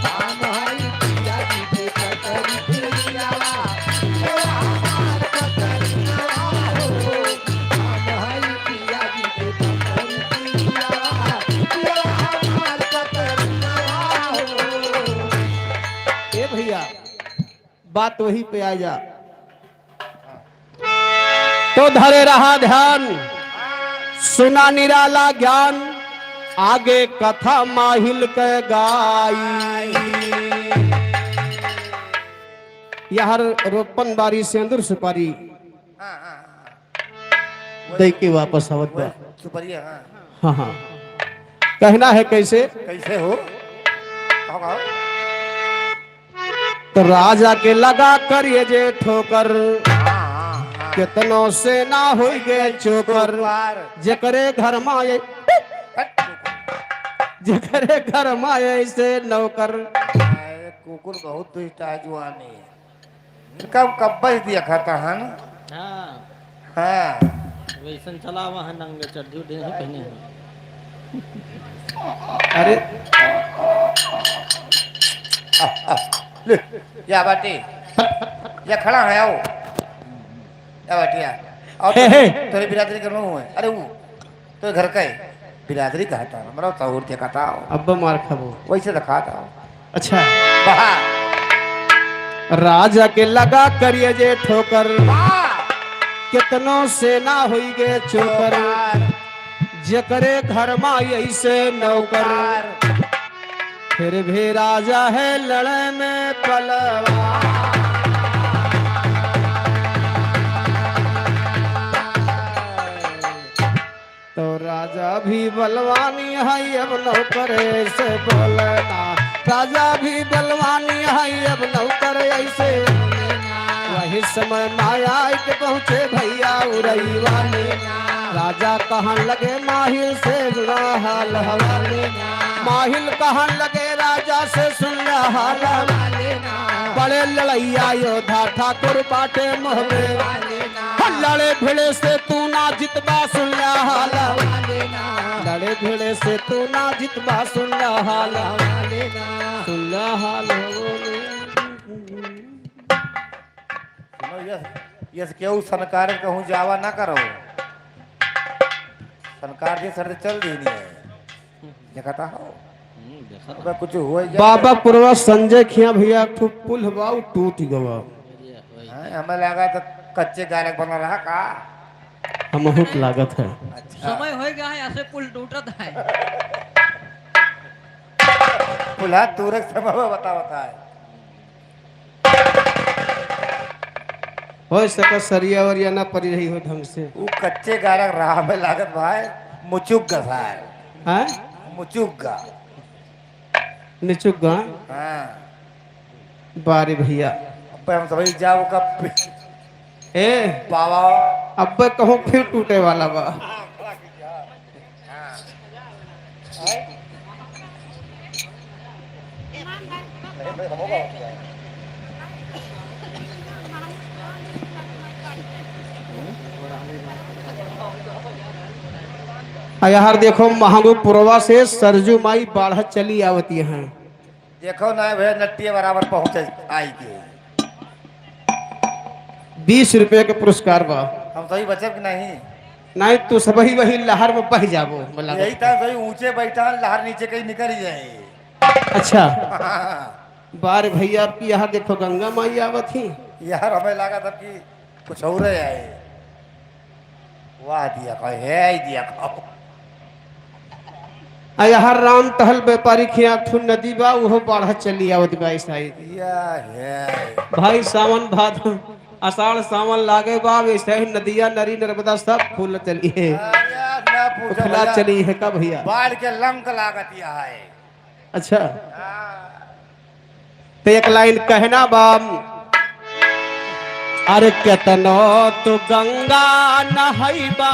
Speaker 3: हम हई पिया जी के पतरी पिरियावा पियवा हमार पतरियावा हो हम हई पिया जी के पतरी पिरियावा पियवा हमार पतरियावा हो
Speaker 2: ए भैया बात वही पे आ जा तो धरे रहा ध्यान सुना निराला ज्ञान आगे कथा माहिल के गाई यार रोपन बारी सिंदूर सुपारी दे के वापस आवत बा
Speaker 3: सुपरिया
Speaker 2: हाँ हाँ कहना है कैसे
Speaker 3: कैसे हो कहो कहो
Speaker 2: तो राजा के लगा कर ये जे ठोकर कितनों से ना हो गए चोकर जकरे घर माए जकरे घर माए से नौकर
Speaker 3: कुकुर बहुत दुष्ट है जुआनी कब कब्बस दिया खाता है ना
Speaker 5: हाँ
Speaker 3: हाँ
Speaker 5: वैसन चला वहाँ नंगे चड्डी उड्डी नहीं पहने हैं
Speaker 2: अरे
Speaker 3: ले, या बाटी या खड़ा है आओ या बाटिया और तेरे बिरादरी का नो है अरे वो तो घर का है बिरादरी का था हमरा तो और क्या कहता हो
Speaker 2: अब्बा मार खाबो
Speaker 3: वैसे दिखाता हो
Speaker 2: अच्छा
Speaker 3: वाह
Speaker 2: राजा के लगा करिए जे ठोकर कितनों से ना हुई गे चोकर जकरे घर माई ऐसे नौकर फिर भी राजा है लड़े में पलवा तो राजा भी बलवानी है अब नौकर ऐसे बोलना राजा भी बलवानी है अब नौकर ऐसे वही समय माया के पहुँचे भैया उड़ईवानी राजा कहन लगे माहिल से जुड़ा हाल हवाले माहिल कहन लगे राजा से सुन हाल बड़े लड़ैया योद्धा ठाकुर बाटे मोह में लड़े भिड़े से तू ना जितबा सुन हाल लड़े भिड़े से तू ना जितबा सुन हाल सुन हाल
Speaker 3: यस केहू सनकार कहूँ जावा ना करो सनकार जी सर चल देनी है देखता हो अबे कुछ हुआ
Speaker 2: बाबा पुरवा संजय खिया भैया पुल हवा टूट गवा
Speaker 3: हमें लगा तो कच्चे गायक बना रहा का
Speaker 2: हमहुत लागत है
Speaker 5: समय हो गया है ऐसे पुल टूटत है
Speaker 3: पुला तुरंत समय में बता है
Speaker 2: हो सका सरिया वरिया ना पड़ी रही हो ढंग से
Speaker 3: वो कच्चे गायक राह में लागत भाई मुचुक गा है
Speaker 2: हैं
Speaker 3: मुचुक गा
Speaker 2: निचुक गा
Speaker 3: हाँ
Speaker 2: बारी भैया
Speaker 3: अब हम सभी जाओ कब
Speaker 2: ए
Speaker 3: बाबा
Speaker 2: अब कहूँ फिर टूटे वाला बा यार देखो महागो पुरवा से सरजू माई बाढ़ चली आवती हैं।
Speaker 3: देखो ना भैया नट्टी बराबर पहुंचे आई के
Speaker 2: 20 रुपये के पुरस्कार बा।
Speaker 3: हम सही बचे कि नहीं
Speaker 2: नहीं तो सब ही वही लहर में बह जाबो बोला।
Speaker 3: यही था सही ऊंचे बैठा लहर नीचे कहीं निकल ही जाए
Speaker 2: अच्छा बार भैया आपकी यहाँ देखो गंगा माई आवत थी।
Speaker 3: यार हमें लगा था कि कुछ और है आए वाह दिया खाओ है दिया खाओ
Speaker 2: यहाँ राम टहल व्यापारी खियाथु नदी बा वो बाढ़ चली आवत बा साइड।
Speaker 3: या है
Speaker 2: भाई सावन भादो आषाढ़ सावन लागे बा वैसे ही नदिया नरी नर्मदा सब फूल चली है
Speaker 3: अरे ना पूछो
Speaker 2: फुला
Speaker 3: भैया,
Speaker 2: चली है का भैया।
Speaker 3: बाढ़ के लंक लागत यह है
Speaker 2: अच्छा
Speaker 3: हाँ।
Speaker 2: तो एक लाइन कहना बाम अरे केतनो तू गंगा नहैबा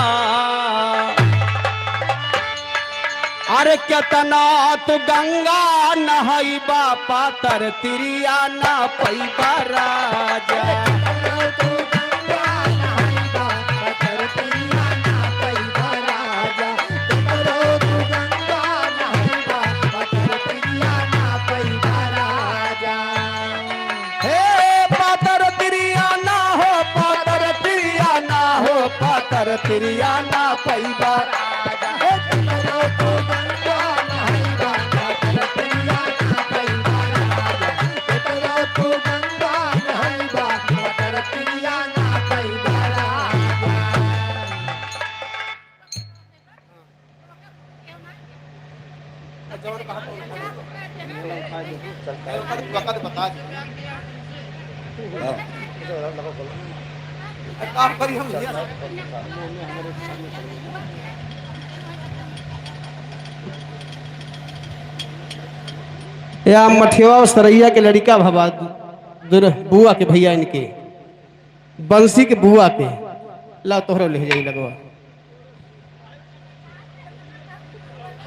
Speaker 2: अरे केतना तू गंगा नहैबा पातर तिरिया ना पैबा राजा। हे पातर तिरिया ना हो पातर तिरिया ना हो पातर तिरिया ना पैबा या मठिया और सरैया के लड़का भवा बुआ के भैया इनके बंसी के बुआ के ला तोहरो ले जाई लगवा।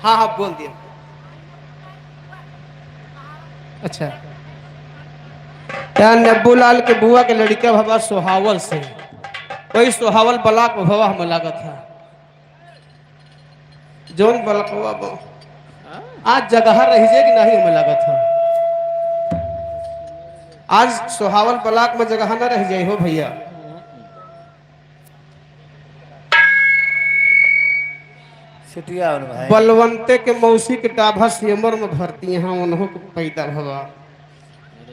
Speaker 2: हाँ हाँ बोल दिया। अच्छा या नब्बूलाल के बुआ के लड़का भवा सोहावल से वही सोहावल ब्लाक भवा हमें लागत है जोन ब्लॉकवा आज जगह रही जे कि नहीं हमें लागत है आज सोहावल ब्लाक में जगह न रह जाए हो भैया।
Speaker 3: सिटिया भाई
Speaker 2: बलवंते के मौसी के टाभा सियमर में भर्ती यहाँ उन्हों को पैदा भवा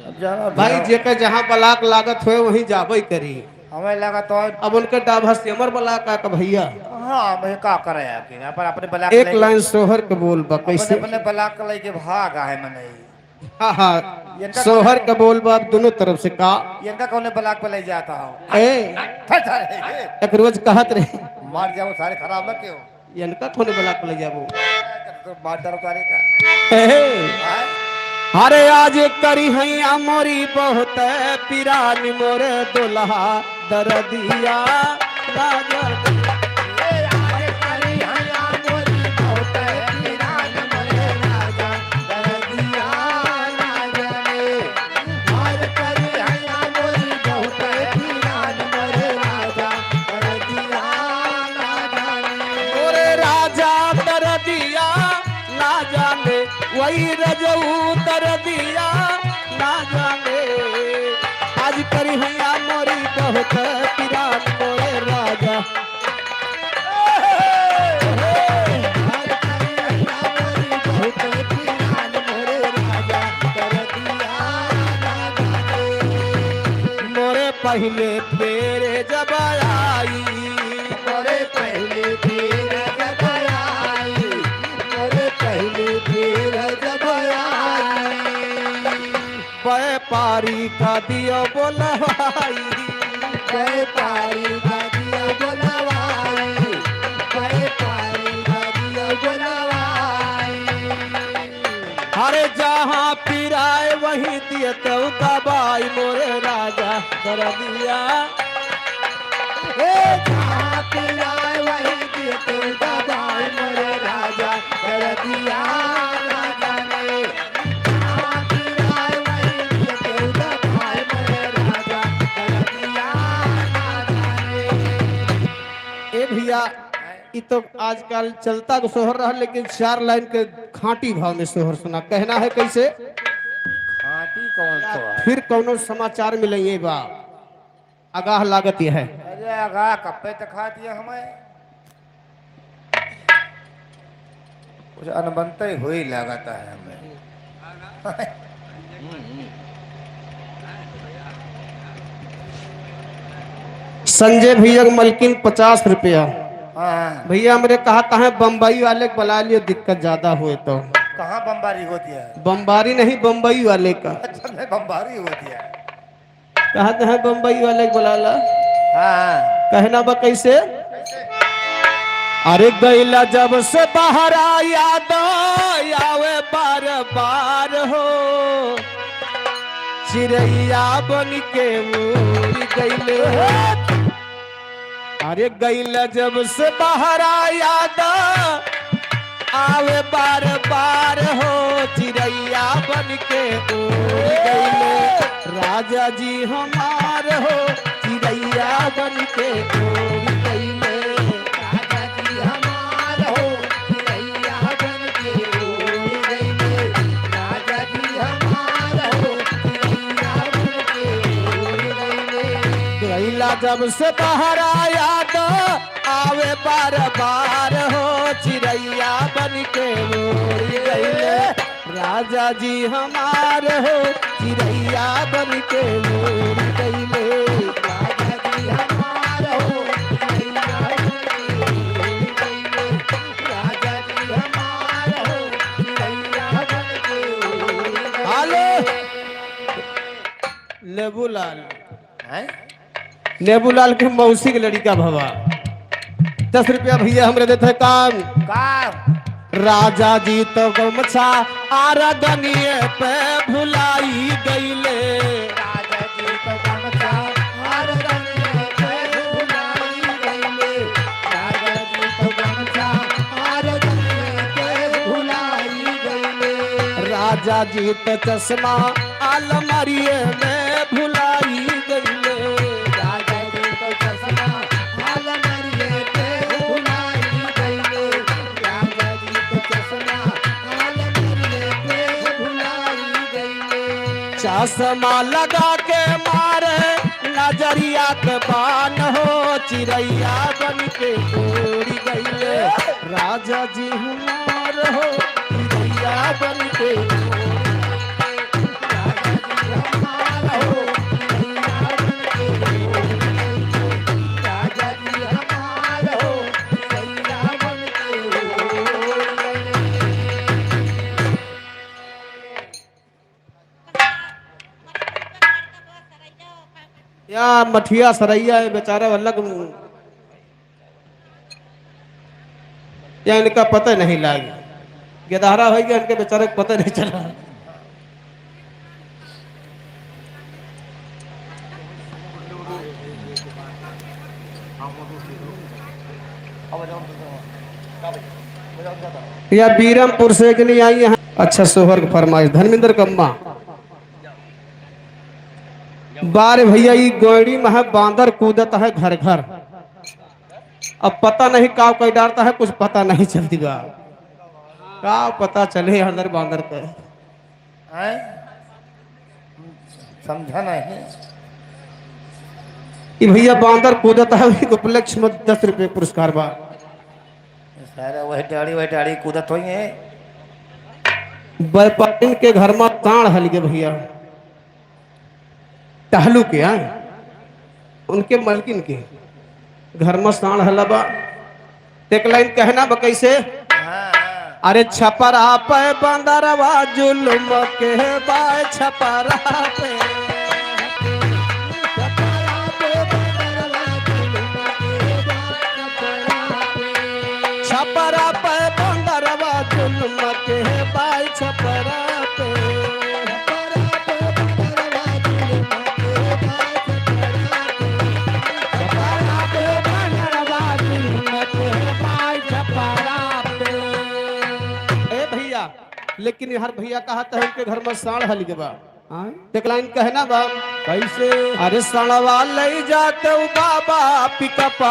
Speaker 3: अब जाना
Speaker 2: भाई जेकर जहाँ ब्लाक लागत हुए वहीं जाबे करी।
Speaker 3: हमें लगा तो
Speaker 2: अब उनके टाभा सियमर ब्लाक का भैया
Speaker 3: हाँ मैं का करे आपके यहाँ पर अपने ब्लाक
Speaker 2: एक लाइन सोहर के बोल बा कैसे
Speaker 3: अपने ब्लाक का लेके भागा है मने
Speaker 2: हाँ हाँ सोहर के बोल बा दोनों तरफ से का
Speaker 3: इनका कौन ब्लाक पे ले जाता हूँ
Speaker 2: ए एक रोज कहत रहे
Speaker 3: मार जाओ सारे खराब न क्यों
Speaker 2: इनका कौन ब्लाक ले जाबो
Speaker 3: तो मार डर उतारे का
Speaker 2: ए, अरे आज करी हैया मोरी बहुत पिरानी मोरे दुल्हा दरदिया राजा। मोरे राजा दरदिया ना जाने वही रजऊ दरदिया ना जाने आज करी हैया मोरी बहुत पिरान मोरे राजा। मोरे पहले फेरे जब आई मोरे पहले फेरे जब आई मोरे पहले फेरे जब आई व्यापारी का दियो बोलवाई व्यापारी का दियो बोलवाई व्यापारी का दियो बोलवाई। अरे जहाँ पिराए वही दिए तो दबाई मोरे राजा दरदिया जहाँ पिराए वही दिए तो दबाई मोरे राजा दरदिया राजा ने जहाँ पिराए वही दिए तो दबाई मोरे राजा दरदिया राजा ने। ए भैया ये तो आजकल चलता को सोहर रहा, लेकिन 4 लाइन के खांटी भाव में सोहर सुना। कहना है कैसे?
Speaker 3: खाटी कौन तो है?
Speaker 2: फिर कौनो समाचार मिलेंगे बा आगाह लागत यह है।
Speaker 3: अरे आगा कप्पे तो खा दिया हमें, कुछ अनबनता ही हुई लगाता है हमें।
Speaker 2: संजय भैया को मलकिन 50 रुपया।
Speaker 3: हाँ,
Speaker 2: भैया हमरे कहा कहा बम्बई वाले को बुला लियो, दिक्कत ज्यादा हुए तो।
Speaker 3: कहाँ बमबारी होती है?
Speaker 2: बम्बारी नहीं, बम्बई वाले का।
Speaker 3: अच्छा में बमबारी होती है।
Speaker 2: कहते हैं बम्बई वाले को बुला ला।
Speaker 3: हाँ,
Speaker 2: कहना बा कैसे? अरे गैला जब से बाहर याद आवे बार बार हो, चिड़ैया बन के उड़ गईले। अरे गैला जब से बाहर याद आवे बार बार हो, चिड़ैया बन के उड़ गईले। राजा जी हमार हो, चिड़ैया बन के उड़ गईले। राजा जी हमार हो, चिड़ैया बन के उड़ गईले। राजा जी हमार हो, चिड़ैया बन के उड़ गईले। गैला जब से बाहर आया तो आवे बार बार हो, चिड़ैया बन के उड़ गईले। राजा जी हमार हो, चिड़ैया बन के उड़ गईले। राजा जी हमार हो, चिड़ैया बन के उड़ गईले। राजा जी हमार हो, चिड़ैया बन के उड़ गईले। हेलो लेबूलाल,
Speaker 3: हैं?
Speaker 2: नेबूलाल के मौसी के लड़का भवा 10 रुपया भैया हमरे देते काम।
Speaker 3: का
Speaker 2: राजा जी तो गमछा आराधनीय पे भुलाई गईले।
Speaker 3: राजा जी तो गमछा आराधनीय पे भुलाई गईले। राजा जी तो गमछा आराधनीय पे भुलाई गईले।
Speaker 2: राजा जी तो चश्मा अलमारिये में भुलाई गईले।
Speaker 3: राजा जी तो चश्मा अलमारिये पे भुलाई गईले। राजा जी तो चश्मा अलमारिये पे भुलाई गईले।
Speaker 2: चश्मा लगा के मारे नजरिया के बान हो, चिड़ैया बन के उड़ गईले। राजा जी हमार हो, चिड़ैया बन के या मठिया सरैया है बेचारा अलग, या इनका पता नहीं लागे। गेदारा हो गया, इनके बेचारे को पता नहीं चला। या बीरमपुर से कि नहीं आई है। अच्छा सोहर की फरमाइश धर्मेंद्र कम्मा। बारे भैया ये गोड़ी में है बांदर कूदता है घर घर। अब पता नहीं काव कोई डालता है, कुछ पता नहीं चलती बा। काव पता चले अंदर बांदर पे।
Speaker 3: हैं? समझा नहीं।
Speaker 2: ये भैया बांदर कूदता है, वही उपलक्ष्य में 10 रुपये पुरस्कार बा।
Speaker 3: सारा वही डाड़ी कूदत हुई है।
Speaker 2: व्यापारी के घर में ताड़ हल गए भैया, टहलू के आए उनके मलकिन के घर में साण हलबा। एक लाइन कहना बा कैसे?
Speaker 3: हाँ,
Speaker 2: अरे छपरा पे बंदरवा जुल्म के बाय छपरा पे। छपरा पे बंदरवा जुल्म के बाय छपरा पे। लेकिन हर भैया कहा था उनके घर में साढ़ हल के बा। एक लाइन कहना बा कैसे? अरे सड़वा ले जाते बाबा पिकअप